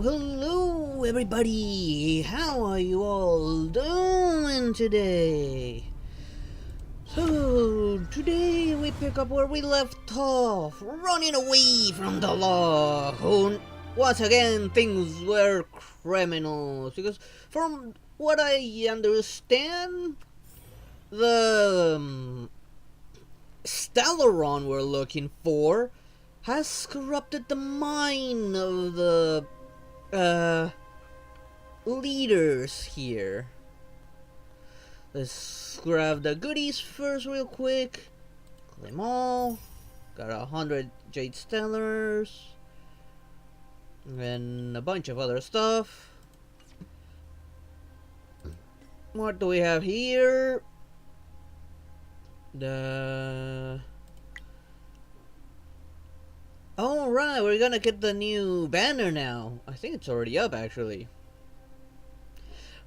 Hello everybody! How are you all doing today? So, today we pick up where we left off, running away from the law, who once again thinks we're criminals, because from what I understand, the Stellaron we're looking for has corrupted the mind of the leaders here. Let's grab the goodies first real quick. Claim all. Got 100 Jade Stellars. And a bunch of other stuff. What do we have here? Alright, we're gonna get the new banner now. I think it's already up actually.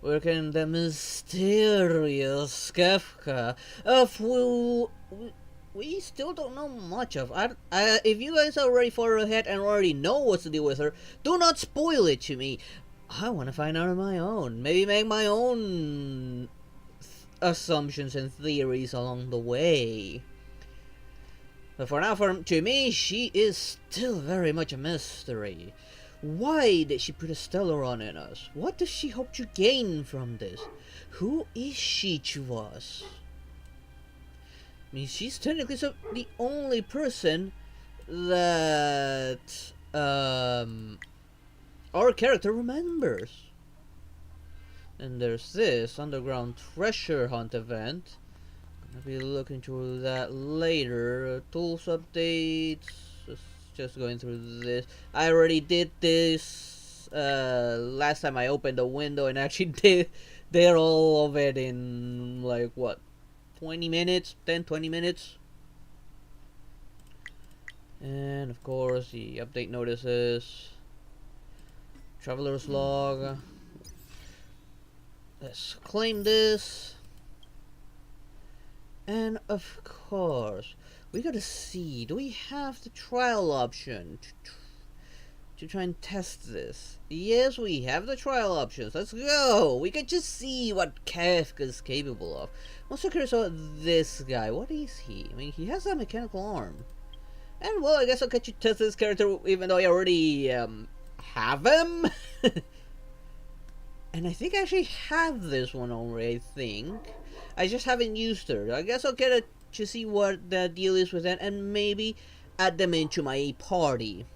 We're getting the mysterious Kefka of who we still don't know much of. If you guys are already far ahead and already know what's to do with her, do not spoil it to me. I want to find out on my own. Maybe make my own assumptions and theories along the way. But for now, to me, she is still very much a mystery. Why did she put a Stellaron in us? What does she hope to gain from this? Who is she to us? I mean, she's technically the only person that our character remembers. And there's this underground treasure hunt event. I'll be looking through that later. Tools updates. Just going through this. I already did this last time I opened the window and actually did all of it in like what, 20 minutes, 10-20 minutes. And of course the update notices, traveler's log. Let's claim this. And of course, we gotta see, do we have the trial option to try and test this? Yes, we have the trial options. Let's go! We can just see what Kefka's capable of. I'm also curious about this guy. What is he? I mean, he has a mechanical arm. And well, I guess I'll get you test this character even though I already have him. And I think I actually have this one already, I think. I just haven't used her. I guess I'll get it to see what the deal is with that and maybe add them into my party.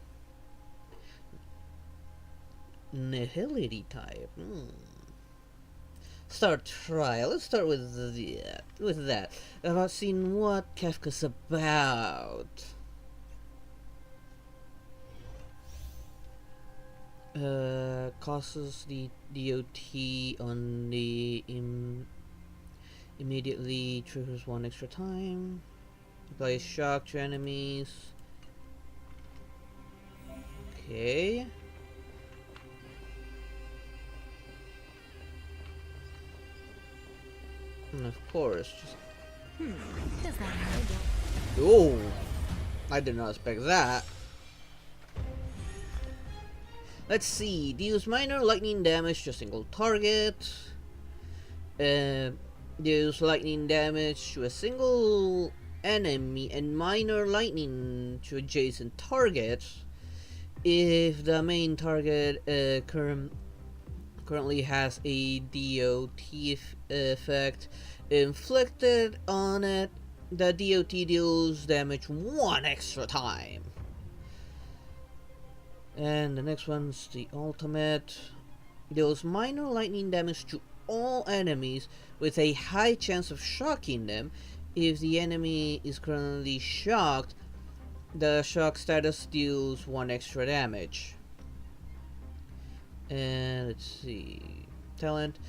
Nihility type. Start trial. Let's start with that. About seeing what Kefka's about. Causes the DOT on the immediately triggers 1 extra time. Applies shock to enemies. Okay. And of course, just Does that hurt? oh, I did not expect that. Let's see. Deals minor lightning damage to a single target. Deals lightning damage to a single enemy and minor lightning to adjacent targets if the main target currently has a DOT effect inflicted on it. The DOT deals damage 1 extra time. And the next one's the ultimate. Deals minor lightning damage to all enemies with a high chance of shocking them. If the enemy is currently shocked, the shock status deals 1 extra damage. And let's see. Talent.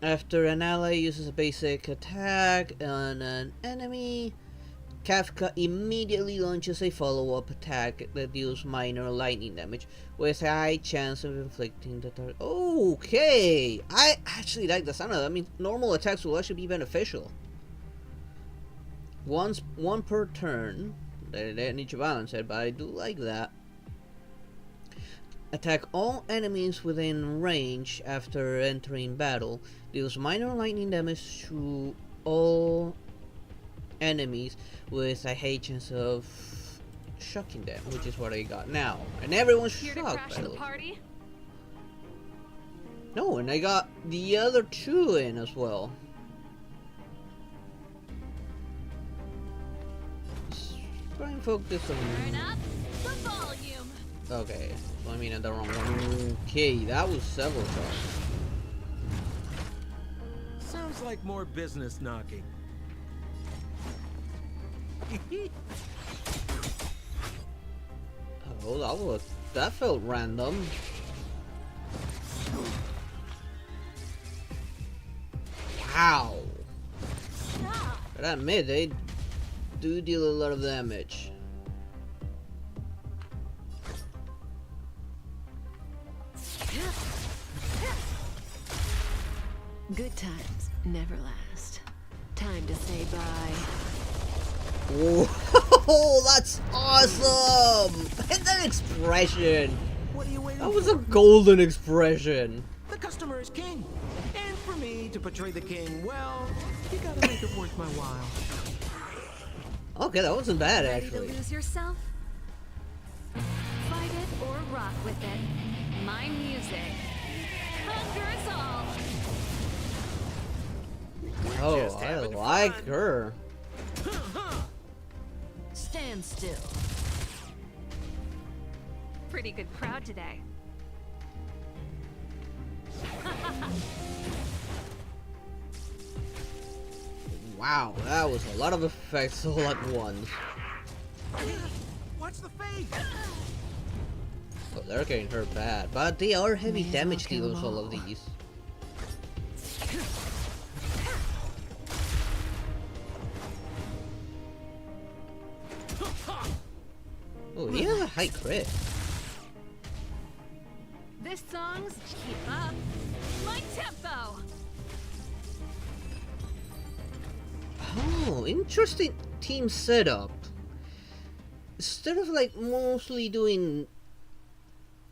After an ally uses a basic attack on an enemy, Kefka immediately launches a follow-up attack that deals minor lightning damage with a high chance of inflicting the target. Okay! I actually like the sound of that. I mean, normal attacks will actually be beneficial. One per turn. They need to balance it, but I do like that. Attack all enemies within range after entering battle. Deals minor lightning damage to all enemies with a high chance of shocking them, which is what I got now. And everyone's Here to shocked crash by the it. party? No, and I got the other two in as well. Let's try and focus Turn on... up the volume. Okay, so I mean at the wrong one. Okay, that was several shots. Sounds like more business knocking. Oh, that felt random. Wow. Ah, But I admit, they do deal a lot of damage. Good times never last. Time to say bye. Whoa, that's awesome! And that expression! What are you waiting That was for? a golden expression. The customer is king. And for me to portray the king, well, you gotta make it worth my while. Okay, that wasn't bad ready actually. to lose yourself? Fight it or rock with it. My music. Conquer us all. Oh, Just I having like fun. her. Stand still. Pretty good crowd today. Wow, that was a lot of effects all at once. Watch the face. Oh, they're getting hurt bad, but they are heavy May as well damage kill 'em dealers, all of all. these. Oh, he has a high crit. This song's keep up. My tempo. Oh, interesting team setup. Instead of like mostly doing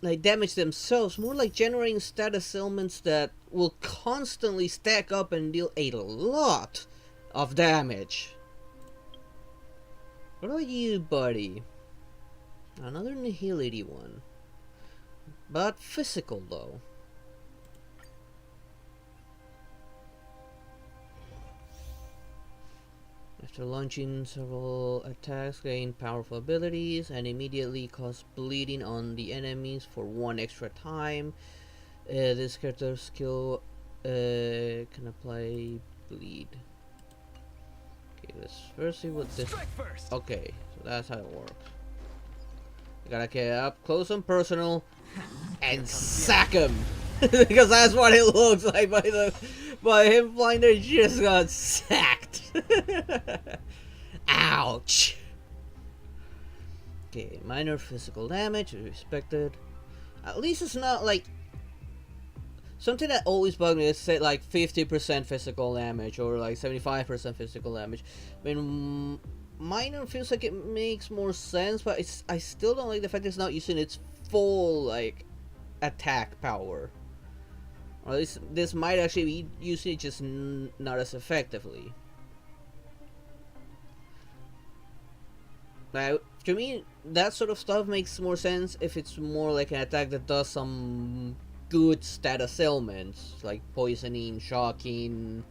like damage themselves, more like generating status elements that will constantly stack up and deal a lot of damage. What about you, buddy? Another nihility one. But physical though. After launching several attacks, gain powerful abilities and immediately cause bleeding on the enemies for 1 extra time. This character's skill can apply bleed. Okay, let's first see what this. Strike first. Okay, so that's how it works. You gotta get up close and personal and sack him. Because that's what it looks like by him flying there. He just got sacked. Ouch. Okay, minor physical damage is expected. At least it's not like something that always bugged me is say like 50% physical damage or like 75% physical damage. I mean, minor feels like it makes more sense, but I still don't like the fact it's not using its full like attack power. Or at least this might actually be using it just not as effectively. Now, to me, that sort of stuff makes more sense if it's more like an attack that does some good status elements, like poisoning, shocking,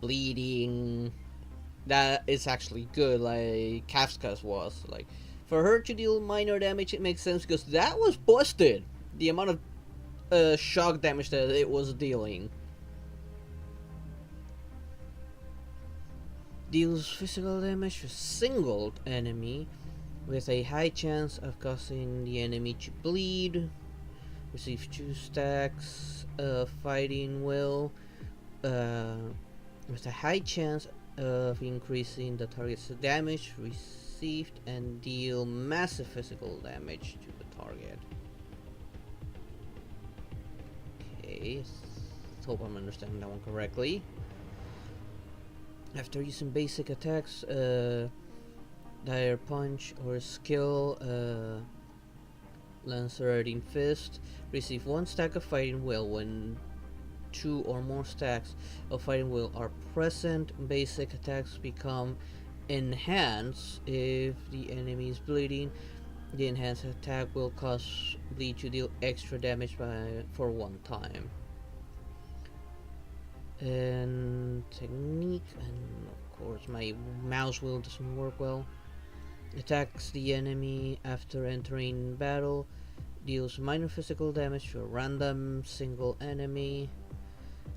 bleeding. That is actually good, like Kafka's was. Like, for her to deal minor damage, it makes sense because that was busted. The amount of shock damage that it was dealing. Deals physical damage to a single enemy with a high chance of causing the enemy to bleed. Receive 2 stacks of fighting will with a high chance of increasing the target's damage received and deal massive physical damage to the target. Okay, let's hope I'm understanding that one correctly. After using basic attacks, dire punch or skill, Lancerating Fist. Receive 1 stack of Fighting Will when 2 or more stacks of Fighting Will are present. Basic attacks become enhanced if the enemy is bleeding. The enhanced attack will cause bleed to deal extra damage for 1 time. And technique, and of course my mouse wheel doesn't work well. Attacks the enemy after entering battle. Deals minor physical damage to a random single enemy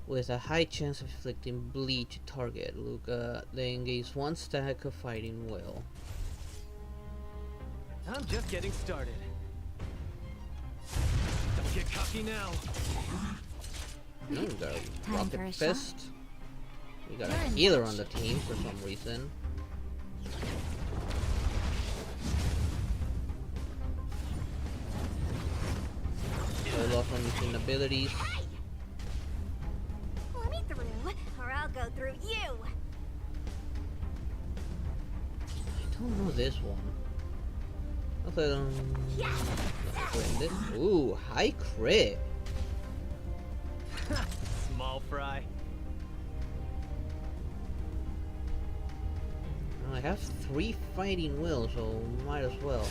with a high chance of inflicting bleed to target. Luca then gains 1 stack of Fighting Will. I'm just getting started. Don't get cocky now. No, we got a Time Rocket for a Fist. We got a You're in healer on the team for some reason. Hold off on using abilities. Let me through, or I'll go through you. I don't know this one. Okay, this. Ooh, high crit. Small fry. I have 3 Fighting Will, so might as well.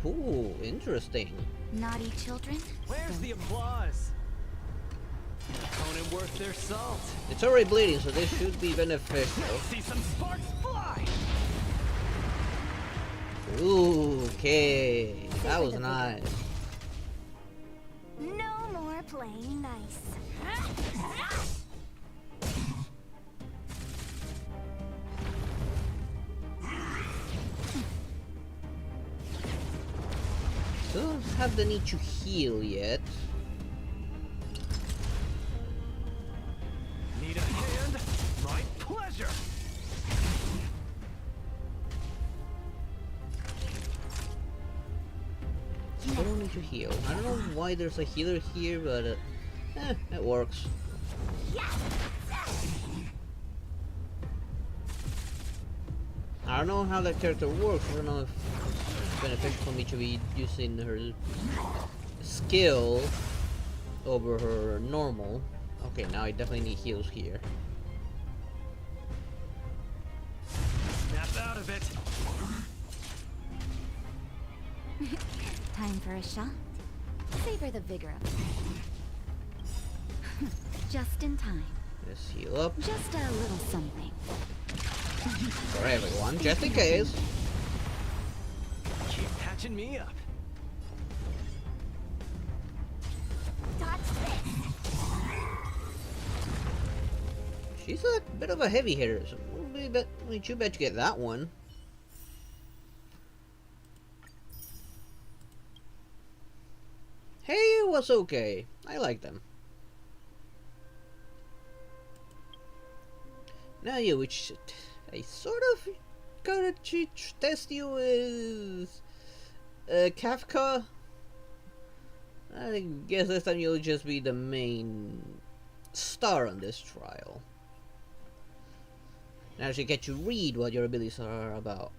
Ooh, interesting. Naughty children? Where's the applause? Opponent worth their salt. It's already bleeding, so this should be beneficial. See some sparks fly. Ooh, okay, that was nice. No more playing nice. Don't have the need to heal yet. Need a hand? My pleasure. I don't need to heal. I don't know why there's a healer here, but it works. I don't know how that character works. I don't know if it's beneficial for me to be using her skill over her normal. Okay, now I definitely need heals here. Snap out of it. Time for a shot? Savor the vigor of it. Just in time. Let's heal up Just a little something. for everyone, just in case. Keep patching me up. Dodge this. She's a bit of a heavy hitter, so we too bad to get that one. Hey, it was okay. I like them. Now you, which I sort of gotta test you with Kafka. I guess this time you'll just be the main star on this trial. And actually get to read what your abilities are about.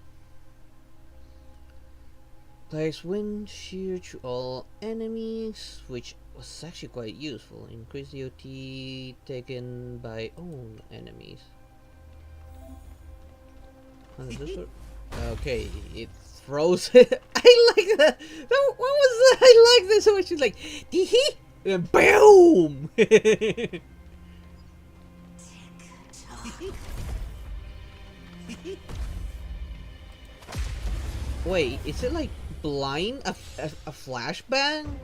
Applies wind shear to all enemies, which was actually quite useful. Increase the OT taken by own enemies. How does this work? Okay, it throws it. I like that. What was that? I like this so much. She's like, hee hee, and boom. Wait, is it like blind? A flashbang?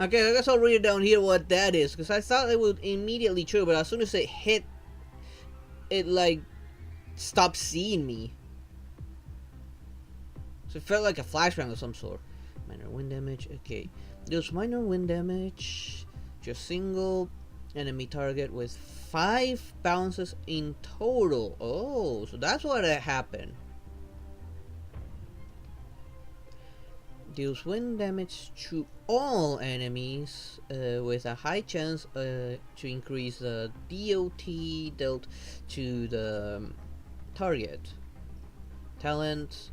Okay, I guess I'll read it down here what that is, because I thought it would immediately trigger, but as soon as it hit, it like stopped seeing me. So it felt like a flashbang of some sort. Minor wind damage, okay. Deals minor wind damage to a single enemy target with 5 bounces in total. Oh, so that's what happened. Deals wind damage to all enemies with a high chance to increase the DOT dealt to the target. Talent.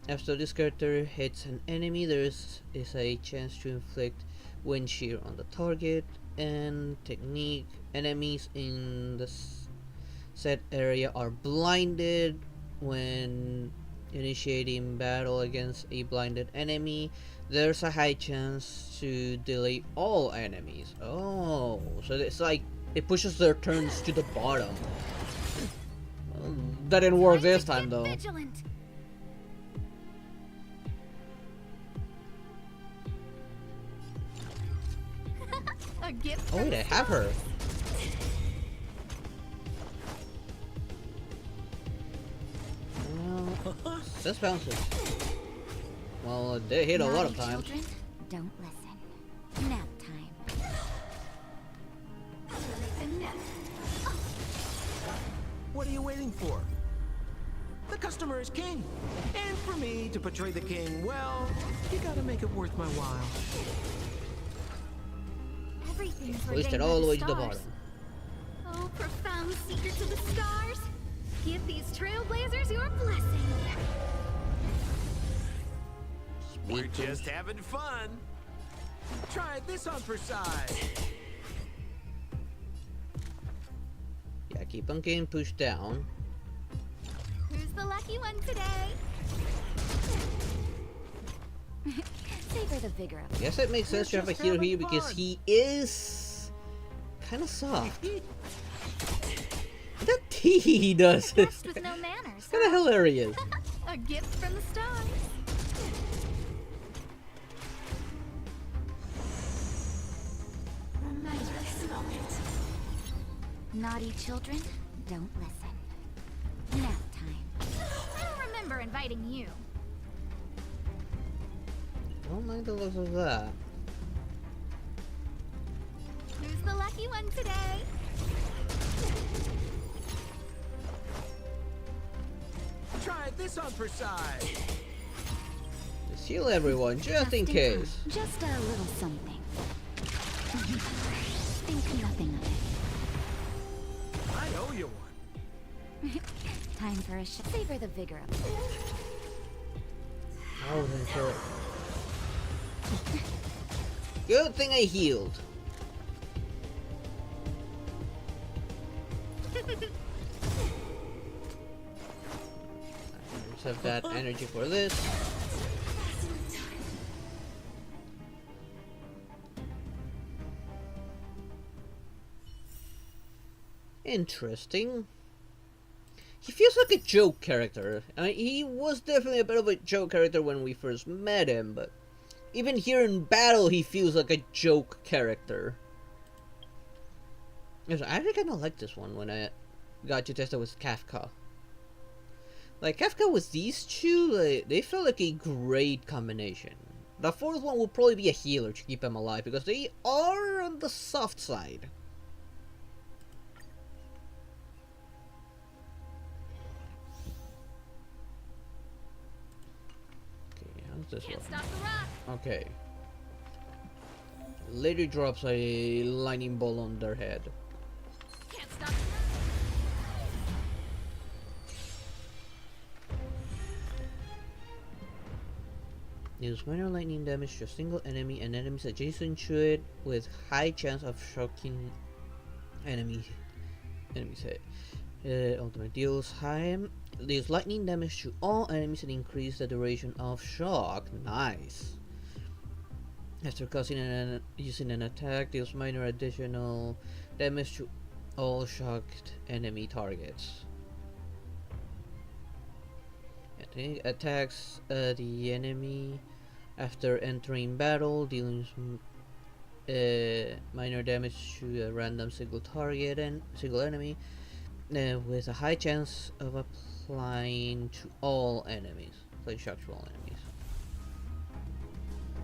After this character hits an enemy, there is a chance to inflict wind shear on the target. And technique. Enemies in the set area are blinded when initiating battle against a blinded enemy. There's a high chance to delay all enemies. Oh, so it's like it pushes their turns to the bottom. That didn't work this time though. Vigilant. A gift Oh from wait, I the have her. Well, this bounces. Well, they hit a lot of Naughty times. children, don't listen. Nap time. What are you waiting for? The customer is king. And for me to portray the king, well, you gotta make it worth my while. Everything's Pushed it ordained all by the way to the stars. bottom. Oh, profound secrets of the stars. Give these trailblazers your blessing. We're just having fun. Try this on for size. Yeah, keep on getting pushed down. Who's the lucky one today? Savor the vigor of I guess it makes sense to have a hero here because he is kind of soft. That tea he does guest is with no manners. kind of hilarious. A gift from the stars. Naughty children, don't listen. Nap time. I'll remember inviting you. Don't mind the looks of that. Who's the lucky one today? Try this on for size. Just heal everyone, just in case. Just a little something. Think nothing of I owe you one. it. Time for a savor the vigor of it. I wasn't sure. Good thing I healed. Let's have that energy for this. Interesting. He feels like a joke character. I mean, he was definitely a bit of a joke character when we first met him, but even here in battle, he feels like a joke character. Yes, I actually kind of like this one when I got to test it with Kafka. Like, Kafka with these two, like, they felt like a great combination. The fourth one will probably be a healer to keep him alive, because they are on the soft side. Okay, how's this Can't one? stop the rock. Okay. Later drops a lightning bolt on their head. Can't stop the rock. Deals minor lightning damage to a single enemy and enemies adjacent to it with high chance of shocking enemies head. Ultimate deals lightning damage to all enemies and increase the duration of shock. Nice. After causing using an attack, deals minor additional damage to all shocked enemy targets. It attacks the enemy after entering battle, dealing minor damage to a random single target and single enemy, with a high chance of applying to all enemies. Applying shock to all enemies.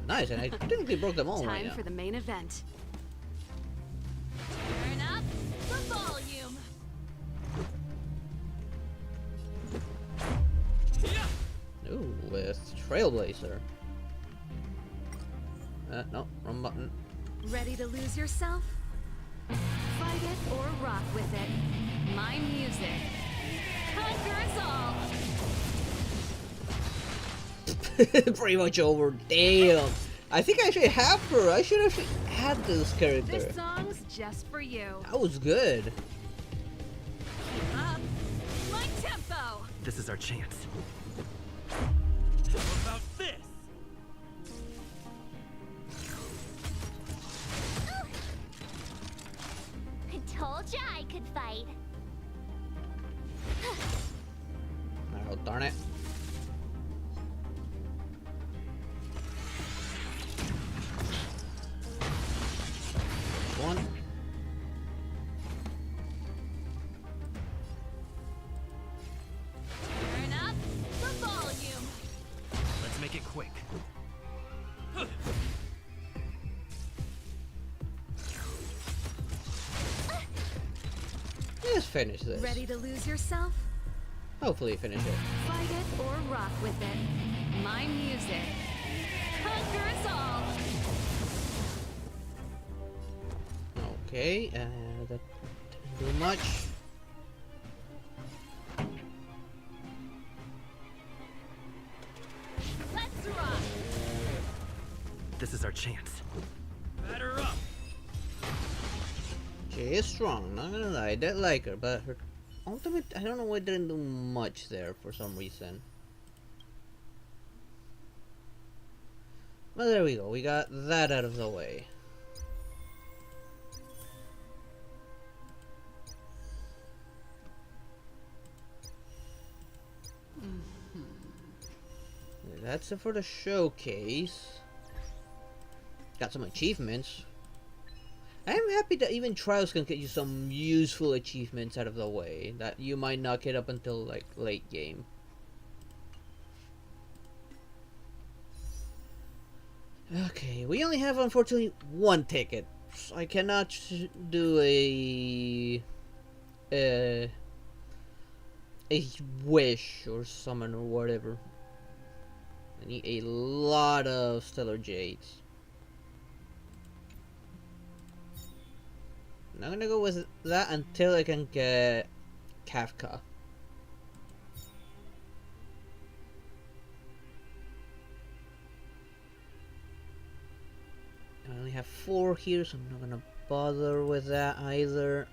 Nice, and I think they broke them all right Time now. for the main event. Turn up the volume. Ooh, with Trailblazer. No, wrong button. Ready to lose yourself? Fight it or rock with it. My music. Conquer us all. Pretty much over. Damn. I think I should have her. I should have had this character. This song's just for you. That was good. Keep up. My tempo. This is our chance. How about this? I told ya I could fight. Oh, darn it. One. Turn up the volume. Let's make it quick. Let's finish this. Ready to lose yourself? Hopefully finish it. Fight it or rock with it. My music. Conquer us all. Okay, that didn't do much. Let's rock. This is our chance. Batter up. She is strong, not gonna lie. I did like her, but her ultimate, I don't know why it didn't do much there for some reason. But there we go, we got that out of the way. That's it for the showcase. Got some achievements. I'm happy that even trials can get you some useful achievements out of the way that you might not get up until like late game. Okay, we only have unfortunately one ticket. I cannot do a wish or summon or whatever. I need a lot of stellar jades. I'm not gonna go with that until I can get Kafka. I only have 4 here, so I'm not gonna bother with that either.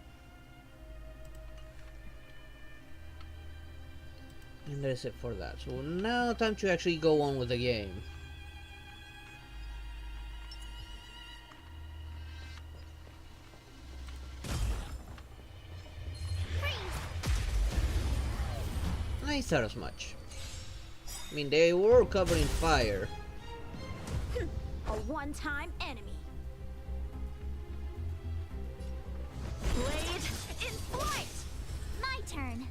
And that's it for that. So now time to actually go on with the game. I thought as much. I mean, they were covered in fire. A one-time enemy. Blade in flight. My turn.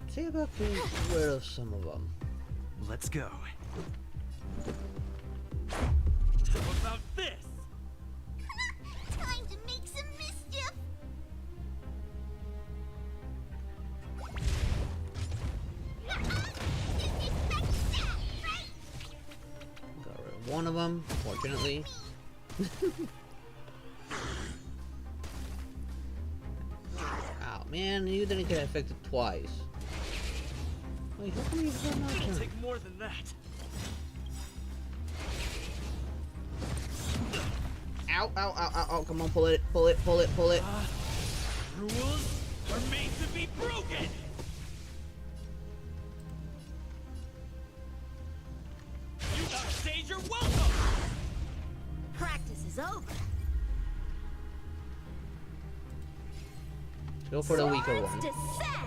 See about getting rid of some of them. Let's go. How about this? Time to make some mischief. Didn't expect that, right? Got rid of one of them, fortunately. Oh man, you didn't get affected twice. Wait, how come you've done It'll that? take more than that. Ow, ow, ow, ow, ow, come on, pull it, pull it, pull it, pull it. Rules are made to be broken. You outstayed your welcome. Practice is over. Go for the weaker Swords one. descend.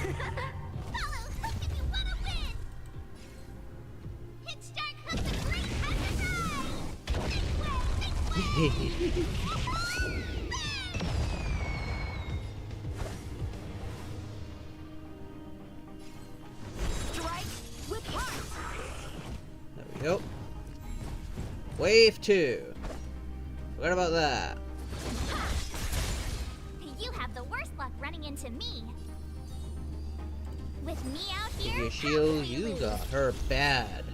Follow hook if you want to win. Hit start hook the great hunter. Big way. Strike with heart. There we go. Wave 2. Forgot about that. You have the worst luck running into me. With me out Give here, you a shield, how can you lose? got her bad.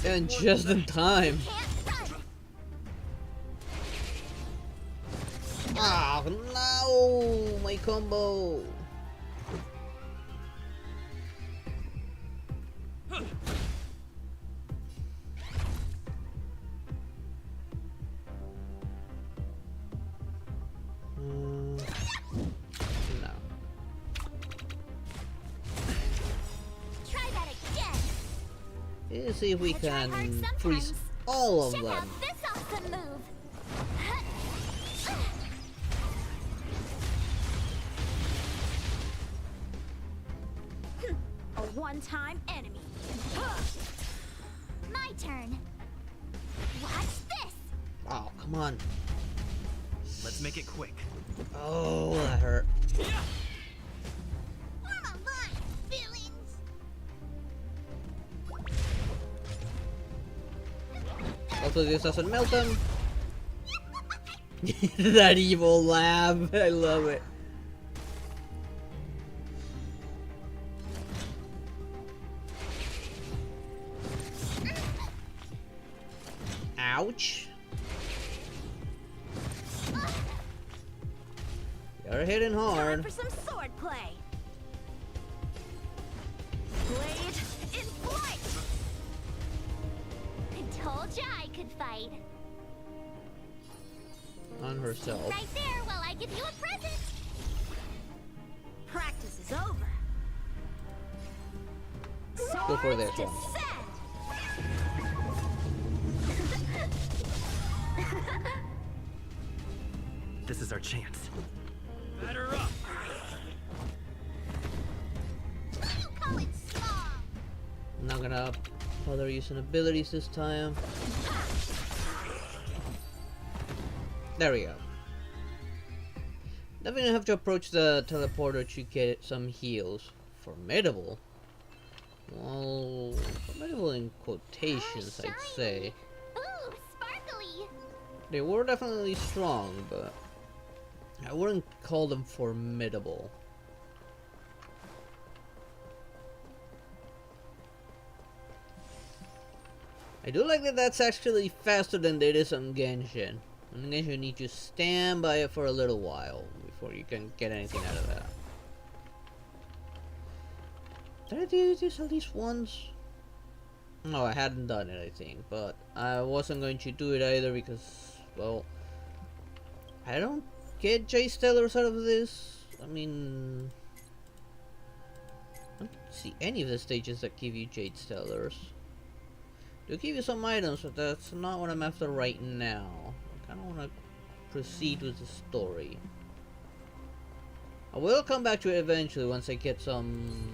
And just in time. Can't run. no! My combo! No. Try that again. Let's see if we Gotta try can hard freeze sometimes. all of Check them. out this awesome move. A one-time enemy. My turn. Watch this. Oh, come on. Let's make it quick. Oh, that hurt. Form a line, feelings. Hopefully this doesn't melt them. That evil laugh. I love it. Ouch. You're hitting Time hard. for some sword play. Blade in flight. I told ya I could fight. On herself. Right there while I give you a present. Practice is over. Go for Swords this one. descend. This is our chance. Batter up! What do you call it, small? I'm not gonna bother using abilities this time. There we go. Definitely have to approach the teleporter to get some heals. Formidable. Well, formidable in quotations, I'd say. Ooh, sparkly. They were definitely strong, but I wouldn't call them formidable. I do like that that's actually faster than it is on Genshin. On Genshin you need to stand by it for a little while before you can get anything out of that. Did I do this at least once? No, I hadn't done it, I think, but I wasn't going to do it either because, well, I don't get Jade Stellars out of this. I mean, I don't see any of the stages that give you Jade Stellars. They'll give you some items, but that's not what I'm after right now. I kind of want to proceed with the story. I will come back to it eventually once I get some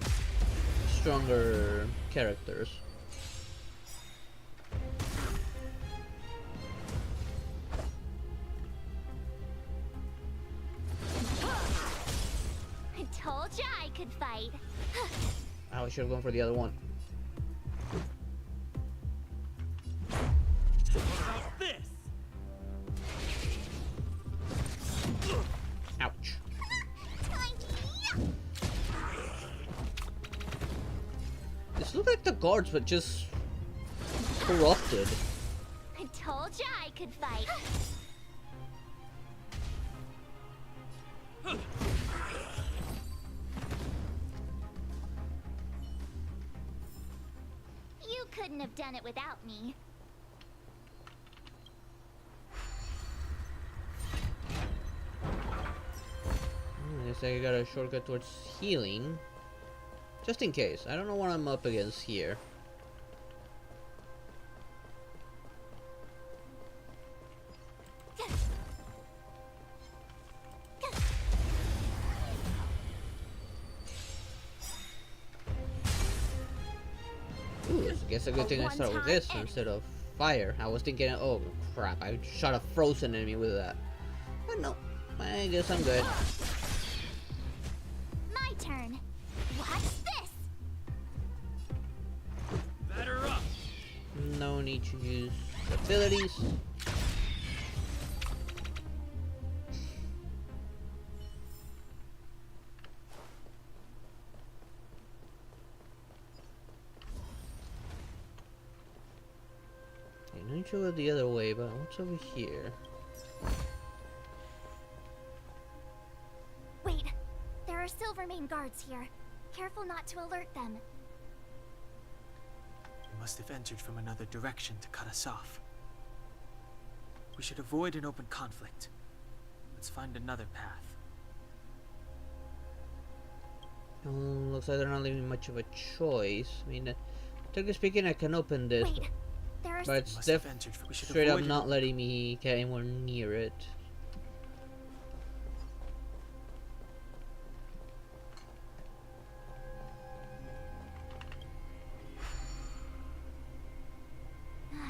stronger characters. I told ya I could fight. I should have gone for the other one. How's this? Ouch. Tiny. This looks like the guards, but just corrupted. I told ya I could fight. You couldn't have done it without me. Guess I got a shortcut towards healing. Just in case. I don't know what I'm up against here. Ooh, I guess a good thing I start with this instead of fire. I was thinking, oh crap, I shot a frozen enemy with that. But no, I guess I'm good. My turn. Watch this. Batter up! No need to use abilities. I know you go the other way, but what's over here? are Silvermane guards here. Careful not to alert them. They must have entered from another direction to cut us off. We should avoid an open conflict. Let's find another path. Looks like they're not leaving much of a choice. I mean, technically speaking, I can open this, Wait, there are but it's Must have entered. We should straight up avoid not letting me get anywhere near it.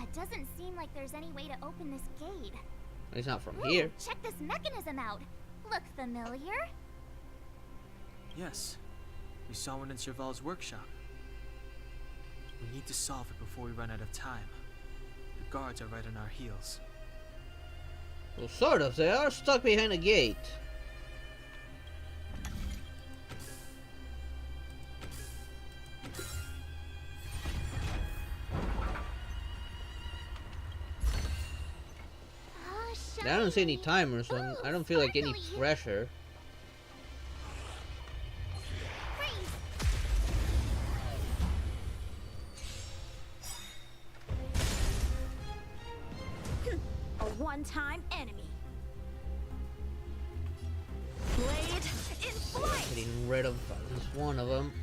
It doesn't seem like there's any way to open this gate. It's not from Ooh, here. check this mechanism out. Look familiar? Yes, we saw one in Serval's workshop. We need to solve it before we run out of time. The guards are right on our heels. Well, sort of. They are stuck behind a gate. Oh, I don't see any shiny. timers, so Ooh, I don't feel like any sparkly. pressure. Freeze. A one-time enemy. Blade in flight. Getting rid of at least one of them.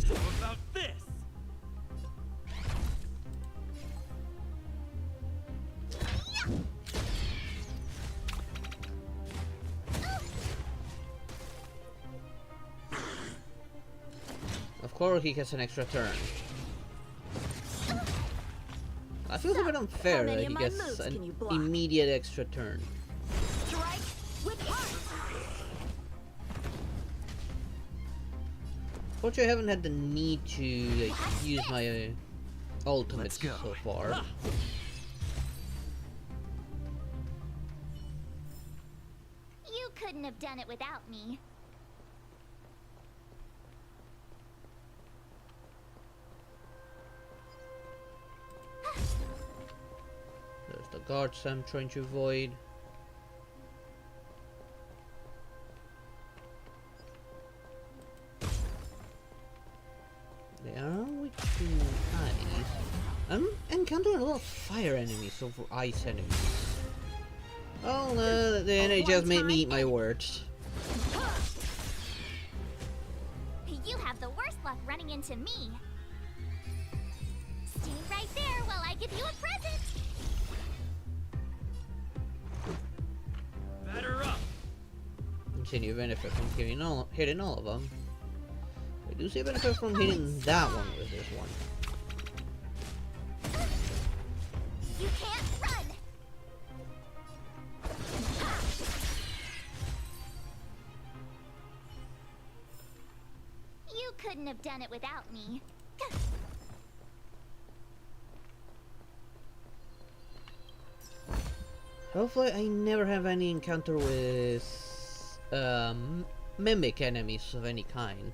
How about this? Of course, he gets an extra turn. I feel a bit unfair how that many he of my gets moves an can you block? immediate extra turn. Strike with heart. Fortunately, I haven't had the need to like, use my ultimates Let's go. so far. You couldn't have done it without me. There's the guards I'm trying to avoid. They are with two eyes. I'm encountering a lot of fire enemies over ice enemies. Oh, the NHS made me eat my words. You have the worst luck running into me. Stay right there while I give you a present. Batter up. Continue benefit from hitting all of them. I do see a benefit from hitting that one with this one. You can't run. You couldn't have done it without me. Hopefully I never have any encounter with mimic enemies of any kind.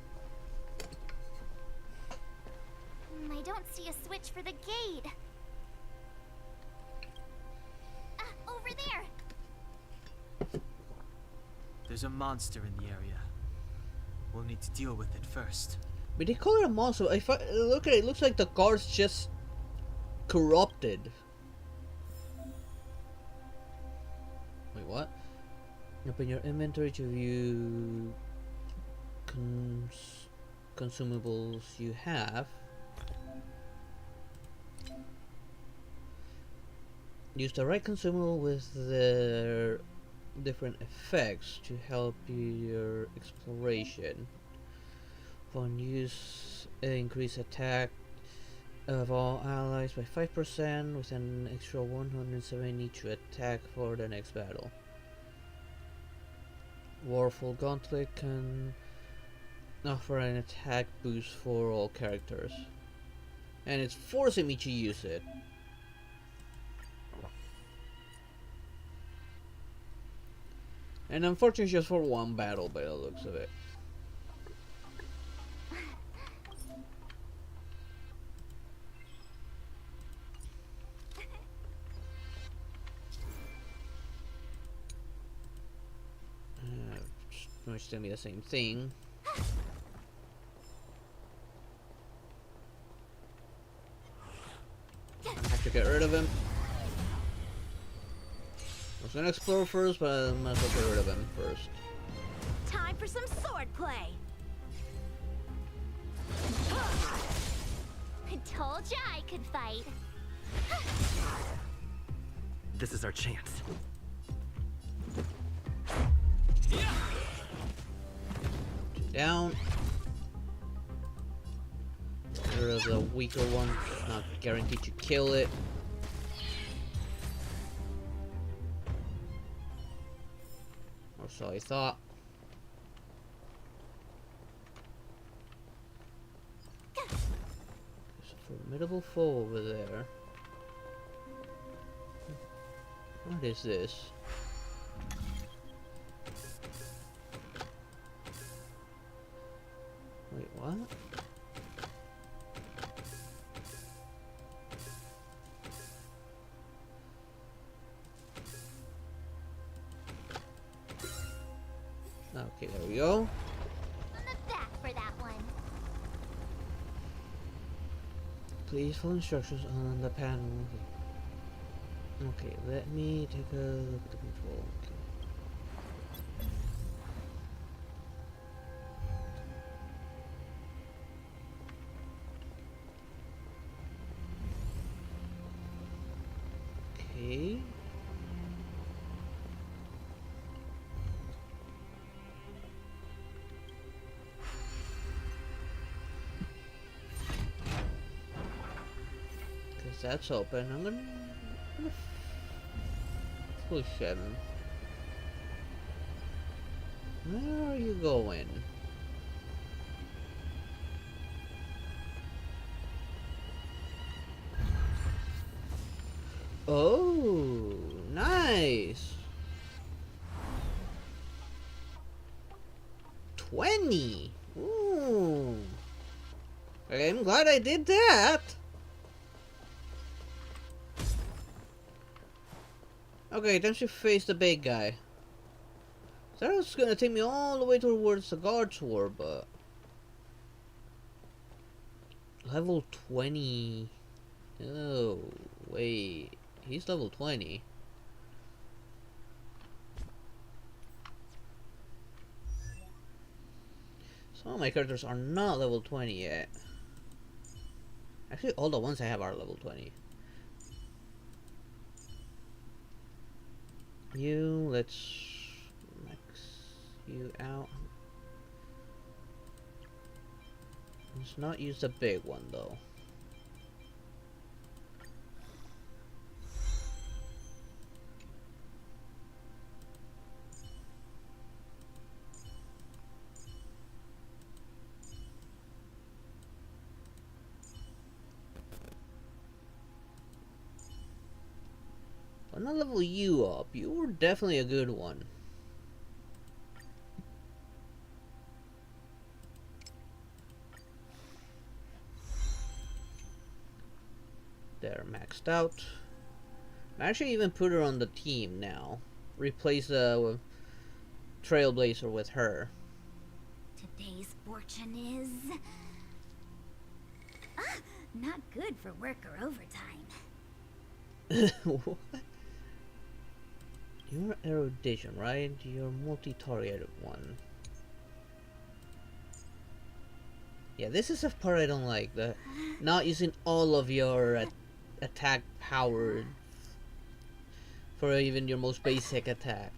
I don't see a switch for the gate. Over there. There's a monster in the area. We'll need to deal with it first. But they call it a monster. If I look at it, it looks like the card's just corrupted. Wait, what? Open your inventory to view consumables you have. Use the right consumable with their different effects to help your exploration. Upon use, increase attack of all allies by 5% with an extra 170 to attack for the next battle. Warful Gauntlet can offer an attack boost for all characters. And it's forcing me to use it. And unfortunately just for one battle by the looks of it. Which is gonna be the same thing. I have to get rid of him. I was gonna explore first, but I might as well get rid of him first. Time for some sword play. I told ya I could fight. This is our chance. Down. There's a weaker one, not guaranteed to kill it. Or so I thought. There's a formidable foe over there. What is this? Wait, what? Okay, there we go. On the back for that one. Please follow instructions on the panel. Okay, let me take a look at the control. Okay. Because that's open. I'm gonna push him. Where are you going? Oh, nice. 20. Ooh. Okay, I'm glad I did that. Okay, time to face the big guy. That was gonna take me all the way towards the guard tower, but level 20. Oh, wait. He's level 20. Some of my characters are not level 20 yet. Actually, all the ones I have are level 20. Let's max you out. Let's not use the big one though. I'm not level you up. You were definitely a good one. They're maxed out. I actually even put her on the team now. Replace the Trailblazer with her. Today's fortune is... not good for work or overtime. What? You're erudition, right? You're multi-targeted one. Yeah, this is the part I don't like. The not using all of your attack power for even your most basic attack.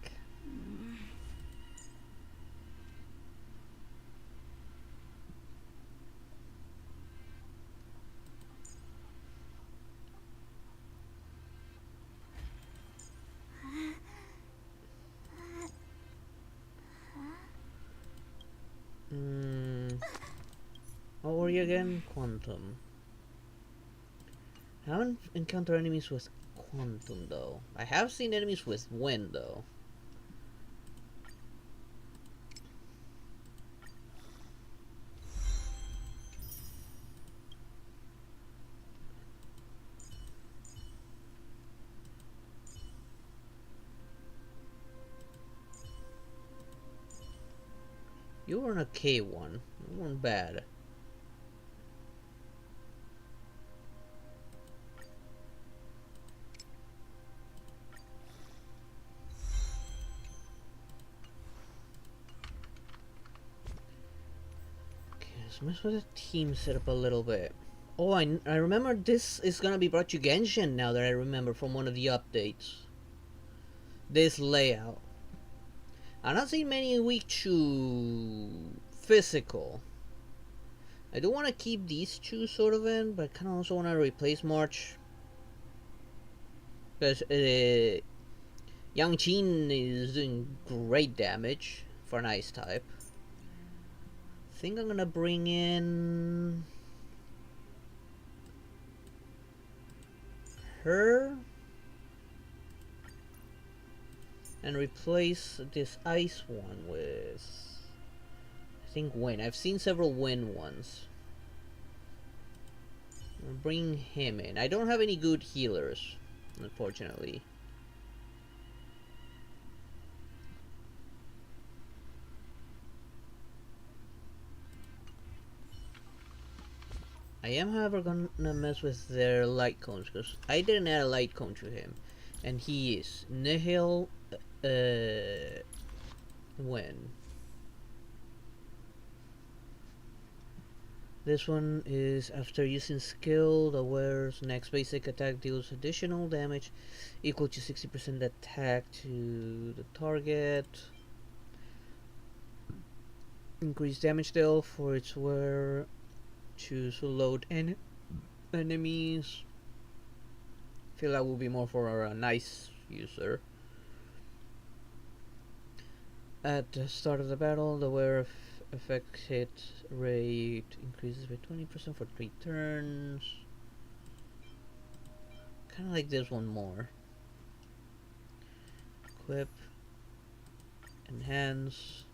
What were you again? Quantum. I haven't encountered enemies with Quantum though. I have seen enemies with Wind though. You were an okay one. You weren't bad. Okay, let's mess with the team setup a little bit. Oh, I remember this is gonna be brought to Genshin now that I remember from one of the updates. This layout. I'm not seeing many weak to physical. I do want to keep these two sort of in, but I kind of also want to replace March. Because Yang Qin is doing great damage for an ice type. I think I'm gonna bring in her and replace this ice one with, I think, Win. I've seen several Win ones. I'll bring him in. I don't have any good healers, unfortunately. I am, however, gonna mess with their light cones because I didn't add a light cone to him, and he is Nihil When. This one is after using skill, the wearer's next basic attack deals additional damage equal to 60% attack to the target. Increased damage deal for its wearer. Choose load enemies. Feel that will be more for a nice user. At the start of the battle, the wearer effect hit rate increases by 20% for 3 turns. Kind of like this one more. Equip. Enhance.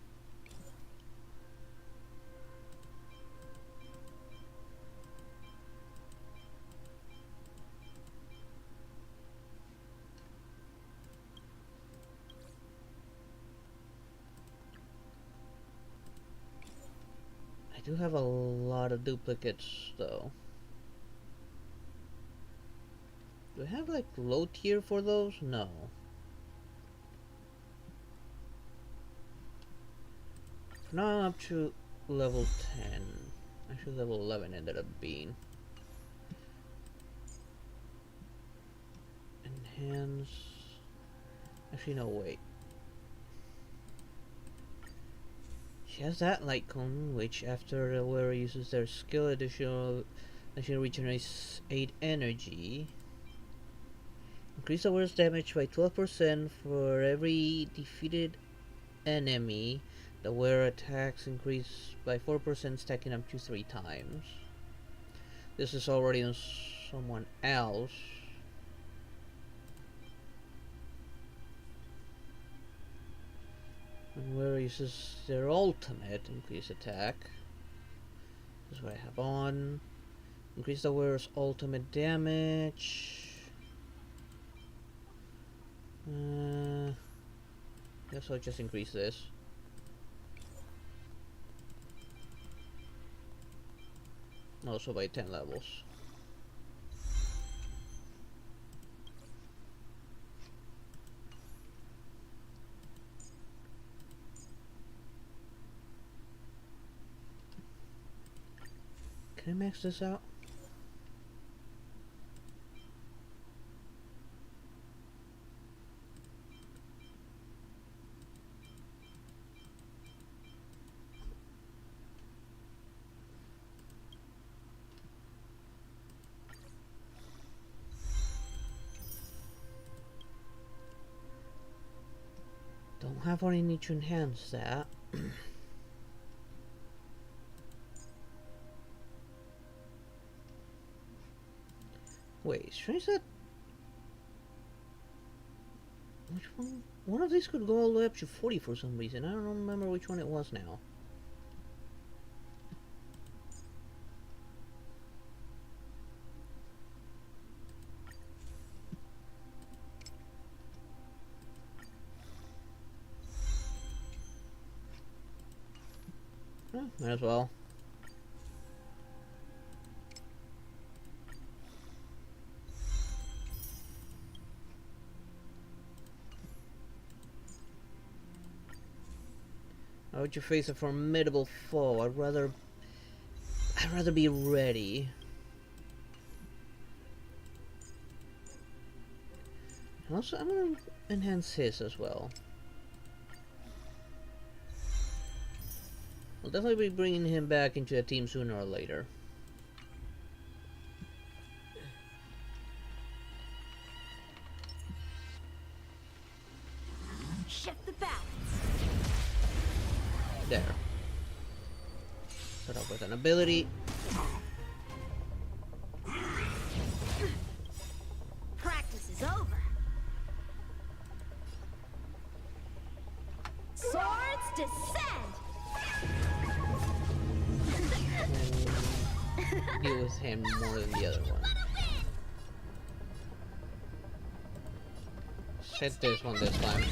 I do have a lot of duplicates though. Do I have like low tier for those? No. For now I'm up to level 10. Actually level 11 ended up being. Enhance. Actually no, wait. She has that light cone, which after the wearer uses their skill additional regenerates 8 energy. Increase the wearer's damage by 12% for every defeated enemy. The wearer attacks increase by 4%, stacking up to 3 times. This is already on someone else. And wearer uses their ultimate, increase attack. This is what I have on. Increase the wearer's ultimate damage. Guess I'll just increase this. Also by 10 levels. Can I max this out? Don't have what I need to enhance that. Wait, strange that. Which one? One of these could go all the way up to 40 for some reason. I don't remember which one it was now. Might as well. How would you face a formidable foe? I'd rather be ready. And also, I'm gonna enhance his as well. I'll definitely be bringing him back into the team sooner or later. Shift the balance. There. Start off with an ability. Practice is over. Swords descend. And deal with him more than the other one. Hit this one this time.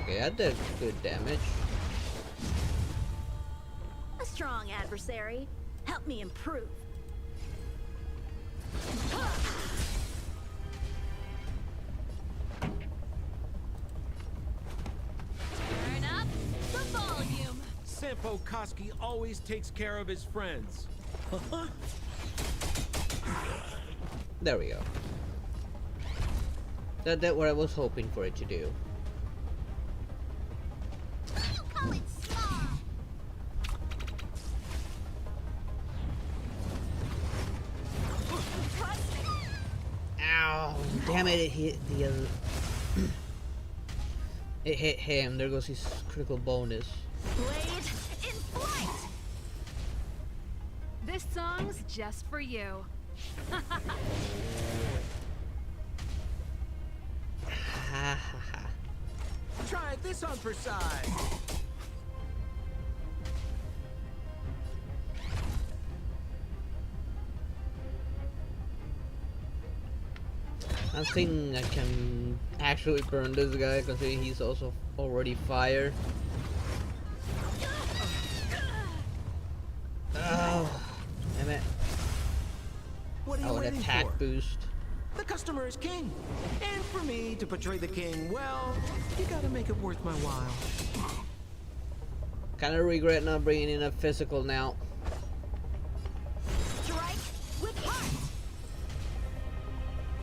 Okay, that did good damage. A strong adversary. Help me improve. Turn up the volume. Sampo Koski always takes care of his friends. There we go. That's what I was hoping for it to do. You call it small. Ow! Damn it! It hit the other. It hit him. There goes his critical bonus. Blade in flight. This song's just for you. Ha ha ha. Try this on for size. I think I can actually burn this guy considering he's also already fire. Oh, damn it. What are you Oh, an waiting attack for? boost. The customer is king. And for me to portray the king, well, you gotta make it worth my while. Kinda regret not bringing in a physical now. Strike with heart.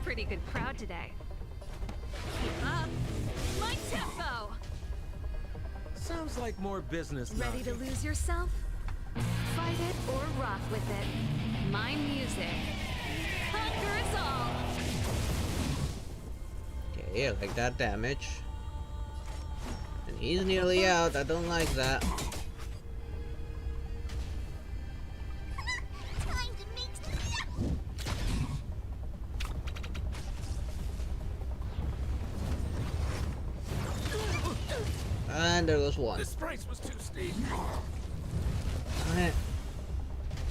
Pretty good crowd today. Keep up. My tempo. Sounds like more business now. Ready to lose yourself? Fight it or rock with it. My music conquers all. Okay, I like that damage. And he's nearly out. I don't like that. Time to make some. And there goes one. This price was too steep. Alright.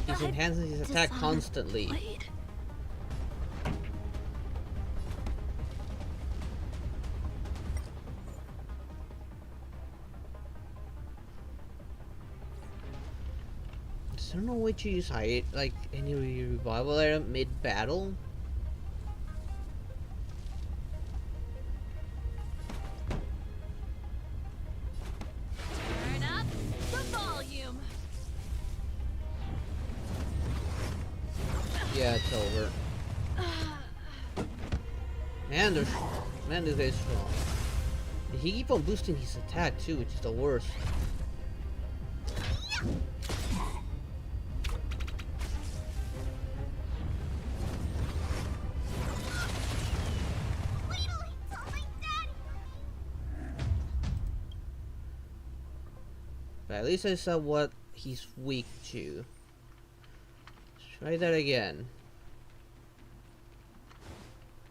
He's enhancing his attack constantly. Blade. Is there no way to use like any revival item mid-battle? Turn up the volume. Yeah, it's over. Man, this guy's strong. He keep on boosting his attack too, which is the worst. But at least I saw what he's weak to. Let's try that again.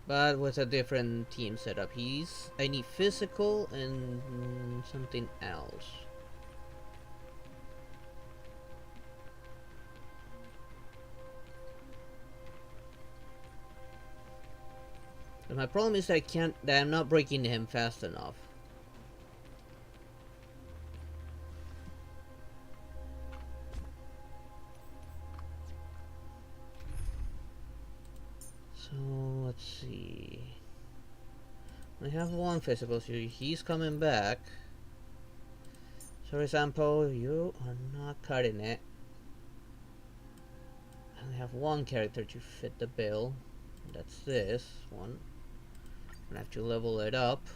But with a different team setup. I need physical and something else. But my problem is that I'm not breaking him fast enough. So let's see. I have one physical, so he's coming back. Sorry, Sampo, you are not cutting it. I only have one character to fit the bill. That's this one. I'm gonna have to level it up.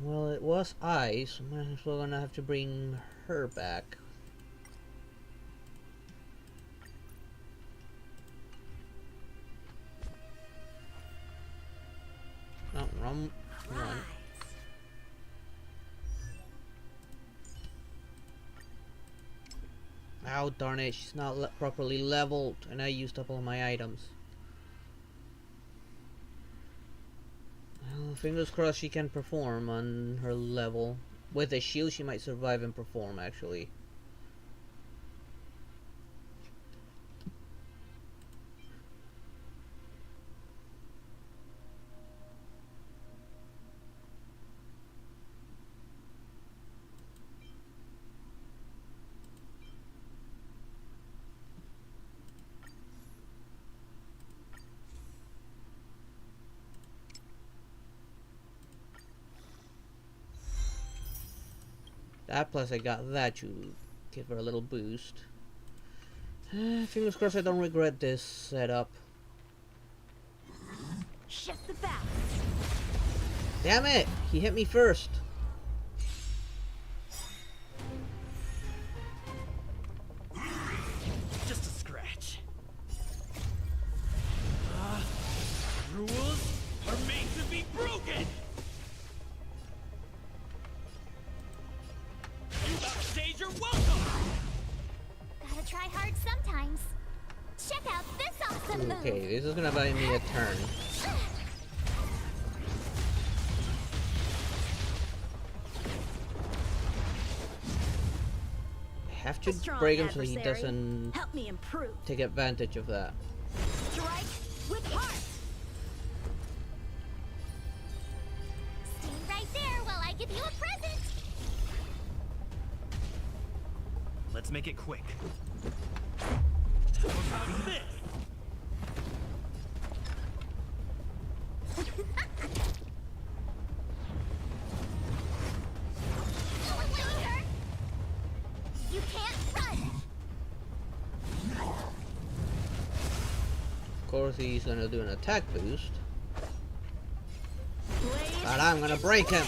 Well, it was ice. I'm might as well gonna have to bring her back. Oh, wrong one. Ow, darn it, she's not properly leveled, and I used up all my items. Well, fingers crossed she can perform on her level. With a shield, she might survive and perform, actually. That plus I got that to give her a little boost. Fingers crossed I don't regret this setup. Shift the balance. Damn it! He hit me first. Just a scratch. Rules are made to be broken! You upstage your welcome! Gotta try hard sometimes. Check out this awesome move. Okay, this is gonna buy me a turn. I have to Strong break him so he adversary. doesn't Help me improve. take advantage of that. Strike with heart. Stay right there while I give you a present. Let's make it quick. How about this? You can't run. Of course, he's gonna do an attack boost. Blade But I'm gonna break him.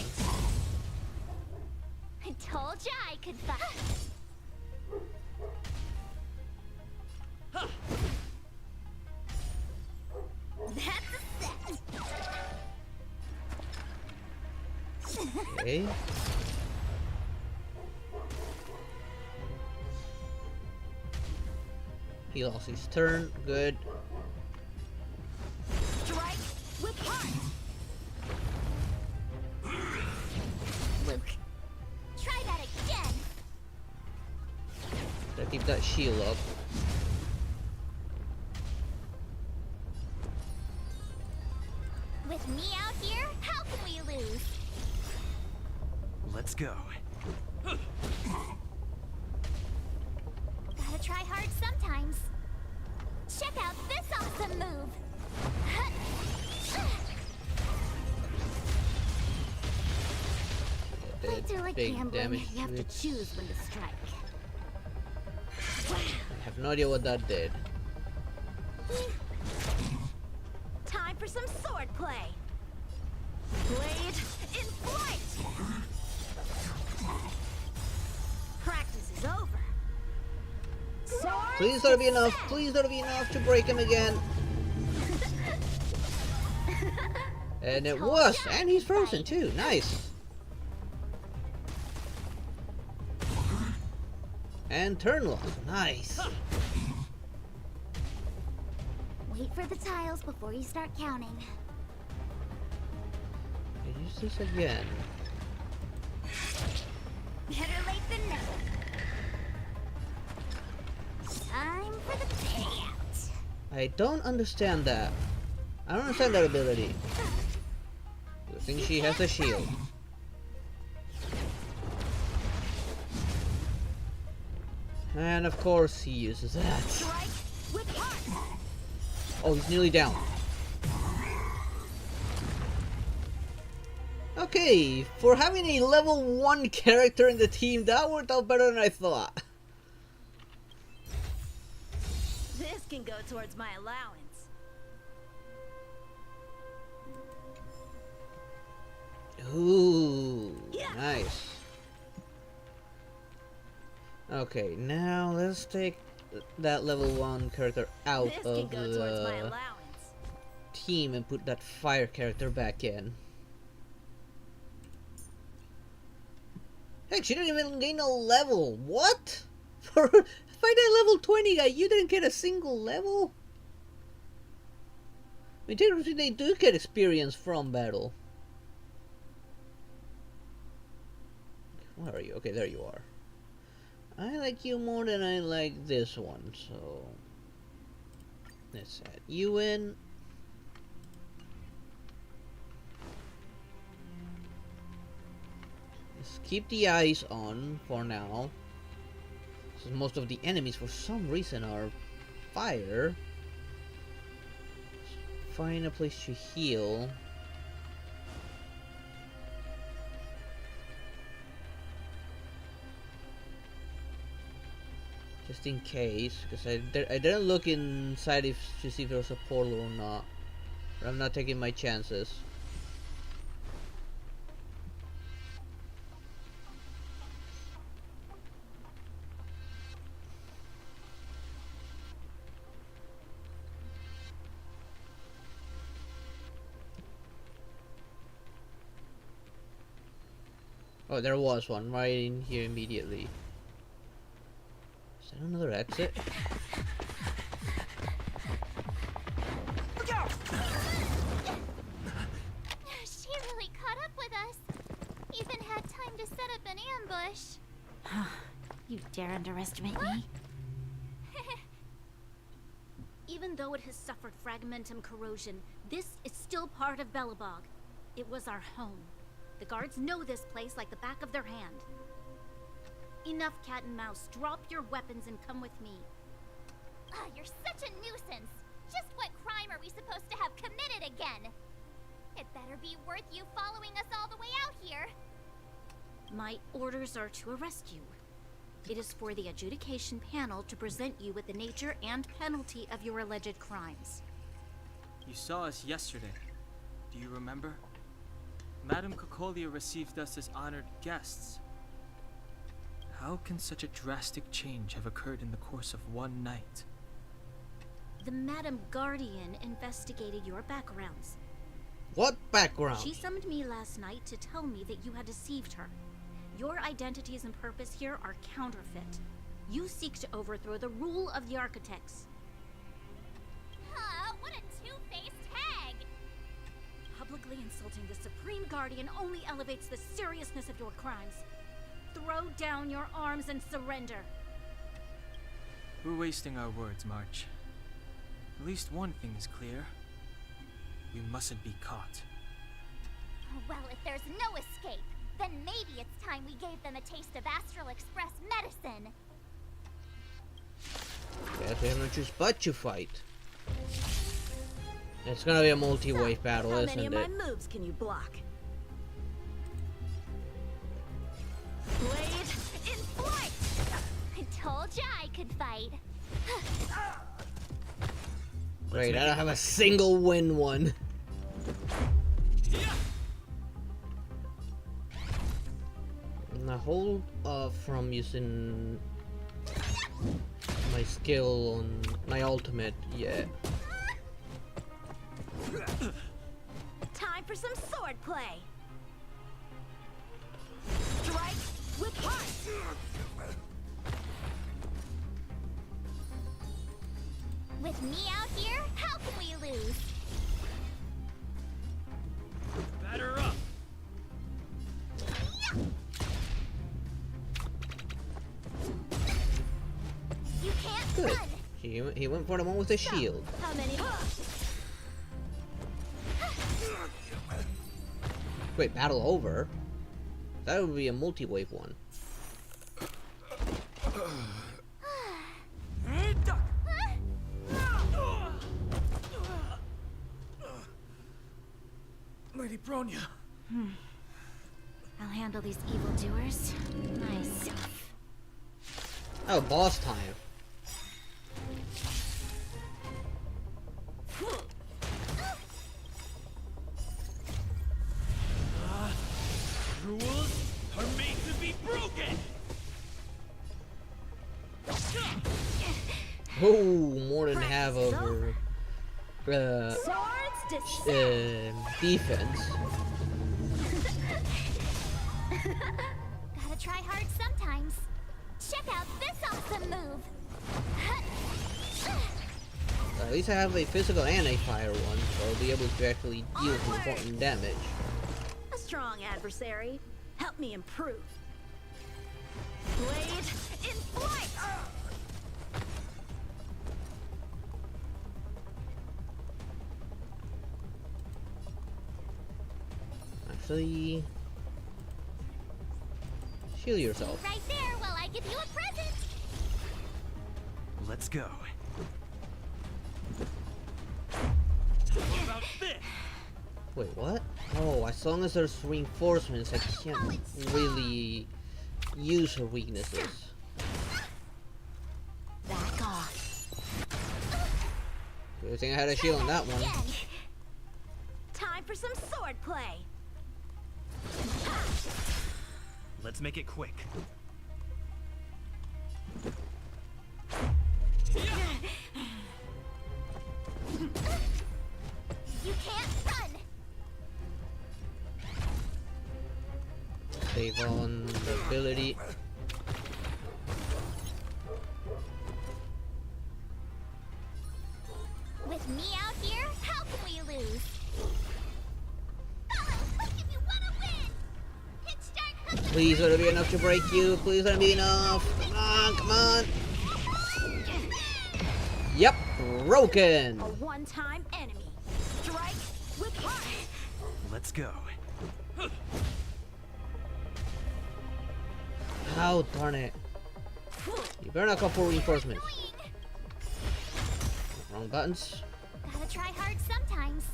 I told ya I could fight. That's a set. Okay. He lost his turn. Good. strike with heart. Luke, try that again. Gotta keep that shield up. With me out here, how can we lose? Let's go. Gotta try hard sometimes. Check out this awesome move. Did Like big gambling, damage you have to to it. choose when to strike. I have no idea what that did. Time for some sword play. Blade in flight. Practice is over. Sword Please let it be enough. Please let it be enough to break him again. And it was. And he's frozen too. Nice. And turn lock. Nice. Wait for the tiles before you start counting. I use this again. Better late than never. Time for the payout. I don't understand that. I don't understand that ability. I think she has a shield. And of course he uses that. Oh, he's nearly down. Okay, for having a level 1 character in the team, that worked out better than I thought. This can go towards my allowance. Ooh, nice. Okay, now let's take that level 1 character out This can of go towards my the allowance. team and put that fire character back in. Heck, she didn't even gain a level. What? For that level 20 guy, you didn't get a single level? I mean, technically they do get experience from battle. Where are you? Okay, there you are. I like you more than I like this one, so let's add you in. Let's keep the eyes on for now. Since most of the enemies for some reason are fire. Find a place to heal. Just in case, because I didn't look inside to see if there was a portal or not. But I'm not taking my chances. Oh, there was one right in here immediately. Is there another exit? She really caught up with us. Even had time to set up an ambush. You dare underestimate me? Even though it has suffered fragmentum corrosion, this is still part of Belobog. It was our home. The guards know this place like the back of their hand. Enough cat and mouse. Drop your weapons and come with me. Ah, you're such a nuisance. Just what crime are we supposed to have committed again? It better be worth you following us all the way out here. My orders are to arrest you. It is for the adjudication panel to present you with the nature and penalty of your alleged crimes. You saw us yesterday. Do you remember? Madame Cocolia received us as honored guests. How can such a drastic change have occurred in the course of one night? The Madam Guardian investigated your backgrounds. What background? She summoned me last night to tell me that you had deceived her. Your identities and purpose here are counterfeit. You seek to overthrow the rule of the architects. Huh, what a two-faced hag! Publicly insulting the Supreme Guardian only elevates the seriousness of your crimes. Throw down your arms and surrender. We're wasting our words, March. At least one thing is clear. We mustn't be caught. Well, if there's no escape, then maybe it's time we gave them a taste of Astral Express medicine. Guess we have no choice but to fight. It's gonna be a multi-wave battle, How isn't many of it? my moves can you block? Blade In flight! I told ya I could fight. Great, I don't have a single win one. And I hold off from using my skill on my ultimate, yeah. Time for some sword play. Strike with heart. With me out here, how can we lose? Batter up! You can't Good. run! He went for the one with the shield. How many? Wait, battle over? That would be a multi-wave one. Lady Bronya. I'll handle these evildoers myself. Oh, boss time. Rules are made to be broken. Oh, more than half of her defense. Gotta try hard sometimes. Check out this awesome move. At least I have a physical and a fire one, so I'll be able to actually deal some important damage. A strong adversary. Help me improve. Blade in flight! Actually, shield yourself. Right there while I give you a present. Let's go. What about this? Wait, what? Oh, as long as there's reinforcements, I can't really use her weaknesses. Back off. Good thing I had a shield on that one. Time for some sword play. Let's make it quick. You can't run. Save on the ability. With me out here, how can we lose? Look if you wanna win. Hit start hook. Please let it be enough to break you. Please let it be enough. Come on, come on. Yep, broken. A one-time enemy. Strike with heart. Let's go. Oh, darn it. You better not call for reinforcements. Wrong buttons. Gotta try hard sometimes.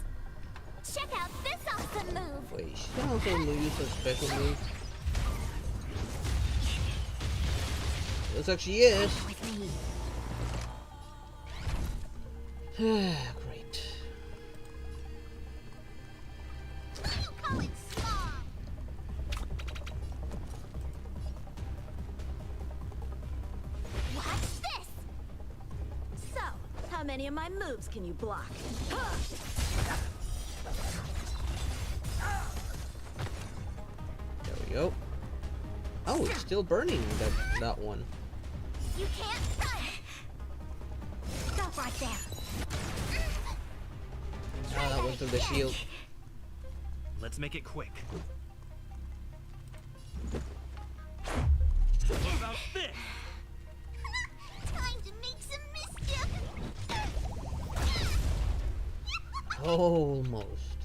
Check out this awesome move. Wait, she can also use a special move. Looks like she is. With me. Great. You call it small. Watch this. So, how many of my moves can you block? There we go. Oh, it's still burning that one. You can't run. Stop right there. Oh, that went through the shield. Let's make it quick. What about this? Time to make some mischief. Almost.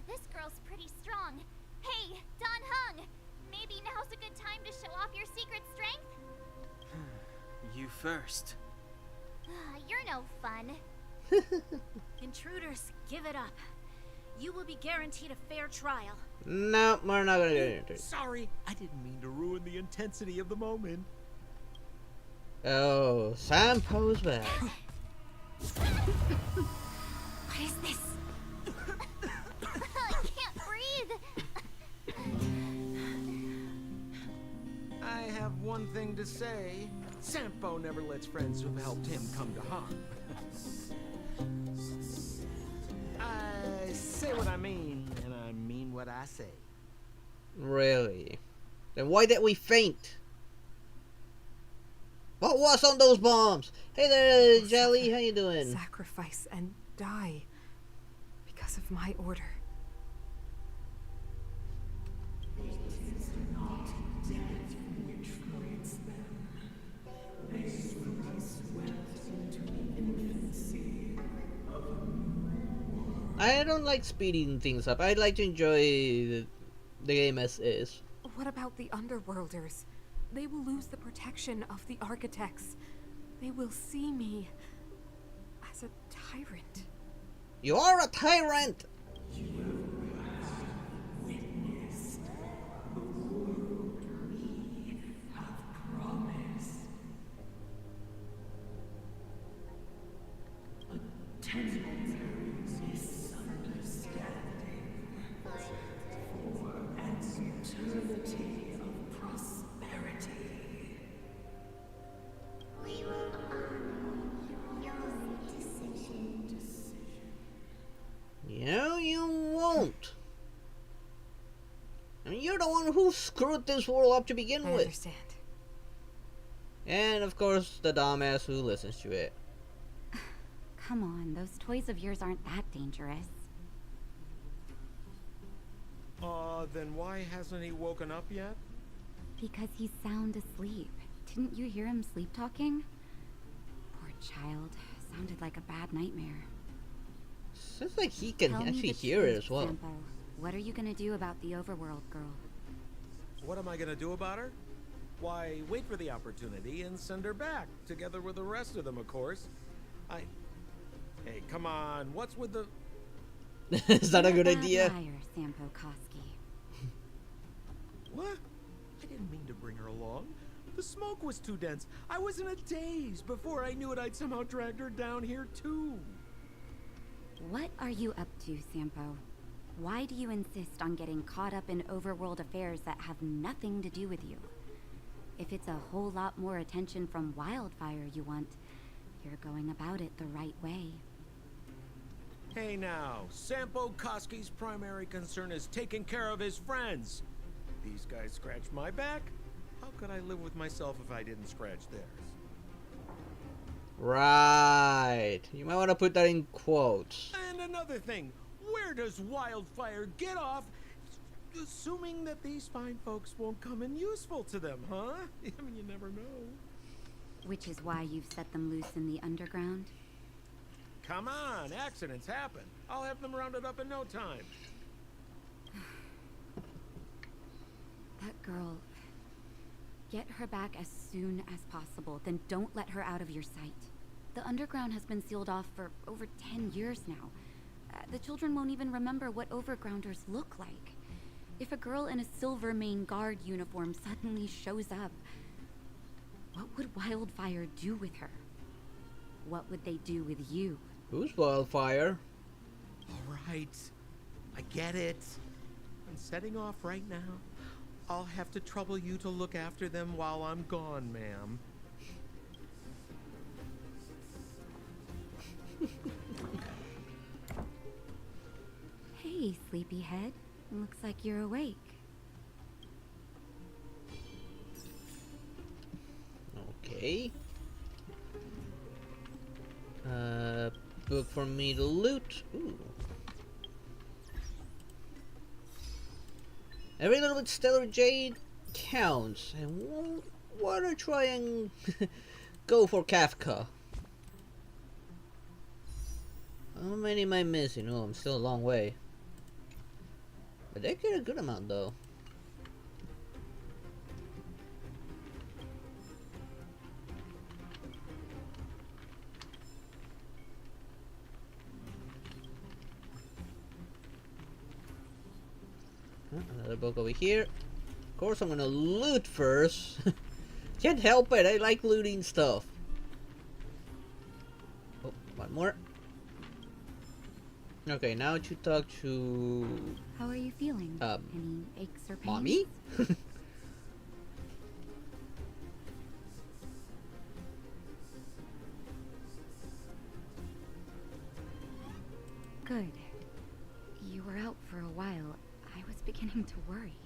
This girl's pretty strong. Hey, Don Hung. Maybe now's a good time to show off your secret strength? You first. You're no fun. Intruders, give it up. You will be guaranteed a fair trial. No, we're not gonna do it. Sorry, I didn't mean to ruin the intensity of the moment. Oh, Sam pose back. What is this? I can't breathe. I have one thing to say. Sampo never lets friends who've helped him come to harm. I say what I mean, and I mean what I say. Really? Then why did we faint? What was on those bombs? Hey there, Jelly. How you doing? Sacrifice and die because of my order. I don't like speeding things up. I like to enjoy the game as is. What about the Underworlders? They will lose the protection of the architects. They will see me as a tyrant. You are a tyrant! No, you won't. I mean, you're the one who screwed this world up to begin I with. understand. And of course, the dumbass who listens to it. Come on, those toys of yours aren't that dangerous. Then why hasn't he woken up yet? Because he's sound asleep. Didn't you hear him sleep talking? Poor child. Sounded like a bad nightmare. Sounds like he can Tell me actually the hear it truth, as well. Sampo. What are you gonna do about the overworld girl? What am I gonna do about her? Why, wait for the opportunity and send her back, together with the rest of them, of course. Hey, come on, what's with the... Is that a good Bad idea? liar, Sampo Koski. What? I didn't mean to bring her along. The smoke was too dense. I was in a daze. Before I knew it, I'd somehow dragged her down here, too. What are you up to, Sampo? Why do you insist on getting caught up in overworld affairs that have nothing to do with you? If it's a whole lot more attention from Wildfire you want, you're going about it the right way. Hey now, Sampo Koski's primary concern is taking care of his friends. These guys scratched my back. How could I live with myself if I didn't scratch theirs? Right. You might want to put that in quotes. And another thing, where does Wildfire get off assuming that these fine folks won't come in useful to them, huh? I mean, you never know. Which is why you've set them loose in the underground? Come on, accidents happen. I'll have them rounded up in no time. That girl... Get her back as soon as possible, then don't let her out of your sight. The underground has been sealed off for over 10 years now. The children won't even remember what overgrounders look like. If a girl in a silver main guard uniform suddenly shows up, what would Wildfire do with her? What would they do with you? Who's Wildfire? All right, I get it. I'm setting off right now. I'll have to trouble you to look after them while I'm gone, ma'am. Hey, sleepyhead. Looks like you're awake. Okay. Book for me to loot. Ooh. Every little bit stellar jade counts. I want to try and go for Kafka. How many am I missing? Oh, I'm still a long way. But they get a good amount though. Another book over here. Of course, I'm gonna loot first. Can't help it. I like looting stuff. Oh, one more. Okay, now to talk to How are you feeling? Any aches or pains? mommy. Good. You were out for a while. I was beginning to worry.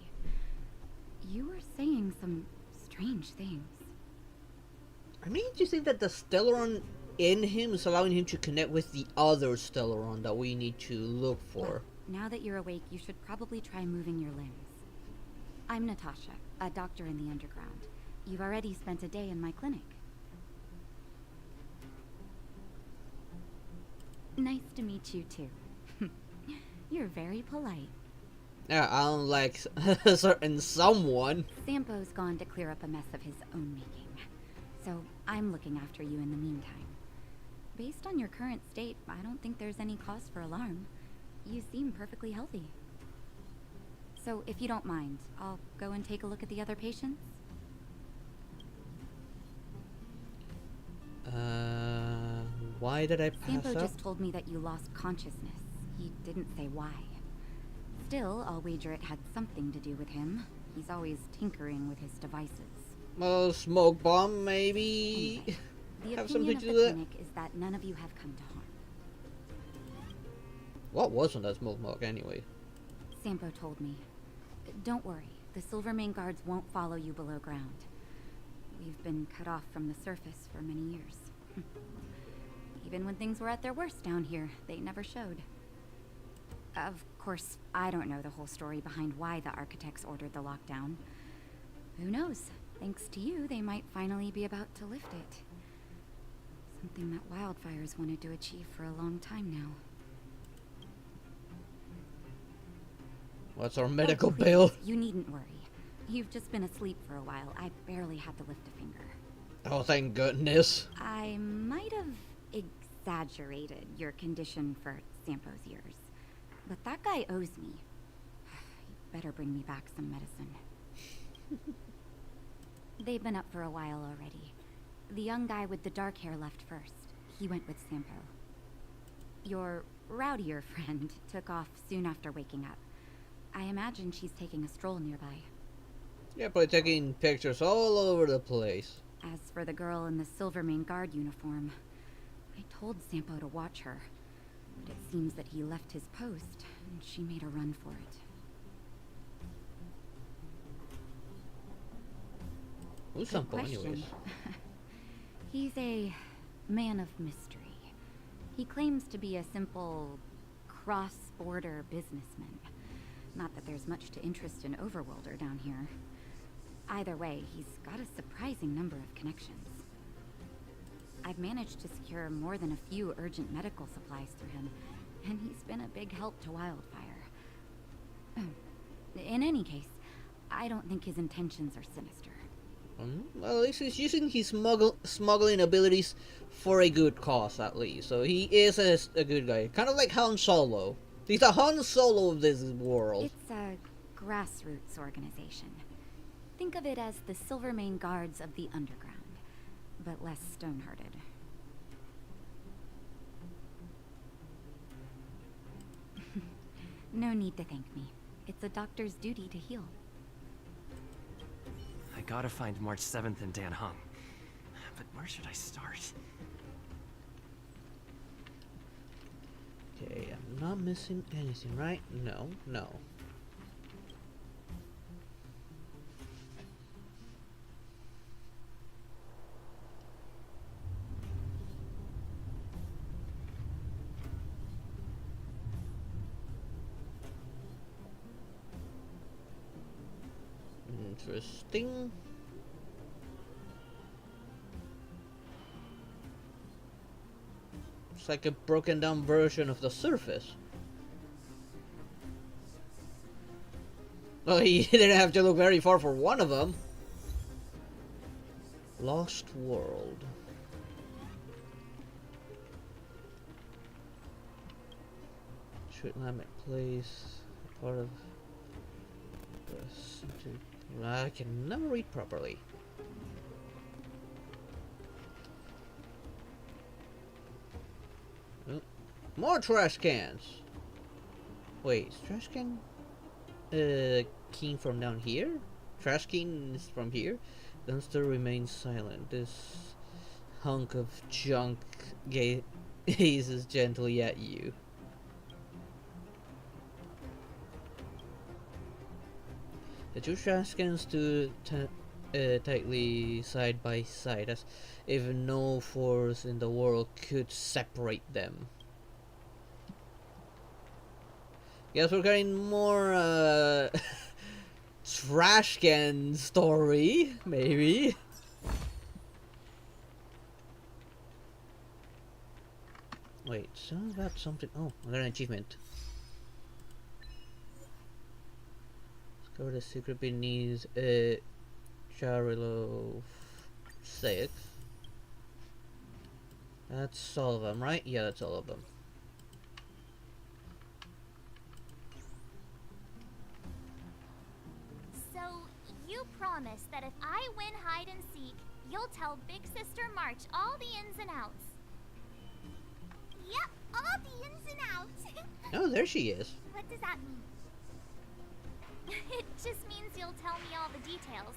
You were saying some strange things. I mean, do you think that the Stellaron in him is allowing him to connect with the other Stellaron that we need to look for? Well, now that you're awake, you should probably try moving your limbs. I'm Natasha, a doctor in the underground. You've already spent a day in my clinic. Nice to meet you, too. You're very polite. Yeah, unlike a certain someone. Sampo's gone to clear up a mess of his own making. So I'm looking after you in the meantime. Based on your current state, I don't think there's any cause for alarm. You seem perfectly healthy. So if you don't mind, I'll go and take a look at the other patients. Why did I pass Sampo out? just told me that you lost consciousness. He didn't say why. Still, I'll wager it had something to do with him. He's always tinkering with his devices. Well, smoke bomb, maybe. Anyway, the Have opinion something of to the do with it? clinic is that none of you have come to harm. What wasn't that smoke bomb anyway? Sampo told me. Don't worry, the Silvermane guards won't follow you below ground. We've been cut off from the surface for many years. Even when things were at their worst down here, they never showed. Of course, I don't know the whole story behind why the architects ordered the lockdown. Who knows? Thanks to you, they might finally be about to lift it. Something that Wildfire's wanted to achieve for a long time now. What's our medical Oh, please, bill? You needn't worry. You've just been asleep for a while. I barely had to lift a finger. Oh, thank goodness. I might have exaggerated your condition for Sampo's years. But that guy owes me. You better bring me back some medicine. They've been up for a while already. The young guy with the dark hair left first. He went with Sampo. Your rowdier friend took off soon after waking up. I imagine she's taking a stroll nearby. Yeah, probably taking pictures all over the place. As for the girl in the Silvermane guard uniform, I told Sampo to watch her. But it seems that he left his post, and she made a run for it. Who's Good Sampo anyways? question. He's a man of mystery. He claims to be a simple cross-border businessman. Not that there's much to interest in Overworlder down here. Either way, he's got a surprising number of connections. I've managed to secure more than a few urgent medical supplies through him, and he's been a big help to Wildfire. In any case, I don't think his intentions are sinister. Well, at least he's using his smuggling abilities for a good cause, at least. So he is a good guy. Kind of like Han Solo. He's a Han Solo of this world. It's a grassroots organization. Think of it as the Silvermane Guards of the Underground, but less stone-hearted. No need to thank me. It's a doctor's duty to heal. I gotta find March 7th in Dan Hung. But where should I start? Okay, I'm not missing anything, right? No, no. Interesting. It's like a broken down version of the surface. Well, he didn't have to look very far for one of them. Lost World. Treatment place. Part of this. I can never read properly. Oh, more trash cans. Wait, is trash can came from down here? Trash can is from here? Dumpster remains silent. This hunk of junk gazes gently at you. The two trash cans stood tightly side by side, as if no force in the world could separate them. Guess we're getting more trash can story, maybe. Wait, something about something. Oh, I got an achievement. Discover the secret beneath Charilo 6. That's all of them, right? Yeah, that's all of them. So, you promise that if I win hide and seek, you'll tell Big Sister March all the ins and outs. Yep, all the ins and outs. Oh, there she is. What does that mean? It just means you'll tell me all the details.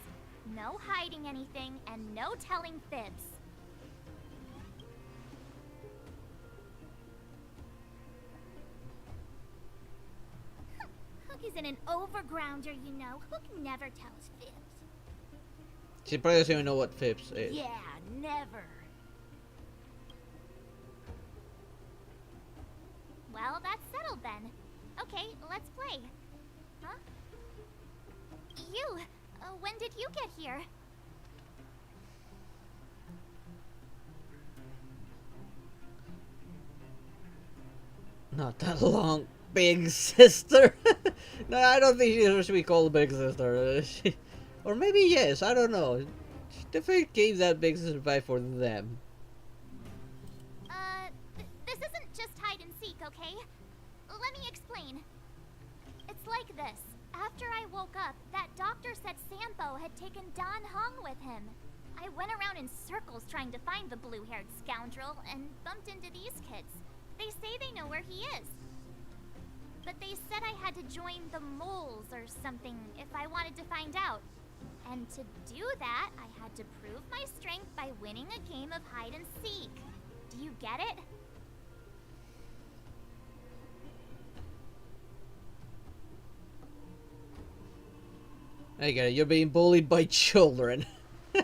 No hiding anything and no telling fibs. Hook isn't an overgrounder, you know. Hook never tells fibs. She probably doesn't even know what Phipps is. Yeah, never. Well, that's settled then. Okay, let's play. Huh? You, when did you get here? Not that long. Big sister? No, I don't think she should be called Big Sister. Or maybe yes, I don't know. She definitely gave that Big Sister vibe for them. This isn't just hide and seek, okay? Let me explain. It's like this. After I woke up, that doctor said Sampo had taken Don Hong with him. I went around in circles trying to find the blue-haired scoundrel and bumped into these kids. They say they know where he is. But they said I had to join the moles or something if I wanted to find out. And to do that, I had to prove my strength by winning a game of hide and seek. Do you get it? I get it, you're being bullied by children. So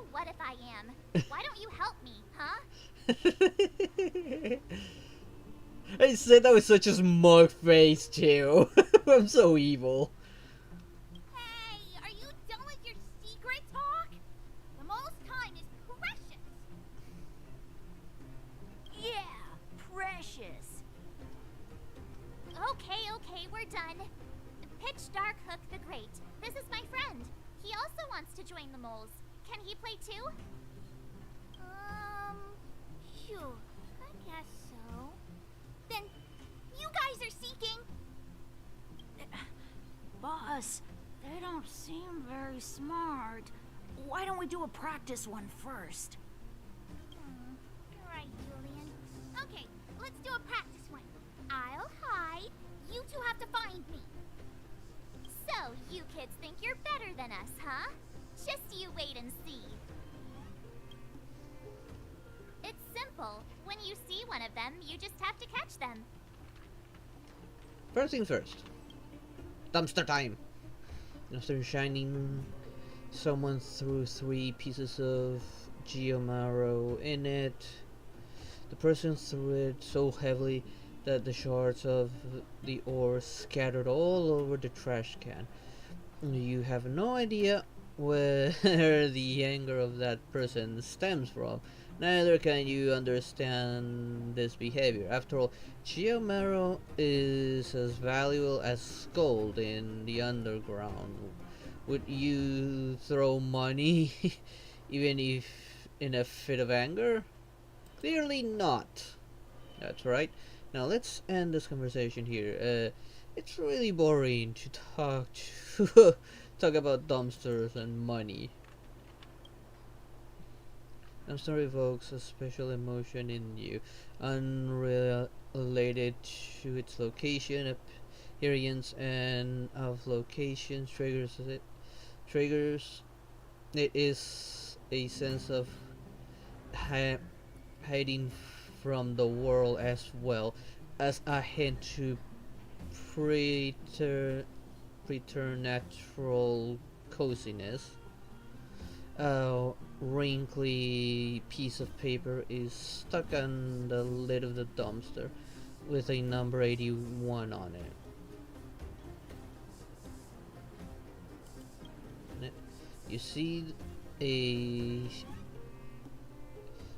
what if I am? Why don't you help me, huh? I said that with such a smug face too. I'm so evil. Hey, are you done with your secret talk? The most time is precious. Yeah, precious. Okay, we're done. Pitch Dark Hook the Great. This is my friend. He also wants to join the moles. Can he play too? Sure. I guess so. Then, you guys are seeking. Boss, they don't seem very smart. Why don't we do a practice one first? You're right, Julian. Okay, let's do a practice one. I'll hide. You two have to find me. So, you kids think you're better than us, huh? Just you wait and see. It's simple. When you see one of them, you just have to catch them. First things first. Dumpster time. After shining someone threw 3 pieces of geomarrow in it. The person threw it so heavily that the shards of the ore scattered all over the trash can. You have no idea where the anger of that person stems from. Neither can you understand this behavior. After all, geomarrow is as valuable as gold in the underground. Would you throw money even if in a fit of anger? Clearly not. That's right. Now let's end this conversation here. It's really boring to talk about dumpsters and money. Dumpster evokes a special emotion in you, unrelated to its location, appearance, and of location triggers it. It is a sense of hiding from the world as well as a hint to preternatural coziness. A wrinkly piece of paper is stuck on the lid of the dumpster with a number 81 on it. You see a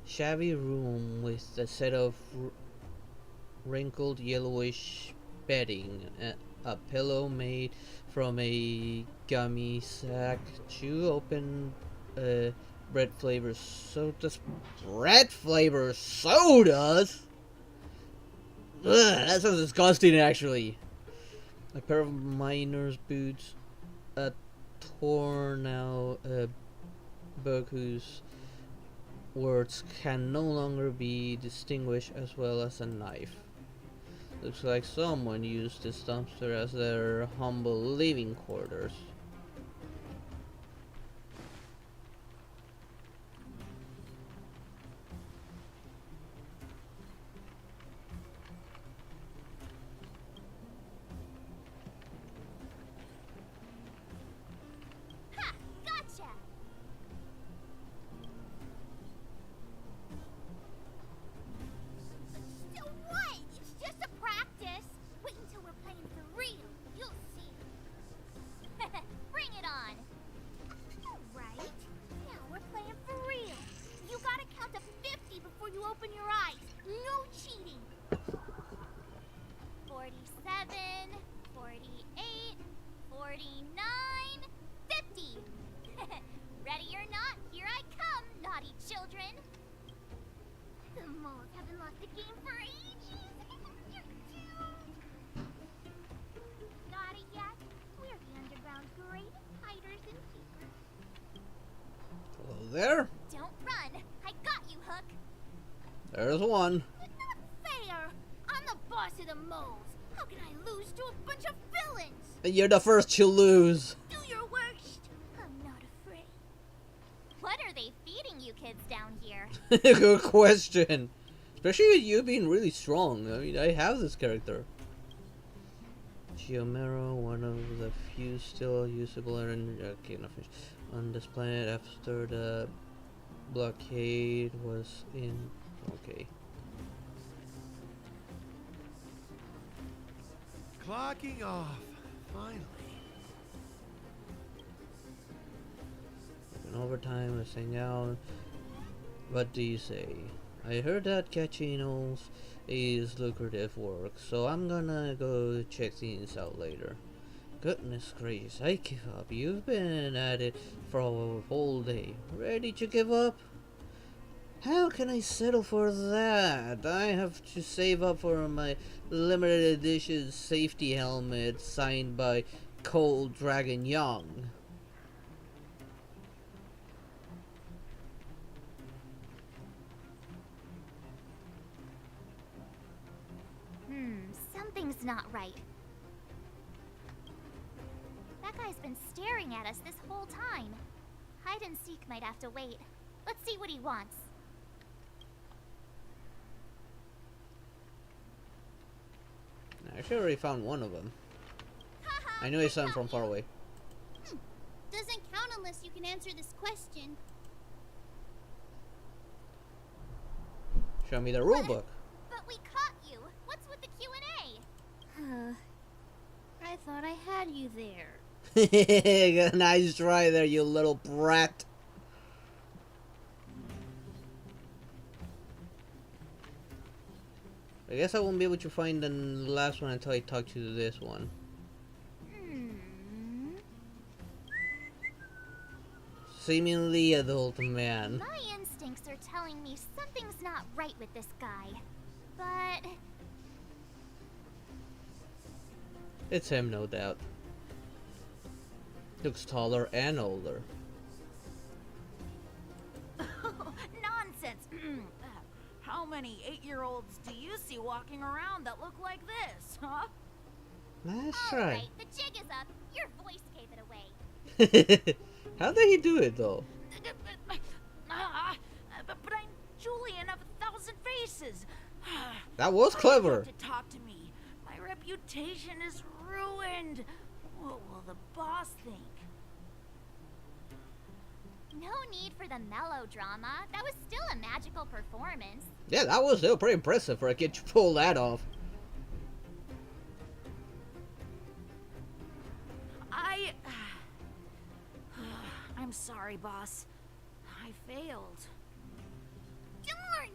shabby room with a set of wrinkled yellowish bedding, a pillow made from a gummy sack, 2 open bread flavored sodas. Bread flavored sodas? Ugh, that sounds disgusting, actually. A pair of miner's boots, a torn out book whose words can no longer be distinguished, as well as a knife. Looks like someone used this dumpster as their humble living quarters. Ha! Gotcha! So what? It's just a practice. Wait until we're playing for real. You'll see. Bring it on. Right. Now we're playing for real. You gotta count to 50 before you open your eyes. No cheating. 47, 48, 49, 50. Ready or not, here I come, naughty children. The moles haven't lost a game for ages. You're doomed. Got it yet? We're the underground's greatest hiders and seekers. Hello there. Don't run. I got you, Hook. There's one. It's not fair. I'm the boss of the moles. How can I lose to a bunch of villains? You're the first to lose. Do your worst. I'm not afraid. What are they feeding you kids down here? Good question. Especially with you being really strong. I mean, I have this character. Geomero, one of the few still usable okay, not finished. On this planet after the blockade was in. Okay. Clocking off. Finally. And overtime, let's hang out. What do you say? I heard that catching owls is lucrative work, so I'm gonna go check things out later. Goodness gracious, I give up. You've been at it for a whole day. Ready to give up? How can I settle for that? I have to save up for my limited edition safety helmet signed by Cold Dragon Young. Something's not right. That guy's been staring at us this whole time. Hide and seek might have to wait. Let's see what he wants. I actually already found one of them. I knew I saw him from far away. Doesn't count unless you can answer this question. Show me the rulebook. But we caught you. What's with the Q&A? I thought I had you there. Nice try there, you little brat. I guess I won't be able to find the last one until I talk to this one. Seemingly adult man. My instincts are telling me something's not right with this guy. But It's him, no doubt. Looks taller and older. Nonsense. How many 8-year-olds do you see walking around that look like this, huh? Nice all try. right, the jig is up. Your voice gave it away. How did he do it though? But I'm Julian of 1,000 Faces. That was clever. To talk to me. My reputation is ruined. What will the boss think? No need for the melodrama. That was still a magical performance. Yeah, that was still pretty impressive for a kid to pull that off. I'm sorry, boss. I failed. Darn!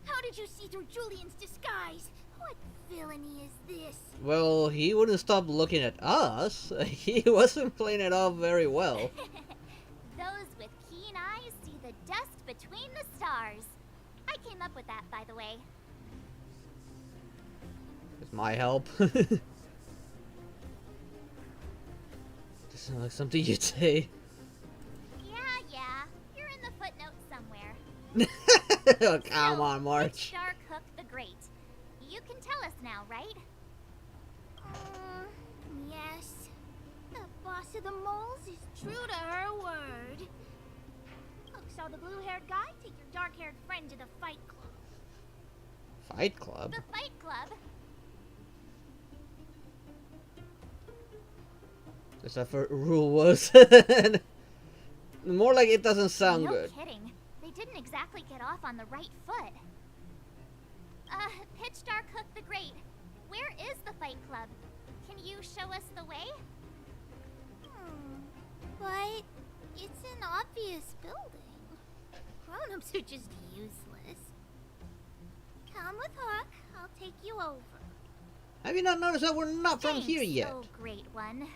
How did you see through Julian's disguise? What villainy is this? Well, he wouldn't stop looking at us. He wasn't playing it off very well. Those with keen eyes see the dust between the stars. I came up with that, by the way. With my help. Doesn't sound like something you'd say. Yeah. You're in the footnotes somewhere. Oh, come on, March. Dark Hook the Great. You can tell us now, right? Yes. The boss of the moles is true to her word. Hook saw the blue-haired guy take your dark-haired friend to the Fight Club. Fight Club? The Fight Club? Is that what rule was? More like it doesn't sound good. No kidding. They didn't exactly get off on the right foot. Pitch Dark Hook the Great. Where is the Fight Club? Can you show us the way? But it's an obvious building. Grown-ups are just useless. Come with Hook. I'll take you over. Have you not noticed that we're not from Thanks, here yet? Oh, great one.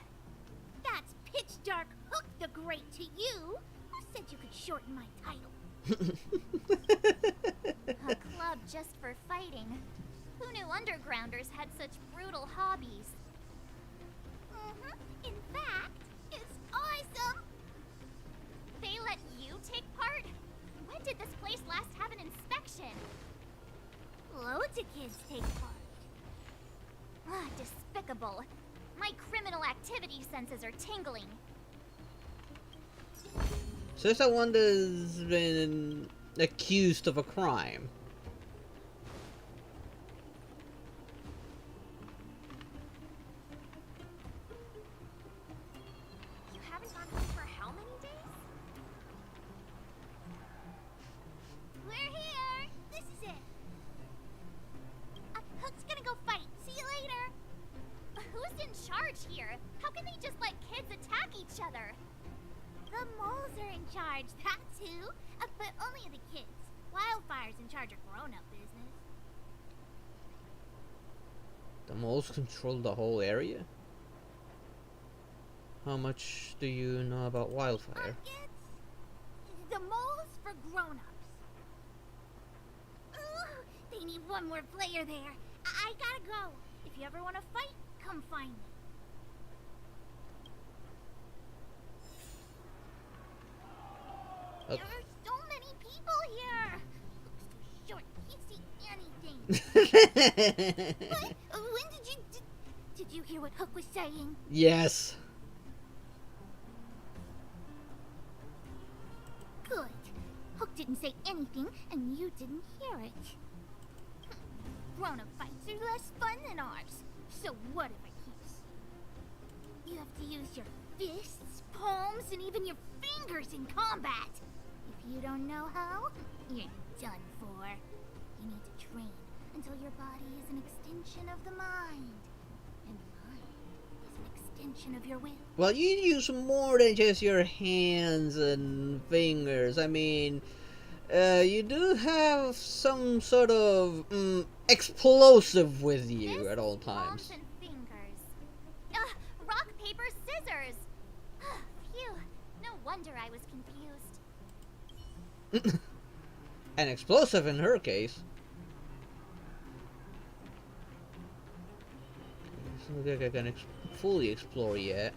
That's Pitch Dark Hook the Great to you. Who said you could shorten my title? A club just for fighting. Who knew undergrounders had such brutal hobbies? In fact, it's awesome. They let you take part? When did this place last have an inspection? Loads of kids take part. Despicable. My criminal activity senses are tingling. So there's that one that's been accused of a crime. You haven't gone home for how many days? We're here. This is it. Hook's gonna go fight. See you later. Who's in charge here? How can they just let kids attack each other? The moles are in charge, that's who. But only the kids. Wildfire's in charge of grown-up business. The moles control the whole area? How much do you know about Wildfire? It's the moles for grown-ups. Ooh, they need one more player there. I gotta go. If you ever want to fight, come find me. There are so many people here. Looks too short. Can't see anything. What? When did you hear what Hook was saying? Yes. Good. Hook didn't say anything, and you didn't hear it. Grown-up fights are less fun than ours. So whatever keeps. You have to use your fists, palms, and even your fingers in combat. If you don't know how, you're done for. You need to train until your body is an extension of the mind. And the mind is an extension of your will. Well, you use more than just your hands and fingers. I mean, you do have some sort of explosive with you at all times. Palms and fingers. Rock, paper, scissors. Phew. No wonder I was confused. An explosive in her case. Doesn't look like I can fully explore yet.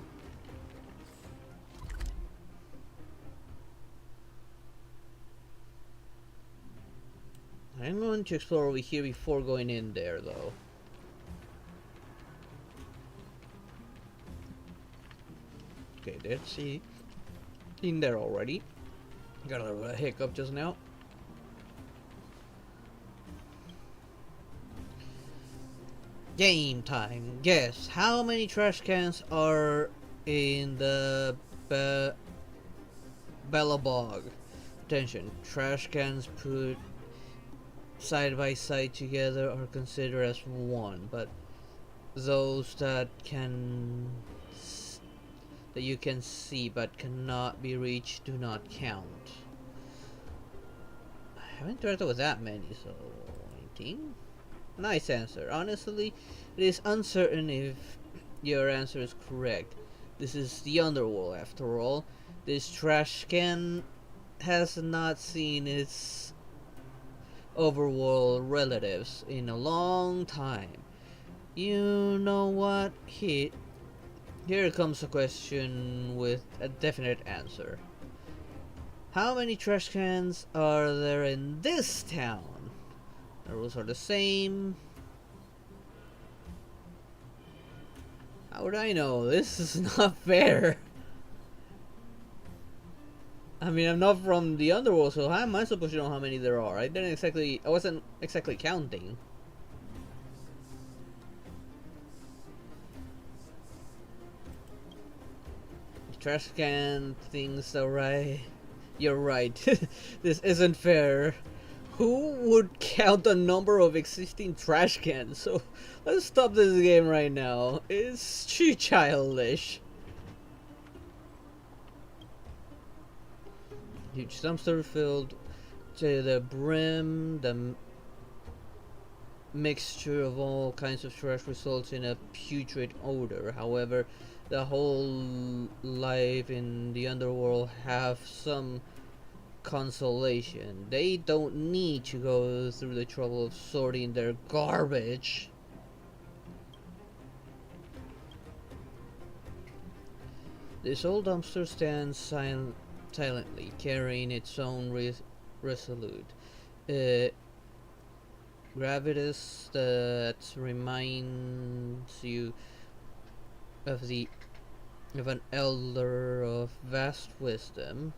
I'm going to explore over here before going in there, though. Okay, let's see. In there already. Got a little hiccup just now. Game time. Guess how many trash cans are in the Bellabog? Attention, trash cans put side by side together are considered as one, but those that you can see but cannot be reached do not count. I haven't interacted with that many, so 19? Nice answer. Honestly, it is uncertain if your answer is correct. This is the underworld after all. This trash can has not seen its overworld relatives in a long time. You know what? Here comes a question with a definite answer. How many trash cans are there in this town? The rules are the same. How would I know? This is not fair. I mean, I'm not from the underworld, so how am I supposed to know how many there are? I wasn't exactly counting. The trash can things are right. You're right. This isn't fair. Who would count the number of existing trash cans? So let's stop this game right now. It's too childish. Huge dumpster filled to the brim. The mixture of all kinds of trash results in a putrid odor. However, the whole life in the underworld have some consolation. They don't need to go through the trouble of sorting their garbage. This old dumpster stands silently, carrying its own resolute gravitas that reminds you of an elder of vast wisdom.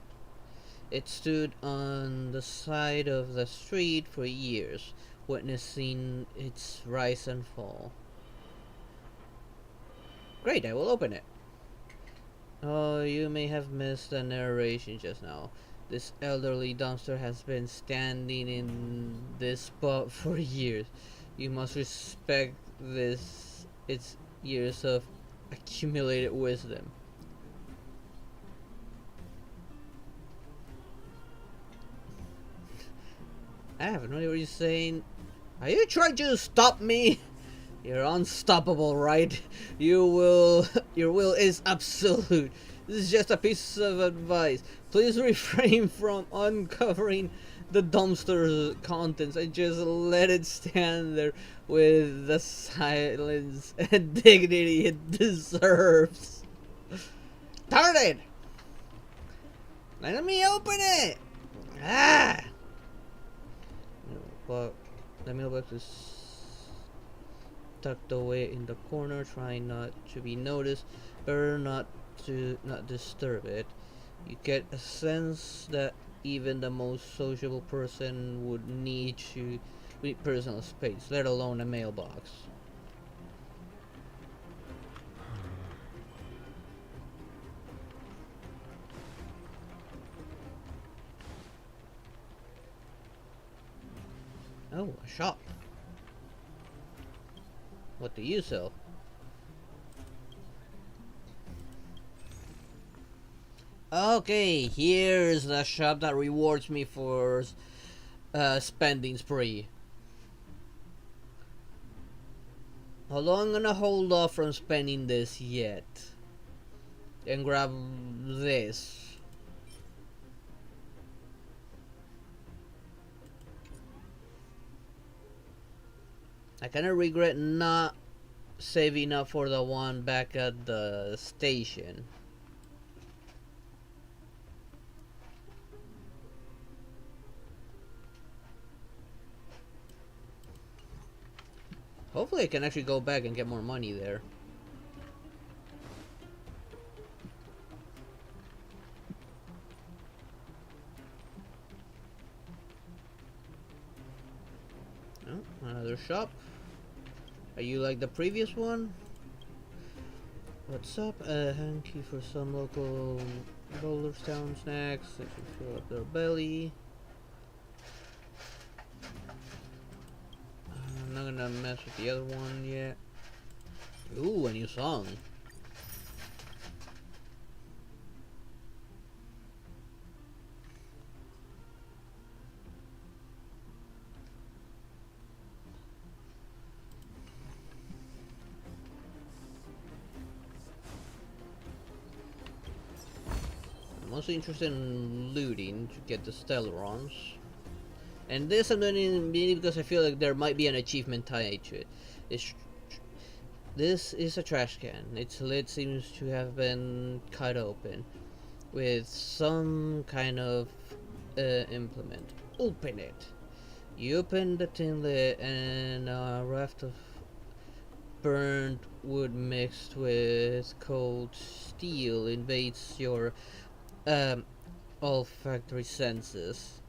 It stood on the side of the street for years, witnessing its rise and fall. Great, I will open it. Oh, you may have missed the narration just now. This elderly dumpster has been standing in this spot for years. You must respect its years of accumulated wisdom. I have no idea what you're saying. Are you trying to stop me? You're unstoppable, right? Your will is absolute. This is just a piece of advice. Please refrain from uncovering the dumpster's contents and just let it stand there with the silence and dignity it deserves. Darn it! Let me open it! Ah! But let me go back to tucked away in the corner, trying not to be noticed. Better not disturb it. You get a sense that even the most sociable person would need personal space, let alone a mailbox. Oh, a shop. What do you sell? Okay, here's the shop that rewards me for spending spree. Although I'm gonna hold off from spending this yet. And grab this. I kinda regret not saving up for the one back at the station. Hopefully I can actually go back and get more money there. Oh, another shop. Are you like the previous one? What's up? Hanky for some local Boulderstown snacks that should fill up their belly. I'm not gonna mess with the other one yet. Ooh, a new song. mostly interested in looting to get the Stellarons. And this I'm doing mainly because I feel like there might be an achievement tied to it. This is a trash can. Its lid seems to have been cut open with some kind of implement. Open it. You open the tin lid and a raft of burned wood mixed with cold steel invades your olfactory senses.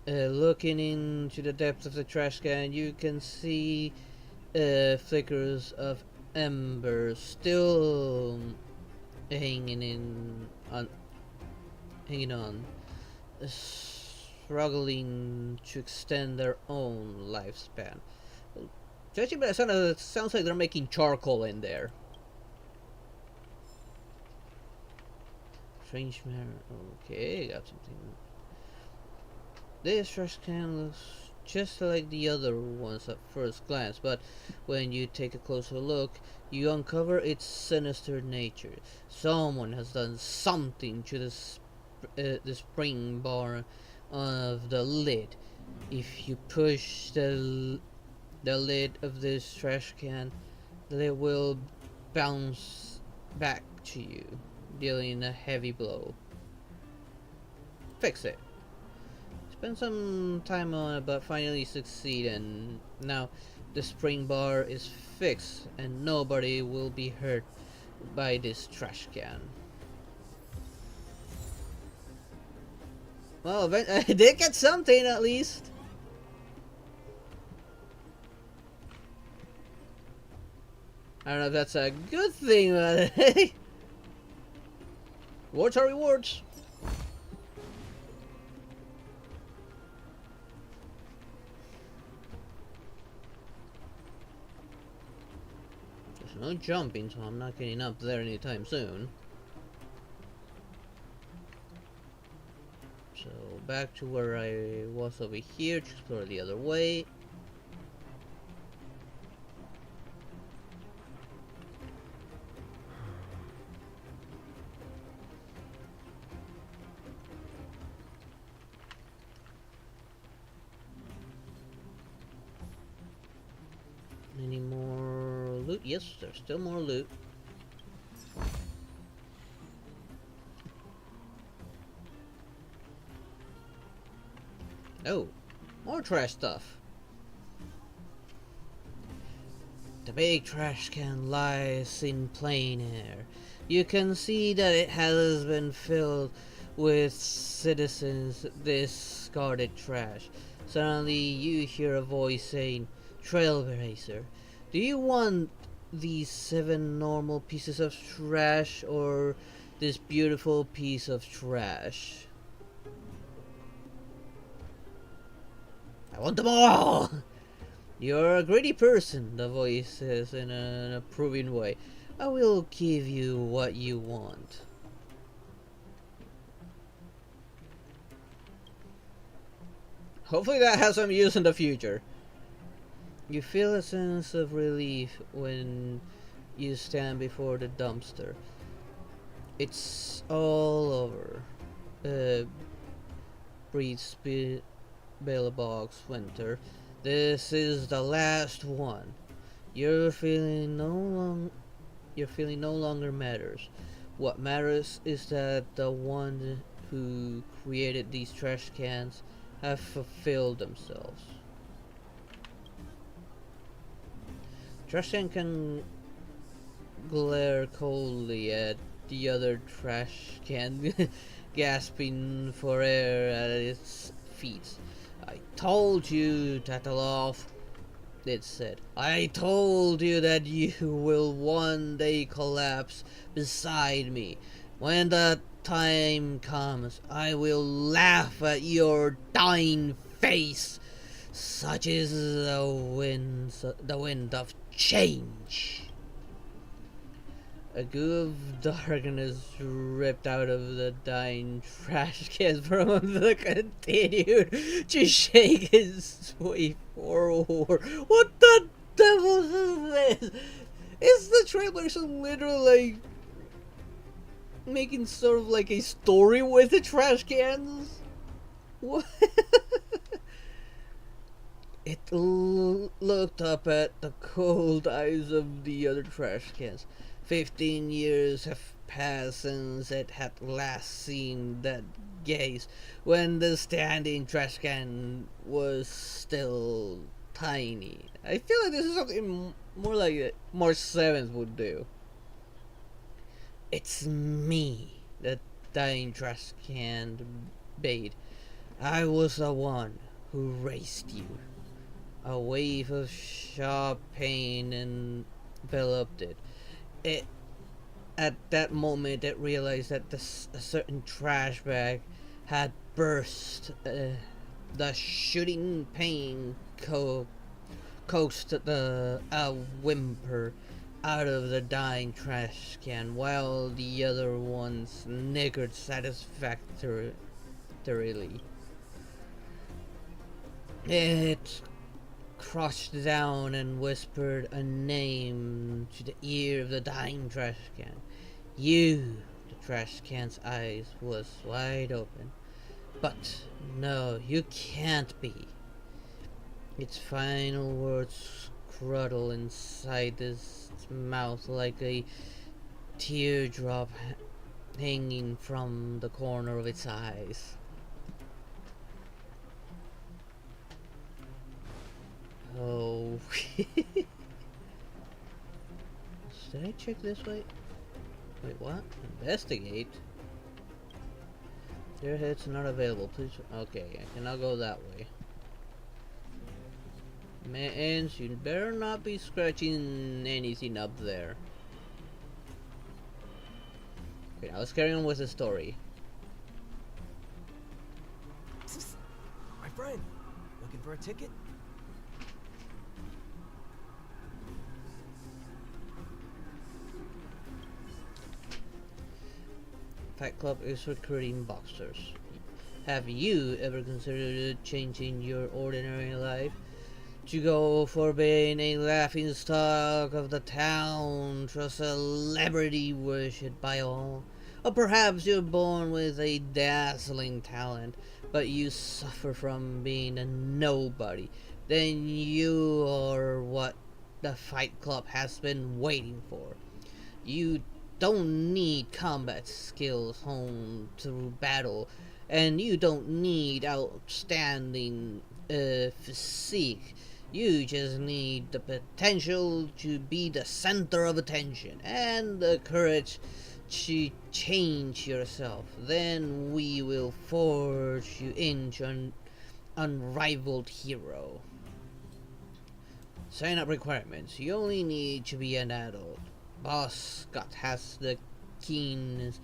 Looking into the depths of the trash can, you can see flickers of embers still hanging on, struggling to extend their own lifespan. Judging by the sound, it sounds like they're making charcoal in there. Strange mirror. Okay, got something. This trash can looks just like the other ones at first glance, but when you take a closer look, you uncover its sinister nature. Someone has done something to the spring bar of the lid. If you push the lid of this trash can, the lid will bounce back to you, dealing a heavy blow. Fix it. Spend some time on it, but finally succeed, and now the spring bar is fixed and nobody will be hurt by this trash can. Well, I did get something at least. I don't know if that's a good thing, but hey, rewards are rewards. There's no jumping, so I'm not getting up there anytime soon. So back to where I was over here to explore the other way. Any more loot? Yes, there's still more loot. Oh, more trash stuff. The big trash can lies in plain air. You can see that it has been filled with citizens' discarded trash. Suddenly you hear a voice saying, "Trailblazer, do you want these 7 normal pieces of trash or this beautiful piece of trash?" "I want them all!" "You're a greedy person," the voice says in an approving way. "I will give you what you want." Hopefully that has some use in the future. You feel a sense of relief when you stand before the dumpster. It's all over. Breathes Billabog's winter. This is the last one. Your feeling no longer matters. What matters is that the one who created these trash cans have fulfilled themselves. Trash can glare coldly at the other trash can, gasping for air at its feet. "I told you, Tatalov," it said. "I told you that you will one day collapse beside me. When the time comes, I will laugh at your dying face. Such is the wind of change." A goo of darkness ripped out of the dying trash can from him that continued to shake his way forward. What the devil is this? Is the Trailblazer literally making sort of like a story with the trash cans? What? It looked up at the cold eyes of the other trash cans. 15 years have passed since it had last seen that gaze, when the standing trash can was still tiny. I feel like this is something more like March 7th would do. It's me, the dying trash can bade. I was the one who raised you. A wave of sharp pain enveloped it. At that moment, it realized that a certain trash bag had burst. The shooting pain coaxed a whimper out of the dying trash can, while the other one snickered satisfactorily. It crouched down and whispered a name to the ear of the dying trash can. You. The trash can's eyes was wide open. But no, you can't be. Its final words curdle inside its mouth like a teardrop hanging from the corner of its eyes. Oh. Did I check this way? Wait, what? Investigate? Your head's not available. Please. Okay, I cannot go that way. Man, you better not be scratching anything up there. Okay, now let's carry on with the story. My friend, looking for a ticket? Fight Club is recruiting boxers. Have you ever considered changing your ordinary life to go from being a laughing stock of the town to a celebrity worshipped by all? Or perhaps you're born with a dazzling talent, but you suffer from being a nobody. Then you are what the Fight Club has been waiting for. You don't need combat skills honed through battle, and you don't need outstanding physique. You just need the potential to be the center of attention and the courage to change yourself. Then we will forge you into an unrivaled hero. Sign up requirements. You only need to be an adult. Boss Scott has the keenest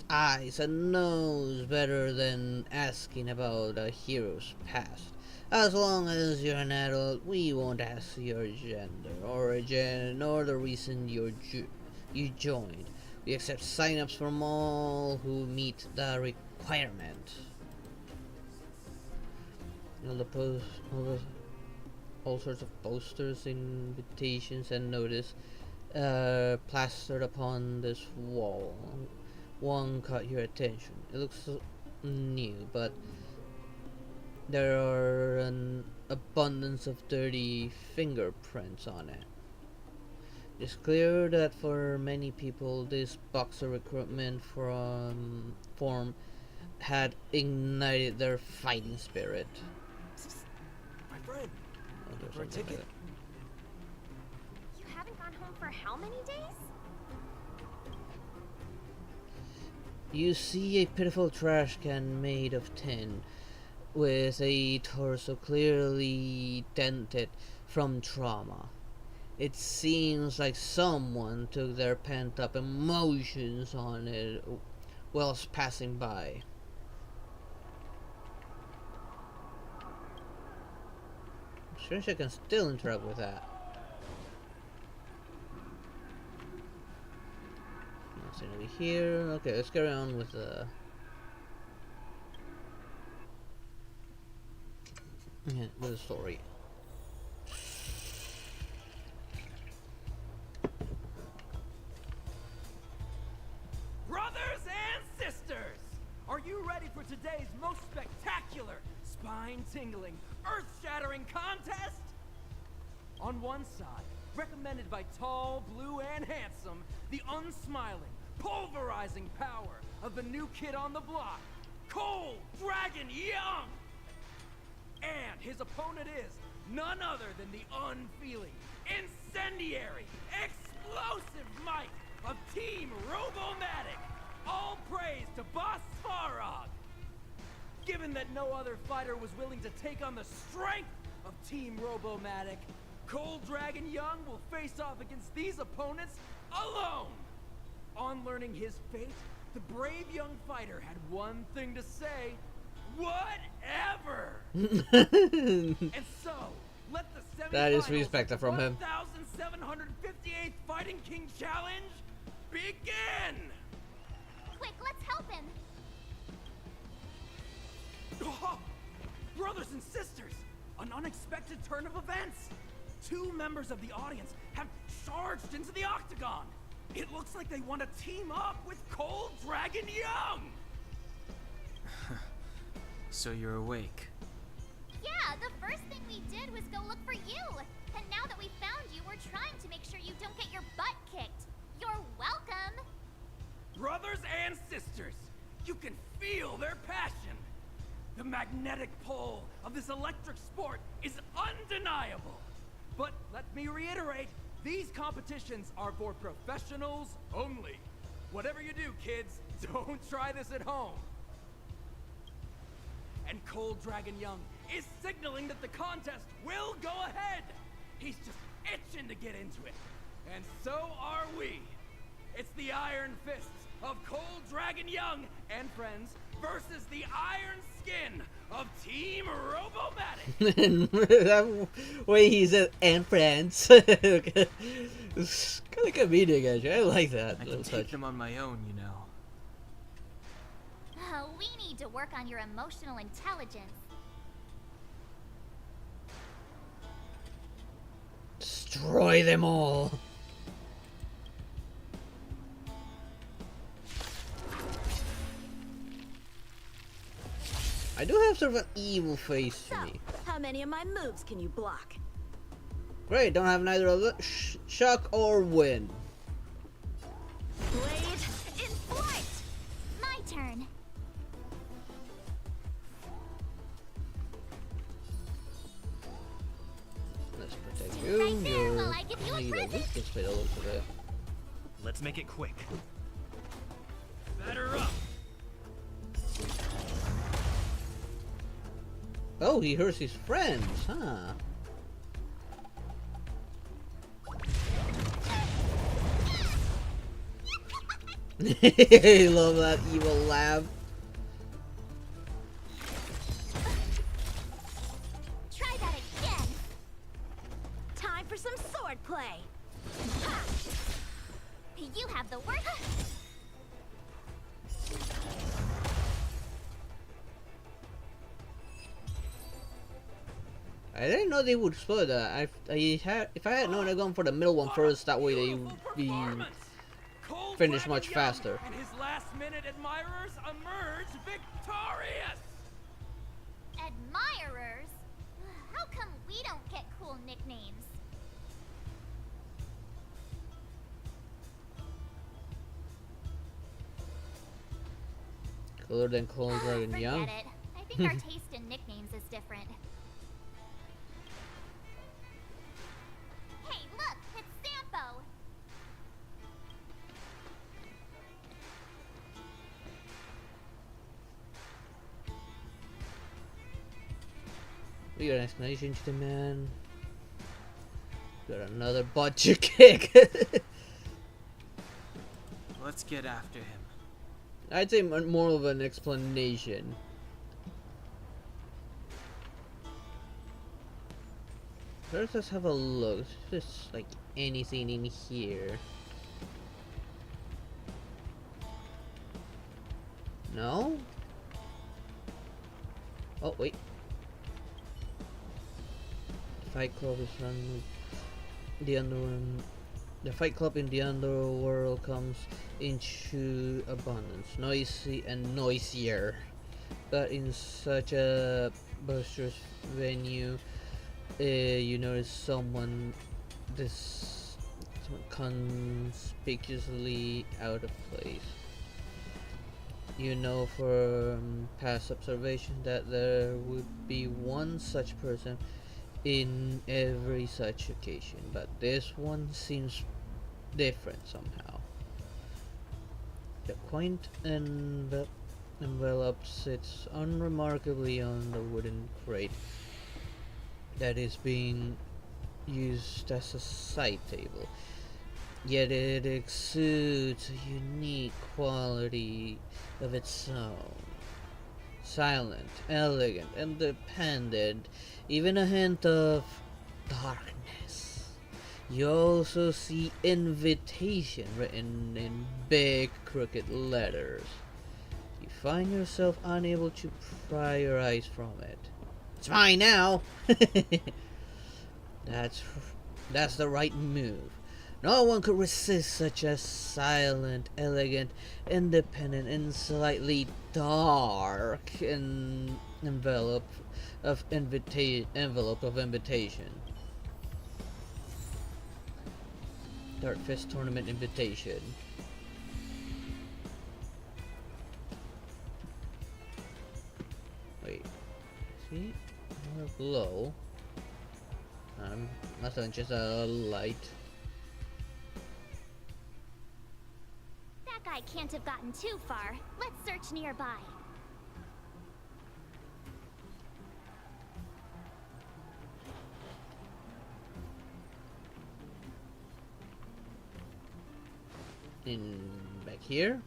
eyes and knows better than asking about a hero's past. As long as you're an adult, we won't ask your gender, origin, or the reason you joined. We accept sign-ups from all who meet the requirement. All sorts of posters, invitations, and notice plastered upon this wall. One caught your attention. It looks new, but there are an abundance of dirty fingerprints on it. It's clear that for many people, this boxer recruitment form had ignited their fighting spirit. My friend, Oh, for a ticket? You haven't gone home for how many days? You see a pitiful trash can made of tin, with a torso clearly dented from trauma. It seems like someone took their pent-up emotions on it whilst passing by. I'm sure I can still interact with that. Nothing over here. Okay, let's carry on with the... yeah, with the story. spine-tingling, earth-shattering contest? On one side, recommended by tall, blue, and handsome, the unsmiling, pulverizing power of the new kid on the block, Cold Dragon Young! And his opponent is none other than the unfeeling, incendiary, explosive might of Team Robomatic! All praise to Boss Farog! Given that no other fighter was willing to take on the strength of Team Robomatic, Cold Dragon Young will face off against these opponents alone! On learning his fate, the brave young fighter had one thing to say: whatever! And so, let the semifinals That is respect from him. 1758th Fighting King Challenge begin! Quick, let's help him. Oh, brothers and sisters, an unexpected turn of events. Two members of the audience have charged into the octagon. It looks like they want to team up with Cold Dragon Young. So you're awake. Yeah, the first thing we did was go look for you. And now that we found you, we're trying to make sure you don't get your butt kicked. You're welcome. Brothers and sisters, you can feel their passion. The magnetic pull of this electric sport is undeniable. But let me reiterate, these competitions are for professionals only. Whatever you do, kids, don't try this at home. And Cold Dragon Young is signaling that the contest will go ahead. He's just itching to get into it. And so are we. It's the Iron Fists of Cold Dragon Young and friends versus the Iron Skin of Team Robomatic. That way he said, and friends. It's kind of comedic, actually. I like that. I can take them on my own, you know. Oh, we need to work on your emotional intelligence. Destroy them all. I do have sort of an evil face to me. How many of my moves can you block? Great, don't have neither of the shock or wind. Blade in flight! My turn. Let's protect you. Right there, You're while I give you a either present. weakness by the looks of it. Let's make it quick. Batter up! Oh, he hurts his friends, huh? I love that evil laugh. Try that again. Time for some sword play. You have the word. I didn't know they would split that. If I had known I'd gone for the middle one first, that way they would be Cold finished Dragon much Young faster. And his last-minute admirers emerge victorious. Admirers? How come we don't get cool nicknames? Cooler than Cold Dragon Forget Young. it. I think our taste in nicknames is different. Hey, look! It's Sampo! We got an explanation to the man. Got another butt to kick. Let's get after him. I'd say more of an explanation. Let's just have a look. Is this like anything in here? No? Oh, wait. Fight Club is run the underworld. The Fight Club in the underworld comes into abundance, noisy and noisier, but in such a boisterous venue, you notice someone this conspicuously out of place. You know from past observation that there would be one such person in every such occasion, but this one seems different somehow. The quaint envelope sits unremarkably on the wooden crate that is being used as a side table, yet it exudes a unique quality of its own. Silent, elegant, independent, even a hint of darkness. You also see invitation written in big crooked letters. You find yourself unable to pry your eyes from it. It's mine now! That's the right move. No one could resist such a silent, elegant, independent, and slightly dark envelope of invitation. Dark Fist Tournament invitation. Wait, see, more glow. Must have been just a light. That guy can't have gotten too far. Let's search nearby. In back here?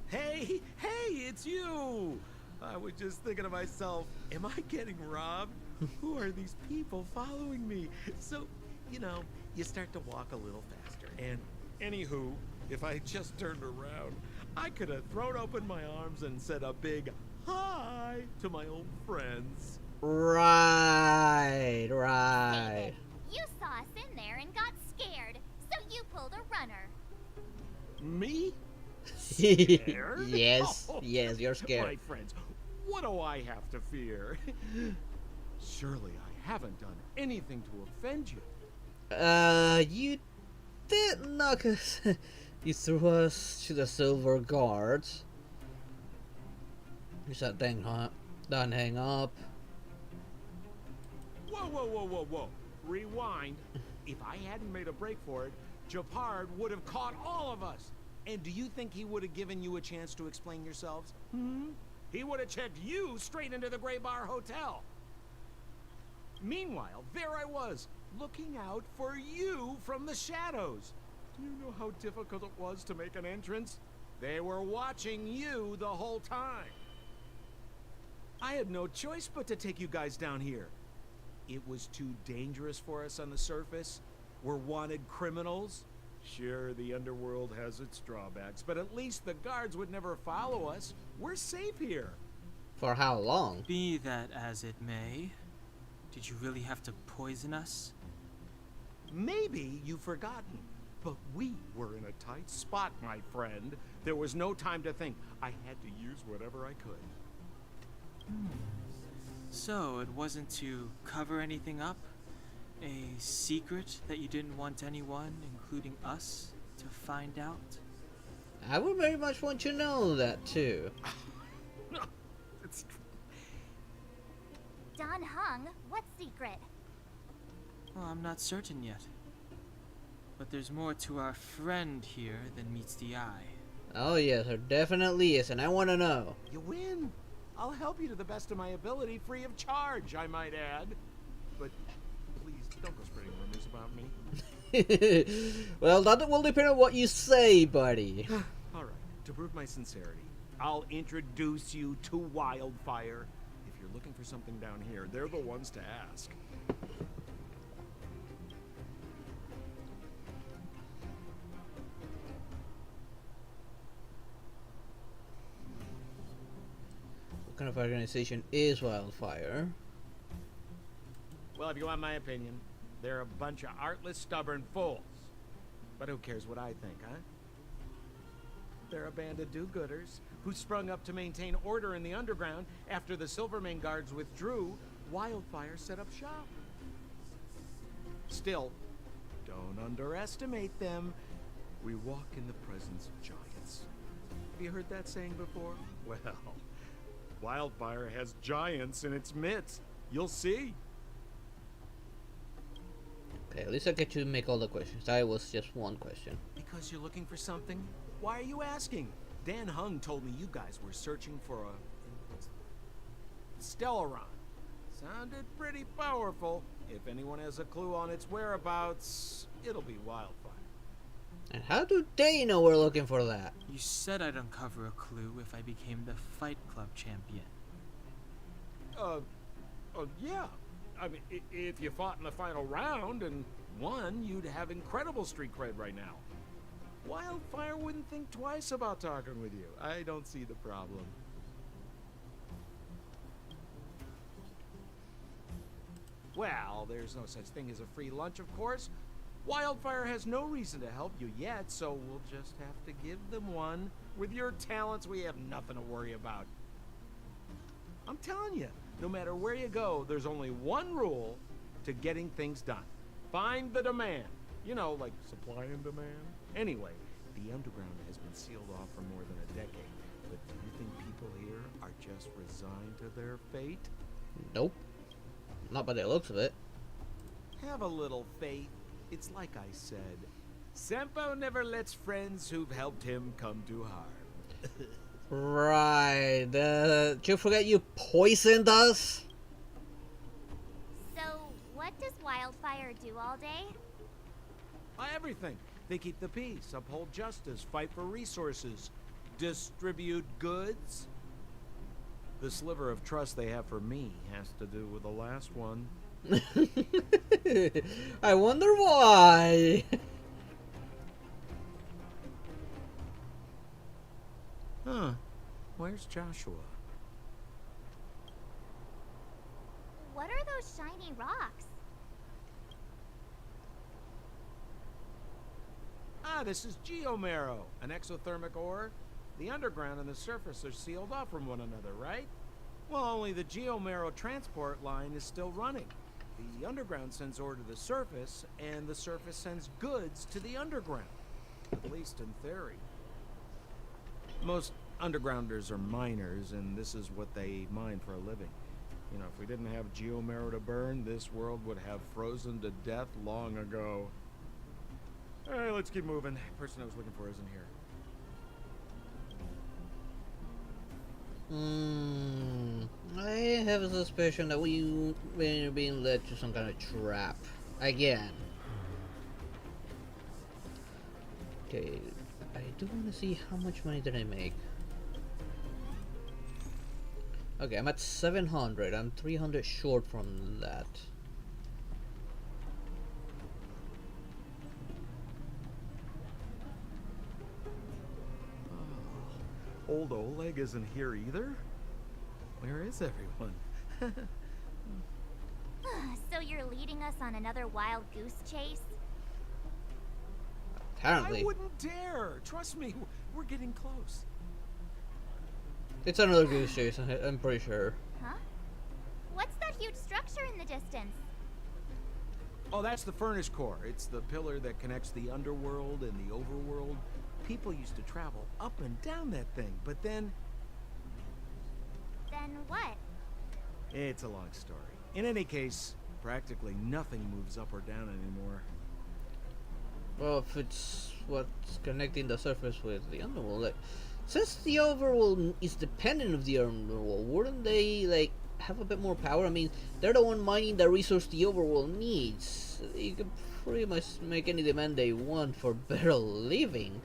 Hey, it's you! I was just thinking to myself, am I getting robbed? Who are these people following me? So, you know, you start to walk a little faster. And anywho, if I just turned around, I could have thrown open my arms and said a big hi to my old friends. Right. David, you saw us in there and got scared, so you pulled a runner. Me? Scared? Yes, yes, you're scared. My friends, what do I have to fear? Surely I haven't done anything to offend you. You did knock us. You threw us to the silver guards. You said, "Dang, don't hang up." Whoa. Rewind. If I hadn't made a break for it, Japard would have caught all of us. And do you think he would have given you a chance to explain yourselves? He would have checked you straight into the Gray Bar Hotel. Meanwhile, there I was, looking out for you from the shadows. Do you know how difficult it was to make an entrance? They were watching you the whole time. I had no choice but to take you guys down here. It was too dangerous for us on the surface. We're wanted criminals. Sure, the underworld has its drawbacks, but at least the guards would never follow us. We're safe here. For how long? Be that as it may, did you really have to poison us? Maybe you've forgotten, but we were in a tight spot, my friend. There was no time to think. I had to use whatever I could. So, it wasn't to cover anything up? A secret that you didn't want anyone, including us, to find out? I would very much want to know that too. It's... Don Hung, what secret? Well, I'm not certain yet. But there's more to our friend here than meets the eye. Oh yes, there definitely is, and I want to know. You win. I'll help you to the best of my ability, free of charge, I might add. But please, don't go spreading rumors about me. Well, that will depend on what you say, buddy. All right, to prove my sincerity, I'll introduce you to Wildfire. If you're looking for something down here, they're the ones to ask. What kind of organization is Wildfire? Well, if you want my opinion, they're a bunch of artless, stubborn fools. But who cares what I think, huh? They're a band of do-gooders who sprung up to maintain order in the underground after the Silvermane guards withdrew. Wildfire set up shop. Still, don't underestimate them. We walk in the presence of giants. Have you heard that saying before? Well, Wildfire has giants in its midst. You'll see. Okay, at least I get you to make all the questions. That was just one question. Because you're looking for something? Why are you asking? Dan Hung told me you guys were searching for a Stellaron. Sounded pretty powerful. If anyone has a clue on its whereabouts, it'll be Wildfire. And how do they know we're looking for that? You said I'd uncover a clue if I became the Fight Club champion. Yeah. I mean, if you fought in the final round and won, you'd have incredible street cred right now. Wildfire wouldn't think twice about talking with you. I don't see the problem. Well, there's no such thing as a free lunch, of course. Wildfire has no reason to help you yet, so we'll just have to give them one. With your talents, we have nothing to worry about. I'm telling you, no matter where you go, there's only one rule to getting things done. Find the demand. You know, like supply and demand. Anyway, the underground has been sealed off for more than a decade. But do you think people here are just resigned to their fate? Nope. Not by the looks of it. Have a little faith. It's like I said. Sampo never lets friends who've helped him come to harm. Right. Did you forget you poisoned us? So, what does Wildfire do all day? Everything. They keep the peace, uphold justice, fight for resources, distribute goods. The sliver of trust they have for me has to do with the last one. I wonder why. Huh. Where's Joshua? What are those shiny rocks? This is geomarrow, an exothermic ore. The underground and the surface are sealed off from one another, right? Well, only the geomarrow transport line is still running. The underground sends ore to the surface, and the surface sends goods to the underground. At least in theory. Most undergrounders are miners, and this is what they mine for a living. You know, if we didn't have geomarrow to burn, this world would have frozen to death long ago. Alright, let's keep moving. The person I was looking for isn't here. I have a suspicion that we're being led to some kind of trap. Again. Okay, I do want to see how much money did I make. Okay, I'm at 700. I'm 300 short from that. Old Oleg isn't here either? Where is everyone? So you're leading us on another wild goose chase? Apparently. I wouldn't dare! Trust me, we're getting close. It's another goose chase, I'm pretty sure. Huh? What's that huge structure in the distance? Oh, that's the furnace core. It's the pillar that connects the underworld and the overworld. People used to travel up and down that thing, but then... Then what? It's a long story. In any case, practically nothing moves up or down anymore. Well, if it's what's connecting the surface with the underworld, like, since the overworld is dependent of the underworld, wouldn't they, like, have a bit more power? I mean, they're the one mining the resource the overworld needs. You can pretty much make any demand they want for better living.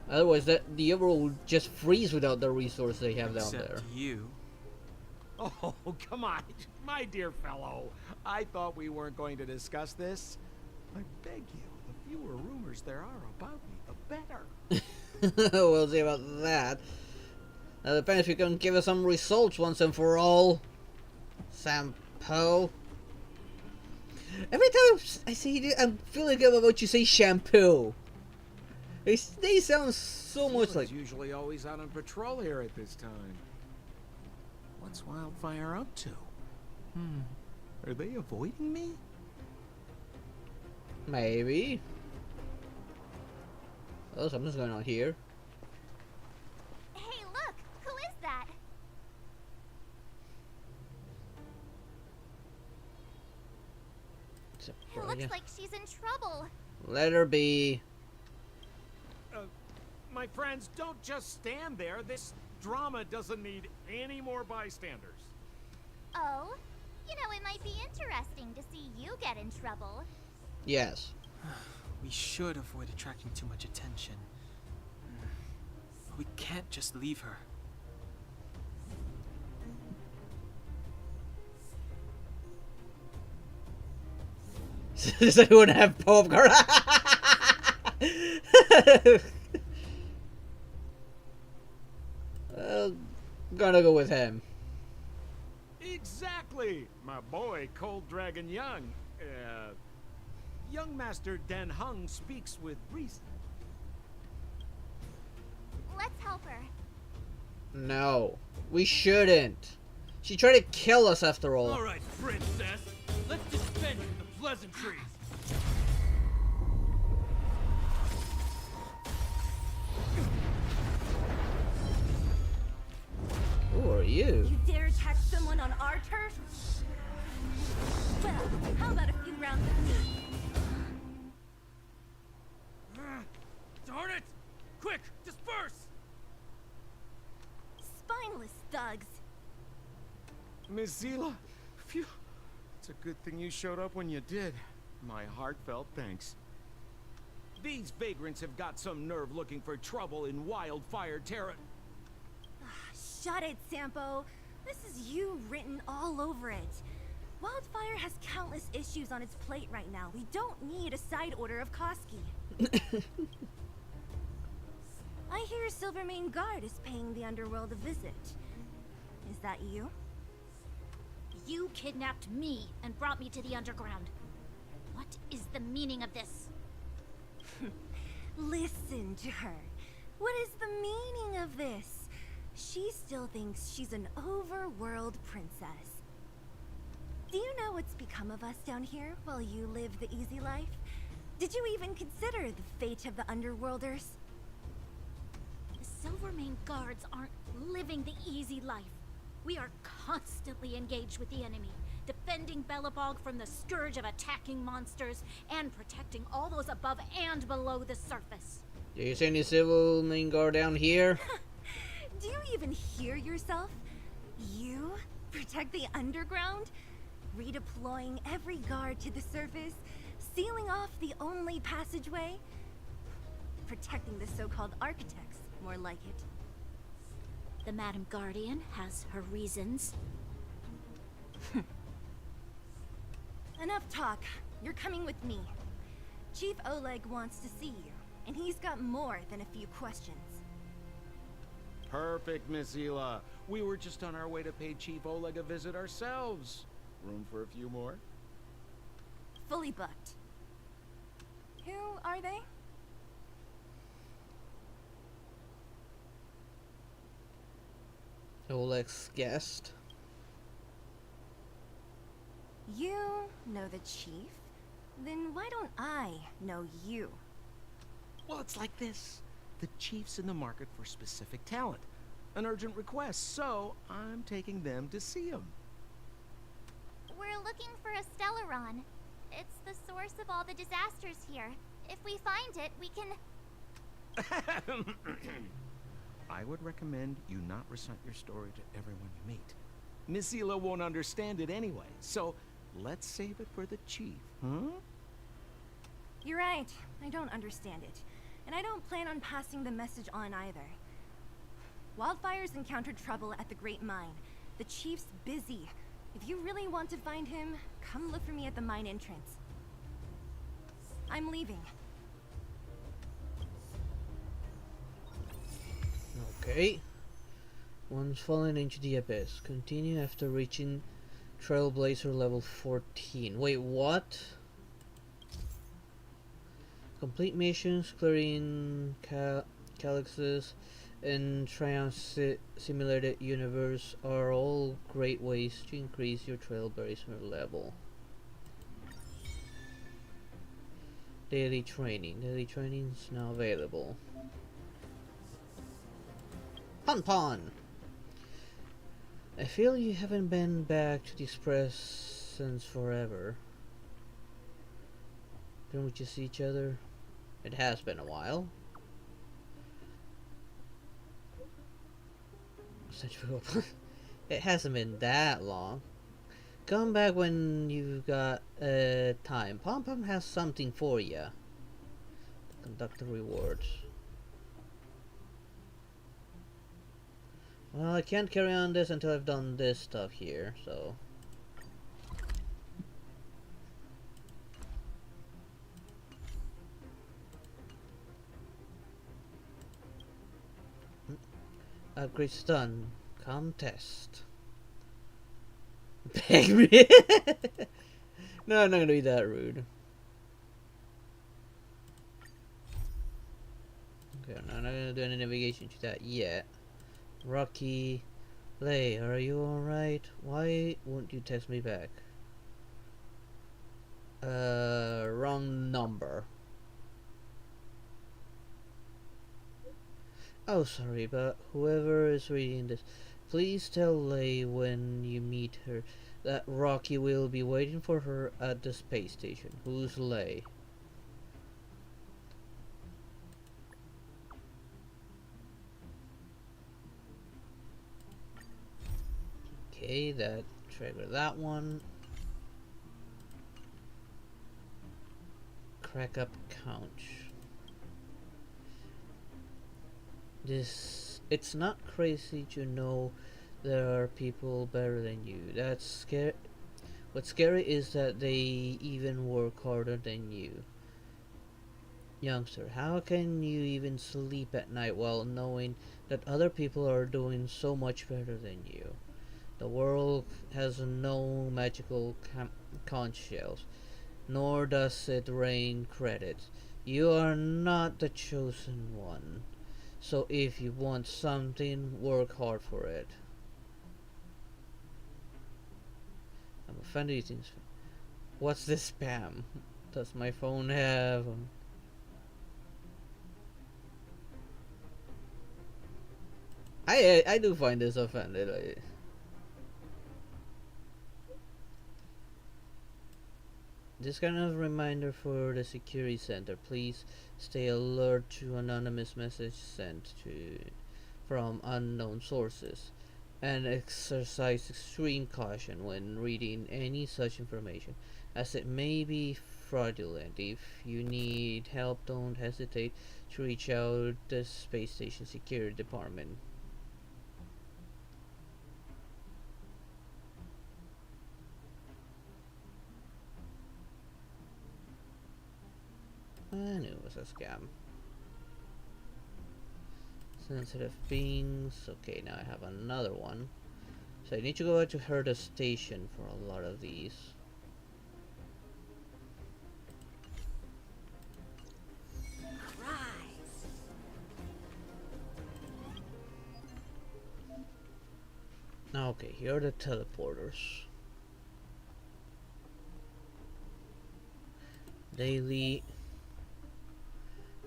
Otherwise, the overworld would just freeze without the resource they have down there. Except you. Oh, come on, my dear fellow. I thought we weren't going to discuss this. I beg you, the fewer rumors there are about me, the better. We'll see about that. Now, depends if you can give us some results once and for all. Sampo. Every time I see you, I'm feeling good about you say shampoo. They sound so much like. Usually always out on patrol here at this time. What's Wildfire up to? Are they avoiding me? Maybe. Oh, something's going on here. Hey, look! Who is that? It looks like she's in trouble. Let her be. My friends, don't just stand there. This drama doesn't need any more bystanders. Oh? You know, it might be interesting to see you get in trouble. Yes. We should avoid attracting too much attention. We can't just leave her. Does anyone have popcorn? Gonna go with him. Exactly! My boy, Cold Dragon Young. Young Master Dan Hung speaks with reason. Let's help her. No, we shouldn't. She tried to kill us after all. Alright, princess. Let's dispense with the pleasantries. Who are you? You dare attack someone on our turf? Well, how about a few rounds with me? Darn it! Quick, disperse! Spineless thugs. Miss Zila, phew. It's a good thing you showed up when you did. My heartfelt thanks. These vagrants have got some nerve looking for trouble in Wildfire Terra. Shut it, Sampo. This is you written all over it. Wildfire has countless issues on its plate right now. We don't need a side order of Koski. I hear Silvermane Guard is paying the underworld a visit. Is that you? You kidnapped me and brought me to the underground. What is the meaning of this? Listen to her. What is the meaning of this? She still thinks she's an overworld princess. Do you know what's become of us down here while you live the easy life? Did you even consider the fate of the underworlders? The Silvermane Guards aren't living the easy life. We are constantly engaged with the enemy, defending Belobog from the scourge of attacking monsters and protecting all those above and below the surface. Do you see any Silvermane Guard down here? Do you even hear yourself? You protect the underground? Redeploying every guard to the surface? Sealing off the only passageway? Protecting the so-called architects, more like it. The Madam Guardian has her reasons. Enough talk. You're coming with me. Chief Oleg wants to see you, and he's got more than a few questions. Perfect, Miss Zila. We were just on our way to pay Chief Oleg a visit ourselves. Room for a few more? Fully booked. Who are they? Oleg's guest. You know the chief? Then why don't I know you? Well, it's like this. The chief's in the market for specific talent. An urgent request, so I'm taking them to see him. We're looking for a Stellaron. It's the source of all the disasters here. If we find it, we can... I would recommend you not recite your story to everyone you meet. Miss Zila won't understand it anyway, so let's save it for the chief, huh? You're right. I don't understand it. And I don't plan on passing the message on either. Wildfire's encountered trouble at the Great Mine. The chief's busy. If you really want to find him, come look for me at the mine entrance. I'm leaving. Okay. Once fallen into the abyss. Continue after reaching Trailblazer level 14. Wait, what? Complete missions, clearing calyxes, and Triumph Simulated Universe are all great ways to increase your Trailblazer level. Daily training. Daily training is now available. Pon! I feel you haven't been back to this press since forever. Didn't we just see each other? It has been a while. It hasn't been that long. Come back when you've got time. Pom Pom has something for you. Conduct the rewards. Well, I can't carry on this until I've done this stuff here, so... Upgrades done. Come test. Beg me? No, I'm not gonna be that rude. Okay, I'm not gonna do any navigation to that yet. Rocky, Lay, are you alright? Why won't you text me back? Wrong number. Oh, sorry, but whoever is reading this, please tell Lay when you meet her that Rocky will be waiting for her at the space station. Who's Lay? Okay, that triggered that one. Crack up couch. It's not crazy to know there are people better than you. That's scary. What's scary is that they even work harder than you. Youngster, how can you even sleep at night while knowing that other people are doing so much better than you? The world has no magical conch shells, nor does it rain credits. You are not the chosen one. So if you want something, work hard for it. I'm offended. What's this spam? Does my phone have... I do find this offended. This kind of reminder for the security center. Please stay alert to anonymous message sent from unknown sources, and exercise extreme caution when reading any such information, as it may be fraudulent. If you need help, don't hesitate to reach out to the space station security department. I knew it was a scam. Sensitive beings. Okay, now I have another one. So I need to go out to Herda Station for a lot of these. Rise. Okay, here are the teleporters. Daily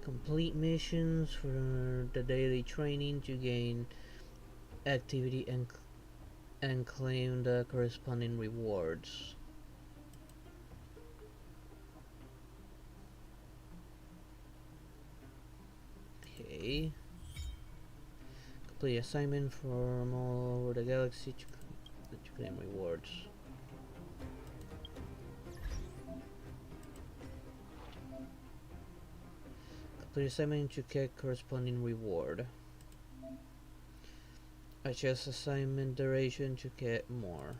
complete missions for the daily training to gain activity and claim the corresponding rewards. Okay. Complete assignment from all over the galaxy to claim rewards. Complete assignment to get corresponding reward. Adjust assignment duration to get more.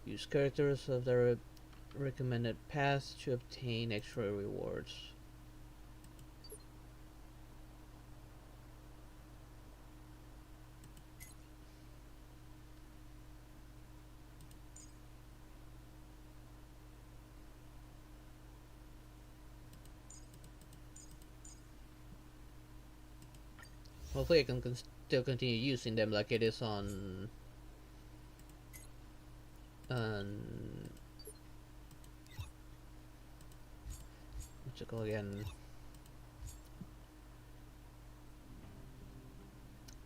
Use characters of the recommended path to obtain extra rewards. Hopefully I can still continue using them like it is on what's it called again?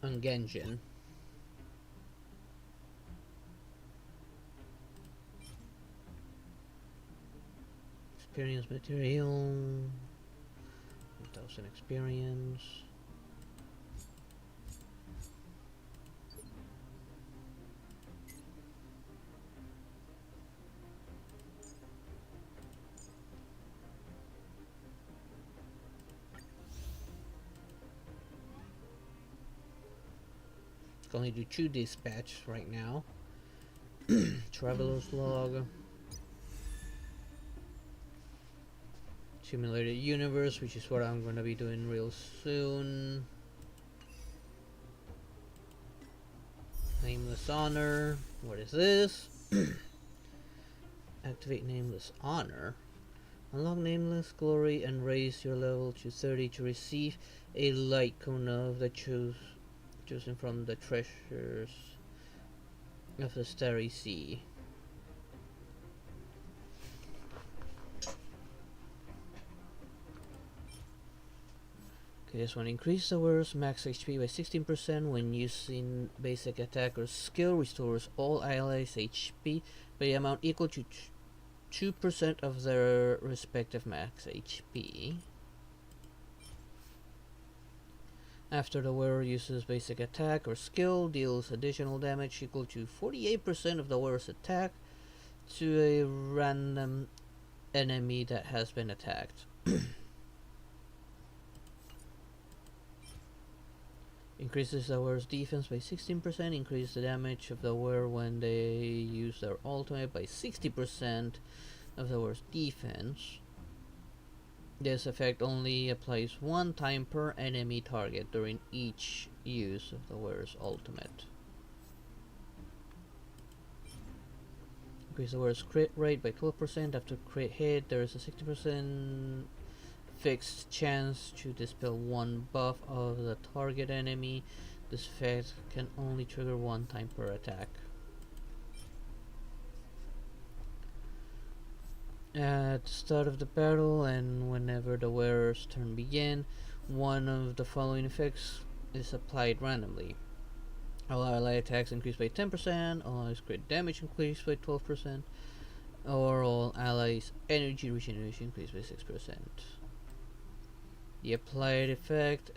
On Genjin. Experience material. 1000 experience. Can only do 2 dispatch right now. Traveler's log. Simulated universe, which is what I'm gonna be doing real soon. Nameless honor. What is this? Activate nameless honor. Unlock nameless glory and raise your level to 30 to receive a light cone of the chosen from the treasures of the Starry Sea. Okay, this one increases the wearer's max HP by 16% when using basic attack or skill. Restores all allies' HP by the amount equal to 2% of their respective max HP. After the wearer uses basic attack or skill, deals additional damage equal to 48% of the wearer's attack to a random enemy that has been attacked. Increases the wearer's defense by 16%, increases the damage of the wearer when they use their ultimate by 60% of the wearer's defense. This effect only applies 1 time per enemy target during each use of the wearer's ultimate. Increase the wearer's crit rate by 12%. After crit hit, there is a 60% fixed chance to dispel 1 buff of the target enemy. This effect can only trigger 1 time per attack. At the start of the battle and whenever the wearer's turn begins, one of the following effects is applied randomly. All ally attacks increase by 10%, all allies crit damage increase by 12%, or all allies energy regeneration increase by 6%. The applied effect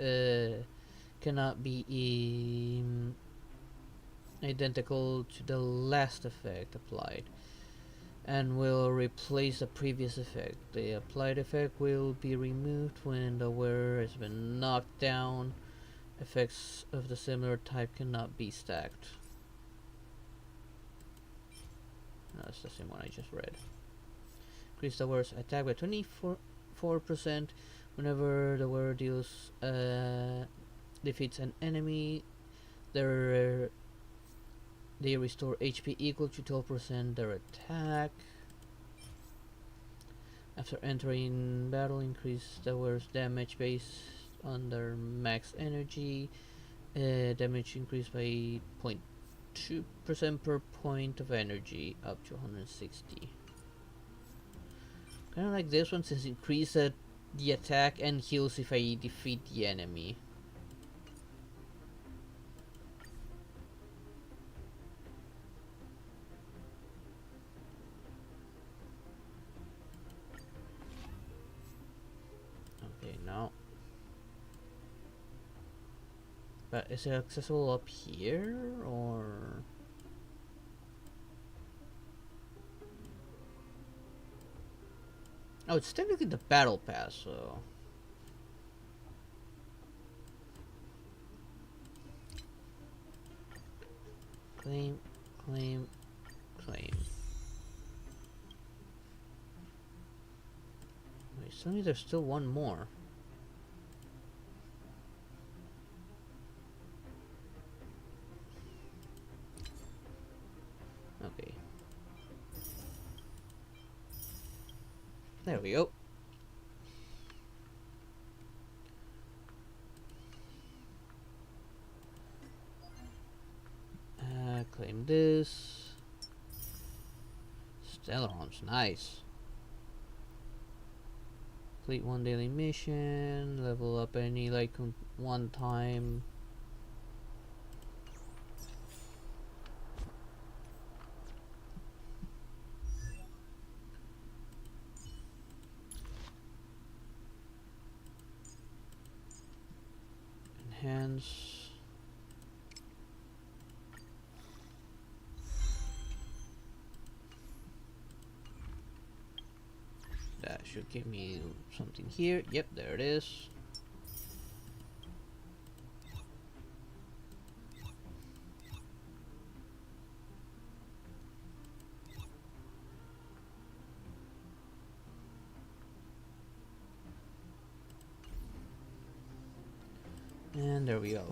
cannot be identical to the last effect applied, and will replace the previous effect. The applied effect will be removed when the wearer has been knocked down. Effects of the similar type cannot be stacked. No, that's the same one I just read. Increase the wearer's attack by 24% whenever the wearer defeats an enemy. They restore HP equal to 12% their attack. After entering battle, increase the wearer's damage based on their max energy. Damage increased by 0.2% per point of energy, up to 160. Kind of like this one, since increase the attack and heals if I defeat the enemy. Okay, now. But is it accessible up here, or? Oh, it's technically the battle pass, so. Claim, claim, claim. Wait, suddenly there's still one more. Okay. There we go. this. Stellaron's nice. Complete one daily mission. Level up any like one time. Enhance. That should give me something here. Yep, there it is. And there we go.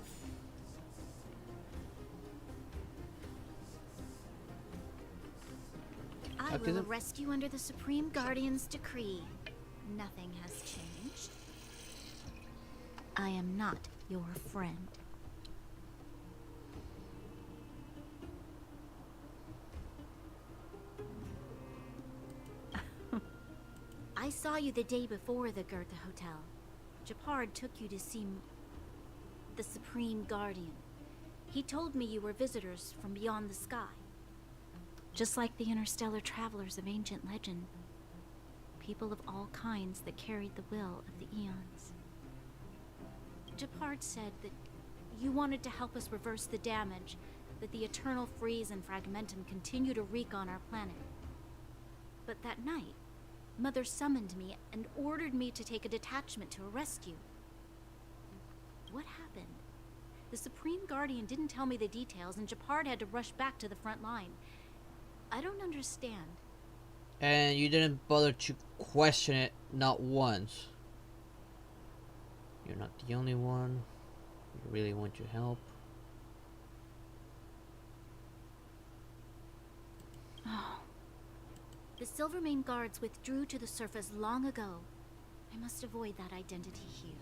I will arrest you under the Supreme Guardian's decree. Nothing has changed. I am not your friend. I saw you the day before the Goethe Hotel. Japard took you to see the Supreme Guardian. He told me you were visitors from beyond the sky. Just like the interstellar travelers of ancient legend. People of all kinds that carried the will of the eons. Japard said that you wanted to help us reverse the damage that the eternal freeze and fragmentum continue to wreak on our planet. But that night, Mother summoned me and ordered me to take a detachment to arrest you. What happened? The Supreme Guardian didn't tell me the details, and Japard had to rush back to the front line. I don't understand. And you didn't bother to question it, not once. You're not the only one. You really want your help. Oh. The Silvermane guards withdrew to the surface long ago. I must avoid that identity here.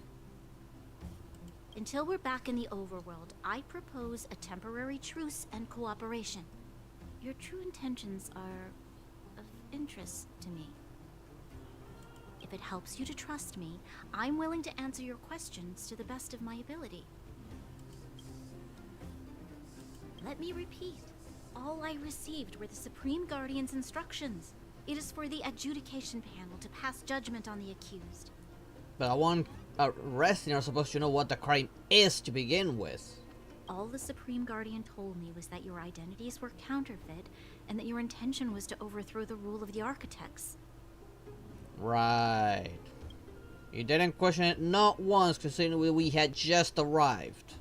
Until we're back in the overworld, I propose a temporary truce and cooperation. Your true intentions are of interest to me. If it helps you to trust me, I'm willing to answer your questions to the best of my ability. Let me repeat. All I received were the Supreme Guardian's instructions. It is for the adjudication panel to pass judgment on the accused. But I want arresting are supposed to know what the crime is to begin with. All the Supreme Guardian told me was that your identities were counterfeit, and that your intention was to overthrow the rule of the architects. Right. You didn't question it not once, considering we had just arrived.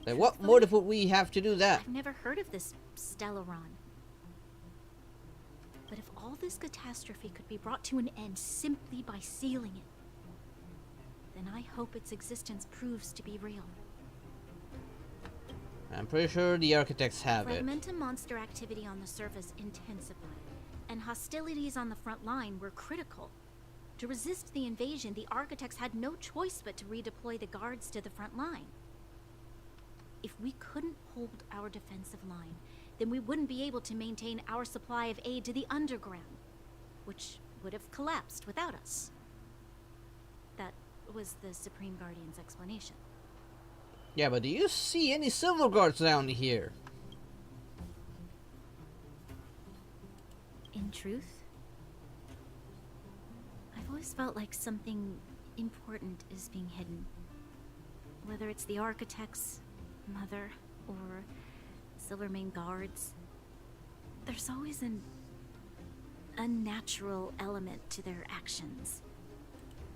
Like, what motive would we have to do that? I've never heard of this Stellaron. But if all this catastrophe could be brought to an end simply by sealing it, then I hope its existence proves to be real. I'm pretty sure the architects have it. Fragmentum monster activity on the surface intensified, and hostilities on the front line were critical. To resist the invasion, the architects had no choice but to redeploy the guards to the front line. If we couldn't hold our defensive line, then we wouldn't be able to maintain our supply of aid to the underground, which would have collapsed without us. That was the Supreme Guardian's explanation. Yeah, but do you see any Silver Guards down here? In truth, I've always felt like something important is being hidden. Whether it's the architects, Mother, or Silvermane guards, there's always an unnatural element to their actions.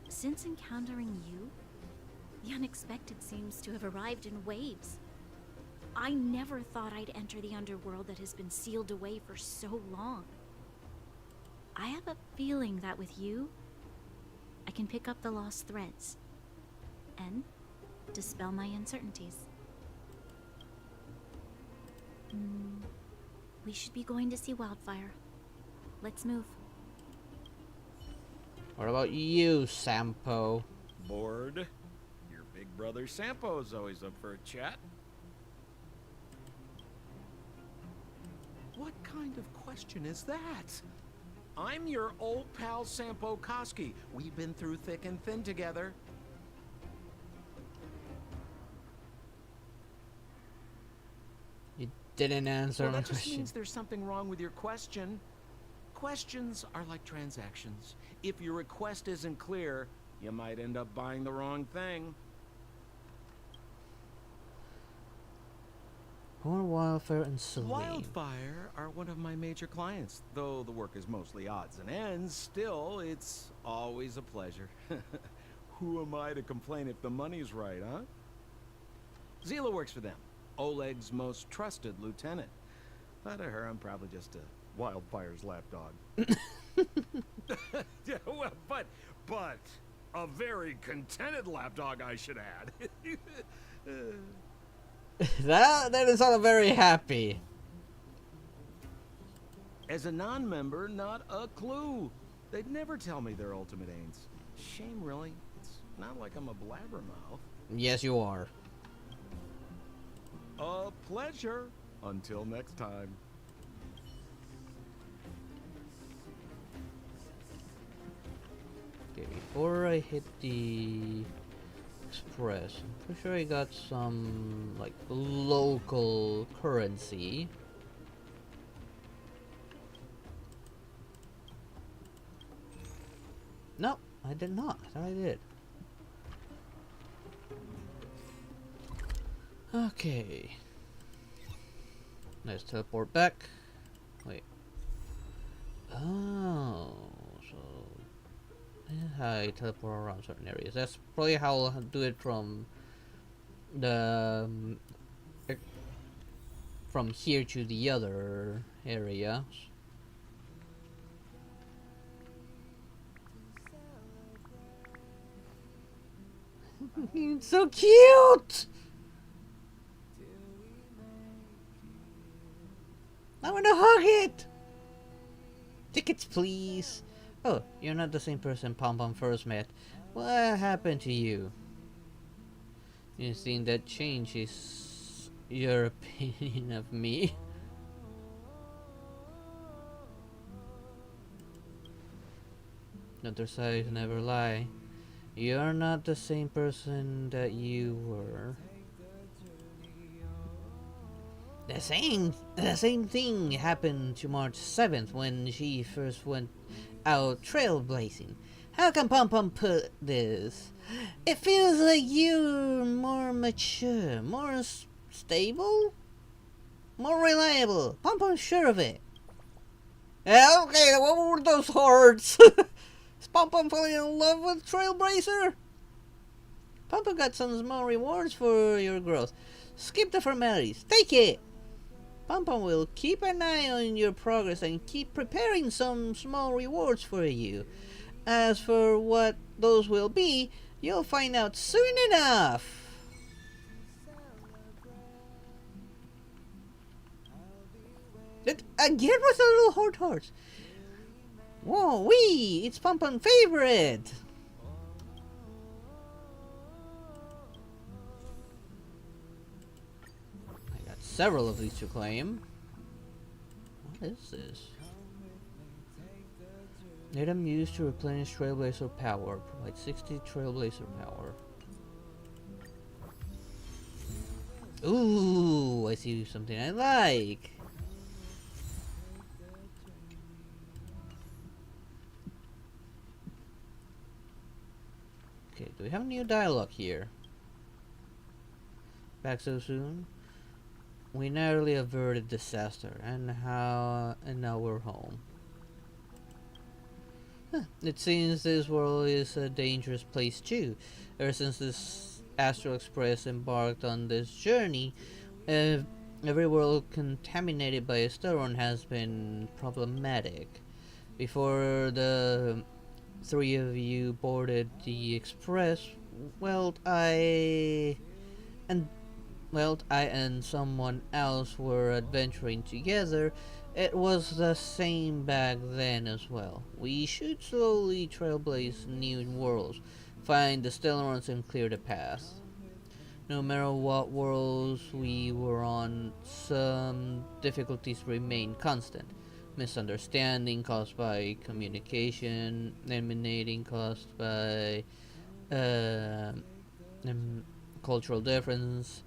Since encountering you, the unexpected seems to have arrived in waves. I never thought I'd enter the underworld that has been sealed away for so long. I have a feeling that with you, I can pick up the lost threads and dispel my uncertainties. We should be going to see Wildfire. Let's move. What about you, Sampo? Bored? Your big brother Sampo's always up for a chat. kind of question is that? I'm your old pal Sampo Koski. We've been through thick and thin together. You didn't answer Well, my that just question. means there's something wrong with your question. Questions are like transactions. If your request isn't clear, you might end up buying the wrong thing. More Wildfire and Celine. Wildfire are one of my major clients. Though the work is mostly odds and ends, still, it's always a pleasure. Who am I to complain if the money's right, huh? Zila works for them. Oleg's most trusted lieutenant. But to her, I'm probably just a Wildfire's lapdog. Yeah, well, but a very contented lapdog, I should add. That didn't sound very happy. As a non-member, not a clue. They'd never tell me their ultimate aims. Shame, really. It's not like I'm a blabbermouth. Yes, you are. A pleasure. Until next time. Okay, before I hit the Express, I'm pretty sure I got some, like, local currency. No, I did not. I thought I did. Okay. Let's teleport back. Wait. Oh, so I teleport around certain areas. That's probably how I'll do it from the from here to the other area. It's so cute. I want to hug it. Tickets, please. Oh, you're not the same person Pom Pom first met. What happened to you? You think that changes your opinion of me? Other sides never lie. You're not the same person that you were. The same thing happened to March 7th when she first went out trailblazing. How can Pom Pom put this? It feels like you're more mature, more stable, more reliable. Pom Pom's sure of it. Yeah, okay, what were those hearts? Is Pom Pom falling in love with Trailblazer? Pom Pom got some small rewards for your growth. Skip the formalities. Take it! Pom Pom will keep an eye on your progress and keep preparing some small rewards for you. As for what those will be, you'll find out soon enough. Again with the little hearts. Whoa, wee! It's Pom Pom's favorite. I got several of these to claim. What is this? Item used to replenish Trailblazer power. Provide 60 Trailblazer power. Ooh, I see something I like. Okay, do we have new dialogue here? Back so soon? We narrowly averted disaster, and now we're home. Huh, it seems this world is a dangerous place too. Ever since this Astral Express embarked on this journey, every world contaminated by a Stellarune has been problematic. Before the three of you boarded the Express, I and someone else were adventuring together. It was the same back then as well. We should slowly trailblaze new worlds, find the Stellarunes and clear the path. No matter what worlds we were on, some difficulties remain constant. Misunderstanding caused by communication, eliminating caused by um, cultural difference,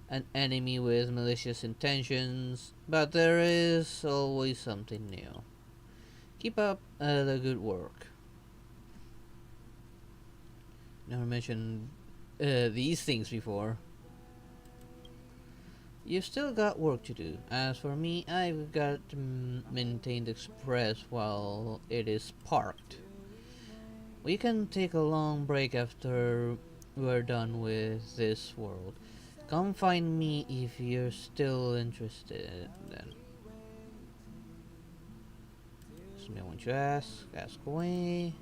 an enemy with malicious intentions, but there is always something new. Keep up the good work. Never mentioned these things before. You've still got work to do. As for me, I've got to maintain the express while it is parked. We can take a long break after we're done with this world. Come find me if you're still interested then. Something I want you to ask away.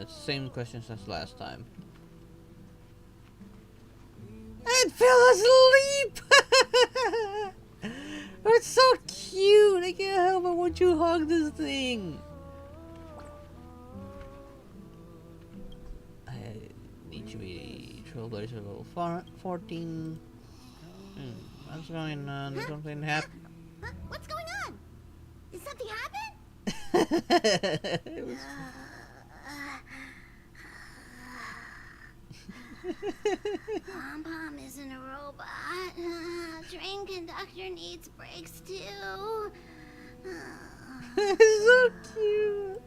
Same questions as last time. And fell asleep! It's so cute! I can't help but want you to hug this thing! I need to be Trailblazer level 14. What's going on? Huh? Something happened? Huh? What's going on? Did something happen? Pom-Pom isn't a robot. Train conductor needs breaks too. So cute.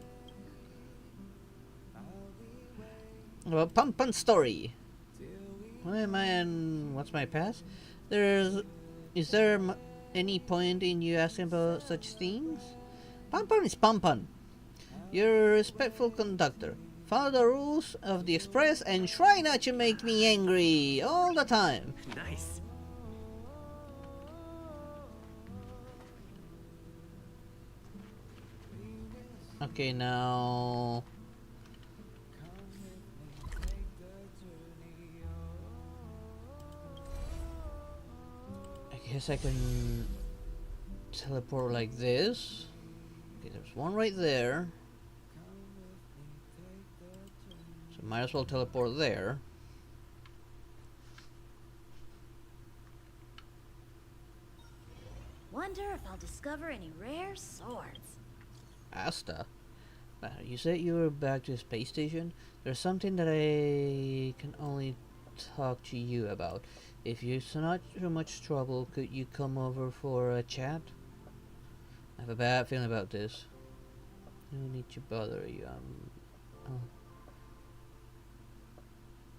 Well, Pom-Pom story. Why am I and what's my past? Is there any point in you asking about such things? Pom-Pom is Pom-Pom. You're a respectful conductor. Follow the rules of the express and try not to make me angry all the time. Nice. Okay, now... I guess I can teleport like this. Okay, there's one right there. So might as well teleport there. Wonder if I'll discover any rare swords. Asta? You said you were back to the space station? There's something that I can only talk to you about. If you're not too much trouble, could you come over for a chat? I have a bad feeling about this. I don't need to bother you.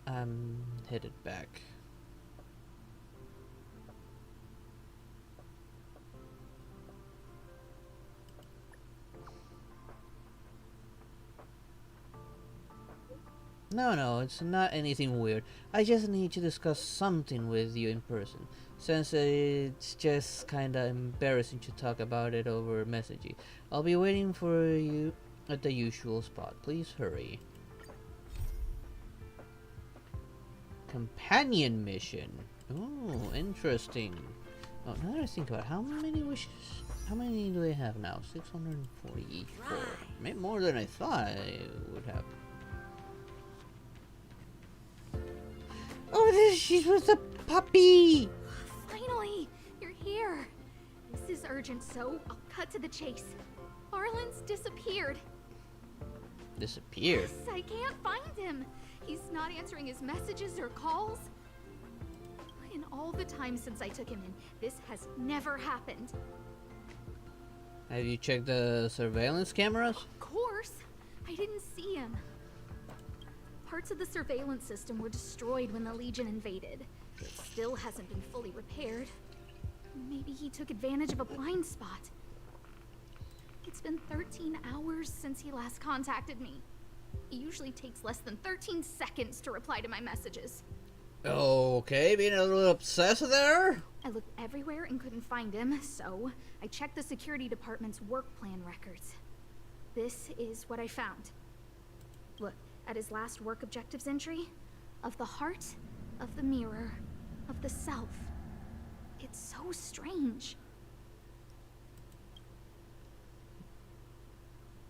I'm headed back. No, it's not anything weird. I just need to discuss something with you in person, since it's just kinda embarrassing to talk about it over messaging. I'll be waiting for you at the usual spot. Please hurry. Companion mission. Oh, interesting. Oh, now that I think about it, how many wishes? How many do they have now? 644. Maybe more than I thought I would have. Oh, she's with the puppy! Finally! You're here! This is urgent, so I'll cut to the chase. Arlen's disappeared. Disappeared? Yes, I can't find him. He's not answering his messages or calls. In all the time since I took him in, this has never happened. Have you checked the surveillance cameras? Of course! I didn't see him. Parts of the surveillance system were destroyed when the Legion invaded. It still hasn't been fully repaired. Maybe he took advantage of a blind spot. It's been 13 hours since he last contacted me. It usually takes less than 13 seconds to reply to my messages. Okay, being a little obsessed there? I looked everywhere and couldn't find him, so I checked the security department's work plan records. This is what I found. Look, at his last work objectives entry, of the heart, of the mirror, of the self. It's so strange.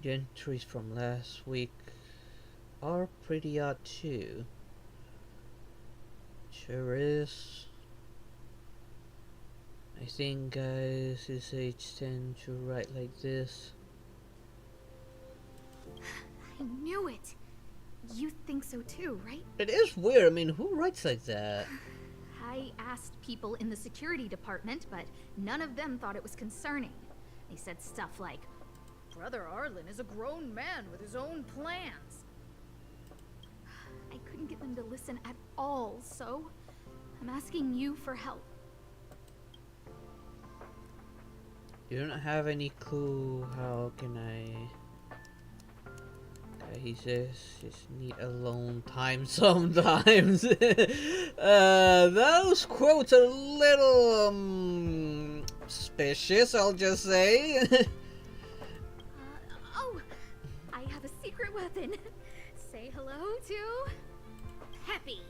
The entries from last week are pretty odd too. Sure is. I think guys his age tend to write like this. I knew it. You think so too, right? It is weird. I mean, who writes like that? I asked people in the security department, but none of them thought it was concerning. They said stuff like, Brother Arlen is a grown man with his own plans. I couldn't get them to listen at all, so I'm asking you for help. You don't have any clue how can I... he says just need alone time sometimes. Those quotes are a little suspicious, I'll just say. Oh, I have a secret weapon. Say hello to Peppy.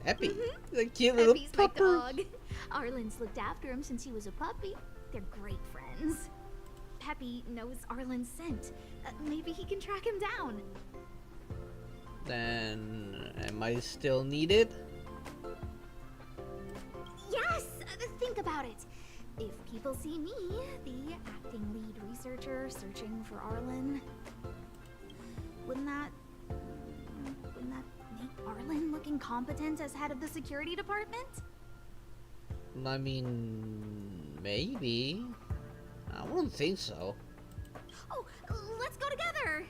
Peppy? The cute little Peppy's my pupper. dog. Arlen's looked after him since he was a puppy. They're great friends. Peppy knows Arlen's scent. Maybe he can track him down. Then am I still needed? Yes! Think about it. If people see me, the acting lead researcher searching for Arlen, wouldn't that make Arlen look incompetent as head of the security department? I mean, maybe. I wouldn't think so. Oh, let's go together.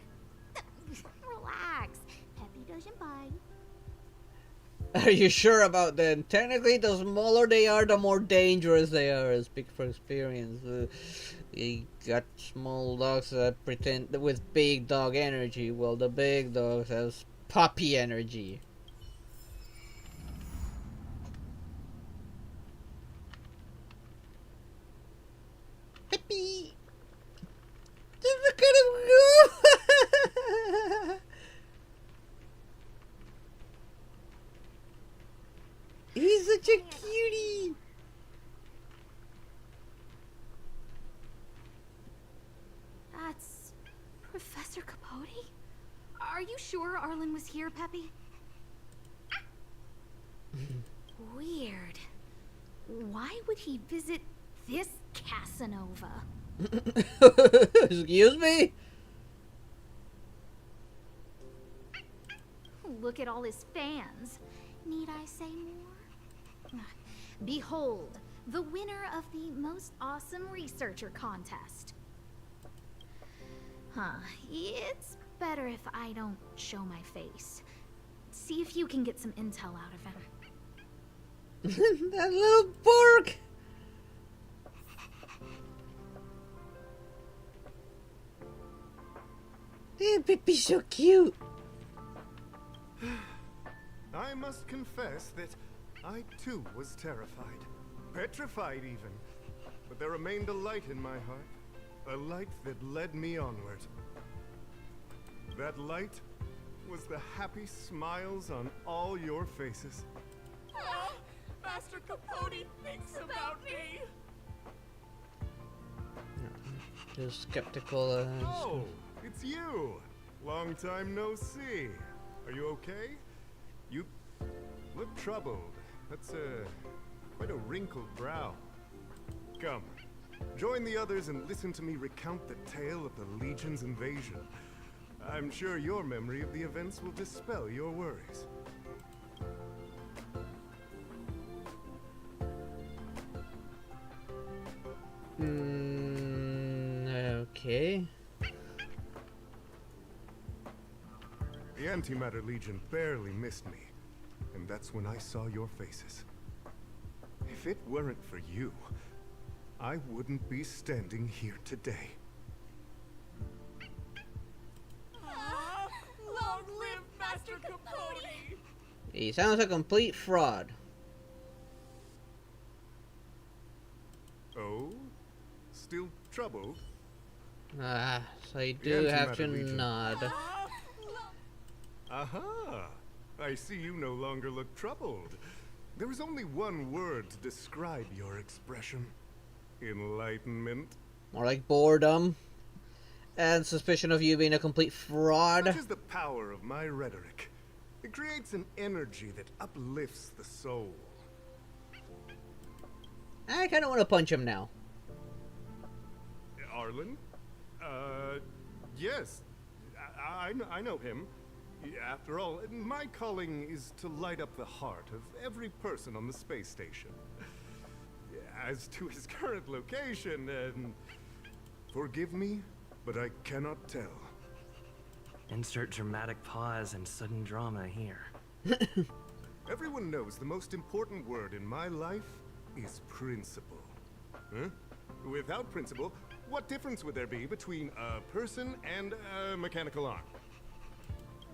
Relax. Peppy doesn't bite. Are you sure about that? Technically, the smaller they are, the more dangerous they are. I speak for experience. You got small dogs that pretend with big dog energy. Well, the big dogs have puppy energy. Peppy! Look at him go! He's such a cutie! That's Professor Capote? Are you sure Arlen was here, Peppy? Weird. Why would he visit this Casanova? Excuse me? Look at all his fans. Need I say more? Behold, the winner of the most awesome researcher contest. It's better if I don't show my face. See if you can get some intel out of him. That little pork! Damn, Pippi's so cute. I must confess that I too was terrified. Petrified even. But there remained a light in my heart. A light that led me onward. That light was the happy smiles on all your faces. Master Capote thinks about me. Just skeptical. Oh, it's you. Long time no see. Are you okay? You look troubled. That's quite a wrinkled brow. Come, join the others and listen to me recount the tale of the Legion's invasion. I'm sure your memory of the events will dispel your worries. Okay. The Antimatter Legion barely missed me, and that's when I saw your faces. If it weren't for you, I wouldn't be standing here today. Long live Master Capote! He sounds a complete fraud. Oh? Still troubled? Ah, so you do have to Antimatter Legion. nod. Aha! I see you no longer look troubled. There is only one word to describe your expression. Enlightenment. More like boredom. And suspicion of you being a complete fraud. Such is the power of my rhetoric. It creates an energy that uplifts the soul. I kind of want to punch him now. Arlen? Yes. I know him. After all, my calling is to light up the heart of every person on the space station. As to his current location, forgive me, but I cannot tell. Insert dramatic pause and sudden drama here. Everyone knows the most important word in my life is principle. Huh? Without principle, what difference would there be between a person and a mechanical arm?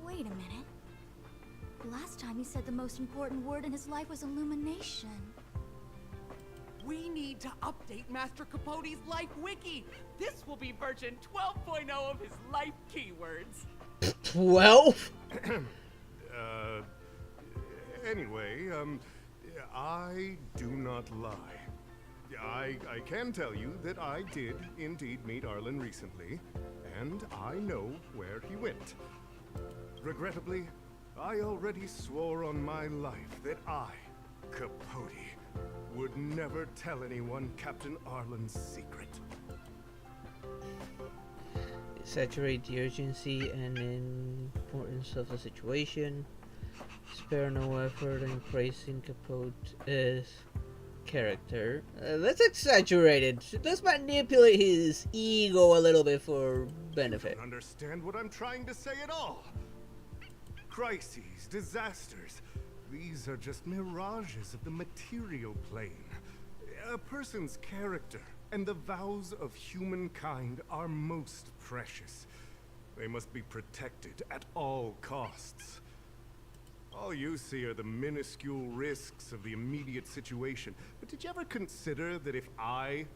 Wait a minute. Last time he said the most important word in his life was illumination. We need to update Master Capote's life wiki. This will be version 12.0 of his life keywords. 12? Anyway, I do not lie. I can tell you that I did indeed meet Arlen recently, and I know where he went. Regrettably, I already swore on my life that I, Capote, would never tell anyone Captain Arlen's secret. Saturate the urgency and importance of the situation. Spare no effort in praising Capote's character. Let's exaggerate it. Let's manipulate his ego a little bit for benefit. You don't understand what I'm trying to say at all. Crises, disasters, these are just mirages of the material plane. A person's character and the vows of humankind are most precious. They must be protected at all costs. All you see are the minuscule risks of the immediate situation. But did you ever consider that if I,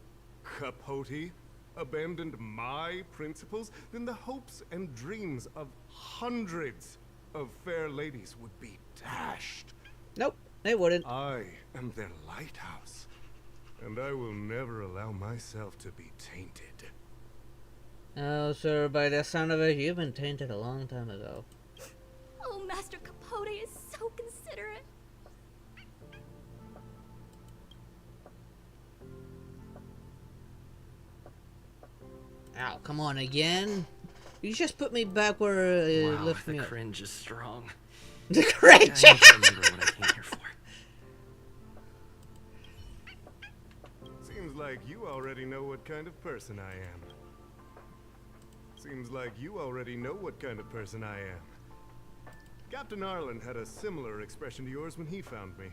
Capote, abandoned my principles, then the hopes and dreams of hundreds of fair ladies would be dashed? Nope, they wouldn't. I am their lighthouse, and I will never allow myself to be tainted. Oh, sir, by the sound of it, you've been tainted a long time ago. Oh, Master Capote is so considerate. Ow, come on again. You just put me back where it Wow, left the me up. cringe is strong. The cringe! I need to remember what I came here for. Seems like you already know what kind of person I am. Seems like you already know what kind of person I am. Captain Arlen had a similar expression to yours when he found me.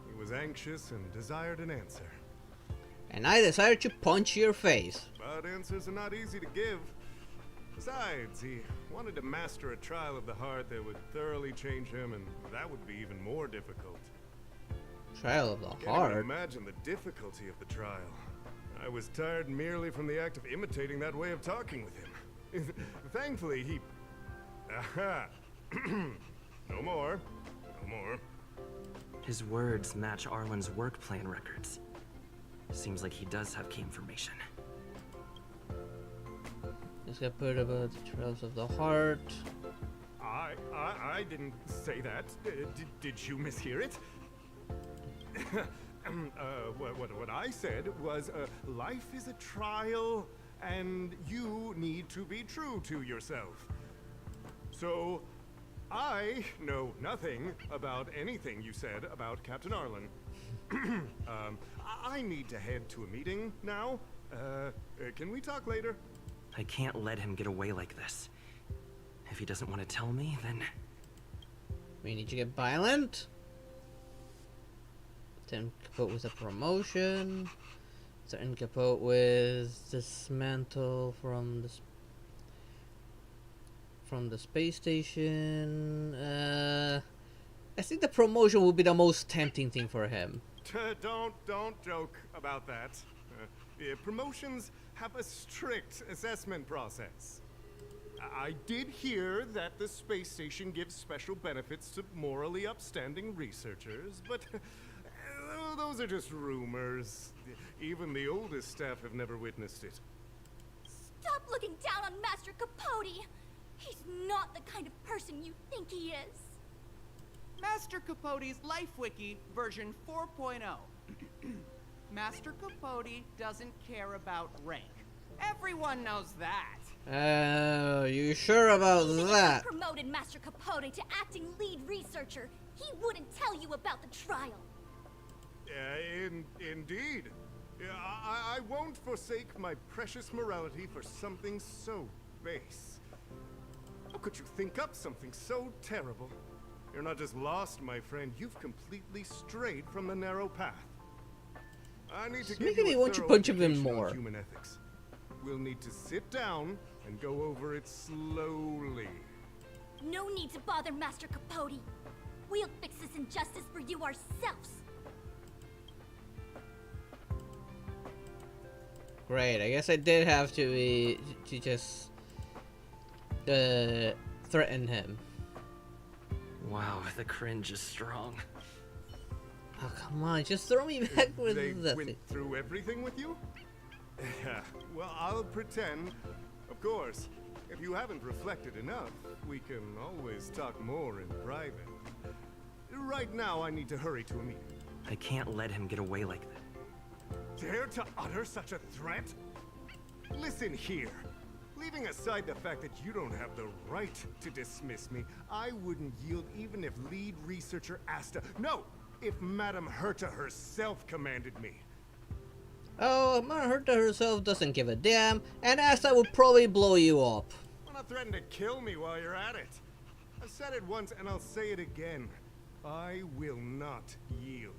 He was anxious and desired an answer. And I decided to punch your face. But answers are not easy to give. Besides, he wanted to master a trial of the heart that would thoroughly change him, and that would be even more difficult. Trial of the Can't heart? even imagine the difficulty of the trial. I was tired merely from the act of imitating that way of talking with him. Thankfully, he... Aha! No more. No more. His words match Arlen's work plan records. Seems like he does have key information. Let's get put about the trials of the heart. I didn't say that. Did you mishear it? What I said was, life is a trial, and you need to be true to yourself. So, I know nothing about anything you said about Captain Arlen. I need to head to a meeting now. Can we talk later? I can't let him get away like this. If he doesn't want to tell me, then... We need to get violent. Then Capote with a promotion. Certain Capote with dismantle from the space station. I think the promotion will be the most tempting thing for him. Don't joke about that. Promotions have a strict assessment process. I did hear that the space station gives special benefits to morally upstanding researchers, but those are just rumors. Even the oldest staff have never witnessed it. Stop looking down on Master Capote! He's not the kind of person you think he is. Master Capote's Life Wiki version 4.0. Master Capote doesn't care about rank. Everyone knows that. Oh, you sure about that? If you promoted Master Capote to acting lead researcher, he wouldn't tell you about the trial. Indeed. I won't forsake my precious morality for something so base. How could you think up something so terrible? You're not just lost, my friend. You've completely strayed from the narrow path. I need to give Making me you a want to thorough punch him education more. on human ethics. We'll need to sit down and go over it slowly. No need to bother Master Capote. We'll fix this injustice for you ourselves. Great, I guess I did have to just threaten him. Wow, the cringe is strong. Oh, come on, just throw me back with They the went through everything with you? Yeah, well, I'll pretend. Of course, if you haven't reflected enough, we can always talk more in private. Right now, I need to hurry to a meeting. I can't let him get away like that. Dare to utter such a threat? Listen here. Leaving aside the fact that you don't have the right to dismiss me, I wouldn't yield even if lead researcher Asta... No! If Madame Herta herself commanded me. Oh, Madame Herta herself doesn't give a damn, and Asta would probably blow you up. Why not threaten to kill me while you're at it? I've said it once and I'll say it again. I will not yield.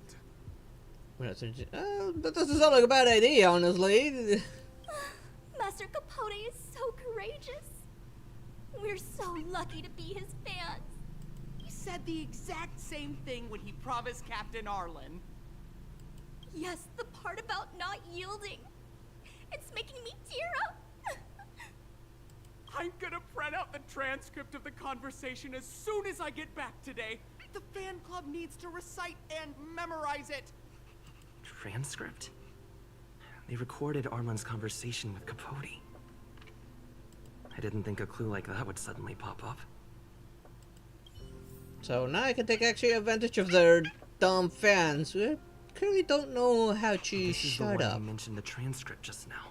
That doesn't sound like a bad idea, honestly. Master Capote is so courageous. We're so lucky to be his fans. He said the exact same thing when he promised Captain Arlen. Yes, the part about not yielding. It's making me tear up. I'm gonna print out the transcript of the conversation as soon as I get back today. The fan club needs to recite and memorize it. Transcript? They recorded Arlen's conversation with Capote. I didn't think a clue like that would suddenly pop up. So now I can take actually advantage of their dumb fans who clearly don't know how to shut up. You mentioned the transcript just now.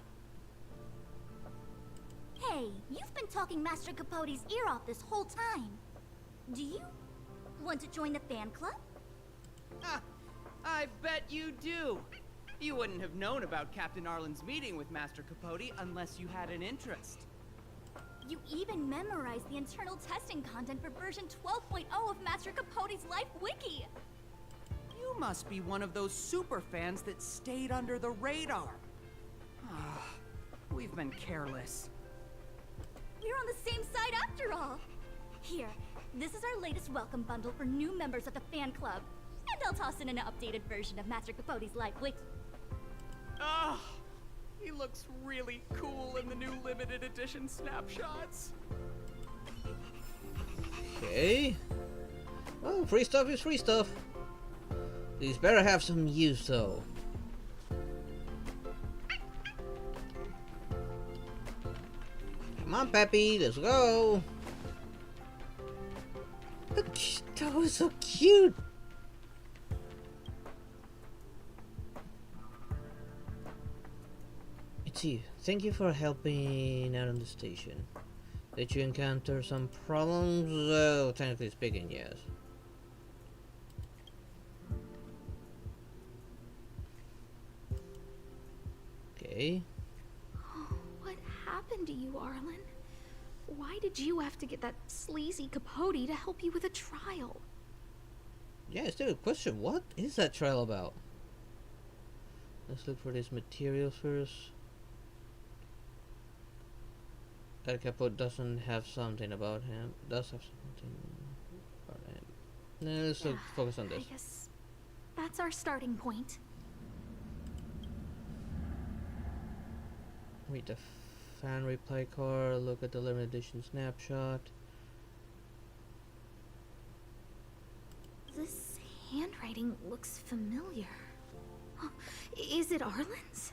Hey, you've been talking Master Capote's ear off this whole time. Do you want to join the fan club? I bet you do. You wouldn't have known about Captain Arlen's meeting with Master Capote unless you had an interest. You even memorized the internal testing content for version 12.0 of Master Capote's Life Wiki. You must be one of those super fans that stayed under the radar. We've been careless. We're on the same side after all. Here, this is our latest welcome bundle for new members of the fan club. And I'll toss in an updated version of Master Capote's Life Wiki. He looks really cool in the new limited edition snapshots. Okay. Oh, free stuff is free stuff. These better have some use though. Come on, Peppy, let's go. Look, that was so cute. It's you. Thank you for helping out on the station. Did you encounter some problems? Well, technically speaking, yes. Okay. What happened to you, Arlen? Why did you have to get that sleazy Capote to help you with a trial? Yeah, it's still a question. What is that trial about? Let's look for this material first. El Capote doesn't have something about him. Does have something about him. No, let's focus on this. I guess that's our starting point. Read the fan reply card. Look at the limited edition snapshot. This handwriting looks familiar. Is it Arlen's?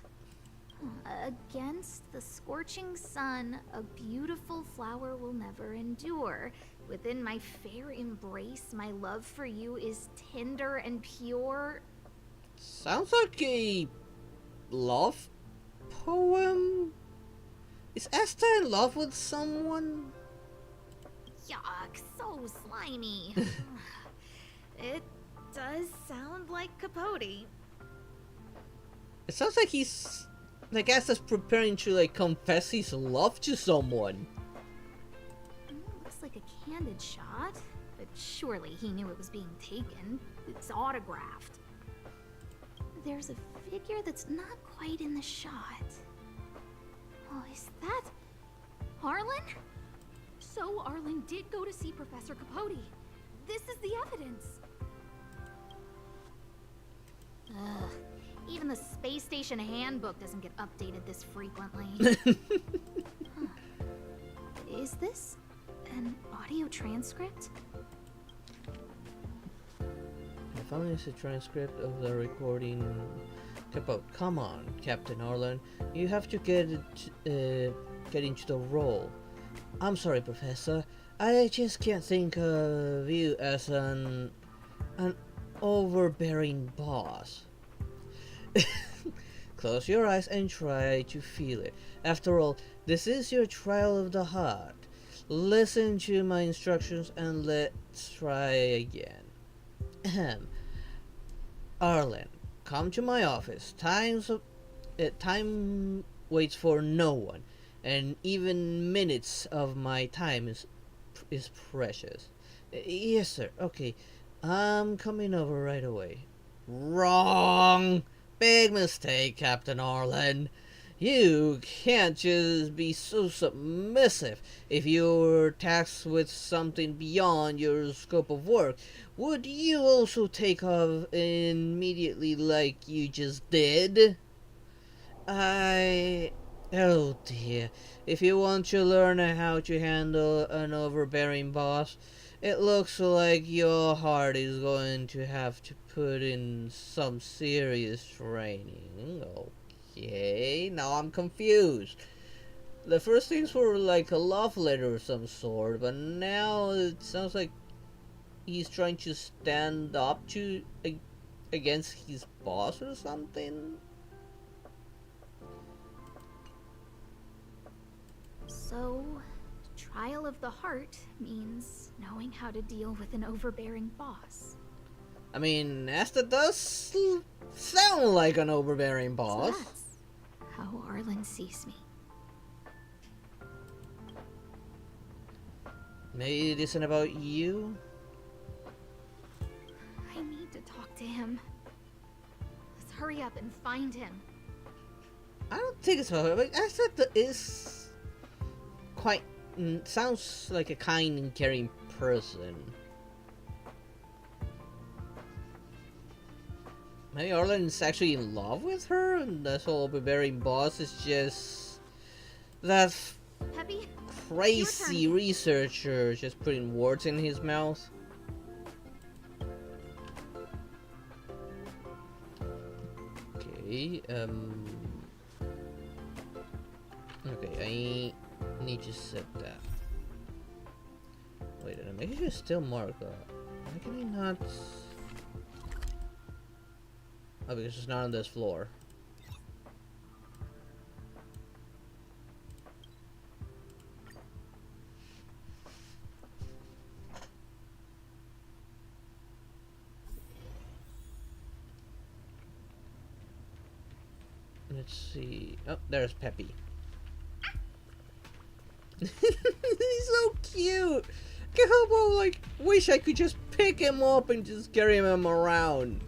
Against the scorching sun, a beautiful flower will never endure. Within my fair embrace, my love for you is tender and pure. Sounds like a love poem? Is Asta in love with someone? Yuck, so slimy. It does sound like Capote. It sounds like he's... like Asta's preparing to like confess his love to someone. Looks like a candid shot, but surely he knew it was being taken. It's autographed. There's a figure that's not quite in the shot. Oh, is that Arlen? So Arlen did go to see Professor Capote. This is the evidence. Ugh. Even the space station handbook doesn't get updated this frequently. Huh. Is this an audio transcript? I found this a transcript of the recording. Capote, come on, Captain Arlen. You have to get into the role. I'm sorry, Professor. I just can't think of you as an overbearing boss. Close your eyes and try to feel it. After all, this is your trial of the heart. Listen to my instructions and let's try again. Ahem. Arlen, come to my office. Time waits for no one, and even minutes of my time is precious. Yes, sir. Okay, I'm coming over right away. Wrong! Big mistake, Captain Arlen. You can't just be so submissive. If you were tasked with something beyond your scope of work, would you also take off immediately like you just did? Oh dear. If you want to learn how to handle an overbearing boss, it looks like your heart is going to have to put in some serious training. Okay, now I'm confused. The first things were like a love letter of some sort, but now it sounds like he's trying to stand up to against his boss or something. So, trial of the heart means knowing how to deal with an overbearing boss. I mean, Asta does sound like an overbearing boss. So that's how Arlen sees me. Maybe it isn't about you? I need to talk to him. Let's hurry up and find him. I don't think it's about her, but Asta is quite... sounds like a kind and caring person. Maybe Arlen's actually in love with her, and this whole overbearing boss is just that Peppy, crazy researcher just putting words in his mouth. Okay, okay, I need to set that. Wait a minute, maybe it's still marked up. Why can he not? Oh, because it's not on this floor. Let's see. Oh, there's Peppy. He's so cute. I can't help but like wish I could just pick him up and just carry him around.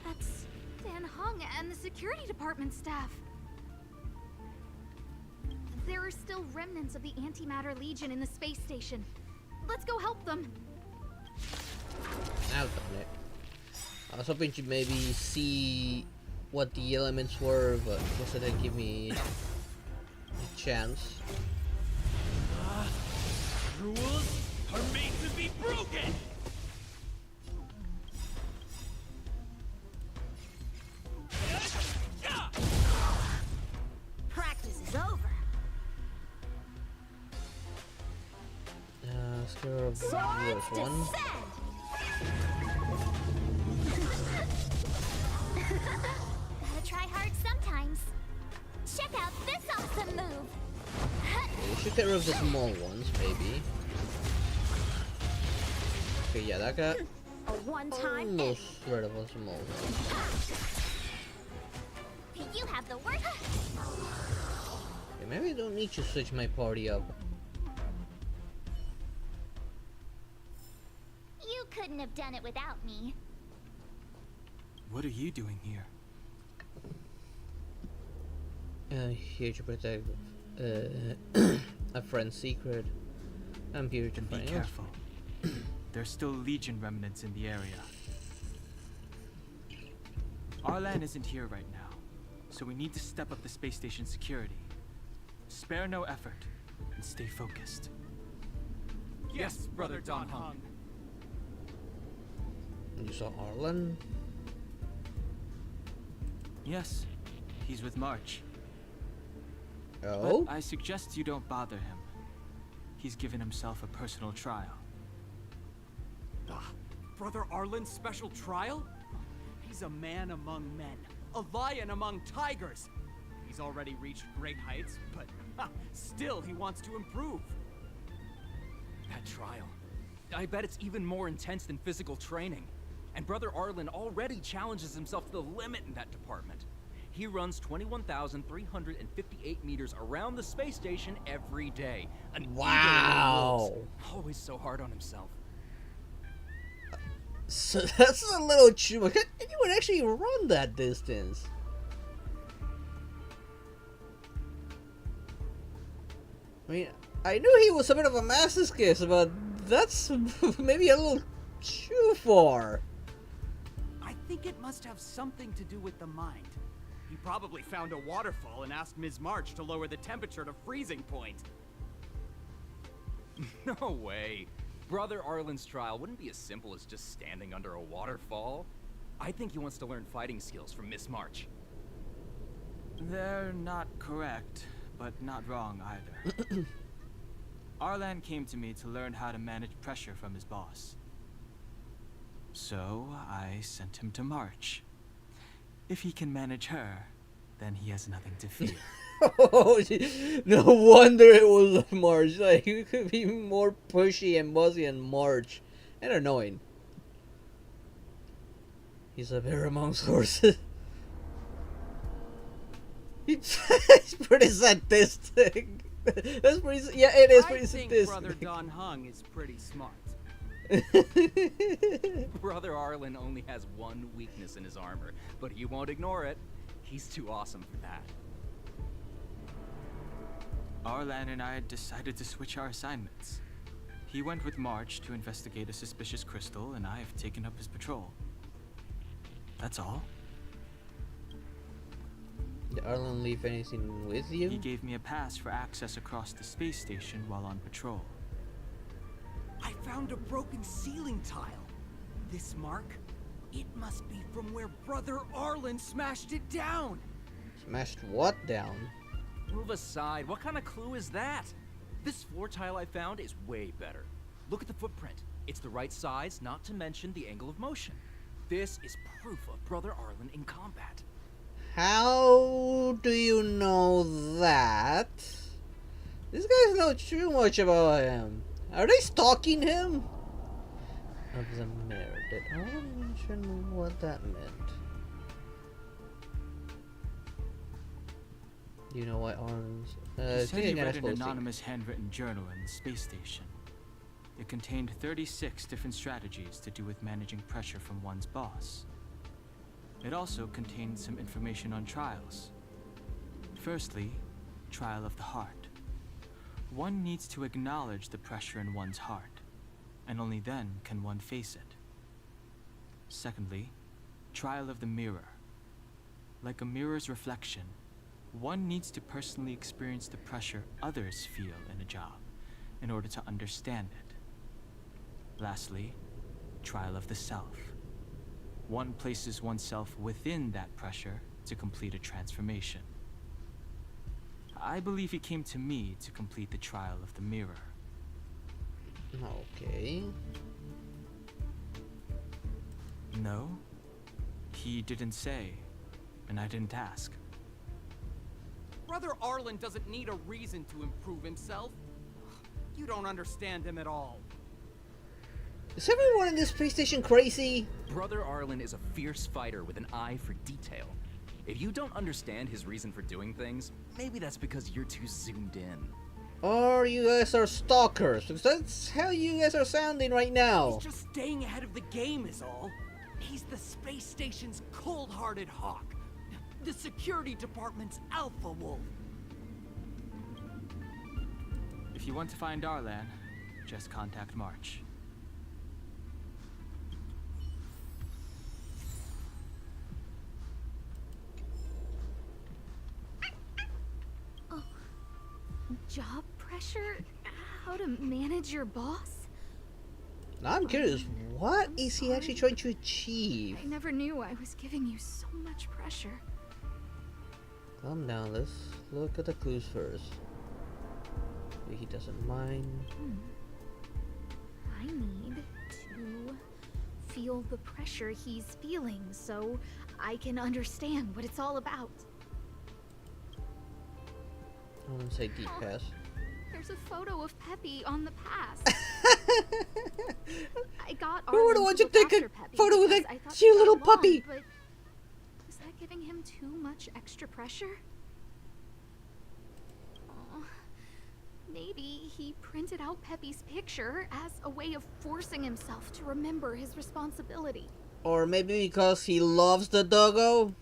That's Dan Hung and the security department staff. There are still remnants of the Antimatter Legion in the space station. Let's go help them. Now done it. I was hoping to maybe see what the elements were, but it wasn't give me a chance. Rules are made to be broken! Practice is over. Score of Swords one. descend! Gotta try hard sometimes. Check out this awesome move. You should get rid of the small ones, maybe. Okay, yeah, that got A one-time almost rid of a small one. You have the worst. Okay, maybe I don't need to switch my party up. You couldn't have done it without me. What are you doing here? Here to protect a friend's secret. I'm here to And be find out. careful. There's still Legion remnants in the area. Arlan isn't here right now, so we need to step up the space station security. Spare no effort, and stay focused. Yes, Brother Don Hung. You saw Arlen? Yes, he's with March. Oh? But I suggest you don't bother him. He's given himself a personal trial. Brother Arlen's special trial? He's a man among men, a lion among tigers. He's already reached great heights, but still he wants to improve. That trial. I bet it's even more intense than physical training. And Brother Arlen already challenges himself to the limit in that department. He runs 21,358 meters around the space station every day. Wow. Always so hard on himself. So that's a little too much. You would actually run that distance. I mean, I knew he was a bit of a masochist, but that's maybe a little too far. I think it must have something to do with the mind. He probably found a waterfall and asked Ms. March to lower the temperature to freezing point. No way. Brother Arlen's trial wouldn't be as simple as just standing under a waterfall. I think he wants to learn fighting skills from Miss March. They're not correct, but not wrong either. Arlan came to me to learn how to manage pressure from his boss. So I sent him to March. If he can manage her, then he has nothing to fear. Oh, no wonder it was March. Like, you could be more pushy and bossy and March. And annoying. He's a bear amongst horses. It's pretty sadistic. That's pretty. Yeah, it is pretty I think sadistic. Brother Don Hung is pretty smart. Brother Arlen only has one weakness in his armor, but he won't ignore it. He's too awesome for that. Arlan and I decided to switch our assignments. He went with March to investigate a suspicious crystal, and I have taken up his patrol. That's all. Did Arlen leave anything with you? He gave me a pass for access across the space station while on patrol. I found a broken ceiling tile. This mark? It must be from where Brother Arlen smashed it down. Smashed what down? Move aside. What kind of clue is that? This floor tile I found is way better. Look at the footprint. It's the right size, not to mention the angle of motion. This is proof of Brother Arlen in combat. How do you know that? These guys know too much about him. Are they stalking him? Of the mirror. Did Arlen mention what that meant? Do you know why Arlen's... He said he read an anonymous handwritten journal in the space station. It contained 36 different strategies to do with managing pressure from one's boss. It also contained some information on trials. Firstly, trial of the heart. One needs to acknowledge the pressure in one's heart, and only then can one face it. Secondly, Trial of the Mirror. Like a mirror's reflection, one needs to personally experience the pressure others feel in a job in order to understand it. Lastly, trial of the self. One places oneself within that pressure to complete a transformation. I believe he came to me to complete the trial of the mirror. Okay. No, he didn't say, and I didn't ask. Brother Arlen doesn't need a reason to improve himself. You don't understand him at all. Is everyone in this space station crazy? Brother Arlen is a fierce fighter with an eye for detail. If you don't understand his reason for doing things, maybe that's because you're too zoomed in. Or you guys are stalkers, because that's how you guys are sounding right now. He's just staying ahead of the game is all. He's the space station's cold-hearted hawk. The security department's alpha wolf. If you want to find Arlan, just contact March. Job pressure? How to manage your boss? Now I'm curious, what is he actually trying to achieve? I never knew I was giving you so much pressure. Calm down, let's look at the clues first. Maybe he doesn't mind. I need to feel the pressure he's feeling so I can understand what it's all about. I wouldn't say geek pass. There's a photo of Peppy on the pass. I got Who would Arlen want to to look take a after Peppy photo with because that I thought cute they little got along, puppy? But was that giving him too much extra pressure? Aw. Maybe he printed out Peppy's picture as a way of forcing himself to remember his responsibility. Or maybe because he loves the doggo?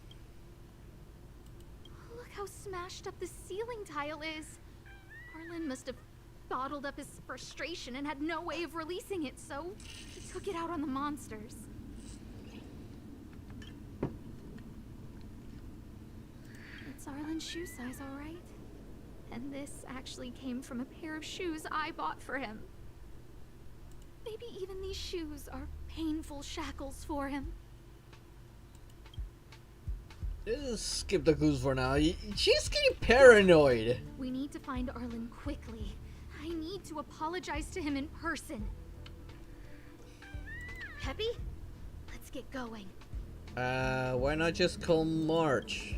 Look how smashed up the ceiling tile is. Arlen must have bottled up his frustration and had no way of releasing it, so he took it out on the monsters. It's Arlen's shoe size, all right? And this actually came from a pair of shoes I bought for him. Maybe even these shoes are painful shackles for him. Just skip the clues for now. She's getting paranoid. We need to find Arlen quickly. I need to apologize to him in person. Peppy, let's get going. Why not just call March?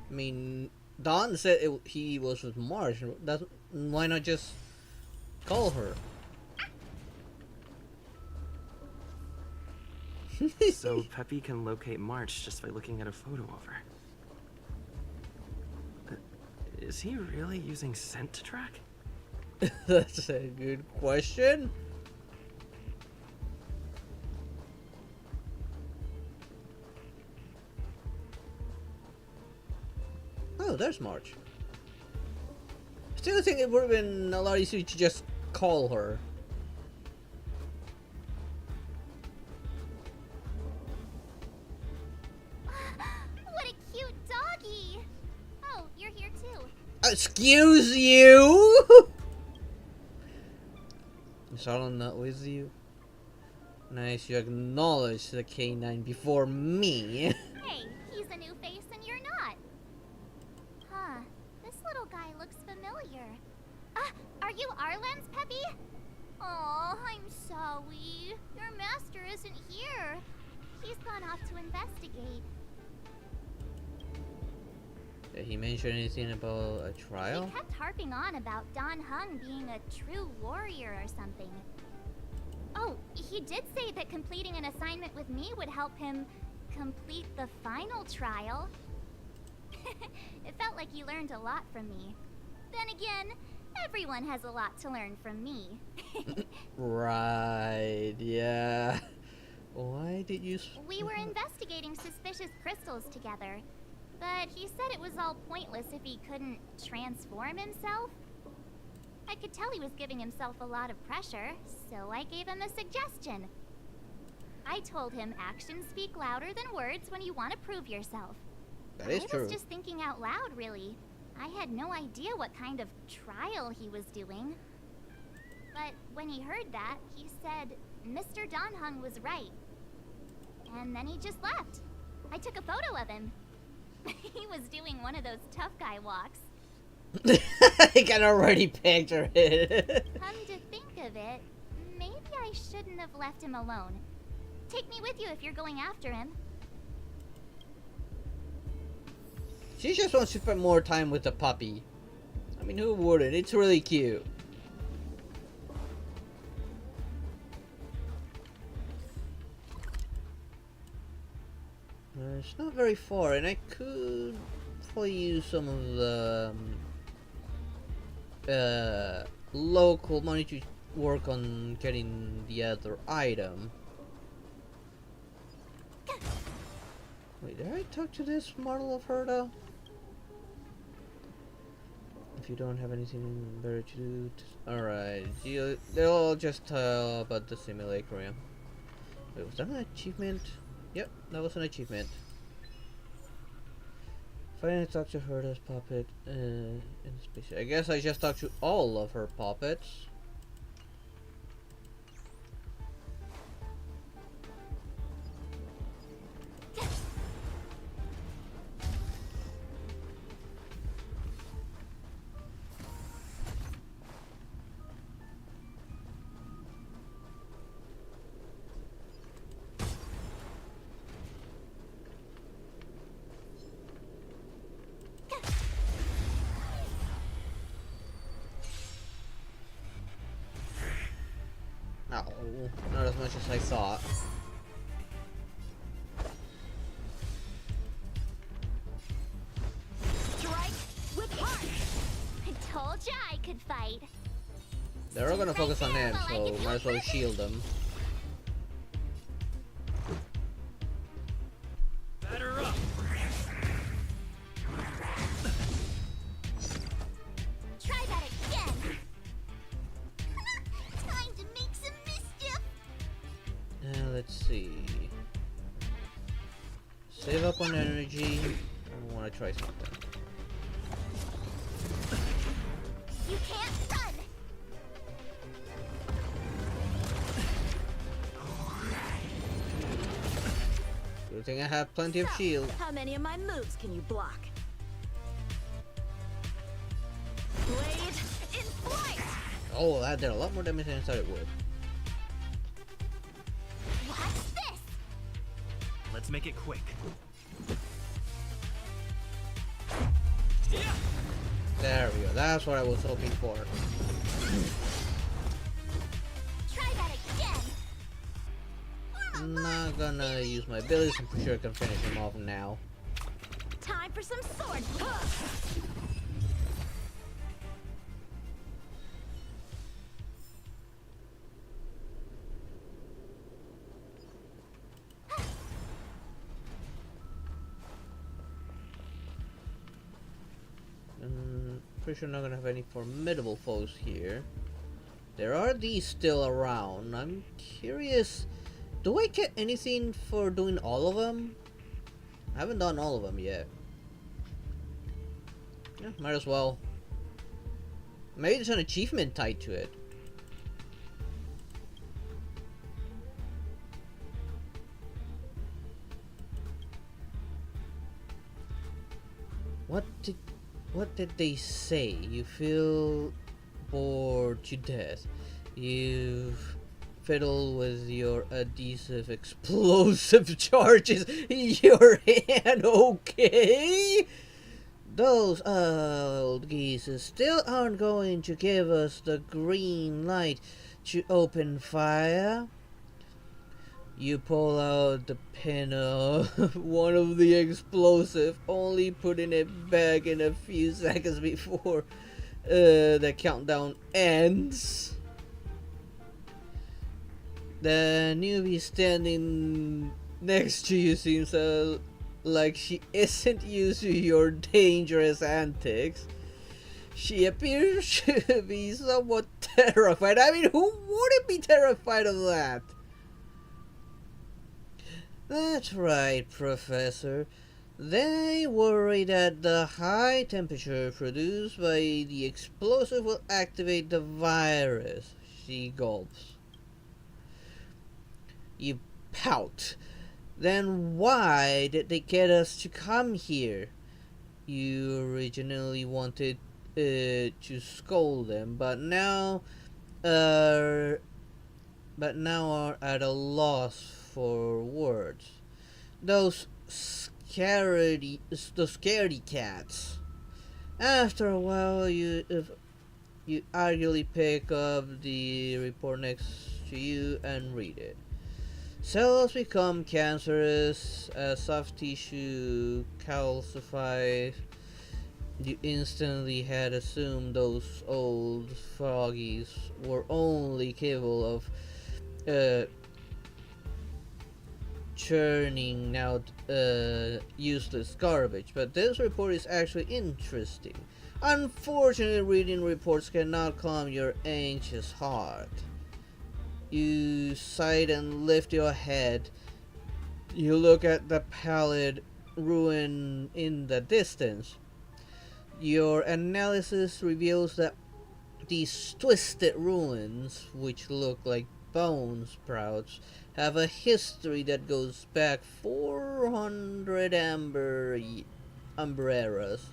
I mean, Don said he was with March. Why not just call her? So Peppy can locate March just by looking at a photo of her. Is he really using scent to track? That's a good question. Oh, there's March. Still think it would have been a lot easier to just call her. What a cute doggy! Oh, you're here too. Excuse you? Is Arlen not with you? Nice, you acknowledge the canine before me. Hey, he's a new face and you're not. Huh, this little guy looks familiar. Are you Arlen's Peppy? Oh, I'm sorry. Your master isn't here. He's gone off to investigate. Did he mention anything about a trial? He kept harping on about Don Hung being a true warrior or something. Oh, he did say that completing an assignment with me would help him complete the final trial. It felt like he learned a lot from me. Then again, everyone has a lot to learn from me. Right, yeah. Why did you... We were investigating suspicious crystals together. But he said it was all pointless if he couldn't transform himself. I could tell he was giving himself a lot of pressure, so I gave him a suggestion. I told him actions speak louder than words when you want to prove yourself. That is true. I was just thinking out loud, really. I had no idea what kind of trial he was doing. But when he heard that, he said Mr. Donhung was right. And then he just left. I took a photo of him. He was doing one of those tough guy walks. I can already picture it. Come to think of it, maybe I shouldn't have left him alone. Take me with you if you're going after him. She just wants to spend more time with the puppy. I mean, who wouldn't? It's really cute. It's not very far, and I could probably use some of the local money to work on getting the other item. Wait, did I talk to this model of her though? If you don't have anything better to do, alright, they'll all just tell about the simulacrum. Wait, was that an achievement? Yep, that was an achievement. Finally talked to Herda's puppet in space. I guess I just talked to all of her puppets. No, not as much as I thought. Strike with heart. I told ya I could fight. They're all gonna focus on him, so might as well shield them. Batter up. Try that again. Time to make some mischief. Let's see. Save up on energy. I want to try something. You can't run. Good thing I have plenty of shield. How many of my moves can you block? Blade in flight! Oh, that did a lot more damage than I thought it would. What's this? Let's make it quick. There we go. That's what I was hoping for. Try that again. Not gonna use my abilities. I'm pretty sure I can finish him off now. Time for some sword. Pretty sure I'm not gonna have any formidable foes here. There are these still around. I'm curious, do I get anything for doing all of them? I haven't done all of them yet. Yeah, might as well. Maybe there's an achievement tied to it. What did they say? You feel bored to death. You fiddle with your adhesive explosive charges in your hand, okay? Those old geezers still aren't going to give us the green light to open fire. You pull out the pin of one of the explosive, only putting it back in a few seconds before the countdown ends. The newbie standing next to you seems a like she isn't used to your dangerous antics. She appears to be somewhat terrified. I mean, who wouldn't be terrified of that? That's right, Professor. They worry that the high temperature produced by the explosive will activate the virus. She gulps. You pout. Then why did they get us to come here? You originally wanted to scold them, uh, but now are at a loss for words. Those scaredy cats. After a while, you arguably pick up the report next to you and read it. Cells become cancerous as soft tissue calcifies. You instantly had assumed those old froggies were only capable of uh, churning out useless garbage, but this report is actually interesting. Unfortunately, reading reports cannot calm your anxious heart. You sigh and lift your head. You look at the pallid ruin in the distance. Your analysis reveals that these twisted ruins, which look like bone sprouts, have a history that goes back 400 amber eras.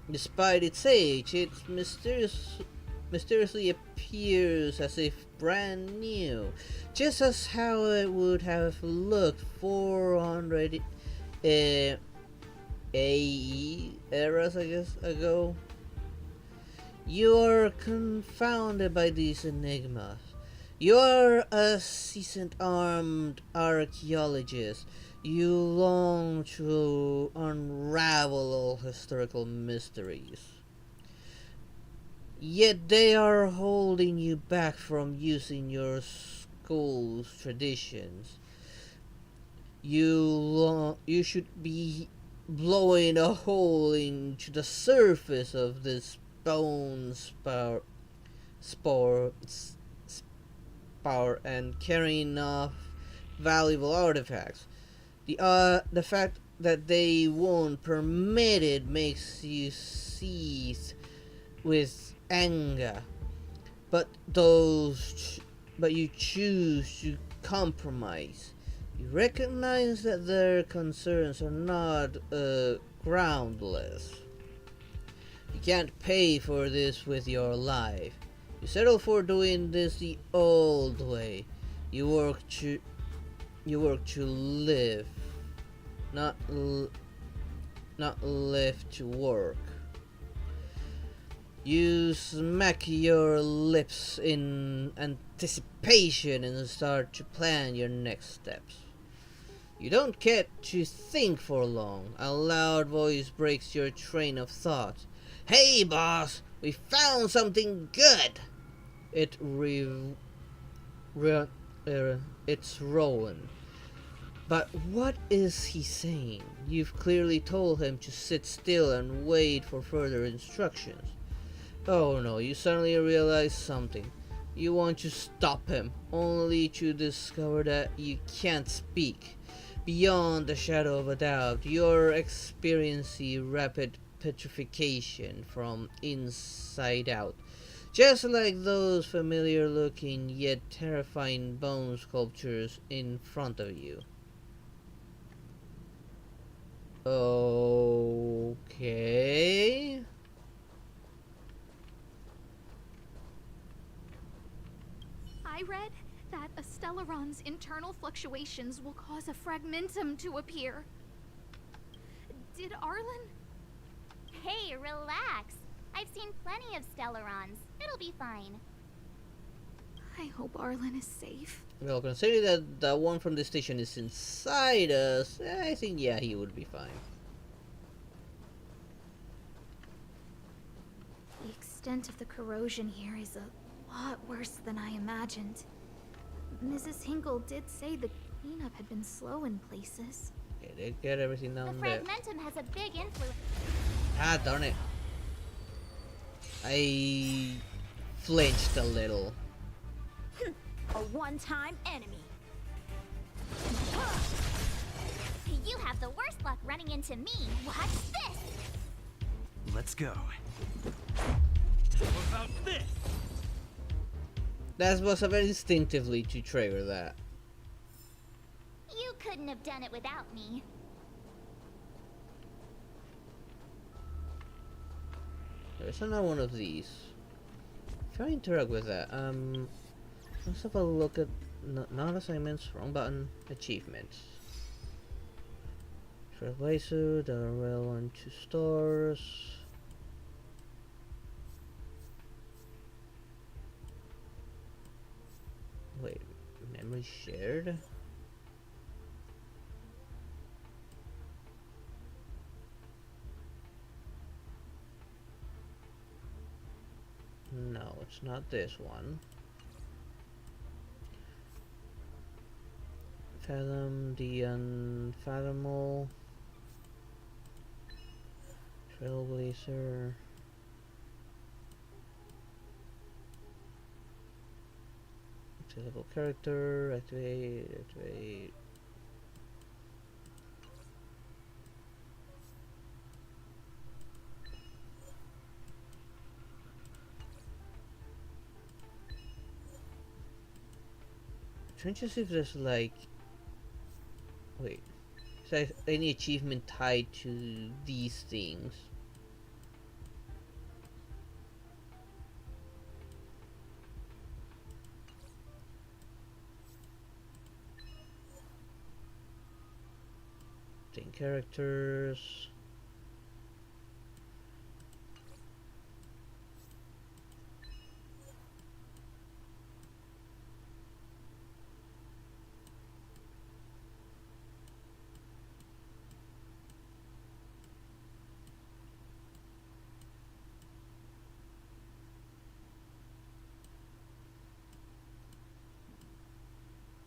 Despite its age, it mysteriously appears as if brand new, just as how it would have looked 400 AE eras, I guess, ago. You are confounded by these enigmas. You are a seasoned armed archaeologist. You long to unravel all historical mysteries. Yet they are holding you back from using your school's traditions. You should be blowing a hole into the surface of this bone spore and carrying off valuable artifacts. The fact that they won't permit it makes you seethe with anger, but you choose to compromise. You recognize that their concerns are not groundless. You can't pay for this with your life. You settle for doing this the old way. You work to live, not live to work. You smack your lips in anticipation and start to plan your next steps. You don't get to think for long. A loud voice breaks your train of thought. Hey boss, we found something good! It's Rowan. But what is he saying? You've clearly told him to sit still and wait for further instructions. Oh no, you suddenly realize something. You want to stop him, only to discover that you can't speak. Beyond the shadow of a doubt, you're experiencing rapid petrification from inside out. Just like those familiar looking yet terrifying bone sculptures in front of you. Okay. I read that a Stellaron's internal fluctuations will cause a fragmentum to appear. Did Arlen? Hey, relax. I've seen plenty of Stellarons. It'll be fine. I hope Arlen is safe. Well, considering that the one from the station is inside us, I think, yeah, he would be fine. The extent of the corrosion here is a lot worse than I imagined. Mrs. Hinkle did say the cleanup had been slow in places. Okay, they get everything The down there. fragmentum has a big influence. Ah, darn it. I flinched a little. A one-time enemy. You have the worst luck running into me. Watch this. Let's go. What about this? That was very instinctively to trigger that. You couldn't have done it without me. There's another one of these. If I interact with that, let's have a look at not assignments, wrong button, achievements. Trailblazer, the rail on 2 stars. Wait, memory shared? No, it's not this one. Fathom the unfathomable. Trailblazer. Level character, activate. Trying to see if there's like, wait, is there any achievement tied to these things? Characters.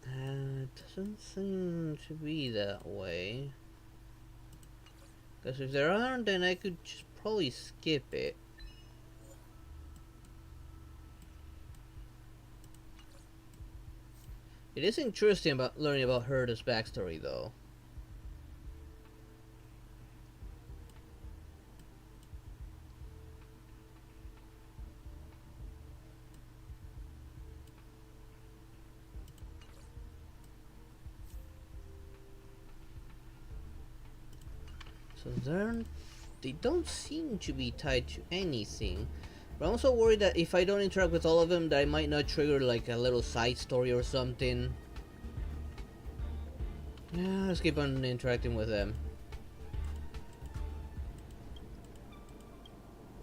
It doesn't seem to be that way. Because if there aren't, then I could just probably skip it. It is interesting about learning about Herta's backstory, though. So they don't seem to be tied to anything. But I'm also worried that if I don't interact with all of them, that I might not trigger like a little side story or something. Yeah, let's keep on interacting with them.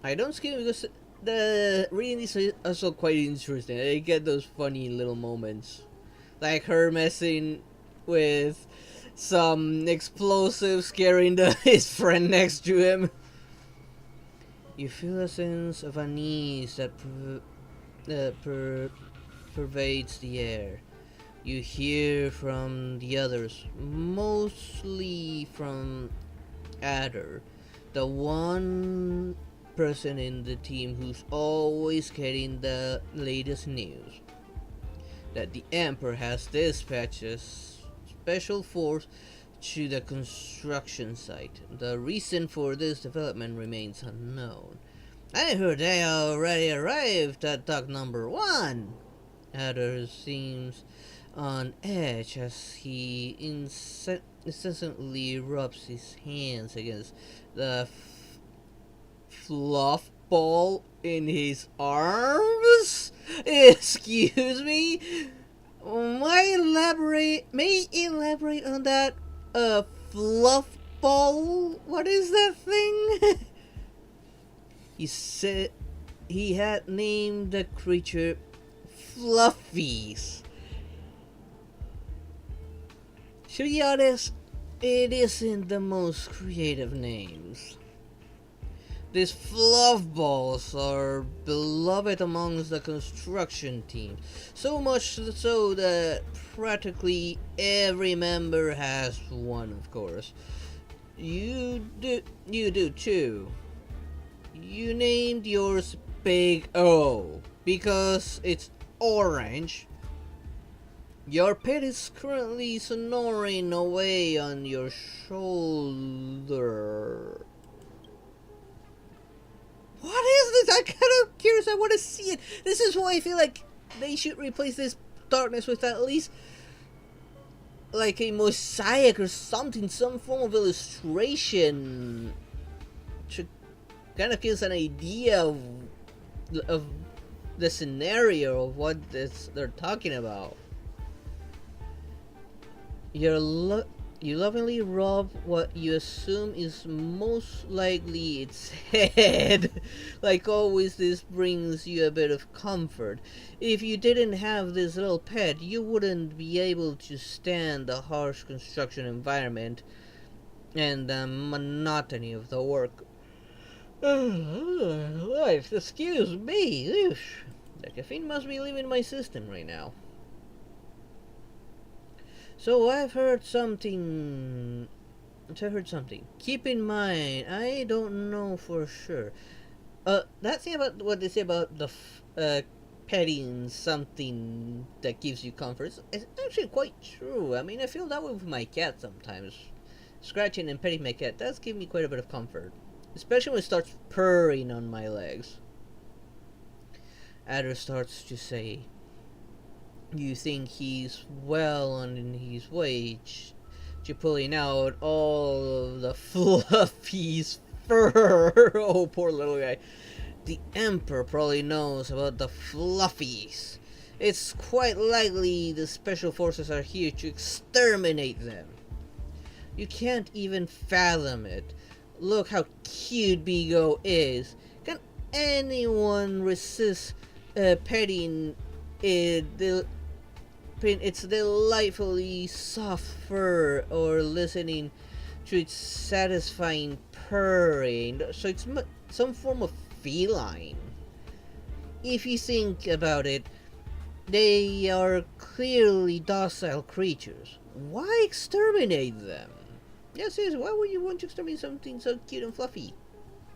I don't skip because the reading these are also quite interesting. I get those funny little moments. Like her messing with some explosive scaring his friend next to him. You feel a sense of unease that pervades the air. You hear from the others, mostly from Adder, the one person in the team who's always getting the latest news, that the Emperor has dispatched a special force to the construction site. The reason for this development remains unknown. I heard they already arrived at dock number 1. Adder seems on edge as he incessantly rubs his hands against the fluff ball in his arms. Excuse me? May elaborate on that fluff ball? What is that thing? He said he had named the creature Fluffies. To be honest, it isn't the most creative names. These fluff balls are beloved amongst the construction team, so much so that practically every member has one, of course. You do too. You named yours Big O because it's orange. Your pet is currently snoring away on your shoulder. What is this? I'm kind of curious. I want to see it. This is why I feel like they should replace this darkness with at least like a mosaic or something, some form of illustration to kind of give us an idea of the scenario of what they're talking about. You lovingly rub what you assume is most likely its head. Like always, this brings you a bit of comfort. If you didn't have this little pet, you wouldn't be able to stand the harsh construction environment and the monotony of the work. Life, excuse me. Oof. The caffeine must be leaving my system right now. So I've heard something. Keep in mind, I don't know for sure. That thing about what they say about the petting something that gives you comfort is actually quite true. I mean, I feel that way with my cat sometimes. Scratching and petting my cat does give me quite a bit of comfort, especially when it starts purring on my legs. Adder starts to say, "You think he's well on his way to pulling out all of the Fluffy's fur." Oh, poor little guy. The Emperor probably knows about the Fluffies. It's quite likely the special forces are here to exterminate them. You can't even fathom it. Look how cute Bigo is. Can anyone resist petting it? Its delightfully soft fur, or listening to its satisfying purring. So it's some form of feline. If you think about it, they are clearly docile creatures. Why exterminate them? Yes, yes, why would you want to exterminate something so cute and fluffy?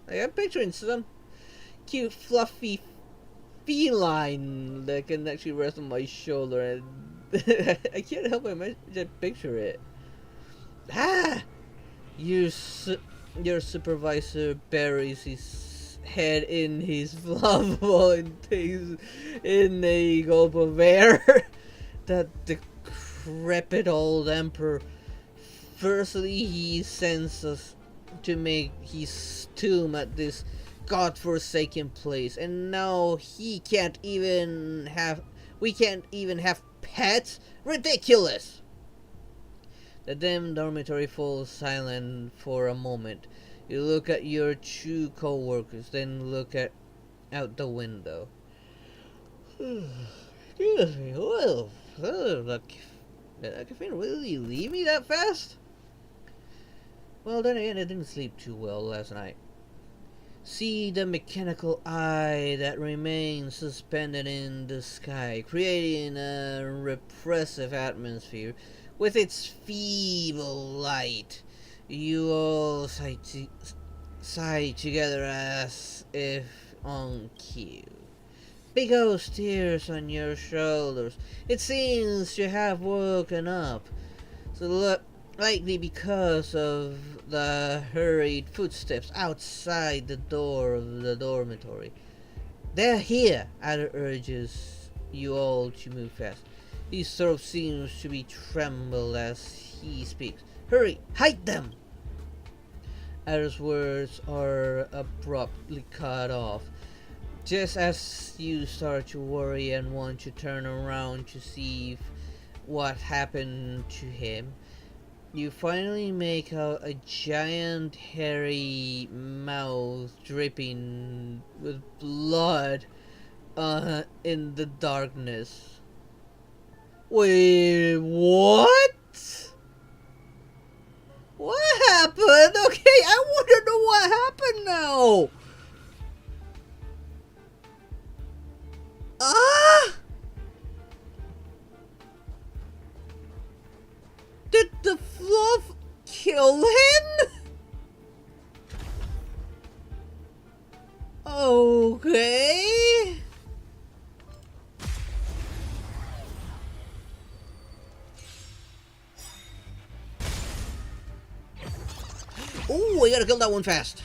Like, I'm picturing some cute, fluffy feline that can actually rest on my shoulder, and I can't help but just picture it. Ah! Your supervisor buries his head in his fluff ball and takes in a gulp of air. That decrepit old emperor. Firstly, he sends us to make his tomb at this godforsaken place, and now we can't even have pets? Ridiculous! The dim dormitory falls silent for a moment. You look at your two co-workers, then look out the window. Excuse me, well, did that caffeine really leave me that fast? Well, then again, I didn't sleep too well last night. See the mechanical eye that remains suspended in the sky, creating a repressive atmosphere with its feeble light. You all sigh together as if on cue. Big O's tears on your shoulders. It seems you have woken up. So likely because of the hurried footsteps outside the door of the dormitory. They're here, Ada urges you all to move fast. His throat seems to be trembled as he speaks. Hurry, hide them! Ada's words are abruptly cut off. Just as you start to worry and want to turn around to see what happened to him, you finally make out a giant hairy mouth dripping with blood in the darkness. Wait, what? What happened? Okay, I want to know what happened now. kill him? Okay. Ooh, I gotta kill that one fast.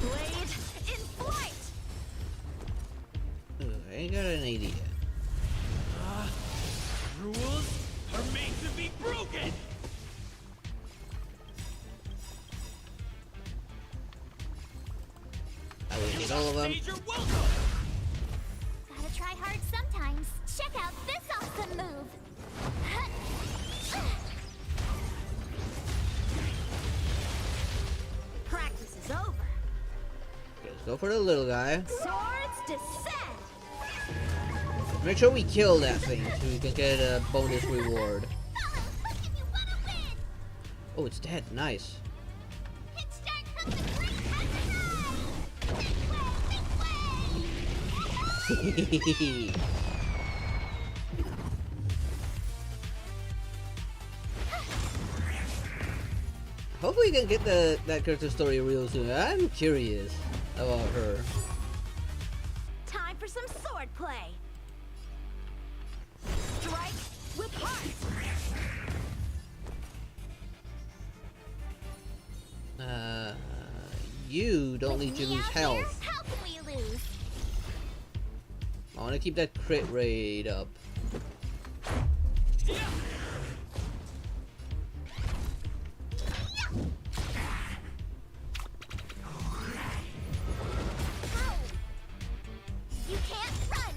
Blade in flight! Ooh, I ain't got an idea. Rules are made to be broken! I will hit all of them. Gotta try hard sometimes. Check out this awesome move. Practice is over. Okay, let's go for the little guy. Swords descend! Make sure we kill that thing so we can get a bonus reward. Oh, it's dead. Nice. Hopefully we can get that character story real soon. I'm curious about her. Time for some sword play. Strike with heart. You don't need to lose health. How can we lose? I want to keep that crit rate up. You can't run.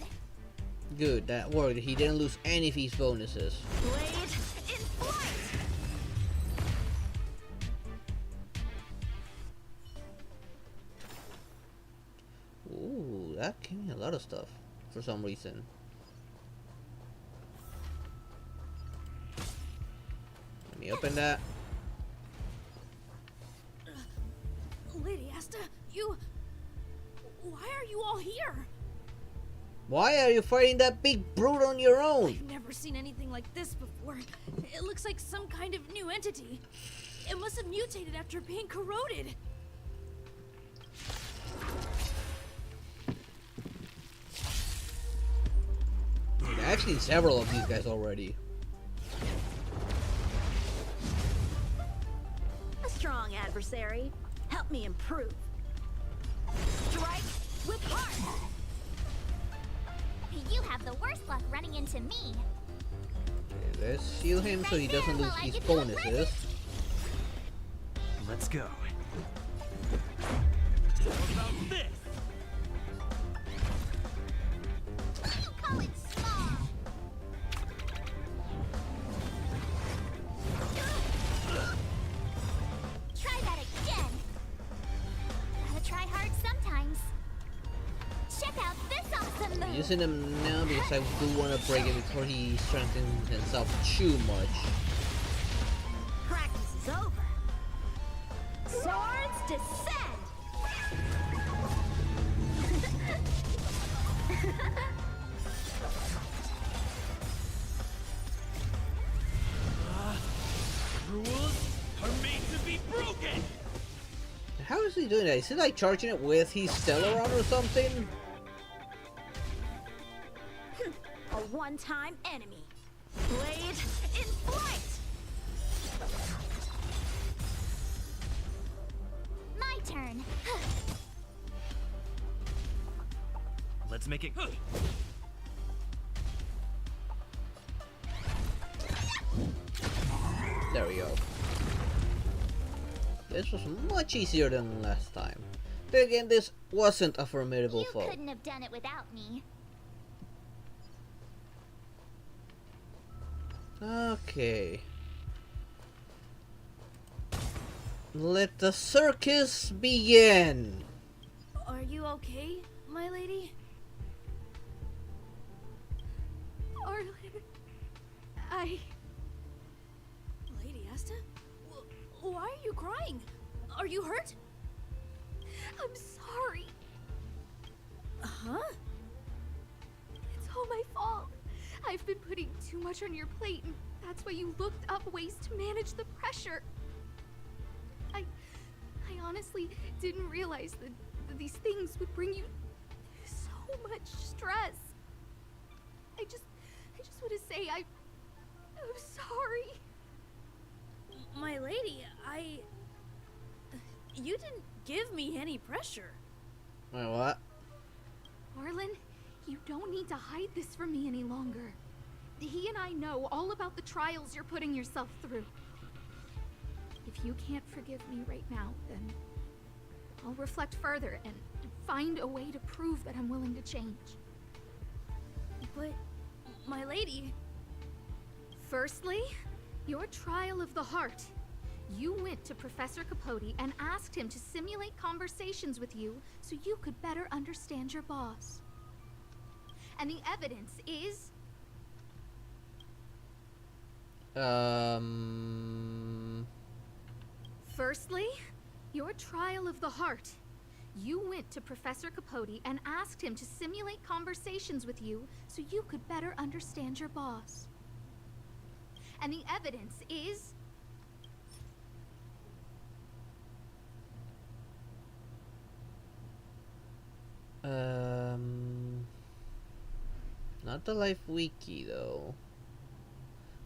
Good, that worked. He didn't lose any of his bonuses. Blade in flight. Ooh, that gave me a lot of stuff for some reason. Let me open that. Lady Asta, you... Why are you all here? Why are you fighting that big brute on your own? I've never seen anything like this before. It looks like some kind of new entity. It must have mutated after being corroded. I've seen several of these guys already. A strong adversary. Help me improve. Strike with heart. You have the worst luck running into me. Okay, let's heal him so he doesn't lose his bonuses. Let's go. What about this? You call it small. Try that again. Gotta try hard sometimes. Check out this awesome move. I'm using him now because I do want to break it before he strengthens himself too much. Practice is over. Swords descend. Rules are made to be broken! How is he doing that? Is he like charging it with his Stellaron or something? A one-time enemy. Blade in flight. My turn. Let's make it. There we go. This was much easier than last time. But again, this wasn't a formidable You foe. couldn't have done it without me. Okay. Let the circus begin! Are you okay, my lady? Arlen... Lady Asta? Why are you crying? Are you hurt? I'm sorry. Huh? It's all my fault. I've been putting too much on your plate, and that's why you looked up ways to manage the pressure. I honestly didn't realize that these things would bring you so much stress. I just want to say I'm sorry. My lady, you didn't give me any pressure. Wait, what? Arlen, you don't need to hide this from me any longer. He and I know all about the trials you're putting yourself through. If you can't forgive me right now, then I'll reflect further and find a way to prove that I'm willing to change. But, my lady... Firstly, your trial of the heart. You went to Professor Capote and asked him to simulate conversations with you so you could better understand your boss. And the evidence is... Firstly, your trial of the heart. You went to Professor Capote and asked him to simulate conversations with you so you could better understand your boss. And the evidence is... Not the Life Wiki though.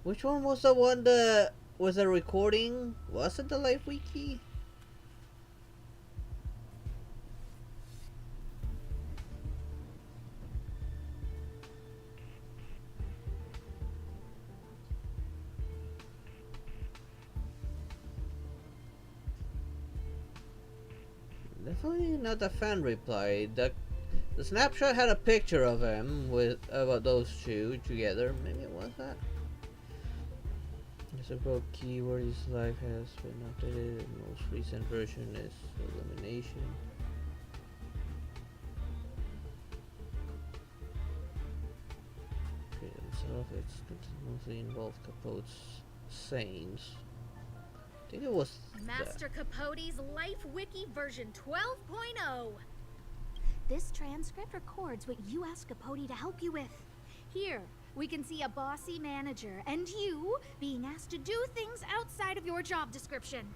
Which one was the one that was a recording? Was it the Life Wiki? Definitely not the fan reply. The snapshot had a picture of him with about those two together. Maybe it was that. There's a broke key where his life has been updated. The most recent version is elimination. Himself, it's continuously involved Capote's sayings. I think it was Master Capote's Life Wiki version 12.0. This transcript records what you asked Capote to help you with. Here, we can see a bossy manager and you being asked to do things outside of your job description.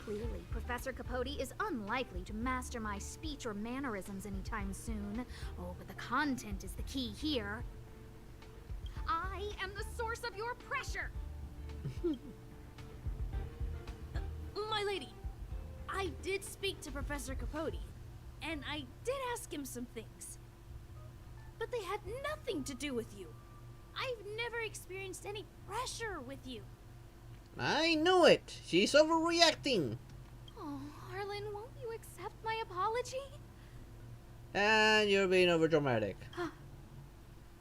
Clearly, Professor Capote is unlikely to master my speech or mannerisms anytime soon. Oh, but the content is the key here. I am the source of your pressure. My lady, I did speak to Professor Capote, and I did ask him some things. But they had nothing to do with you. I've never experienced any pressure with you. I knew it! She's overreacting! Oh, Arlen, won't you accept my apology? And you're being overdramatic.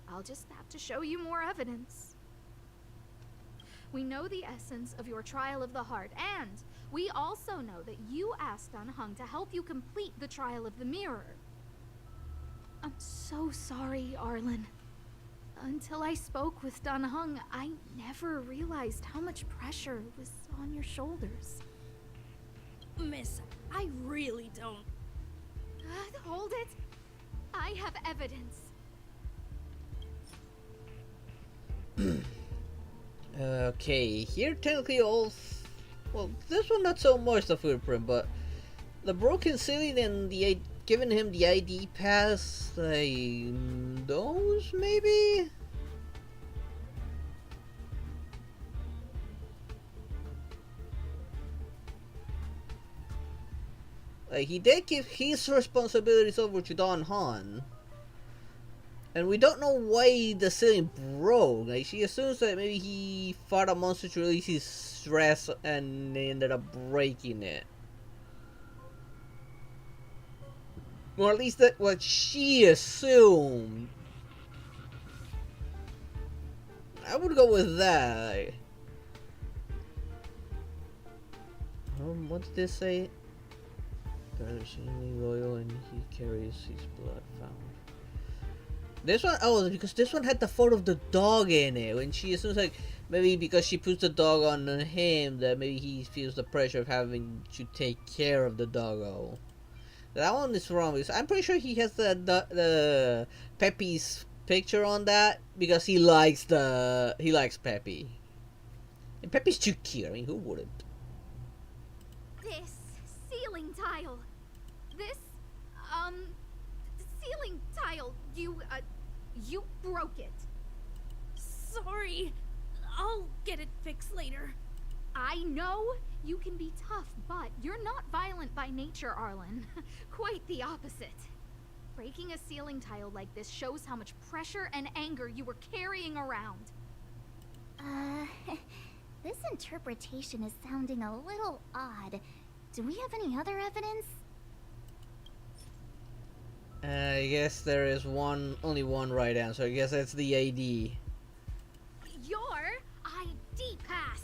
I'll just have to show you more evidence. We know the essence of your trial of the heart, and we also know that you asked Dunhung to help you complete the trial of the mirror. I'm so sorry, Arlen. Until I spoke with Dunhung, I never realized how much pressure was on your shoulders. Miss, I really don't. Hold it. I have evidence. Okay, here technically all... Well, this one not so much the footprint, but the broken ceiling and the giving him the ID pass, those maybe? Like, he did give his responsibilities over to Don Han. And we don't know why the ceiling broke. Like, she assumes that maybe he fought a monster to release his stress and they ended up breaking it. Or at least that's what she assumed. I would go with that. What did this say? Guards are extremely loyal and he carries his blood found. This one, oh, because this one had the photo of the dog in it. When she assumes, like, maybe because she puts the dog on him, that maybe he feels the pressure of having to take care of the doggo. That one is wrong because I'm pretty sure he has the Peppy's picture on that because he likes Peppy. And Peppy's too cute. I mean, who wouldn't? This ceiling tile. This, ceiling tile. You broke it. Sorry. I'll get it fixed later. I know you can be tough, but you're not violent by nature, Arlen. Quite the opposite. Breaking a ceiling tile like this shows how much pressure and anger you were carrying around. This interpretation is sounding a little odd. Do we have any other evidence? I guess there is only one right answer. I guess that's the AD. Your ID pass.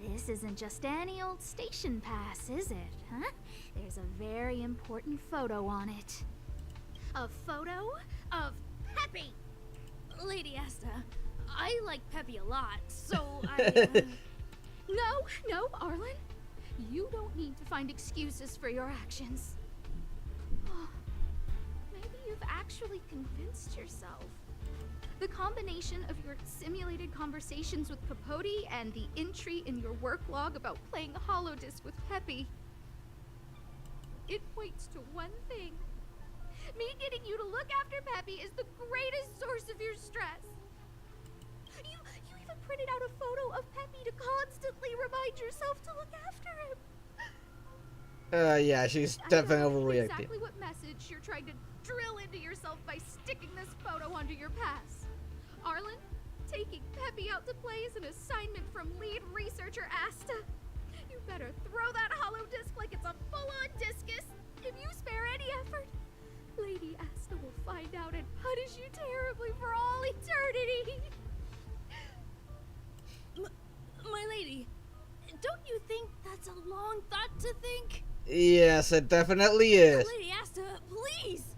This isn't just any old station pass, is it, huh? There's a very important photo on it. A photo of Peppy! Lady Asta, I like Peppy a lot, so I... No, Arlen. You don't need to find excuses for your actions. Maybe you've actually convinced yourself. The combination of your simulated conversations with Capote and the entry in your work log about playing Holodisc with Peppy, it points to one thing. Me getting you to look after Peppy is the greatest source of your stress. You even printed out a photo of Peppy to constantly remind yourself to look after him. Yeah, she's definitely overreacting. Exactly what message you're trying to drill into yourself by sticking this photo onto your pass. Arlen, taking Peppy out to play is an assignment from lead researcher Asta. You better throw that holodisc like it's a full-on discus. If you spare any effort, Lady Asta will find out and punish you terribly for all eternity. My lady, don't you think that's a long thought to think? Yes, it definitely is. Lady Asta, please!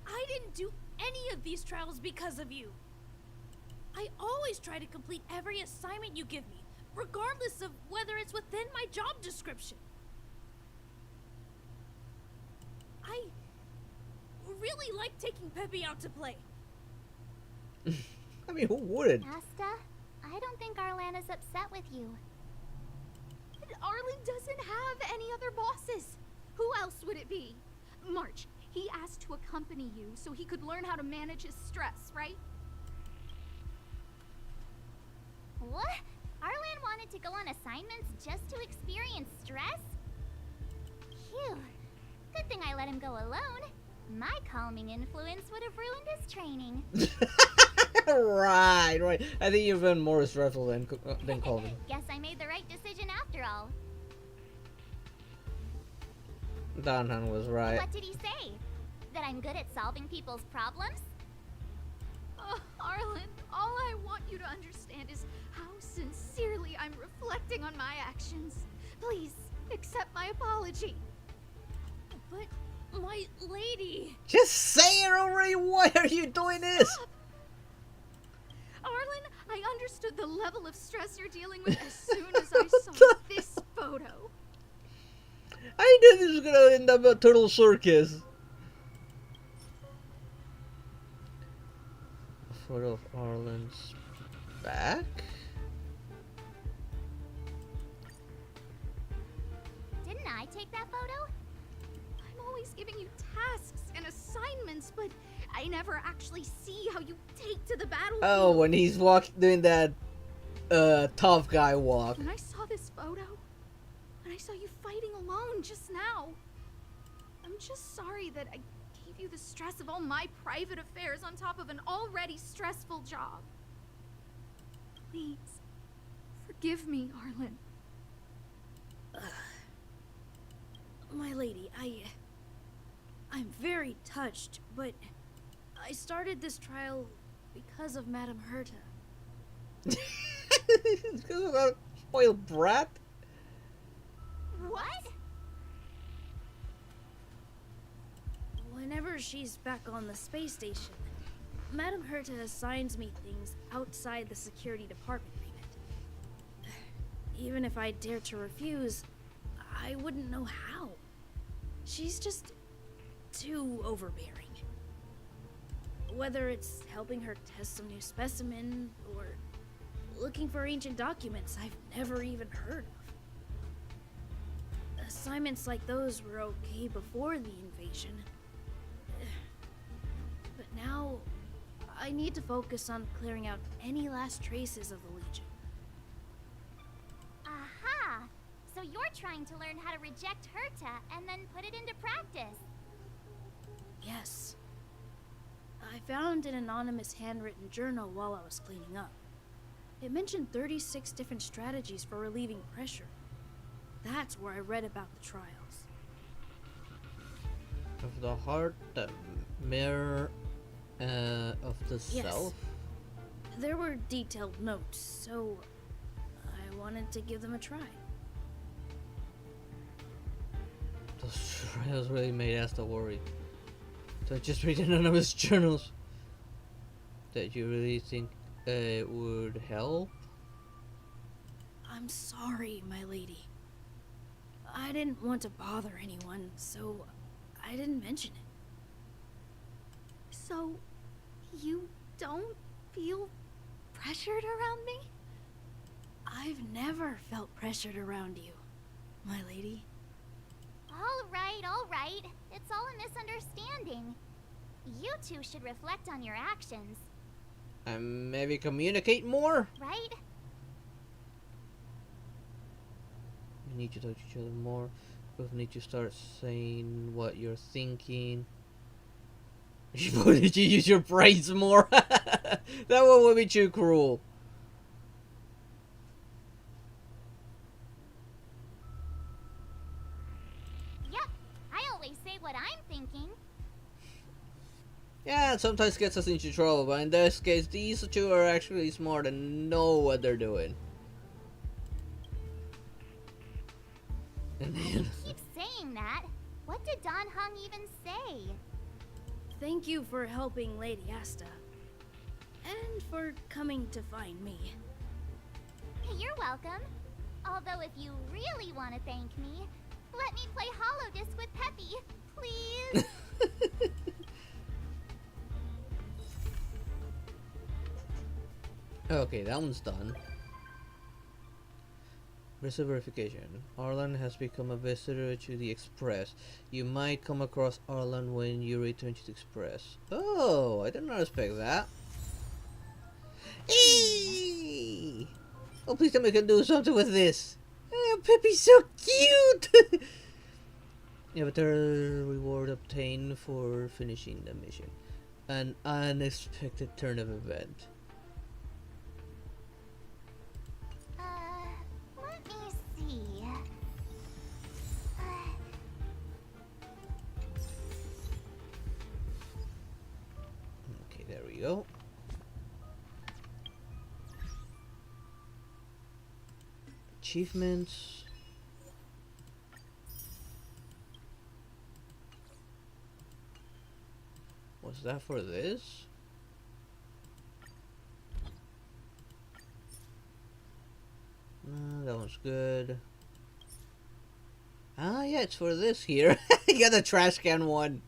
I didn't do any of these trials because of you. I always try to complete every assignment you give me, regardless of whether it's within my job description. I really like taking Peppy out to play. I mean, who wouldn't? Asta, I don't think Arlan is upset with you. Arlen doesn't have any other bosses. Who else would it be? March, he asked to accompany you so he could learn how to manage his stress, right? What? Arlan wanted to go on assignments just to experience stress? Phew. Good thing I let him go alone. My calming influence would have ruined his training. Right. I think you've been more stressful than Colvin. Guess I made the right decision after all. Donhan was right. What did he say? That I'm good at solving people's problems? Arlen, all I want you to understand is how sincerely I'm reflecting on my actions. Please, accept my apology. But, my lady... Just say it already! Why are you doing this? Stop. Arlen, I understood the level of stress you're dealing with as soon as I saw this photo. I knew this was gonna end up a total circus. A photo of Arlen's back? Didn't I take that photo? I'm always giving you tasks and assignments, but I never actually see how you take to the battlefield. Oh, when he's doing that tough guy walk. When I saw this photo, when I saw you fighting alone just now, I'm just sorry that I gave you the stress of all my private affairs on top of an already stressful job. Please, forgive me, Arlen. My lady, I'm very touched, but I started this trial because of Madame Herta. Because of that spoiled brat? What? Whenever she's back on the space station, Madame Herta assigns me things outside the security department remit. Even if I dared to refuse, I wouldn't know how. She's just too overbearing. Whether it's helping her test some new specimen, or looking for ancient documents I've never even heard of. Assignments like those were okay before the invasion. But now, I need to focus on clearing out any last traces of the Legion. Aha! So you're trying to learn how to reject Herta and then put it into practice. Yes. I found an anonymous handwritten journal while I was cleaning up. It mentioned 36 different strategies for relieving pressure. That's where I read about the trials. Of the heart, the mirror of the self? There were detailed notes, so I wanted to give them a try. Those trials really made us to worry. So just read anonymous journals. That you really think it would help? I'm sorry, my lady. I didn't want to bother anyone, so I didn't mention it. So, you don't feel pressured around me? I've never felt pressured around you, my lady. All right. It's all a misunderstanding. You two should reflect on your actions. And maybe communicate more? Right? We need to talk to each other more. Both need to start saying what you're thinking. You both need to use your brains more. That one would be too cruel. Yep, I always say what I'm thinking. Yeah, it sometimes gets us into trouble, but in this case, these two are actually smart and know what they're doing. And then... Keep saying that. What did Don Hung even say? Thank you for helping Lady Asta. And for coming to find me. You're welcome. Although if you really want to thank me, let me play Holodisc with Peppy, please. Okay, that one's done. Visa verification. Arlan has become a visitor to the Express. You might come across Arlan when you return to the Express. Oh, I did not expect that. Eee! Oh, please tell me I can do something with this. Oh, Peppy's so cute! Avatar reward obtained for finishing the mission. An unexpected turn of event. Let me see. Okay, there we go. Achievements. Was that for this? That one's good. Ah, yeah, it's for this here. You got the trash can one.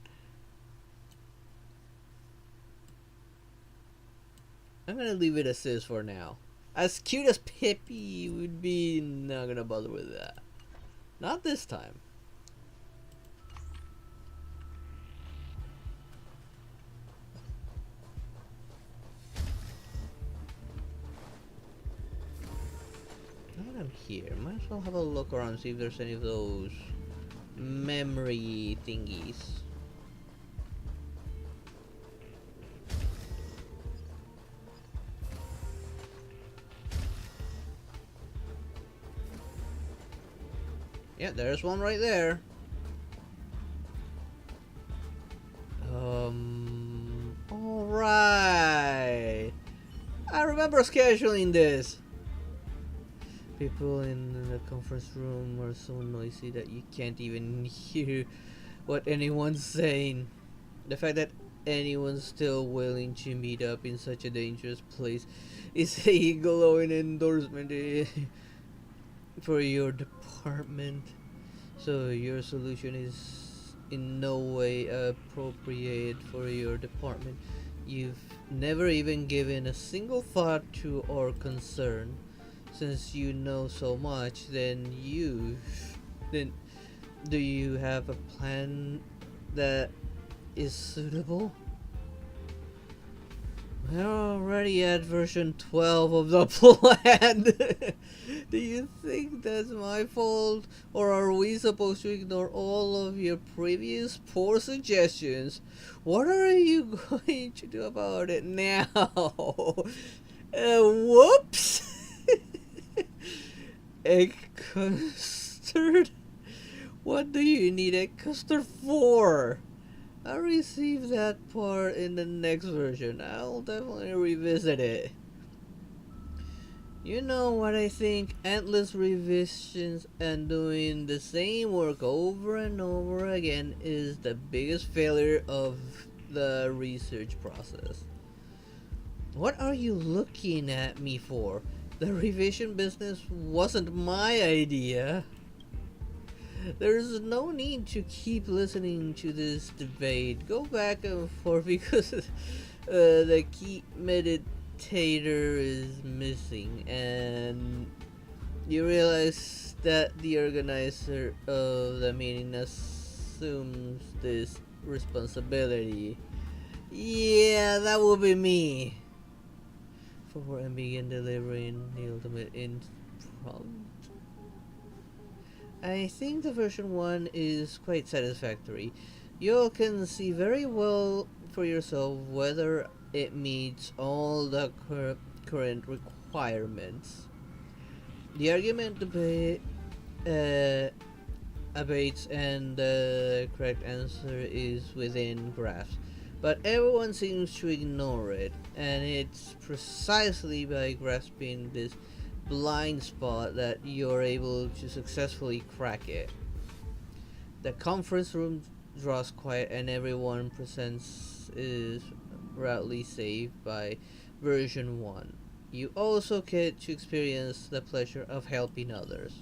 I'm gonna leave it as this for now. As cute as Pippi would be, not gonna bother with that. Not this time. Now that I'm here, might as well have a look around, see if there's any of those memory thingies. Yeah, there's one right there. Alright. I remember scheduling this. People in the conference room are so noisy that you can't even hear what anyone's saying. The fact that anyone's still willing to meet up in such a dangerous place is a glowing endorsement for your department. So your solution is in no way appropriate for your department. You've never even given a single thought to our concern. Since you know so much, then do you have a plan that is suitable? We're already at version 12 of the plan. Do you think that's my fault? Or are we supposed to ignore all of your previous poor suggestions? What are you going to do about it now? Whoops! Egg custard? What do you need egg custard for? I'll receive that part in the next version. I'll definitely revisit it. You know what I think? Endless revisions and doing the same work over and over again is the biggest failure of the research process. What are you looking at me for? The revision business wasn't my idea. There's no need to keep listening to this debate. Go back and forth because the key meditator is missing, and you realize that the organizer of the meeting assumes this responsibility. Yeah, that will be me. For and begin delivering the ultimate impromptu. I think the version 1 is quite satisfactory. You can see very well for yourself whether it meets all the current requirements. The argument abates and the correct answer is within grasp, but everyone seems to ignore it, and it's precisely by grasping this blind spot that you're able to successfully crack it. The conference room draws quiet and everyone presents is roundly saved by version 1. You also get to experience the pleasure of helping others.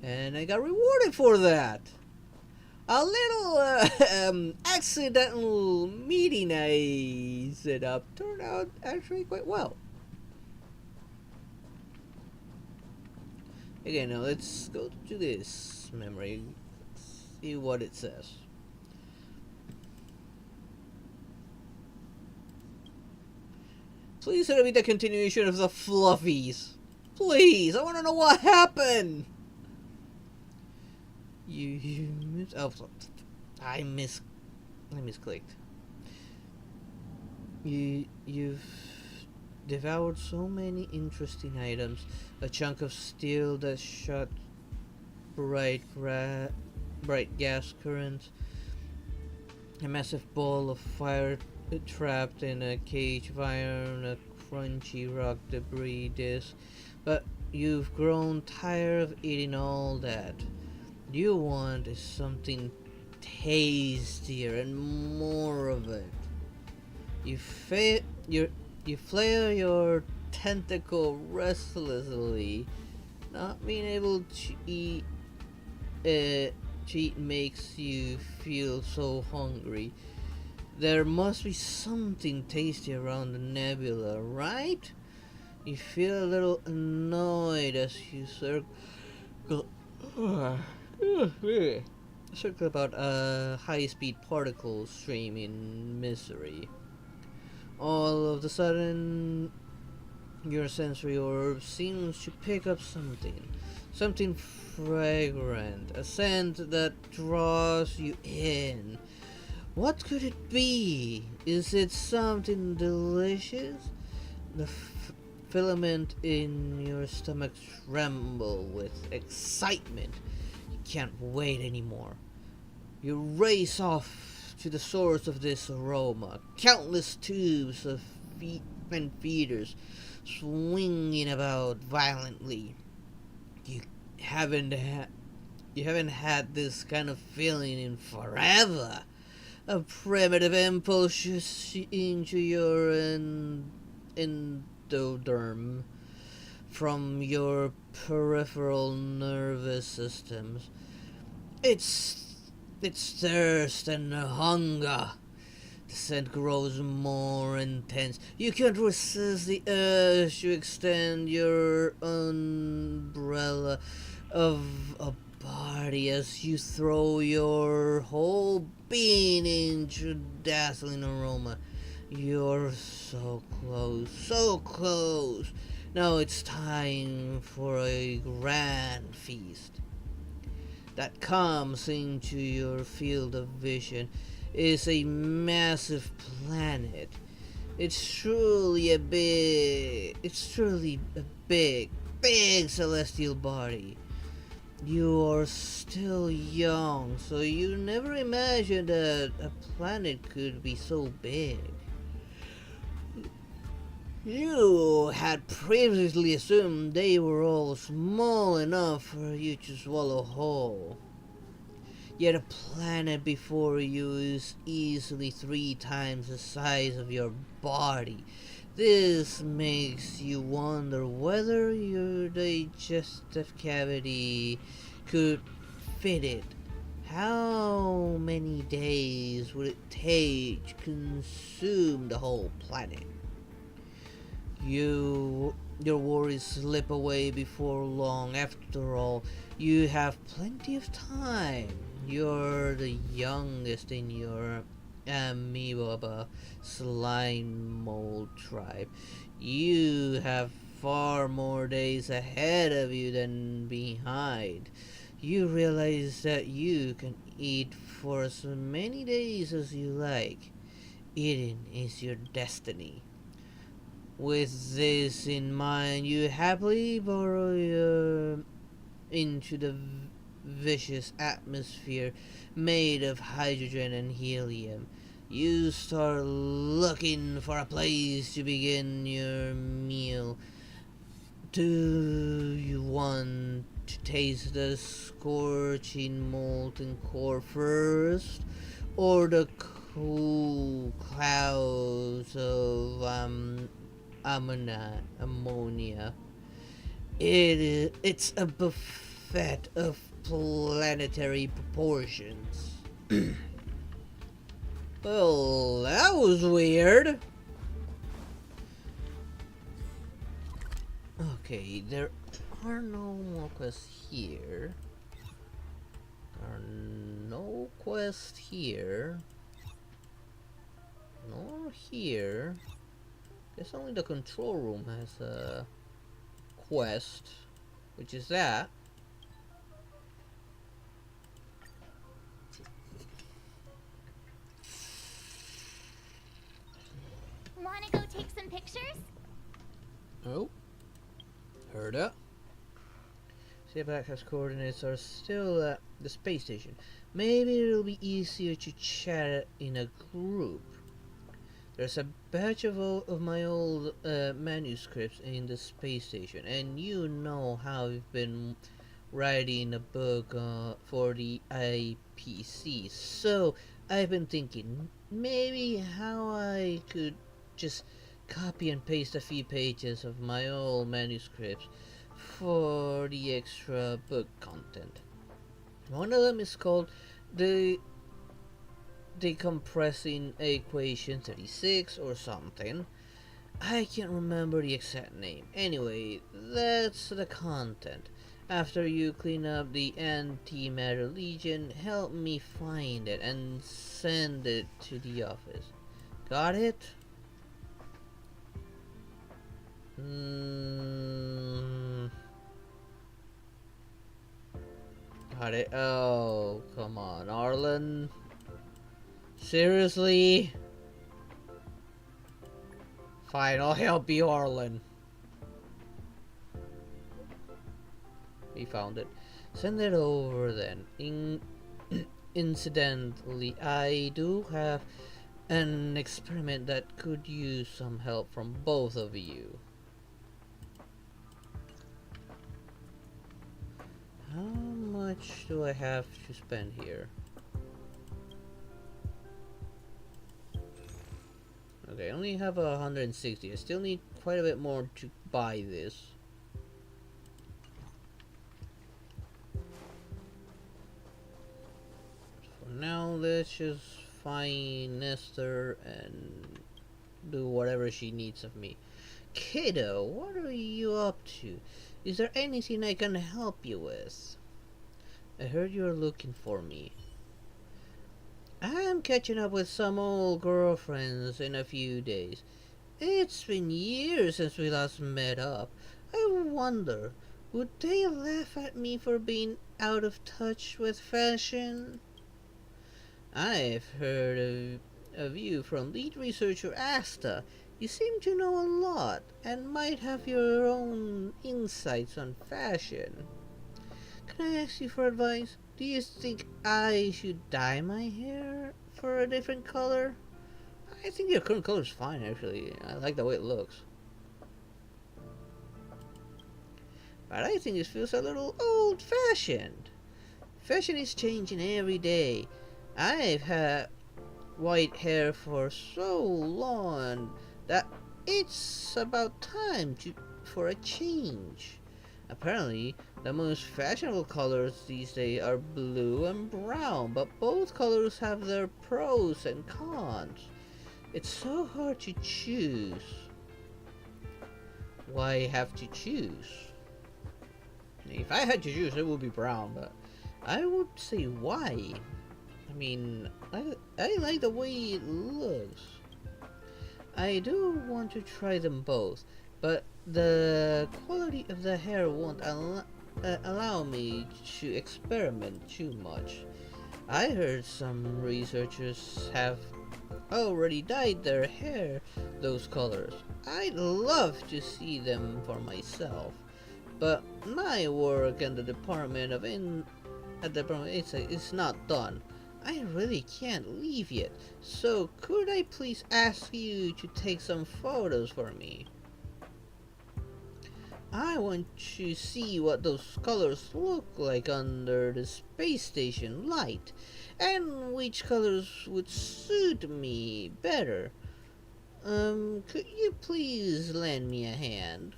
And I got rewarded for that! A little accidental meeting I set up turned out actually quite well. Okay, now let's go to this memory, see what it says. Please let it be the continuation of the Fluffies. Please, I want to know what happened. Oh, I misclicked. You've devoured so many interesting items. A chunk of steel that shot bright gas currents. A massive ball of fire trapped in a cage of iron. A crunchy rock debris disc. But you've grown tired of eating all that. What you want is something tastier and more of it. You flare your tentacle restlessly. Not being able to eat makes you feel so hungry. There must be something tasty around the nebula, right? You feel a little annoyed as you circle about a high-speed particle stream in misery. All of a sudden, your sensory orb seems to pick up something fragrant, a scent that draws you in. What could it be? Is it something delicious? The filament in your stomach tremble with excitement. You can't wait anymore. You race off to the source of this aroma. Countless tubes of feeders swinging about violently. You haven't had this kind of feeling in forever. A primitive impulse shoots into your endoderm from your peripheral nervous systems. It's its thirst and hunger. The scent grows more intense. You can't resist the urge to extend your umbrella of a body as you throw your whole being into dazzling aroma. You're so close, so close. Now it's time for a grand feast that comes into your field of vision. Is a massive planet. It's truly a big, big celestial body. You are still young, so you never imagined that a planet could be so big. You had previously assumed they were all small enough for you to swallow whole. Yet a planet before you is easily 3 times the size of your body. This makes you wonder whether your digestive cavity could fit it. How many days would it take to consume the whole planet? Your worries slip away before long. After all, you have plenty of time. You're the youngest in your amoeba slime mold tribe. You have far more days ahead of you than behind. You realize that you can eat for as many days as you like. Eating is your destiny. With this in mind, you happily burrow into the vicious atmosphere made of hydrogen and helium. You start looking for a place to begin your meal. Do you want to taste the scorching molten core first, or the cool clouds of ammonia? It's a buffet of planetary proportions. Well, that was weird. Okay, there are no more quests here. There are no quests here. Nor here. Guess only the control room has a quest, which is that. Wanna go take some pictures? Oh, heard it. Blackhouse coordinates are still at the space station. Maybe it'll be easier to chat in a group. There's a batch of my old manuscripts in the space station, and you know how I've been writing a book for the IPC. So I've been thinking maybe how I could just copy and paste a few pages of my old manuscripts for the extra book content. One of them is called the Decompressing Equation 36 or something. I can't remember the exact name. Anyway, that's the content. After you clean up the Antimatter Legion, help me find it and send it to the office. Got it? Got it. Oh, come on, Arlen. Seriously? Fine, I'll help you, Arlen. We found it. Send it over then. Incidentally, I do have an experiment that could use some help from both of you. How much do I have to spend here? Okay, I only have 160. I still need quite a bit more to buy this. For Now let's just find Esther and do whatever she needs of me. Kiddo, what are you up to? Is there anything I can help you with? I heard you're looking for me. I'm catching up with some old girlfriends in a few days. It's been years since we last met up. I wonder, would they laugh at me for being out of touch with fashion? I've heard of you from lead researcher Asta. You seem to know a lot and might have your own insights on fashion. Can I ask you for advice? Do you think I should dye my hair for a different color? I think your current color is fine, actually. I like the way it looks. But I think this feels a little old-fashioned. Fashion is changing every day. I've had white hair for so long that it's about time for a change. Apparently, the most fashionable colors these days are blue and brown, but both colors have their pros and cons. It's so hard to choose. Why have to choose? If I had to choose, it would be brown, but I would say why. I mean, I like the way it looks. I do want to try them both, but the quality of the hair won't allow me to experiment too much. I heard some researchers have already dyed their hair those colors. I'd love to see them for myself, but my work in the Department of it's not done. I really can't leave yet, so could I please ask you to take some photos for me? I want to see what those colors look like under the space station light, and which colors would suit me better. Could you please lend me a hand?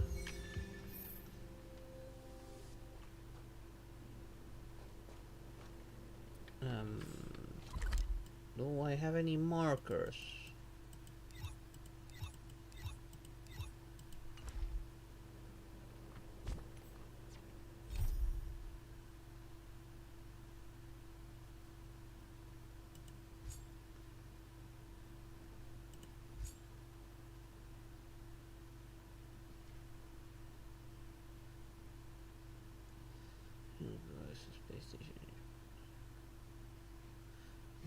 Do I have any markers? Space station.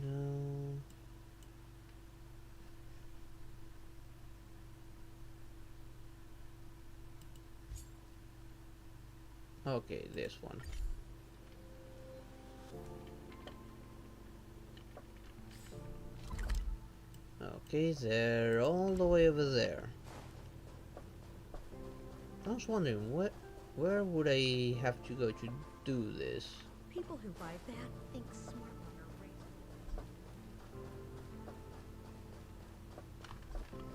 No. Okay, this one. Okay, they're all the way over there. I was wondering, where would I have to go to do this? People who buy that think smart on their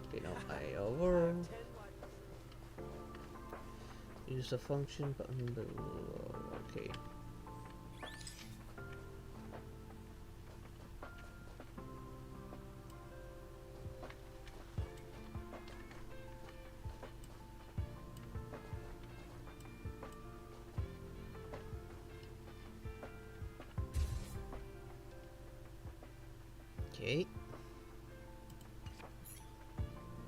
Okay, now I over. Use the function button below. Okay. Okay.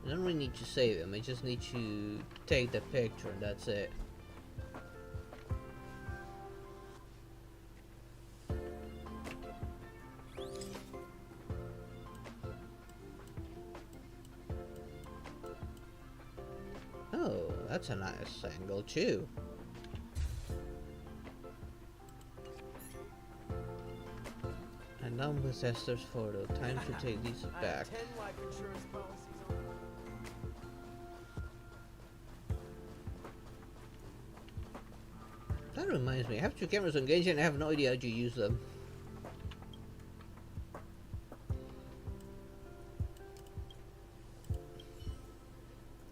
I don't really need to save them, I just need to take the picture and that's it. Oh, that's a nice angle too. And done with Esther's photo. Time to take these back. That reminds me, I have two cameras engaged and I have no idea how to use them.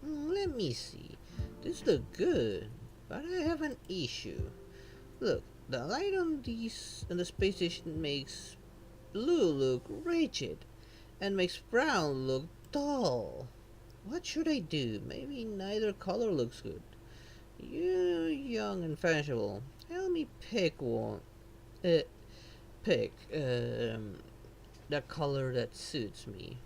Let me see. This looks good, but I have an issue. Look, the light on the space station makes blue look rigid and makes brown look dull. What should I do? Maybe neither color looks good. You young and fashionable, help me pick one. Pick the color that suits me.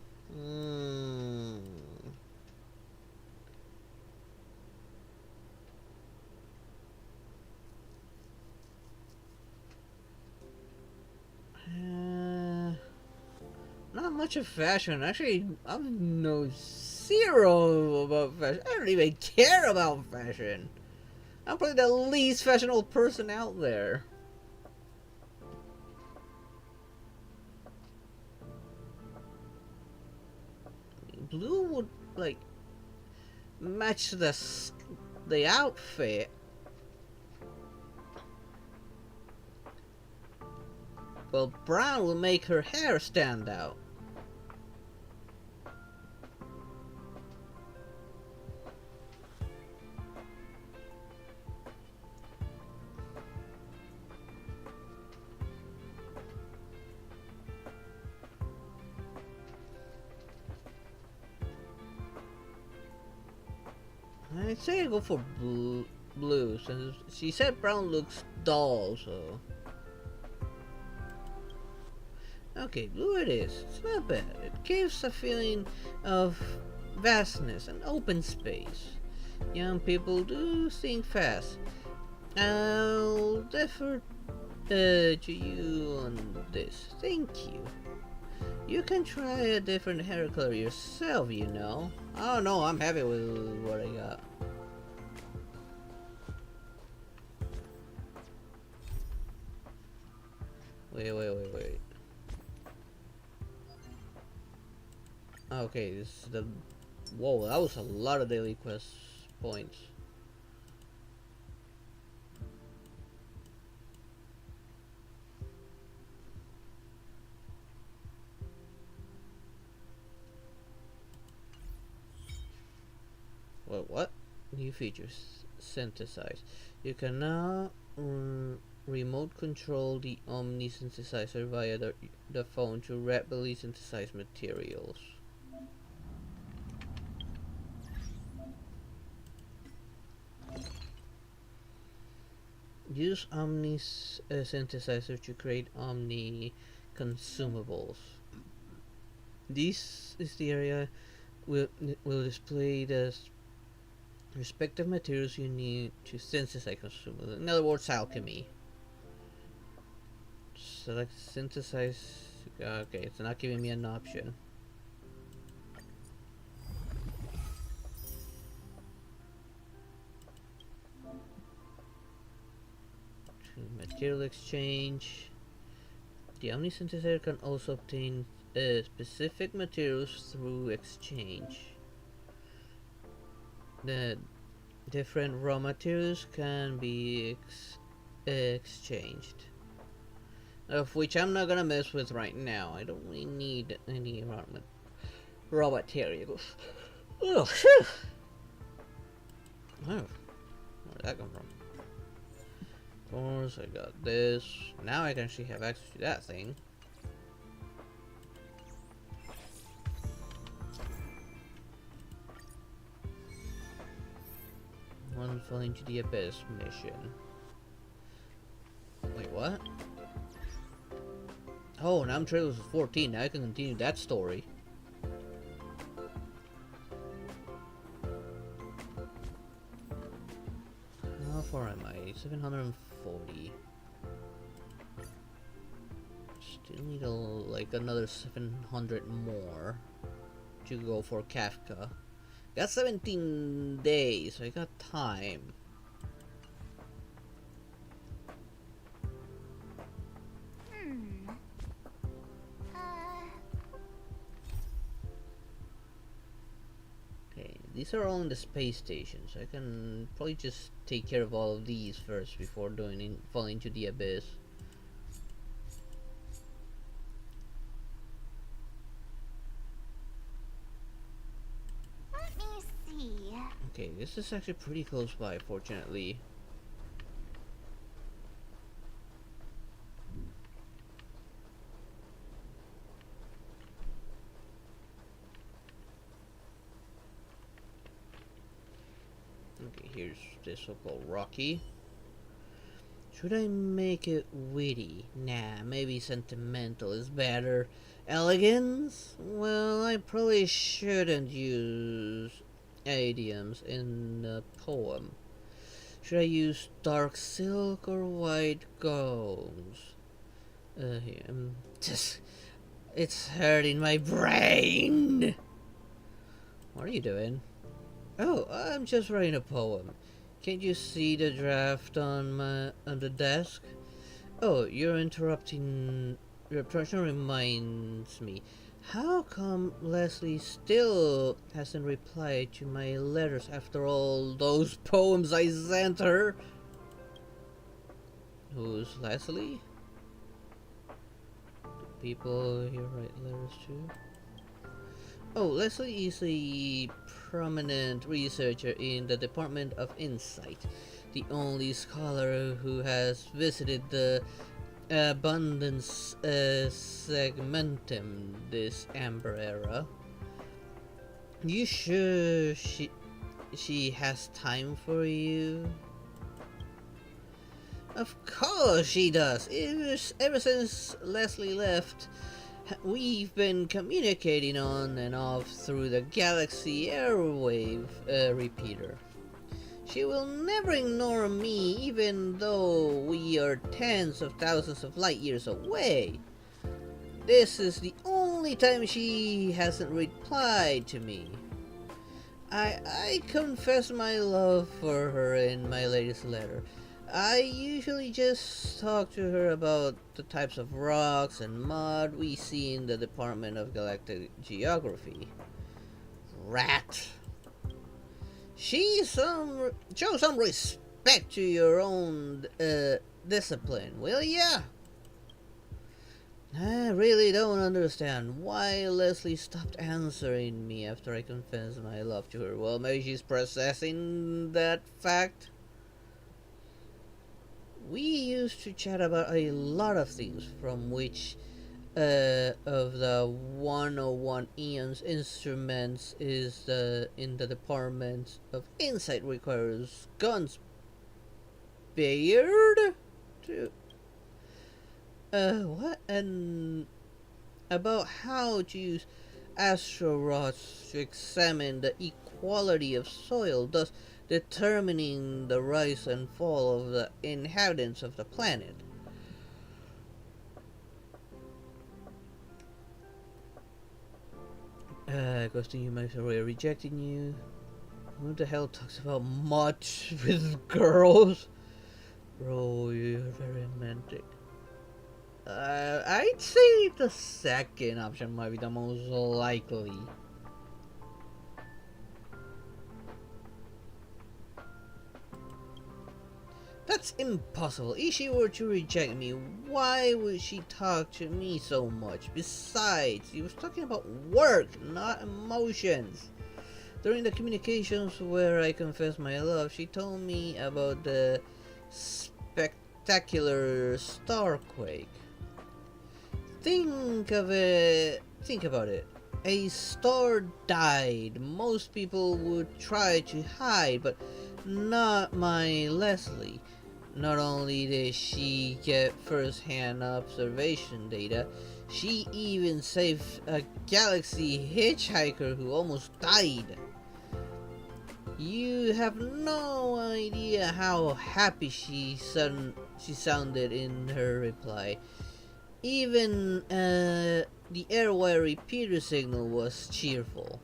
Not much of fashion. Actually, I know zero about fashion. I don't even care about fashion. I'm probably the least fashionable person out there. Blue would like match the outfit. Well, brown will make her hair stand out. I'd say I go for blue, since she said brown looks dull, so... Okay, blue it is. It's not bad. It gives a feeling of vastness and open space. Young people do think fast. I'll defer to you on this. Thank you. You can try a different hair color yourself, you know. Oh no, I'm happy with what I got. Wait. Okay, this is the... Whoa, that was a lot of daily quest points. Wait, what? New features. Synthesize. You can now remote control the Omni synthesizer via the phone to rapidly synthesize materials. Use Omni synthesizer to create Omni consumables. This is the area will display the respective materials you need to synthesize consumables. In other words, alchemy. Select synthesize. Okay, it's not giving me an option. Material exchange. The Omni synthesizer can also obtain specific materials through exchange. The different raw materials can be exchanged, of which I'm not gonna mess with right now. I don't really need any raw materials. Oh, phew. Oh, where'd that come from? Of course, I got this. Now I can actually have access to that thing. One Fall into the Abyss mission. Wait, what? Oh, now I'm trailers with 14. Now I can continue that story. How far am I? 740. Still need like another 700 more to go for Kafka. Got 17 days, so I got time. Okay, these are all in the space station, so I can probably just take care of all of these first before falling into the abyss. Let me see. Okay, this is actually pretty close by, fortunately. Okay, here's the so-called Rocky. Should I make it witty? Nah, maybe sentimental is better. Elegance? Well, I probably shouldn't use idioms in a poem. Should I use dark silk or white gauze? Here, it's hurting my brain. What are you doing? Oh, I'm just writing a poem. Can't you see the draft on the desk? Oh, you're interrupting. Your interruption reminds me. How come Leslie still hasn't replied to my letters after all those poems I sent her? Who's Leslie? Do people here write letters too? Oh, Leslie is a prominent researcher in the Department of Insight, the only scholar who has visited the abundance segmentum this amber era. You sure she has time for you? Of course she does. Ever since Leslie left, we've been communicating on and off through the Galaxy Airwave repeater. She will never ignore me, even though we are tens of thousands of light years away. This is the only time she hasn't replied to me. I confess my love for her in my latest letter. I usually just talk to her about the types of rocks and mud we see in the Department of Galactic Geography. Rat. Show some respect to your own discipline, will ya? I really don't understand why Leslie stopped answering me after I confessed my love to her. Well, maybe she's processing that fact. We used to chat about a lot of things, from which of the 101 Eons instruments is in the Department of Insight requires guns beard to what? And about how to use astro rods to examine the equality of soil, thus determining the rise and fall of the inhabitants of the planet. Ghosting you might already rejecting you. Who the hell talks about much with girls? Bro, you're very romantic. I'd say the second option might be the most likely. That's impossible. If she were to reject me, why would she talk to me so much? Besides, she was talking about work, not emotions. During the communications where I confessed my love, she told me about the spectacular starquake. Think about it. A star died. Most people would try to hide, but not my Leslie. Not only did she get first-hand observation data, she even saved a galaxy hitchhiker who almost died. You have no idea how happy she sounded in her reply. Even the airwire repeater signal was cheerful.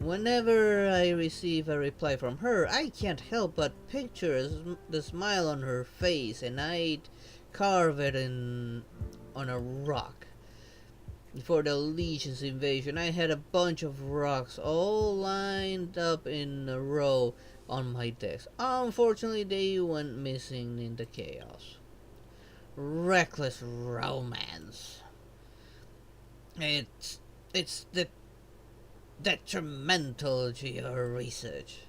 Whenever I receive a reply from her, I can't help but picture the smile on her face, and I'd carve it on a rock. Before the Legion's invasion, I had a bunch of rocks all lined up in a row on my desk. Unfortunately, they went missing in the chaos. Reckless romance. It's detrimental to your research.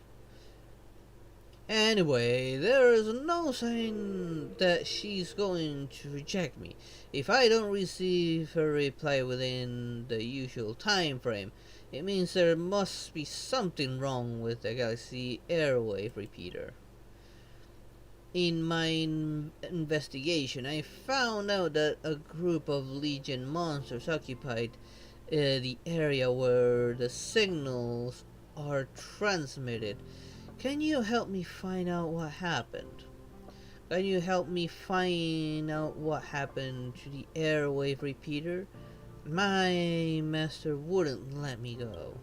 Anyway, there is no sign that she's going to reject me. If I don't receive her reply within the usual time frame, It means there must be something wrong with the galaxy airwave repeater. In my investigation, I found out that a group of Legion monsters occupied the area where the signals are transmitted. Can you help me find out what happened? Can you help me find out what happened to the airwave repeater? My master wouldn't let me go.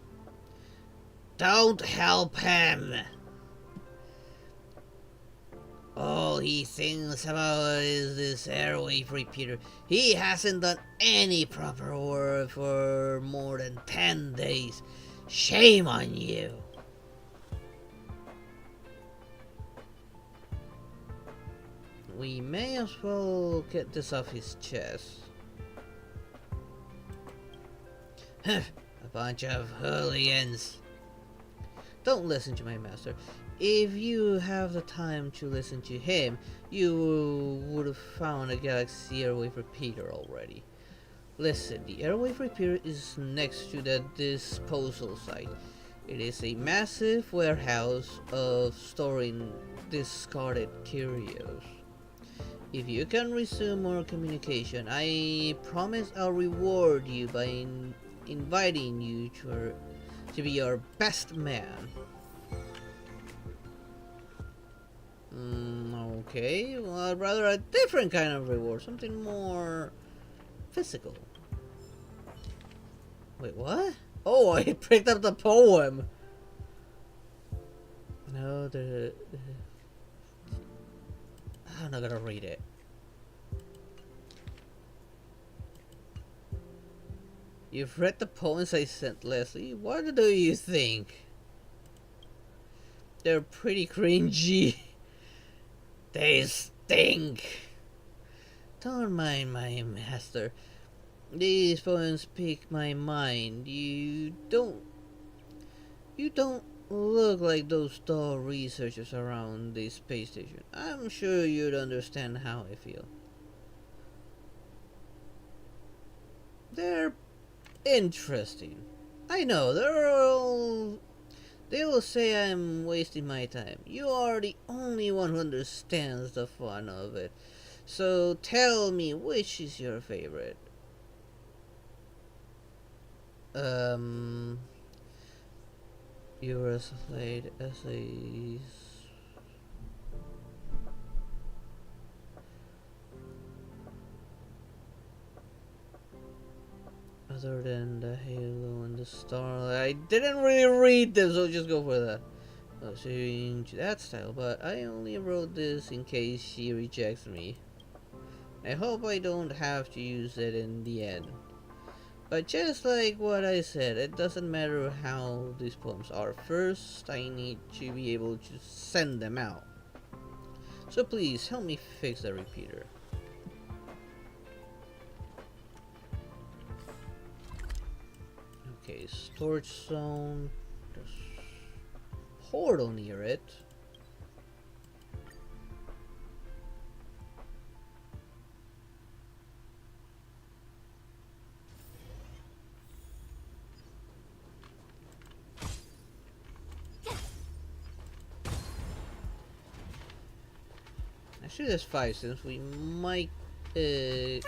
Don't help him! All he thinks about is this airwave repeater. He hasn't done any proper work for more than 10 days. Shame on you! We may as well get this off his chest. A bunch of hooligans. Don't listen to my master. If you have the time to listen to him, you would have found a galaxy airwave repeater already. Listen, the airwave repeater is next to the disposal site. It is a massive warehouse of storing discarded curios. If you can resume our communication, I promise I'll reward you by inviting you to be our best man. Okay, well, I'd rather a different kind of reward, something more physical. Wait, what? Oh, I picked up the poem. No, I'm not gonna read it. You've read the poems I sent Leslie. What do you think? They're pretty cringy. They stink. Don't mind my master. These poems pique my mind. You don't look like those dull researchers around the space station. I'm sure you'd understand how I feel. They're interesting. I know, they will say I'm wasting my time. You are the only one who understands the fun of it. So tell me, which is your favorite? Eurosylate essays. Other than the Halo and the Star, I didn't really read them, so just go for that. Change that style, but I only wrote this in case she rejects me. I hope I don't have to use it in the end. But just like what I said, it doesn't matter how these poems are. First, I need to be able to send them out. So please, help me fix the repeater. Okay, storage zone. There's a portal near it. Actually, there's 5 since we might get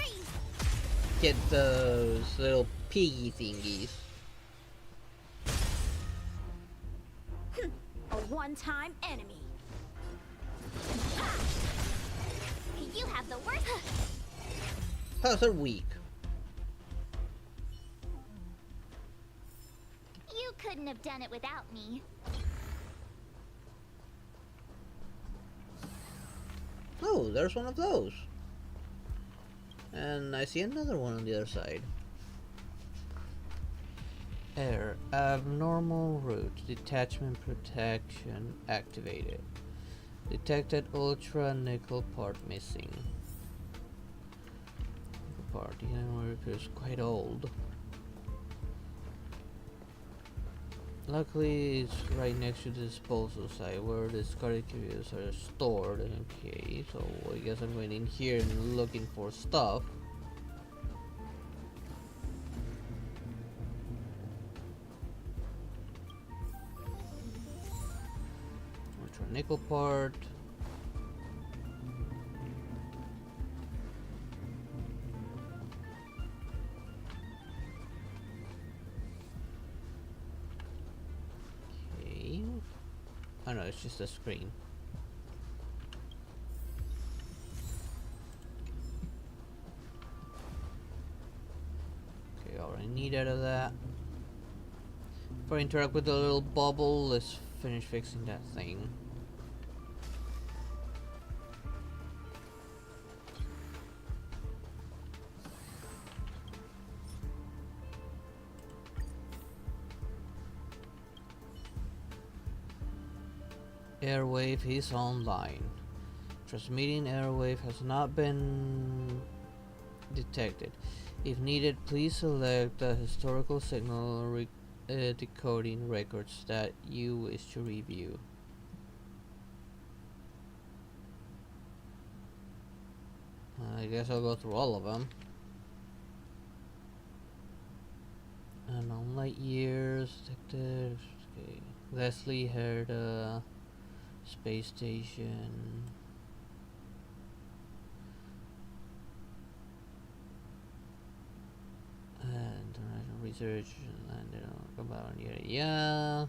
those little piggy thingies. A one-time enemy. You have the worst. Those are weak. You couldn't have done it without me. Oh, there's one of those. And I see another one on the other side. Error. Abnormal route. Detachment protection activated. Detected ultra nickel part missing. Nickel part. The animal is quite old. Luckily, it's right next to the disposal site where the discarded curios are stored. Okay, so I guess I'm going in here and looking for stuff. nickel part. Okay. Oh no, it's just a screen. Okay, all I need out of that. Before I interact with the little bubble, let's finish fixing that thing. Airwave is online. Transmitting airwave has not been detected. If needed, please select the historical signal decoding records that you wish to review. I guess I'll go through all of them. Unknown light years detected. Okay. Leslie heard a space station. International research landed on about yeah.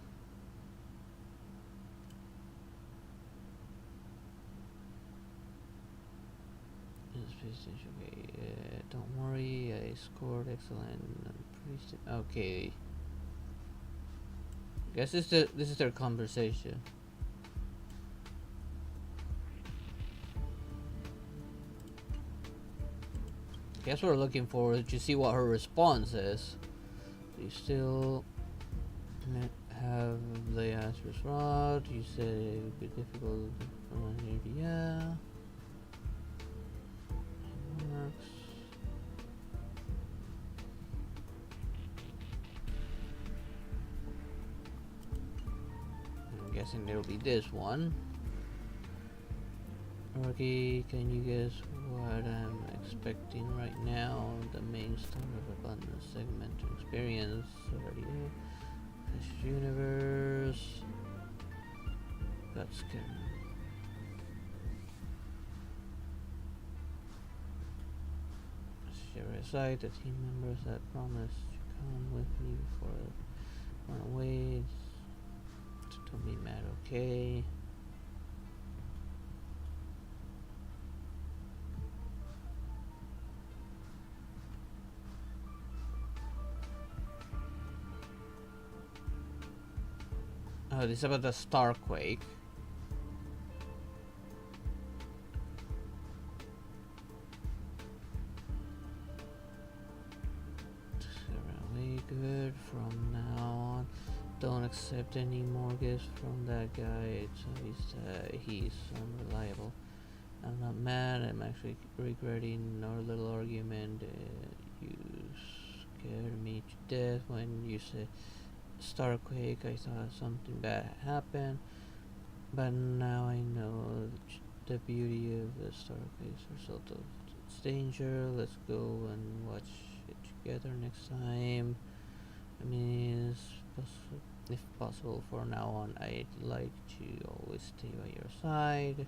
Space station. Okay, don't worry. I scored excellent. Okay. Guess this is their conversation. Guess what we're looking for is to see what her response is. You still have the answers right. You said it would be difficult. Yeah. It works. I'm guessing there'll be this one. Okay, can you guess what I'm expecting right now? The main star of abundance segment experience already. This universe got scared. Share aside the team members that promised to come with me before I run away. Don't be mad, okay? Oh, this is about the Starquake. Really good from now on. Don't accept any more gifts from that guy. It's obvious he's unreliable. I'm not mad. I'm actually regretting our little argument. You scared me to death when you said Starquake. I thought something bad had happened, but now I know the beauty of the Starquake's result of its danger. Let's go and watch it together next time. I mean, if possible, for now on, I'd like to always stay by your side.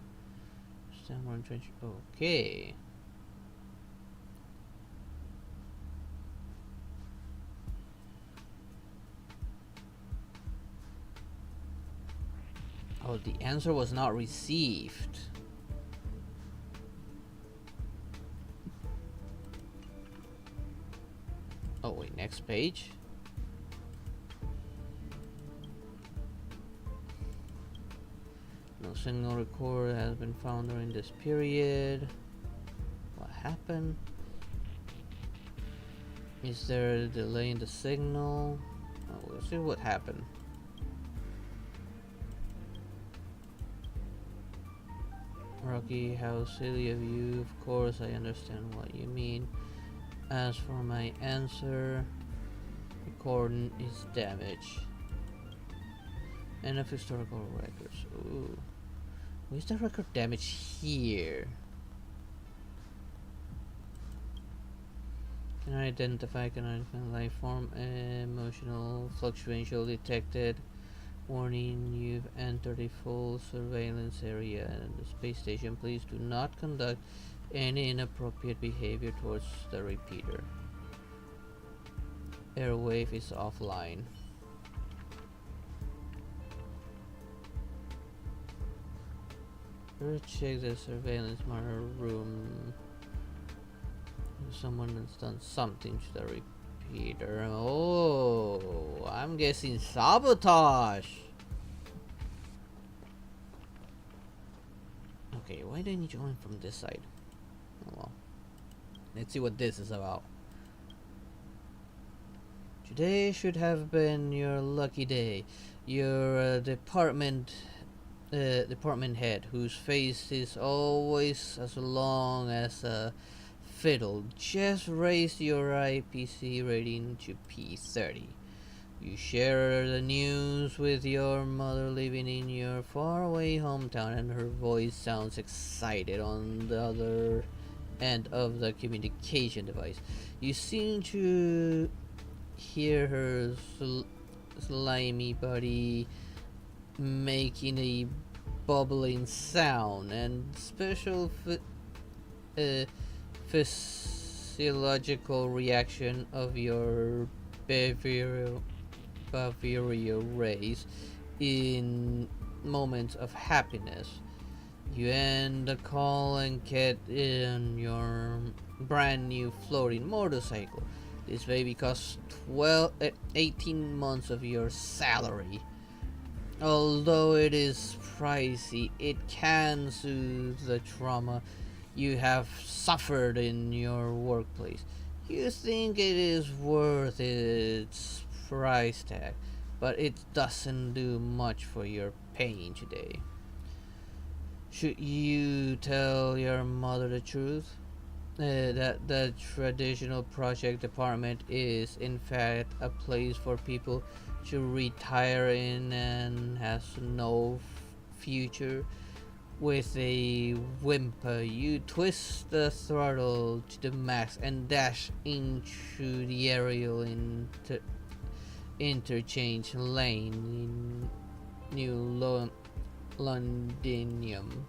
Stand more entrenched. Okay. Oh, the answer was not received. Oh wait, next page. No signal record has been found during this period. What happened? Is there a delay in the signal? Oh, we'll see what happened. Rocky, how silly of you. Of course, I understand what you mean. As for my answer, record is damaged. And of historical records. Ooh. Why is the record damage here? Can I identify life form? Emotional fluctuation detected. Warning, you've entered a full surveillance area in the space station. Please do not conduct any inappropriate behavior towards the repeater. Airwave is offline. Let's check the surveillance monitor room. Someone has done something to the repeater. Oh, I'm guessing sabotage. Okay, why didn't you join from this side? Oh well. Let's see what this is about. Today should have been your lucky day. Your department head, whose face is always as long as a fiddle, just raised your IPC rating to P30. You share the news with your mother living in your faraway hometown, and her voice sounds excited on the other end of the communication device. You seem to hear her slimy body making a bubbling sound, and special physiological reaction of your behavioral rays in moments of happiness. You end the call and get in your brand new floating motorcycle. This baby costs 18 months of your salary. Although it is pricey, it can soothe the trauma you have suffered in your workplace. You think it is worth its price tag, but it doesn't do much for your pain today. Should you tell your mother the truth? That the traditional project department is in fact a place for people to retire in and has no future. With a whimper, you twist the throttle to the max and dash into the aerial interchange lane in New Londinium.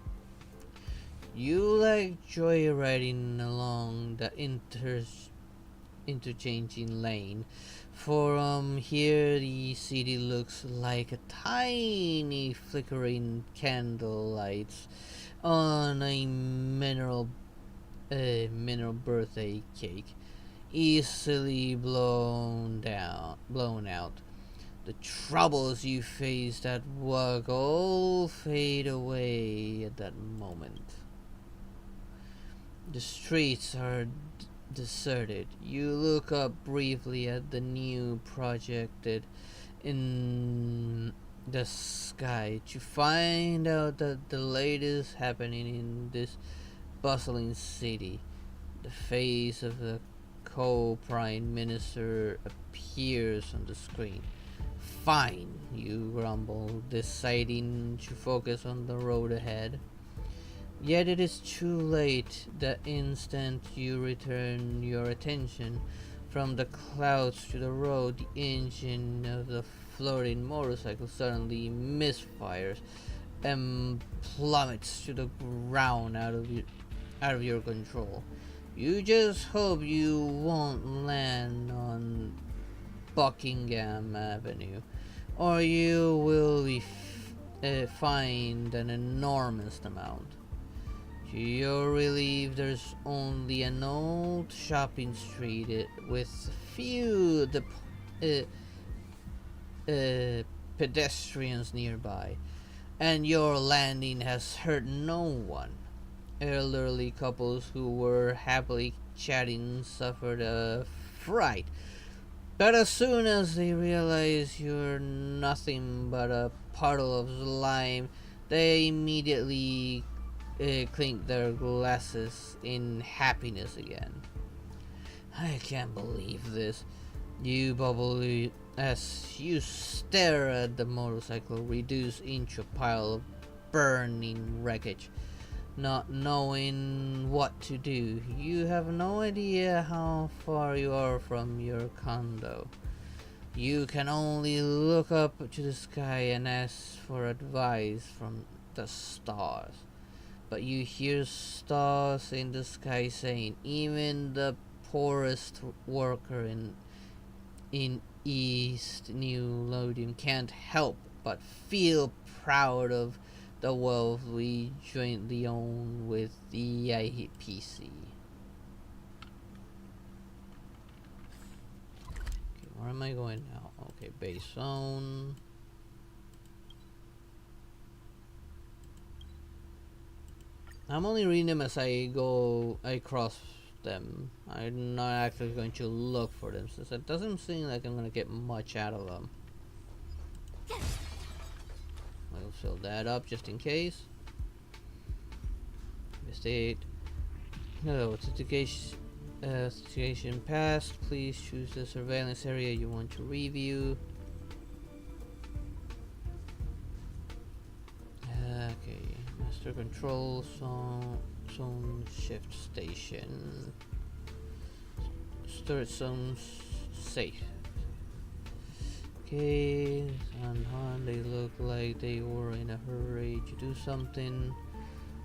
You like joyriding along the interchanging lane. From here, the city looks like a tiny flickering candlelights on a mineral birthday cake, easily blown out. The troubles you faced at work all fade away at that moment. The streets are deserted. You look up briefly at the new projected in the sky to find out that the latest happening in this bustling city. The face of the co-prime minister appears on the screen. Fine, you grumble, deciding to focus on the road ahead. Yet it is too late. The instant you return your attention from the clouds to the road, the engine of the floating motorcycle suddenly misfires and plummets to the ground out of your control. You just hope you won't land on Buckingham Avenue, or you will be fined an enormous amount. To your relief, there's only an old shopping street with few pedestrians nearby, and your landing has hurt no one. Elderly couples who were happily chatting suffered a fright, but as soon as they realize you're nothing but a puddle of slime, they immediately clink their glasses in happiness again. I can't believe this. You bubble as you stare at the motorcycle reduced into a pile of burning wreckage. Not knowing what to do, you have no idea how far you are from your condo. You can only look up to the sky and ask for advice from the stars. But you hear stars in the sky saying, even the poorest worker in East New Lothian can't help but feel proud of the wealth we jointly own with the IPC. Okay, where am I going now? Okay, base zone. I'm only reading them as I cross them. I'm not actually going to look for them, since it doesn't seem like I'm gonna get much out of them. I'll fill that up just in case. Investigate. No, situation passed. Please choose the surveillance area you want to review. Okay, master control zone shift station. Storage zones safe. Okay, and Han, they look like they were in a hurry to do something.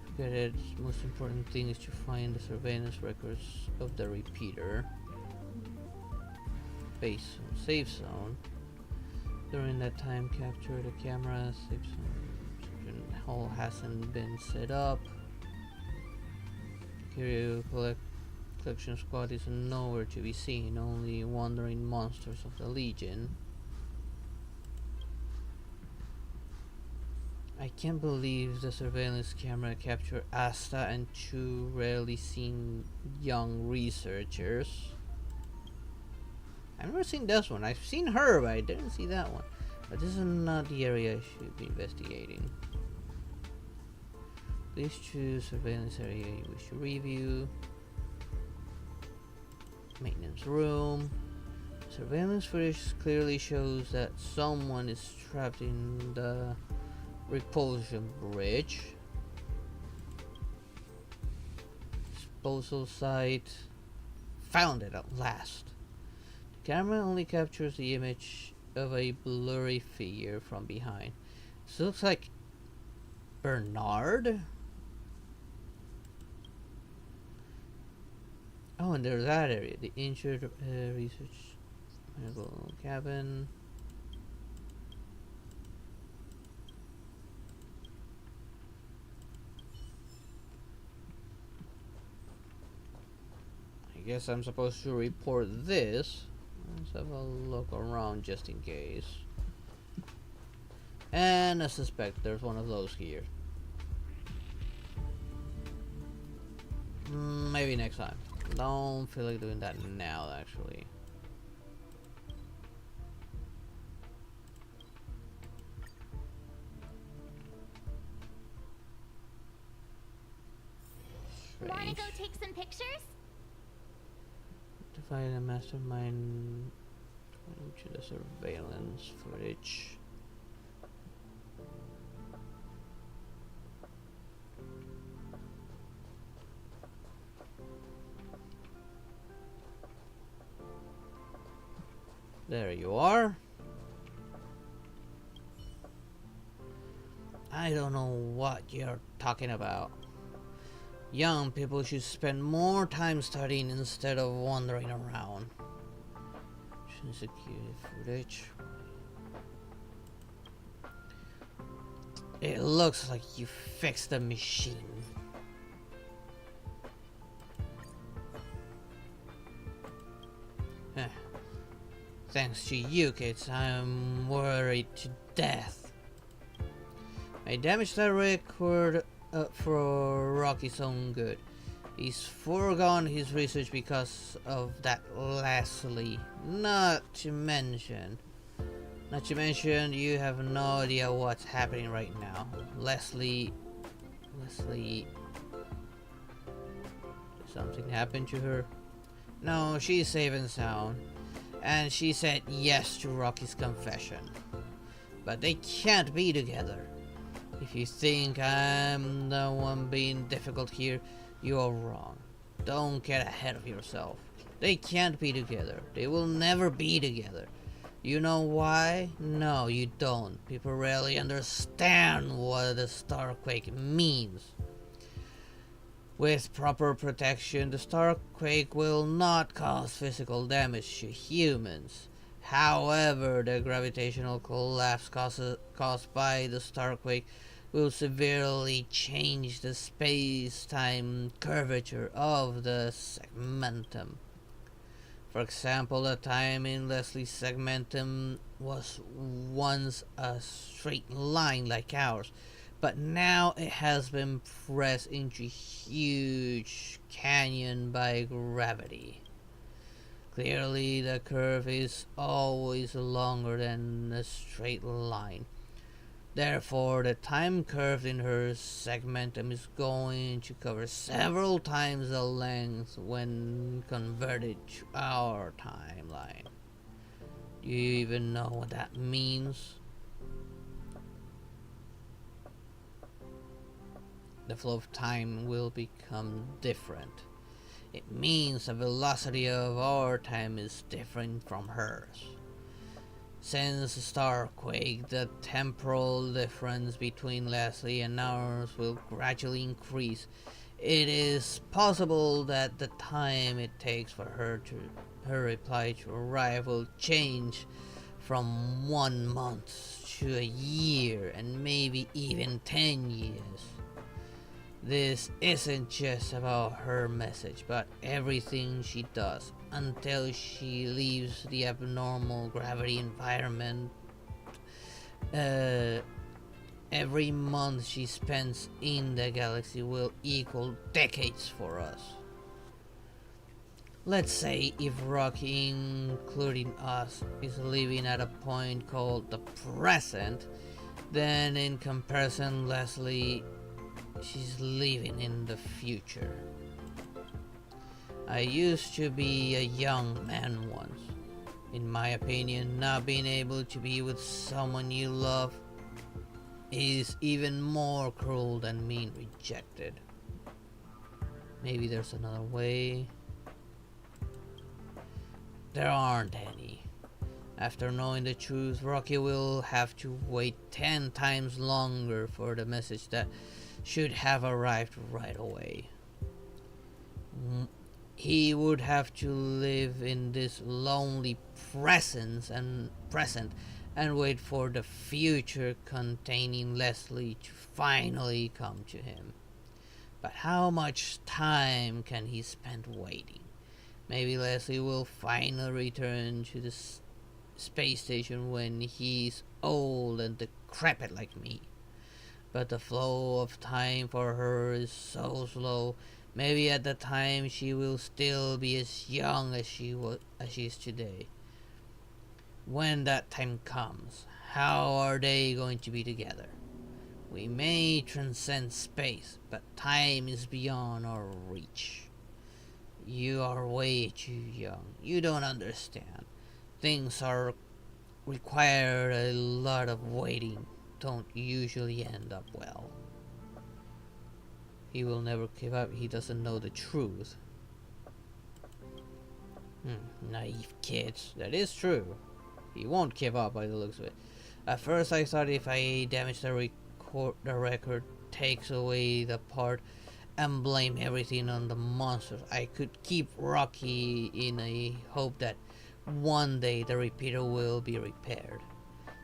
Forget it. Most important thing is to find the surveillance records of the repeater. Base zone, safe zone. During that time, capture the camera. Safe zone hall hasn't been set up. Curio collection squad is nowhere to be seen. Only wandering monsters of the Legion. I can't believe the surveillance camera captured Asta and two rarely seen young researchers. I've never seen this one. I've seen her, but I didn't see that one. But this is not the area I should be investigating. Please choose surveillance area you wish to review. Maintenance room. Surveillance footage clearly shows that someone is trapped in the repulsion bridge. Disposal site. Found it at last. The camera only captures the image of a blurry figure from behind. This looks like Bernard? Oh, and there's that area. The injured research medical cabin. I guess I'm supposed to report this. Let's have a look around just in case. And I suspect there's one of those here. Maybe next time. Don't feel like doing that now, actually. Wanna go take some pictures? To find a mastermind into the surveillance footage. There you are. I don't know what you're talking about. Young people should spend more time studying instead of wandering around. Security footage. It looks like you fixed the machine. Thanks to you kids, I'm worried to death. I damaged that record for Rocky's own good. He's foregone his research because of that Leslie. Not to mention, you have no idea what's happening right now. Leslie, something happened to her? No, she's safe and sound. And she said yes to Rocky's confession. But they can't be together. If you think I'm the one being difficult here, you're wrong. Don't get ahead of yourself. They can't be together. They will never be together. You know why? No, you don't. People rarely understand what the Starquake means. With proper protection, the Starquake will not cause physical damage to humans. However, the gravitational collapse caused by the Starquake will severely change the space-time curvature of the segmentum. For example, the time in Leslie's segmentum was once a straight line like ours, but now it has been pressed into a huge canyon by gravity. Clearly, the curve is always longer than a straight line. Therefore, the time curve in her segmentum is going to cover several times the length when converted to our timeline. Do you even know what that means? The flow of time will become different. It means the velocity of our time is different from hers. Since the Starquake, the temporal difference between Leslie and ours will gradually increase. It is possible that the time it takes for her reply to arrive will change from 1 month to a year and maybe even 10 years. This isn't just about her message, but everything she does until she leaves the abnormal gravity environment. Every month she spends in the galaxy will equal decades for us. Let's say if Rocky, including us, is living at a point called the present, then in comparison, Leslie, she's living in the future. I used to be a young man once. In my opinion, not being able to be with someone you love is even more cruel than being rejected. Maybe there's another way. There aren't any. After knowing the truth, Rocky will have to wait 10 times longer for the message that should have arrived right away. He would have to live in this lonely present and wait for the future containing Leslie to finally come to him. But how much time can he spend waiting? Maybe Leslie will finally return to the space station when he's old and decrepit like me. But the flow of time for her is so slow. Maybe at the time she will still be as young as she is today. When that time comes, how are they going to be together? We may transcend space, but time is beyond our reach. You are way too young. You don't understand. Things are require a lot of waiting. Don't usually end up well. He will never give up. He doesn't know the truth. Naive kids. That is true. He won't give up by the looks of it. At first I thought if I damage the record, takes away the part, and blame everything on the monsters, I could keep Rocky in a hope that one day the repeater will be repaired.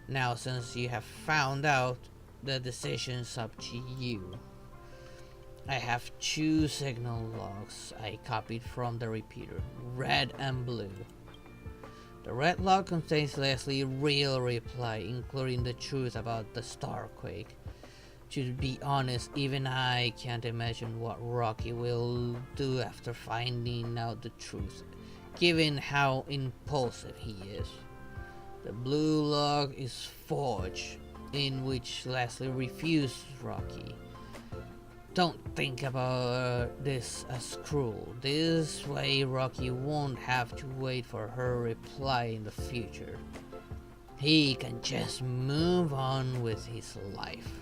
Now, since you have found out, the decision's up to you. I have 2 signal logs I copied from the repeater, red and blue. The red log contains Leslie's real reply, including the truth about the Starquake. To be honest, even I can't imagine what Rocky will do after finding out the truth, given how impulsive he is. The blue log is forged, in which Leslie refuses Rocky. Don't think about this as cruel. This way Rocky won't have to wait for her reply in the future. He can just move on with his life.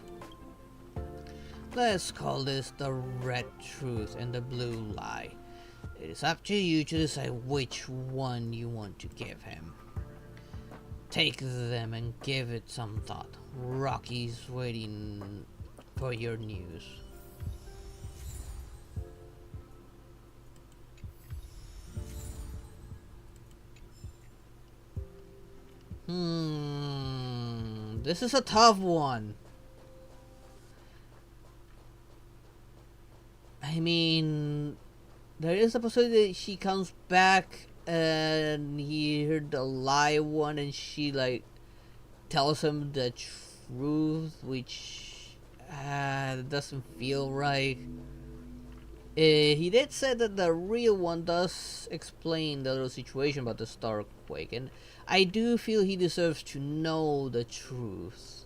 Let's call this the red truth and the blue lie. It is up to you to decide which one you want to give him. Take them and give it some thought. Rocky's waiting for your news. This is a tough one. I mean, there is a possibility that she comes back and he heard the lie one and she like tells him the truth, which doesn't feel right. He did say that the real one does explain the little situation about the Starquake, and I do feel he deserves to know the truth.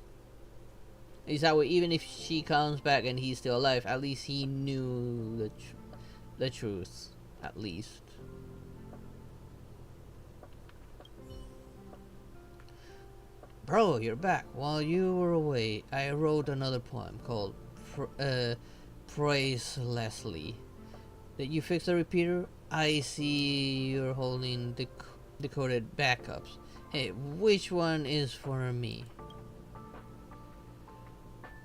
Is that way, even if she comes back and he's still alive, at least he knew the truth, at least. Bro, you're back. While you were away, I wrote another poem called Praise Leslie. Did you fix the repeater? I see you're holding decoded backups. Hey, which one is for me?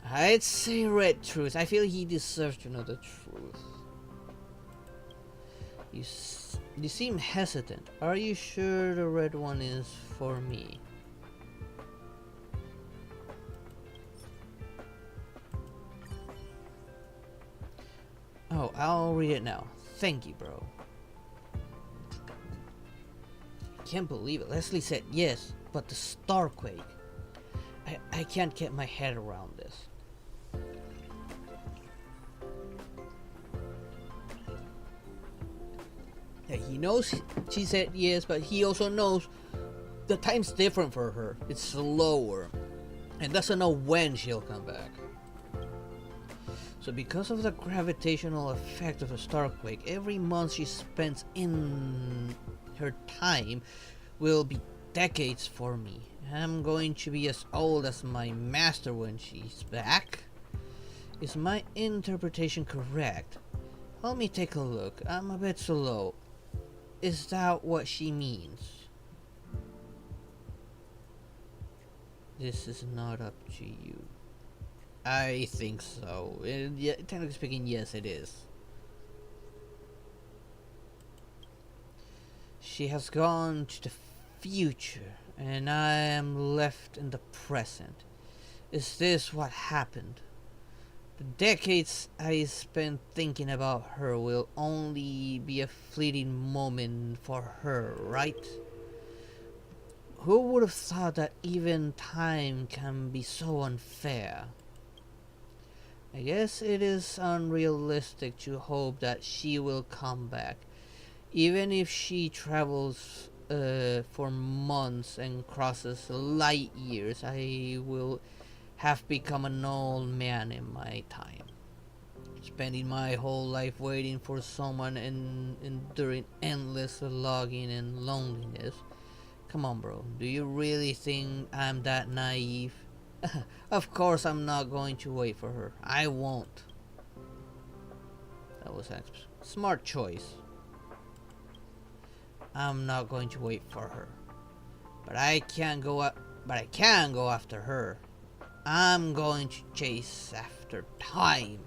I'd say Red Truth. I feel he deserves to know the truth. You seem hesitant. Are you sure the red one is for me? Oh, I'll read it now. Thank you, bro. Can't believe it. Leslie said yes, but the Starquake. I can't get my head around this. Yeah, he knows she said yes, but he also knows the time's different for her. It's slower. And doesn't know when she'll come back. So because of the gravitational effect of a Starquake, every month she spends in her time will be decades for me. I'm going to be as old as my master when she's back. Is my interpretation correct? Let me take a look. I'm a bit slow. Is that what she means? This is not up to you. I think so. Yeah, technically speaking, yes, it is. She has gone to the future, and I am left in the present. Is this what happened? The decades I spent thinking about her will only be a fleeting moment for her, right? Who would have thought that even time can be so unfair? I guess it is unrealistic to hope that she will come back. Even if she travels for months and crosses light years, I will have become an old man in my time. Spending my whole life waiting for someone and enduring endless logging and loneliness. Come on, bro. Do you really think I'm that naive? Of course I'm not going to wait for her. I won't. That was a smart choice. I'm not going to wait for her. But I can go after her. I'm going to chase after time.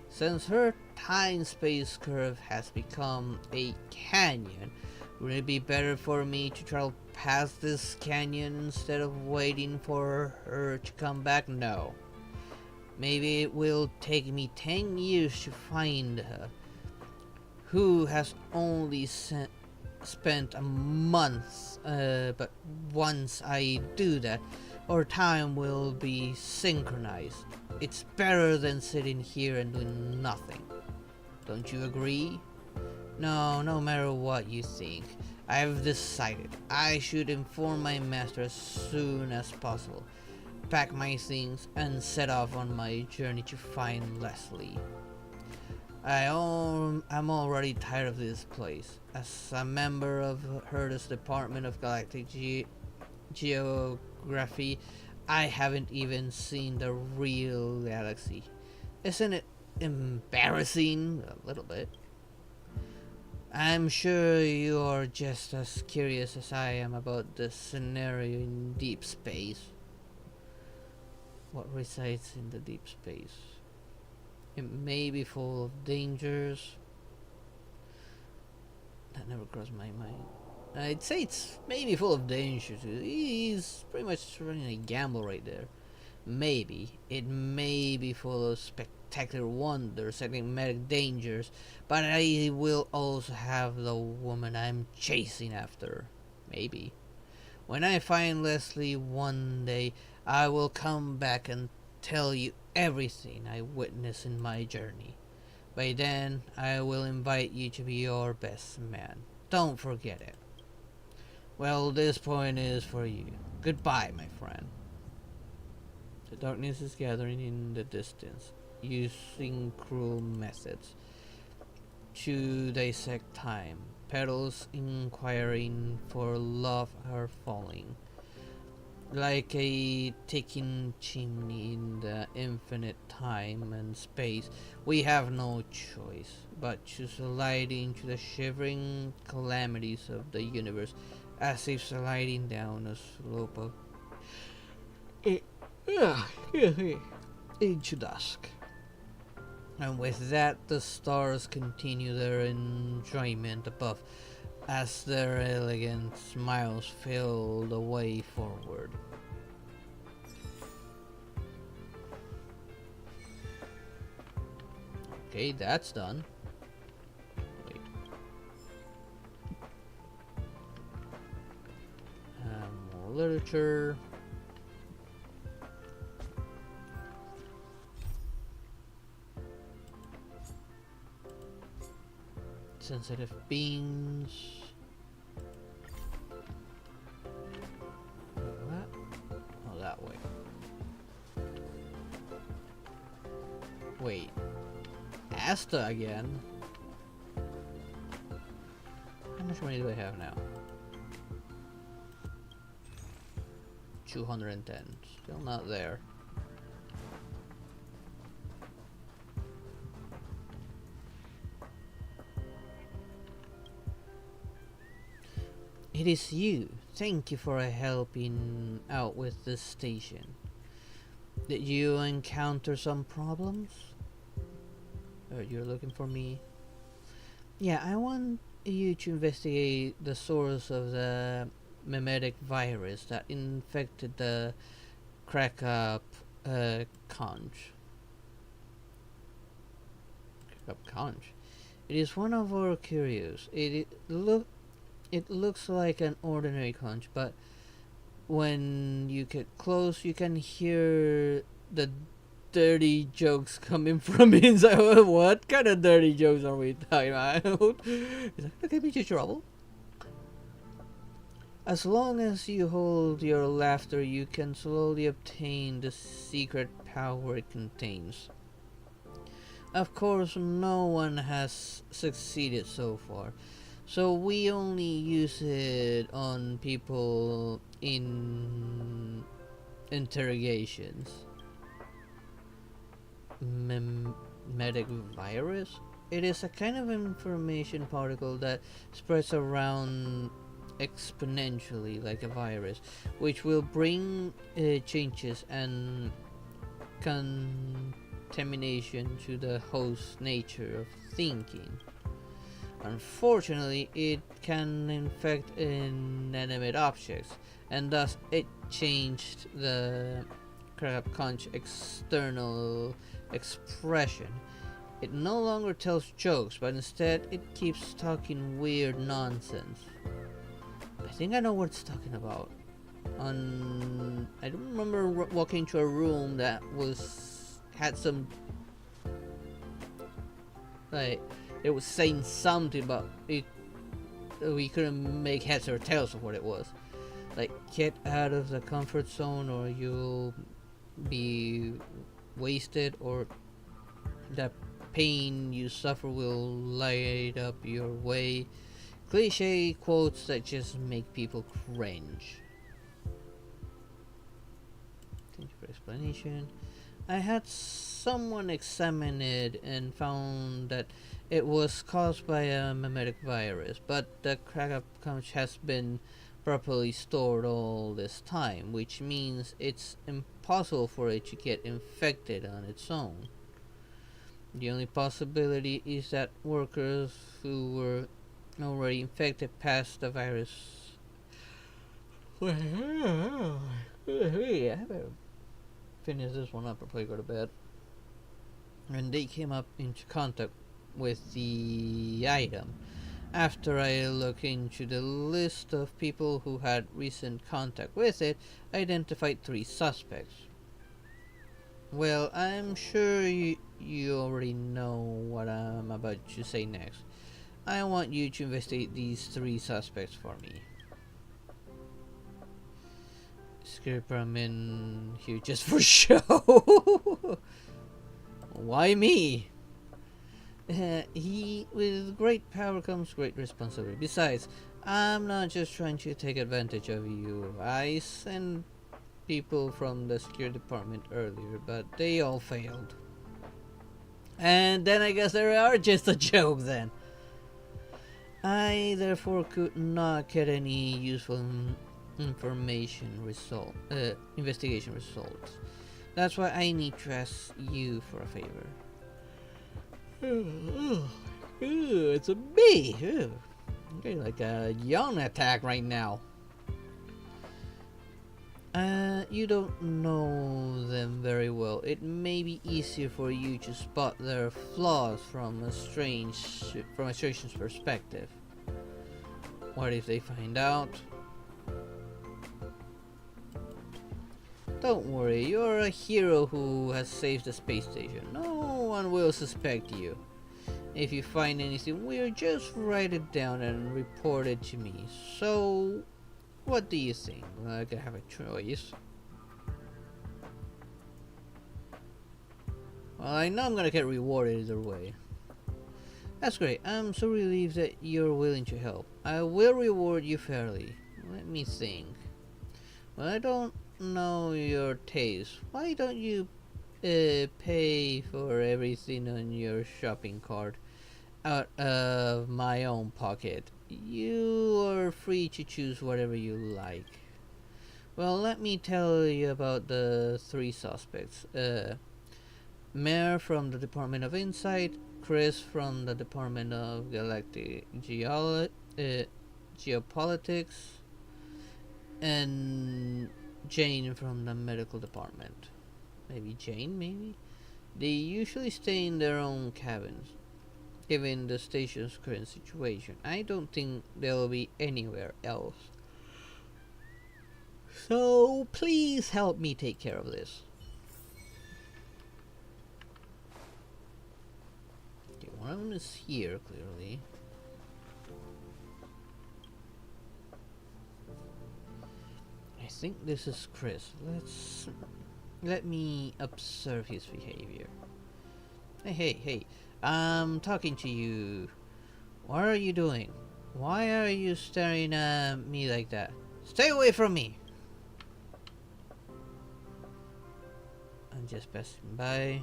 Since her time-space curve has become a canyon, would it be better for me to travel past this canyon instead of waiting for her to come back? No. Maybe it will take me 10 years to find her, who has only spent a month, but once I do that, our time will be synchronized. It's better than sitting here and doing nothing. Don't you agree? No matter what you think, I've decided I should inform my master as soon as possible, pack my things, and set off on my journey to find Leslie. I'm already tired of this place. As a member of Herda's Department of Galactic Geography, I haven't even seen the real galaxy. Isn't it embarrassing? A little bit. I'm sure you are just as curious as I am about the scenario in deep space. What resides in the deep space? It may be full of dangers. That never crossed my mind. I'd say it's maybe full of dangers. He's pretty much running a gamble right there. Maybe. It may be full of spectacular wonders, enigmatic dangers, but I will also have the woman I'm chasing after. Maybe. When I find Leslie one day, I will come back and tell you everything I witnessed in my journey. By then, I will invite you to be your best man. Don't forget it. Well, this point is for you. Goodbye, my friend. The darkness is gathering in the distance, using cruel methods to dissect time. Petals inquiring for love are falling. Like a ticking chimney in the infinite time and space, we have no choice but to slide into the shivering calamities of the universe, as if sliding down a slope of into dusk. And with that, the stars continue their enjoyment above, as their elegant smiles fill the way forward. Okay, that's done. Wait. More literature. Sensitive beings. What? Oh, that way. Wait. Asta again? How much money do I have now? 210. Still not there. It is you. Thank you for helping out with this station. Did you encounter some problems? You're looking for me? Yeah, I want you to investigate the source of the mimetic virus that infected the crack-up conch. Crack-up conch? It is one of our curios. It looks like an ordinary conch, but when you get close, you can hear the dirty jokes coming from inside. What kind of dirty jokes are we talking about? Is that gonna get me into trouble? As long as you hold your laughter, you can slowly obtain the secret power it contains. Of course, no one has succeeded so far, so we only use it on people in interrogations. Mimetic virus? It is a kind of information particle that spreads around exponentially like a virus, which will bring changes and contamination to the host's nature of thinking. Unfortunately, it can infect inanimate objects, and thus it changed the crab conch external expression. It no longer tells jokes, but instead it keeps talking weird nonsense. I think I know what it's talking about. I don't remember walking into a room that had some, like, it was saying something, but we couldn't make heads or tails of what it was. Like, get out of the comfort zone or you'll be wasted, or the pain you suffer will light up your way. Cliche quotes that just make people cringe. Thank you for explanation. I had someone examine it and found that it was caused by a mimetic virus, but the crack pouch has been properly stored all this time, which means it's impossible for it to get infected on its own. The only possibility is that workers who were already infected passed the virus. I better finish this one up before I go to bed. And they came up into contact with the item. After I looked into the list of people who had recent contact with it, I identified 3 suspects. Well, I'm sure you already know what I'm about to say next. I want you to investigate these 3 suspects for me. Skip, I'm in here just for show. Why me? With great power comes great responsibility. Besides, I'm not just trying to take advantage of you. I sent people from the security department earlier, but they all failed. And then I guess they are just a joke then. I therefore could not get any useful investigation results. That's why I need to ask you for a favor. It's a bee. I'm getting like a yawn attack right now. You don't know them very well. It may be easier for you to spot their flaws from a stranger's perspective. What if they find out? Don't worry, you're a hero who has saved the space station. No one will suspect you. If you find anything weird, just write it down and report it to me. So, what do you think? I can have a choice. Well, I know I'm gonna get rewarded either way. That's great. I'm so relieved that you're willing to help. I will reward you fairly. Let me think. Well, I don't know your taste. Why don't you pay for everything on your shopping cart out of my own pocket? You are free to choose whatever you like. Well, let me tell you about the 3 suspects. Mayor from the Department of Insight, Chris from the Department of Galactic Geopolitics, and Jane from the medical department. Maybe Jane, maybe? They usually stay in their own cabins. Given the station's current situation, I don't think they'll be anywhere else. So, please help me take care of this. Okay, one of them is here, clearly. I think this is Chris. Let me observe his behavior. Hey, I'm talking to you. What are you doing? Why are you staring at me like that? Stay away from me! I'm just passing by.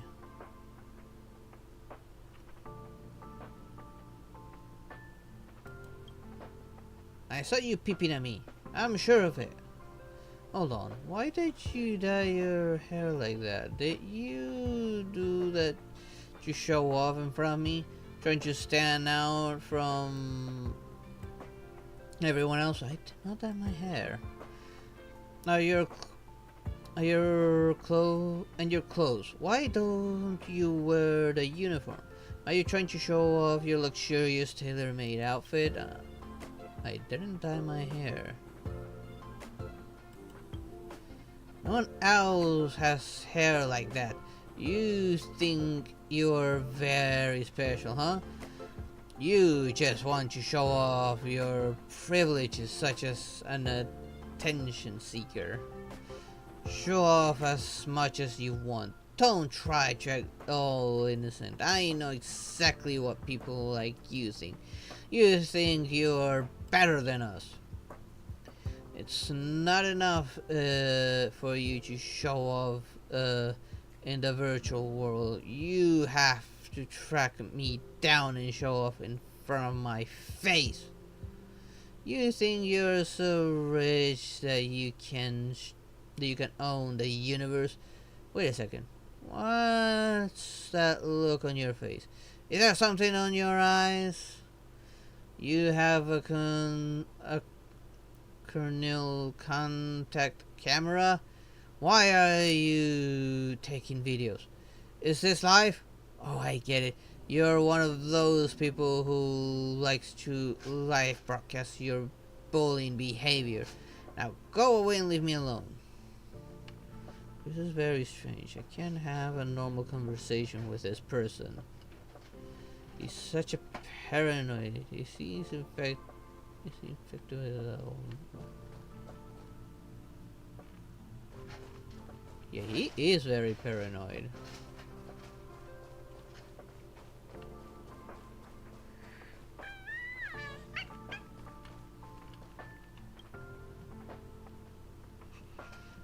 I saw you peeping at me. I'm sure of it. Hold on, why did you dye your hair like that? Did you do that to show off in front of me? Trying to stand out from everyone else? I did not dye my hair. Now your clothes. Why don't you wear the uniform? Are you trying to show off your luxurious tailor-made outfit? I didn't dye my hair. No one else has hair like that. You think you're very special, huh? You just want to show off your privileges such as an attention seeker. Show off as much as you want. Don't try to act all innocent. I know exactly what people like you think. You think you're better than us. It's not enough for you to show off in the virtual world, you have to track me down and show off in front of my face. You think you're so rich that you can own the universe? Wait a second. What's that look on your face? Is there something on your eyes? You have a corneal contact camera? Why are you taking videos? Is this live? Oh, I get it. You're one of those people who likes to live broadcast your bullying behavior. Now go away and leave me alone. This is very strange. I can't have a normal conversation with this person. He's such a paranoid. Is he infected with Yeah, he is very paranoid.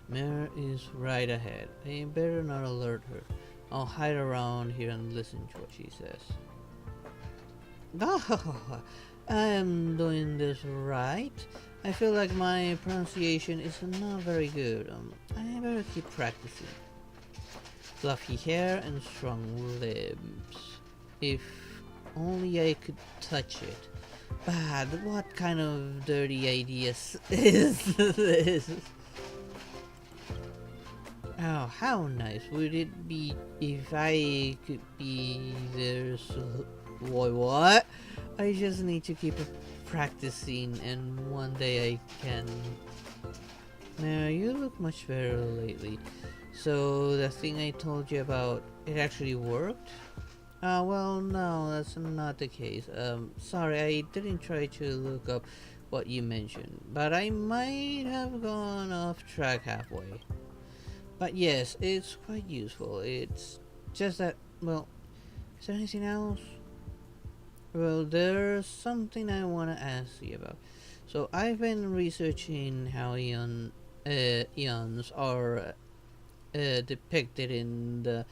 Mare is right ahead. I better not alert her. I'll hide around here and listen to what she says. Oh, I'm doing this right. I feel like my pronunciation is not very good. I better keep practicing. Fluffy hair and strong lips. If only I could touch it. But what kind of dirty ideas is this? Oh, how nice would it be if I could be there? So, what? I just need to keep practicing, and one day I can. Now you look much better lately. So the thing I told you about, it actually worked? Well, no, that's not the case. Sorry, I didn't try to look up what you mentioned, but I might have gone off track halfway. But yes, it's quite useful. It's just that, well, is there anything else? Well, there's something I want to ask you about. So I've been researching how eons are depicted in the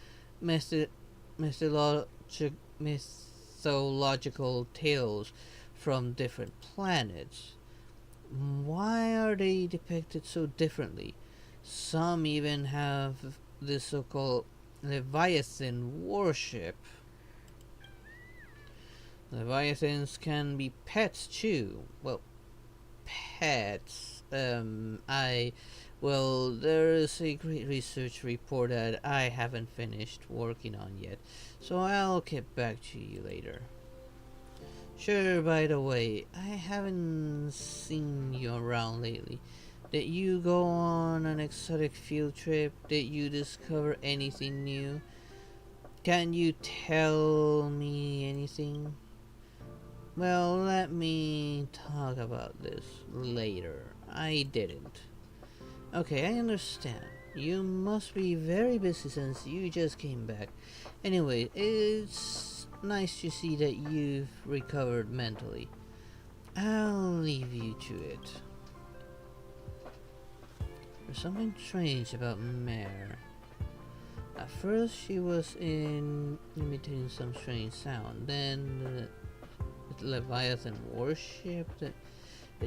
mythological tales from different planets. Why are they depicted so differently? Some even have this so-called Leviathan worship. Leviathans can be pets too. Well, pets. Well, there is a great research report that I haven't finished working on yet, so I'll get back to you later. Sure, by the way, I haven't seen you around lately. Did you go on an exotic field trip? Did you discover anything new? Can you tell me anything? Well, let me talk about this later. I didn't. Okay, I understand. You must be very busy since you just came back. Anyway, it's nice to see that you've recovered mentally. I'll leave you to it. There's something strange about Mare. At first she was imitating some strange sound, then the Leviathan worship. Did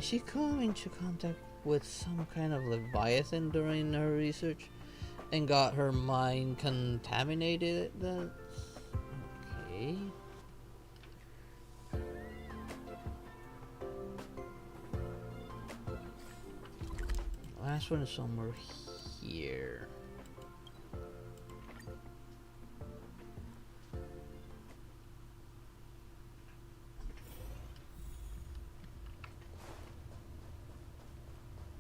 she come into contact with some kind of Leviathan during her research and got her mind contaminated? That's okay. Last one is somewhere here.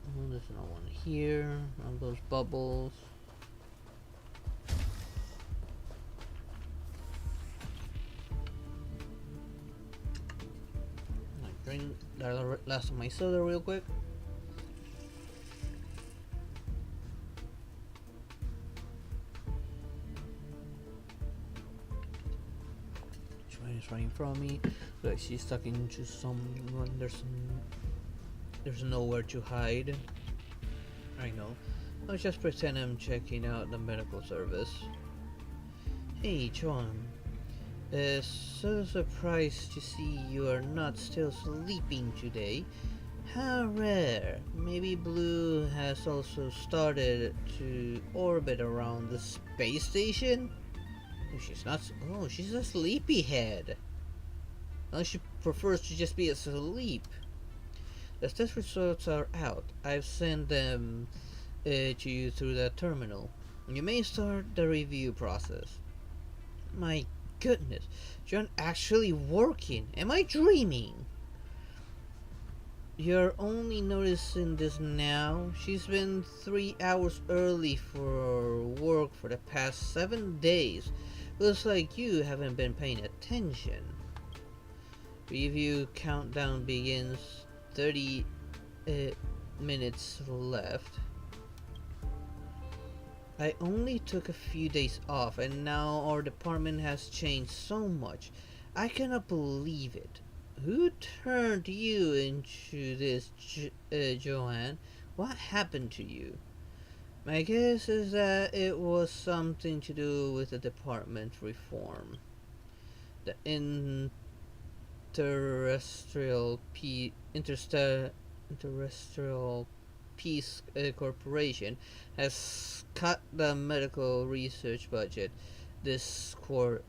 Oh, there's no one here. All those bubbles. I drink the last of my soda real quick. Is running from me. Like she's stuck into someone. There's nowhere to hide. I know. I'll just pretend I'm checking out the medical service. Hey, John. So surprised to see you are not still sleeping today. How rare. Maybe Blue has also started to orbit around the space station? Oh, she's not. Oh, she's a sleepyhead. Well, she prefers to just be asleep. The test results are out. I've sent them to you through the terminal. You may start the review process. My goodness, John actually working. Am I dreaming? You're only noticing this now? She's been 3 hours early for work for the past 7 days. Looks like you haven't been paying attention. Review countdown begins. 30 minutes left. I only took a few days off and now our department has changed so much. I cannot believe it. Who turned you into this, Joanne? What happened to you? My guess is that it was something to do with the department reform. The Interterrestrial Peace Corporation has cut the medical research budget this quarter,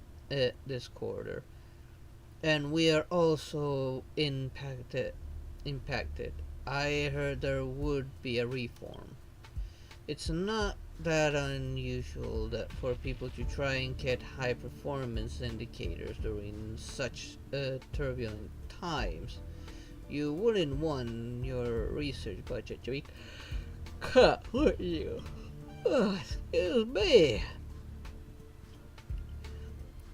and we are also impacted. I heard there would be a reform. It's not that unusual that for people to try and get high performance indicators during such turbulent times. You wouldn't want your research budget to be cut, would you? Excuse me.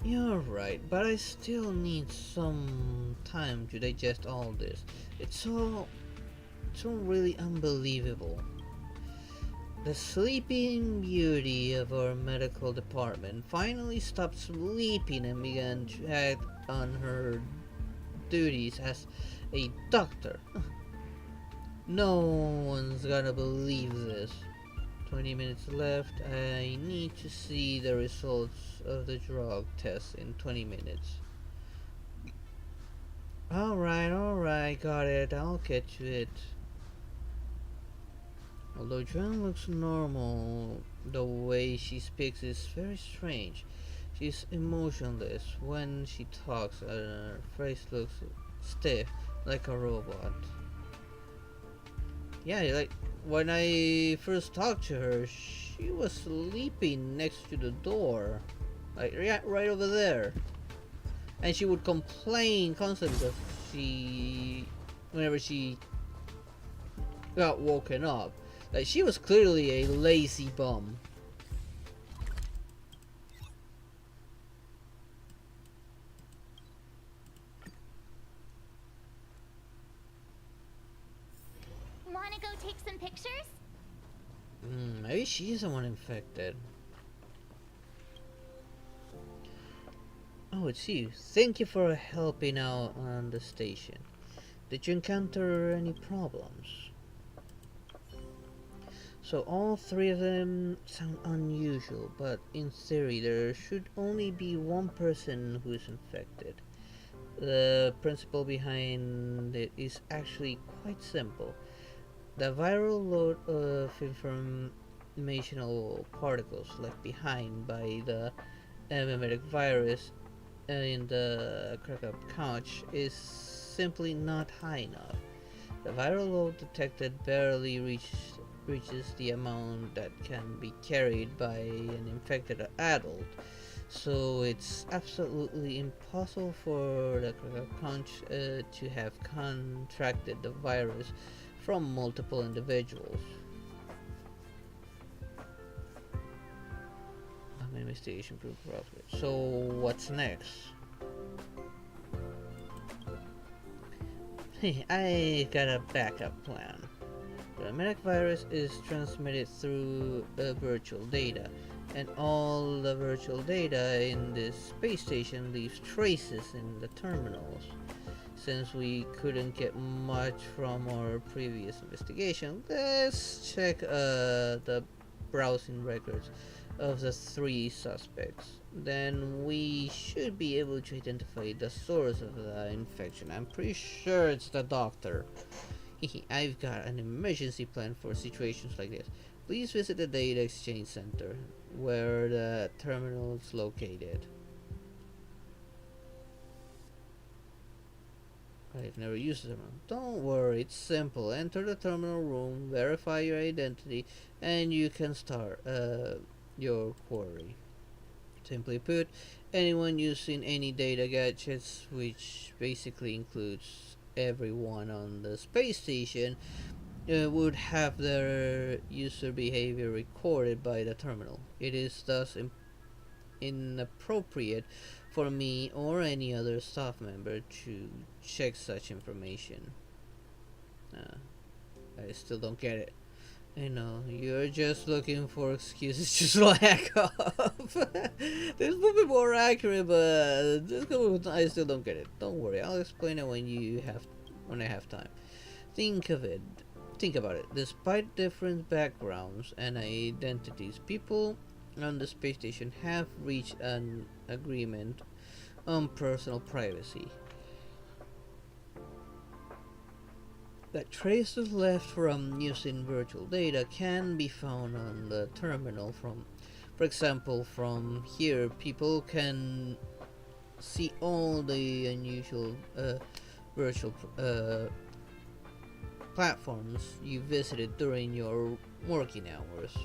You're right, but I still need some time to digest all this. It's all really unbelievable. The sleeping beauty of our medical department finally stopped sleeping and began to act on her duties as a doctor. No one's gonna believe this. 20 minutes left. I need to see the results of the drug test in 20 minutes. Alright, got it. I'll get to it. Although Joan looks normal, the way she speaks is very strange. She's emotionless when she talks and her face looks stiff like a robot. Yeah, like when I first talked to her, she was sleeping next to the door. Like right over there. And she would complain constantly because whenever she got woken up. Like, she was clearly a lazy bum. Wanna go take some pictures? Maybe she's the one infected. Oh, it's you. Thank you for helping out on the station. Did you encounter any problems? So all three of them sound unusual, but in theory there should only be one person who is infected. The principle behind it is actually quite simple. The viral load of informational particles left behind by the mimetic virus in the Krakow couch is simply not high enough. The viral load detected barely reaches the amount that can be carried by an infected adult, so it's absolutely impossible for the conch to have contracted the virus from multiple individuals. Investigation proof profit. So what's next? I got a backup plan. The mimetic virus is transmitted through virtual data, and all the virtual data in this space station leaves traces in the terminals. Since we couldn't get much from our previous investigation, let's check the browsing records of the three suspects. then we should be able to identify the source of the infection. I'm pretty sure it's the doctor. I've got an emergency plan for situations like this. Please visit the data exchange center where the terminal is located. I've never used the terminal. Don't worry, it's simple. Enter the terminal room, verify your identity, and you can start your query. Simply put, anyone using any data gadgets, which basically includes everyone on the space station, would have their user behavior recorded by the terminal. It is thus inappropriate for me or any other staff member to check such information. I still don't get it. I know, you're just looking for excuses to slack off. This would be more accurate, but I still don't get it. Don't worry, I'll explain it when I have time. Think about it. Despite different backgrounds and identities, people on the space station have reached an agreement on personal privacy. That traces left from using virtual data can be found on the terminal. For example, from here, people can see all the unusual virtual platforms you visited during your working hours.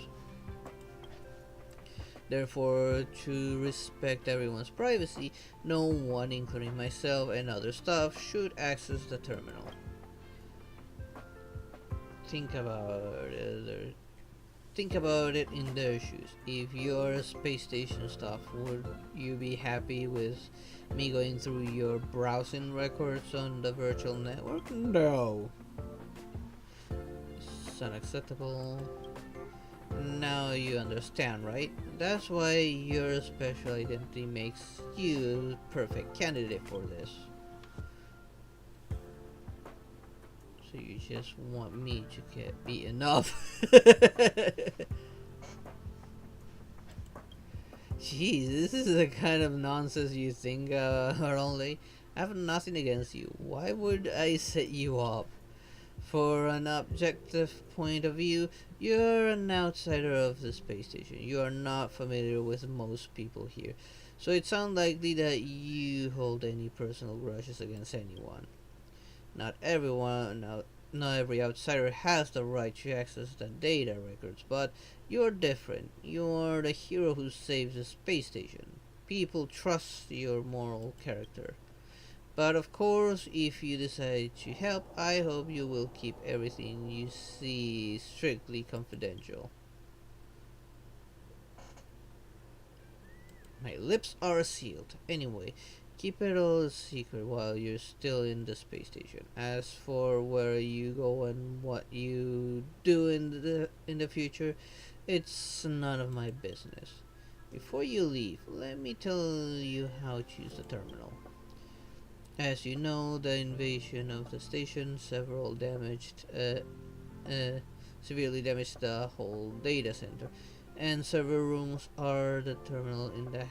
Therefore, to respect everyone's privacy, no one, including myself and other staff, should access the terminal. Think about it in their shoes. If you're space station staff, would you be happy with me going through your browsing records on the virtual network? No. It's unacceptable. Now you understand, right? That's why your special identity makes you a perfect candidate for this. So you just want me to get beaten up. Jeez, this is the kind of nonsense you think are only. I have nothing against you. Why would I set you up? For an objective point of view, you're an outsider of the space station. You are not familiar with most people here. So it's unlikely that you hold any personal grudges against anyone. Not every outsider has the right to access the data records, but you're different. You're the hero who saves the space station. People trust your moral character. But of course, if you decide to help, I hope you will keep everything you see strictly confidential. My lips are sealed. Anyway, keep it all a secret while you're still in the space station. As for where you go and what you do in the future, it's none of my business. Before you leave, let me tell you how to use the terminal. As you know, the invasion of the station severely damaged the whole data center, and server rooms are the terminal in the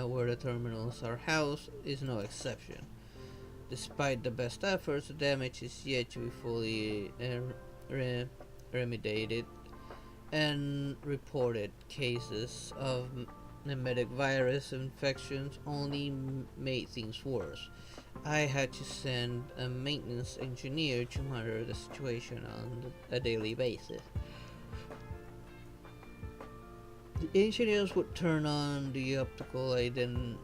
where the terminals are housed is no exception. Despite the best efforts, the damage is yet to be fully remediated, and reported cases of pneumatic virus infections only made things worse. I had to send a maintenance engineer to monitor the situation on a daily basis. The engineers would turn on the optical identity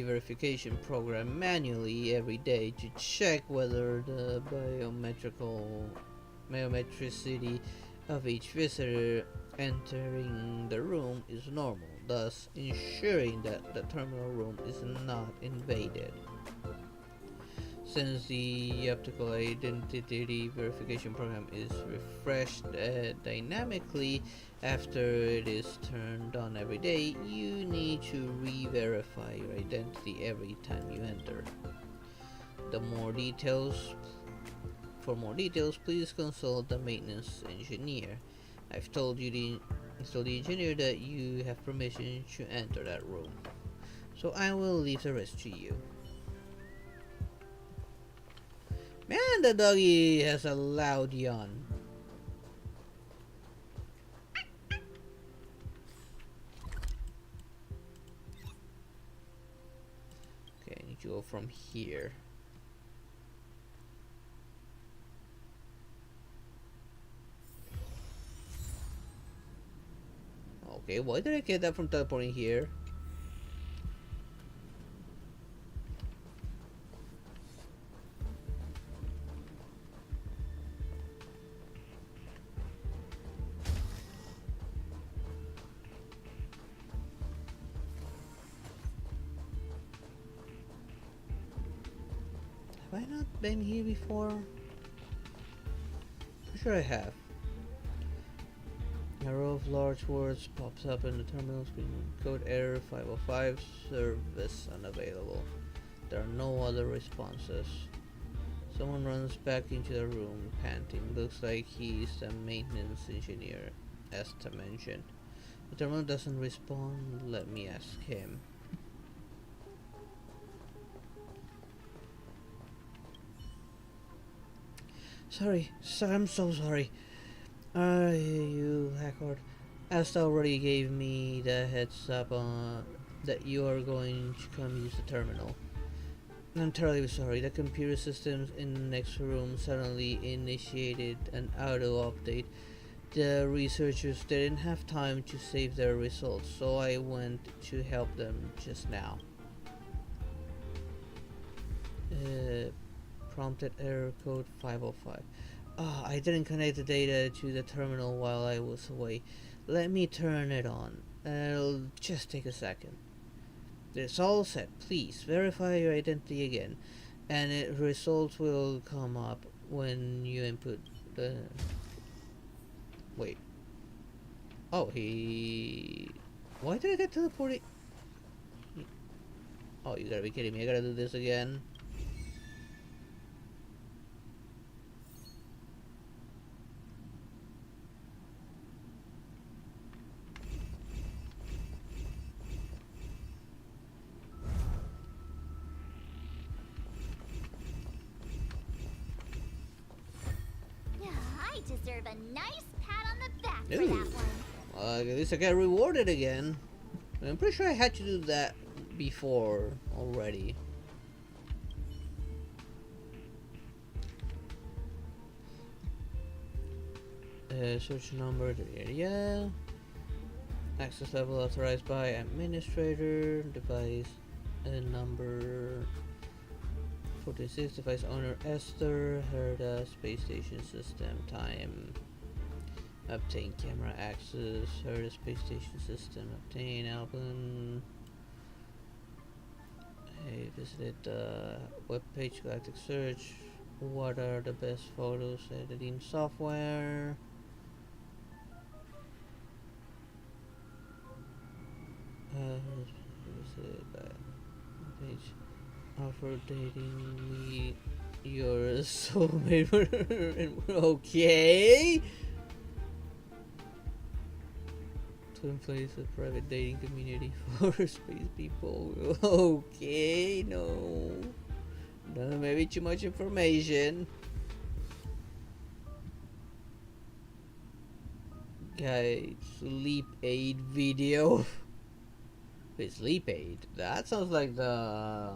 verification program manually every day to check whether the biometricity of each visitor entering the room is normal, thus ensuring that the terminal room is not invaded. Since the optical identity verification program is refreshed dynamically after it is turned on every day, you need to re-verify your identity every time you enter. For more details, please consult the maintenance engineer. I've told you So the engineer that you have permission to enter that room. So I will leave the rest to you. Man, the doggy has a loud yawn. Okay, I need to go from here. Okay, why did I get that from teleporting here? Have I not been here before? Pretty sure I have. A row of large words pops up in the terminal screen. Code error 505, service unavailable. There are no other responses. Someone runs back into the room, panting. Looks like he's the maintenance engineer, as to mention. The terminal doesn't respond. Let me ask him. Sorry, I'm so sorry. You, Hackard, Asta already gave me the heads up that you are going to come use the terminal. I'm terribly sorry. The computer systems in the next room suddenly initiated an auto update. The researchers didn't have time to save their results, so I went to help them just now. Prompted error code 505. I didn't connect the data to the terminal while I was away. Let me turn it on. It'll just take a second. It's all set. Please verify your identity again, and results will come up when you input the. Wait. Oh, he. Why did I get teleported? Oh, you gotta be kidding me! I gotta do this again. Deserve a nice pat on the back for Ooh. that one. At least I got rewarded again. I'm pretty sure I had to do that before already. Search number, the area. Access level authorized by administrator. Device number 46, device owner Esther, Herda, space station system, time, obtain camera access, Herda space station system, obtain album, hey, visited the webpage, galactic search, what are the best photos, editing software, visited page. Offer dating me your soulmate. Okay. Twin place a private dating community for space people. Okay, no. No, maybe too much information. Guys, sleep aid video. Wait, sleep aid? That sounds like the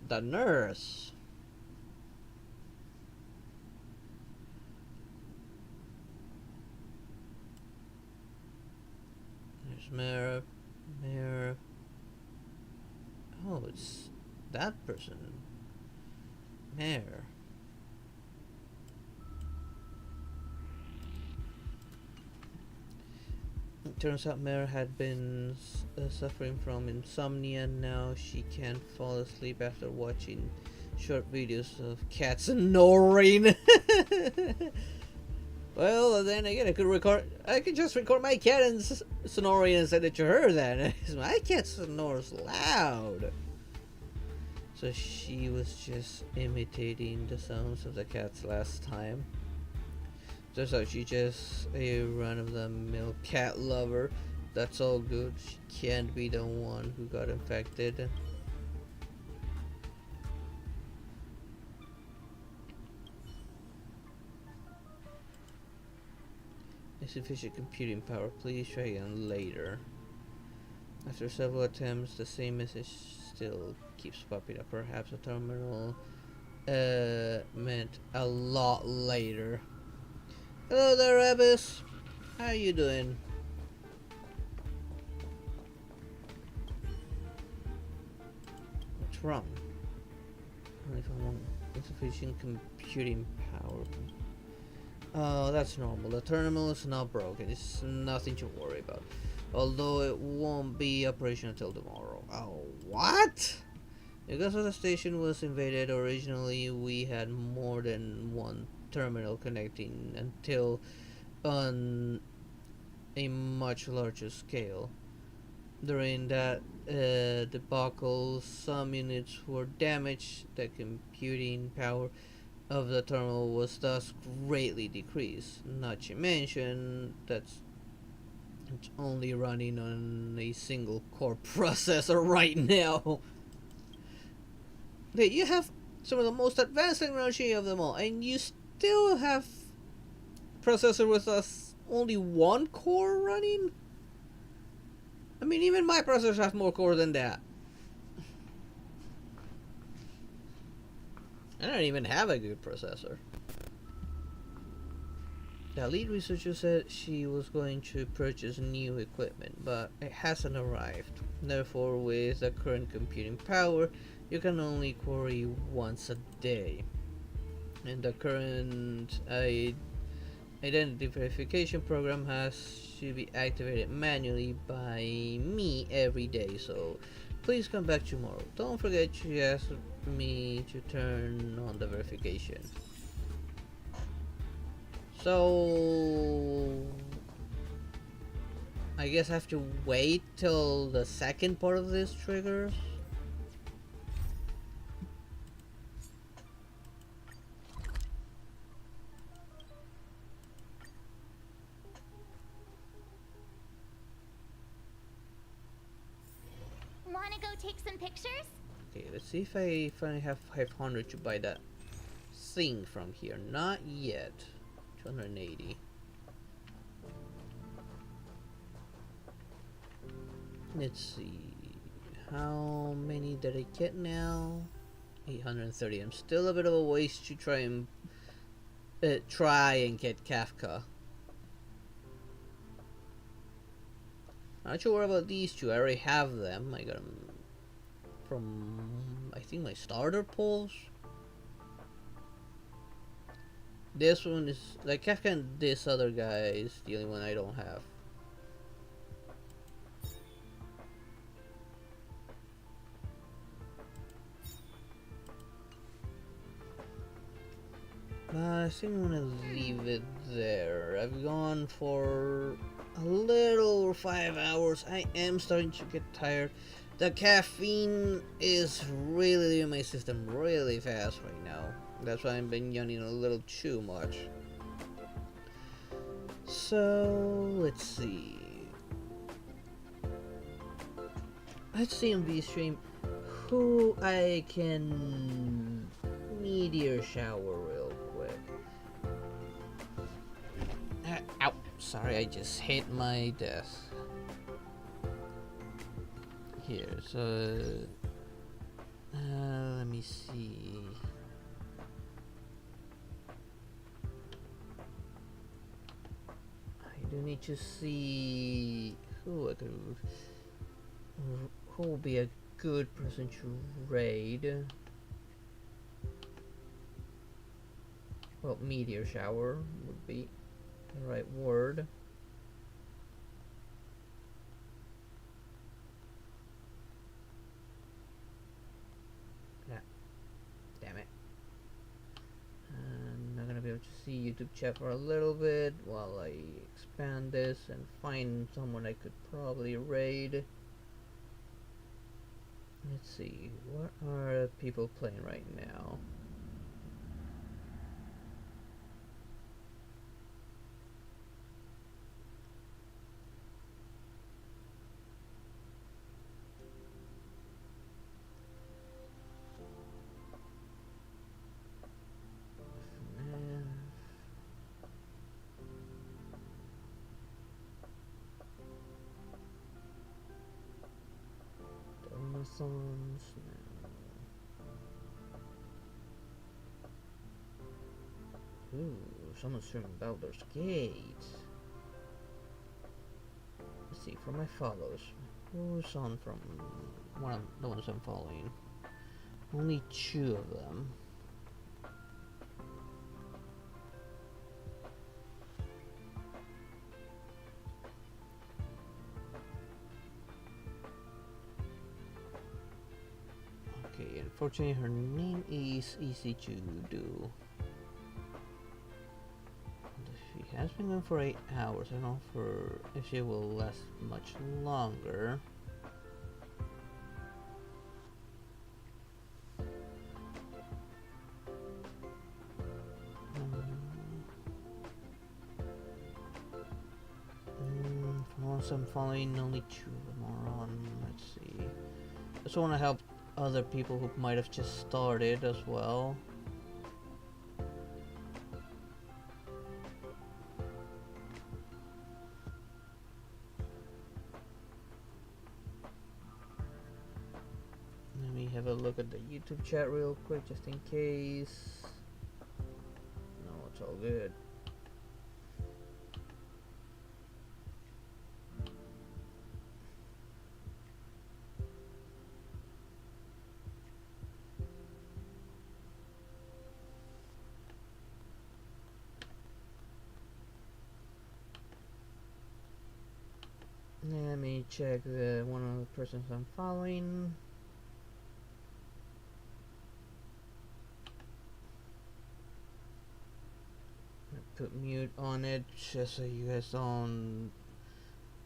nurse. There's Mayor. Oh, it's that person. Mayor. It turns out Mare had been suffering from insomnia. Now she can't fall asleep after watching short videos of cats snoring. Well, then again, I could just record my cat and snoring and send it to her then. My cat snores loud. So she was just imitating the sounds of the cats last time. Turns out she's just a run-of-the-mill cat lover. That's all good. She can't be the one who got infected. Insufficient computing power. Please try again later. After several attempts, the same message still keeps popping up. Perhaps a terminal meant a lot later. Hello there, Abyss. How you doing? What's wrong? If I'm wrong, insufficient computing power. Oh, that's normal. The terminal is not broken. It's nothing to worry about. Although it won't be operational until tomorrow. Oh, what? Because the station was invaded, originally we had more than one terminal connecting until on a much larger scale. During that debacle, some units were damaged. The computing power of the terminal was thus greatly decreased. Not to mention that's it's only running on a single core processor right now. Okay, you have some of the most advanced technology of them all, and you still have processor with only one core running? I mean, even my processors have more core than that. I don't even have a good processor. The lead researcher said she was going to purchase new equipment, but it hasn't arrived. Therefore, with the current computing power, you can only query once a day. And the current identity verification program has to be activated manually by me every day, so please come back tomorrow. Don't forget to ask me to turn on the verification. So I guess I have to wait till the second part of this triggers. Wanna go take some pictures? Okay, let's see if I finally have 500 to buy that thing from here. Not yet. 280. Let's see. How many did I get now? 830. I'm still a bit of a ways to try and get Kafka. Not sure about these two. I already have them. I got them from, I think, my starter pulls. This one is like Kafka, and this other guy is the only one I don't have. I think I'm gonna leave it there. I've gone for a little over 5 hours. I am starting to get tired. The caffeine is really leaving my system really fast right now. That's why I've been yawning a little too much. So, let's see. Let's see on V-Stream who I can meteor shower real quick. Ow! Sorry, I just hit my desk. Here, so let me see. I do need to see who will be a good person to raid. Well, meteor shower would be the right word. Damn it. I'm not gonna be able to see YouTube chat for a little bit while I expand this and find someone I could probably raid. Let's see, what are people playing right now? marathons now. Ooh, someone's streaming Baldur's Gate. Let's see, for my follows. Who's on from one of the ones I'm following? Only 2 of them. Okay, unfortunately her name is easy to do. She has been going for 8 hours. I don't know if she will last much longer. From once I'm following, only 2 of them are on. Let's see. I just want to help other people who might have just started as well. Let me have a look at the YouTube chat real quick just in case. No, it's all good. Let me check one of the persons I'm following. Put mute on it just so you guys don't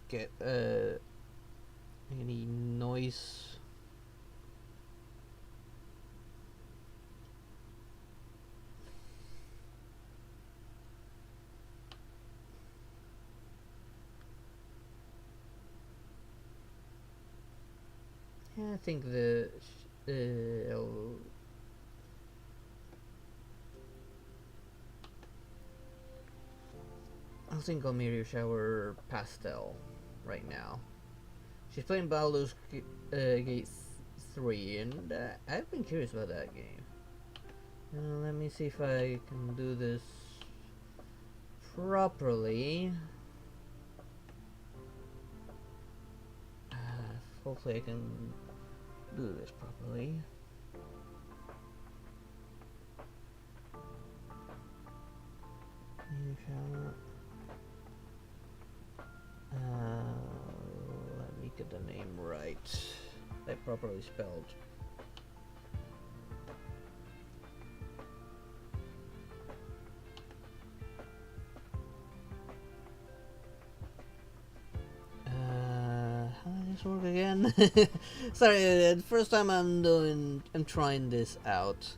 get any noise. Yeah, I think I'll think I'll Meteor Shower Pastel right now. She's playing Baldur's Gate 3, and I've been curious about that game. Let me see if I can do this properly. Hopefully I can do this properly. Let me get the name right. Like properly spelled. How does this work again? Sorry, the first time I'm trying this out.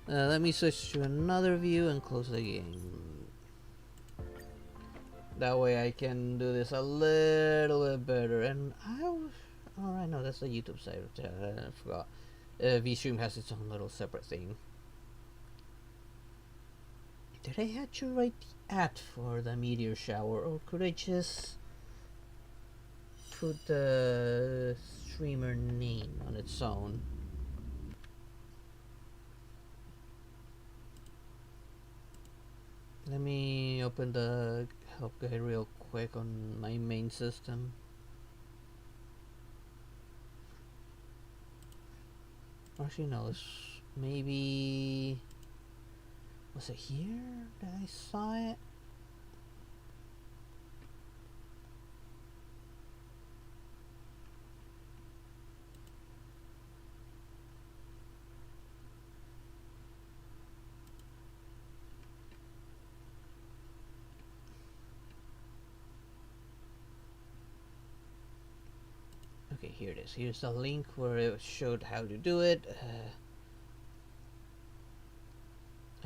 Let me switch to another view and close the game. That way I can do this a little bit better. And alright, no, that's the YouTube side. I forgot. VStream has its own little separate thing. Did I have to write the ad for the meteor shower, or could I just put the streamer name on its own? Let me open the help guide real quick on my main system. Actually, no, maybe... Was it here that I saw it? Okay, here it is. Here's the link where it showed how to do it.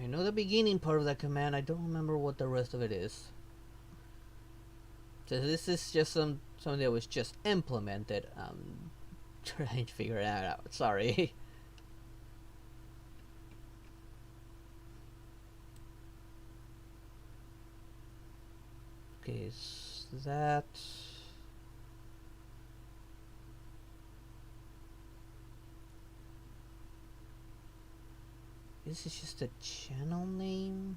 I know the beginning part of that command. I don't remember what the rest of it is. So this is just something that was just implemented. I'm trying to figure that out. Sorry. Okay, is that... This is just a channel name.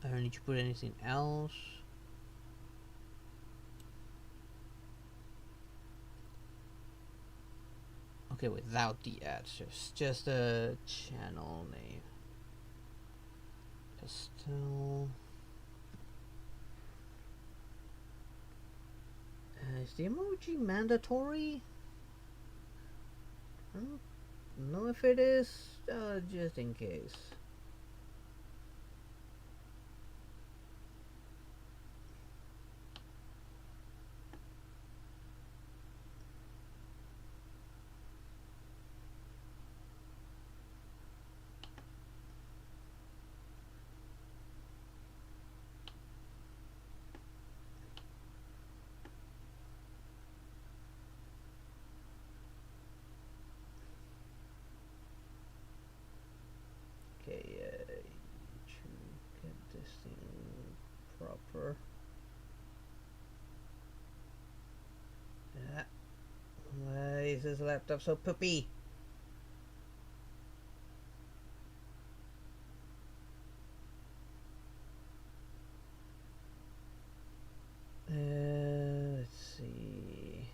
I don't need to put anything else. Okay, without the ads, just a channel name. Still. Is the emoji mandatory? I don't know if it is, just in case. Okay, to get this thing proper. Why is this laptop so poopy? Let's see.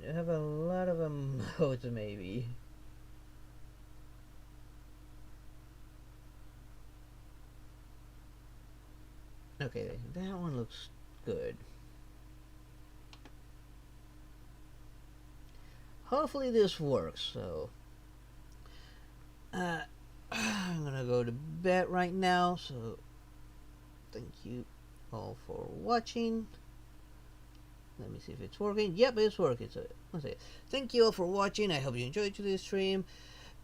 You have a lot of emotes, maybe. Okay, that one looks good. Hopefully this works, so I'm gonna go to bed right now, so thank you all for watching. Let me see if it's working. Yep, it's working. So let's see. Thank you all for watching. I hope you enjoyed today's stream.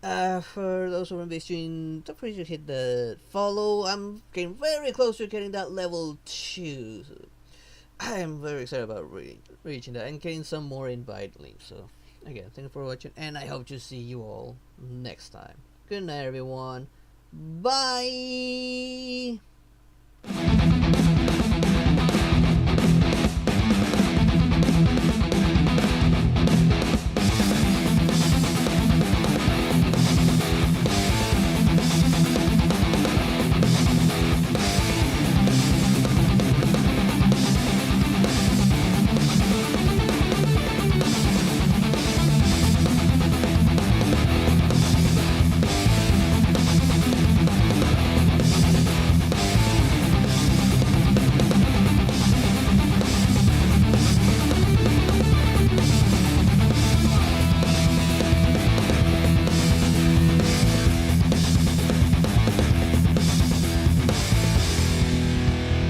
For those who are in the stream, don't forget to hit the follow. I'm getting very close to getting that level 2. So I am very excited about reaching that and getting some more invite links. So again, thank you for watching, and I hope to see you all next time. Good night, everyone. Bye.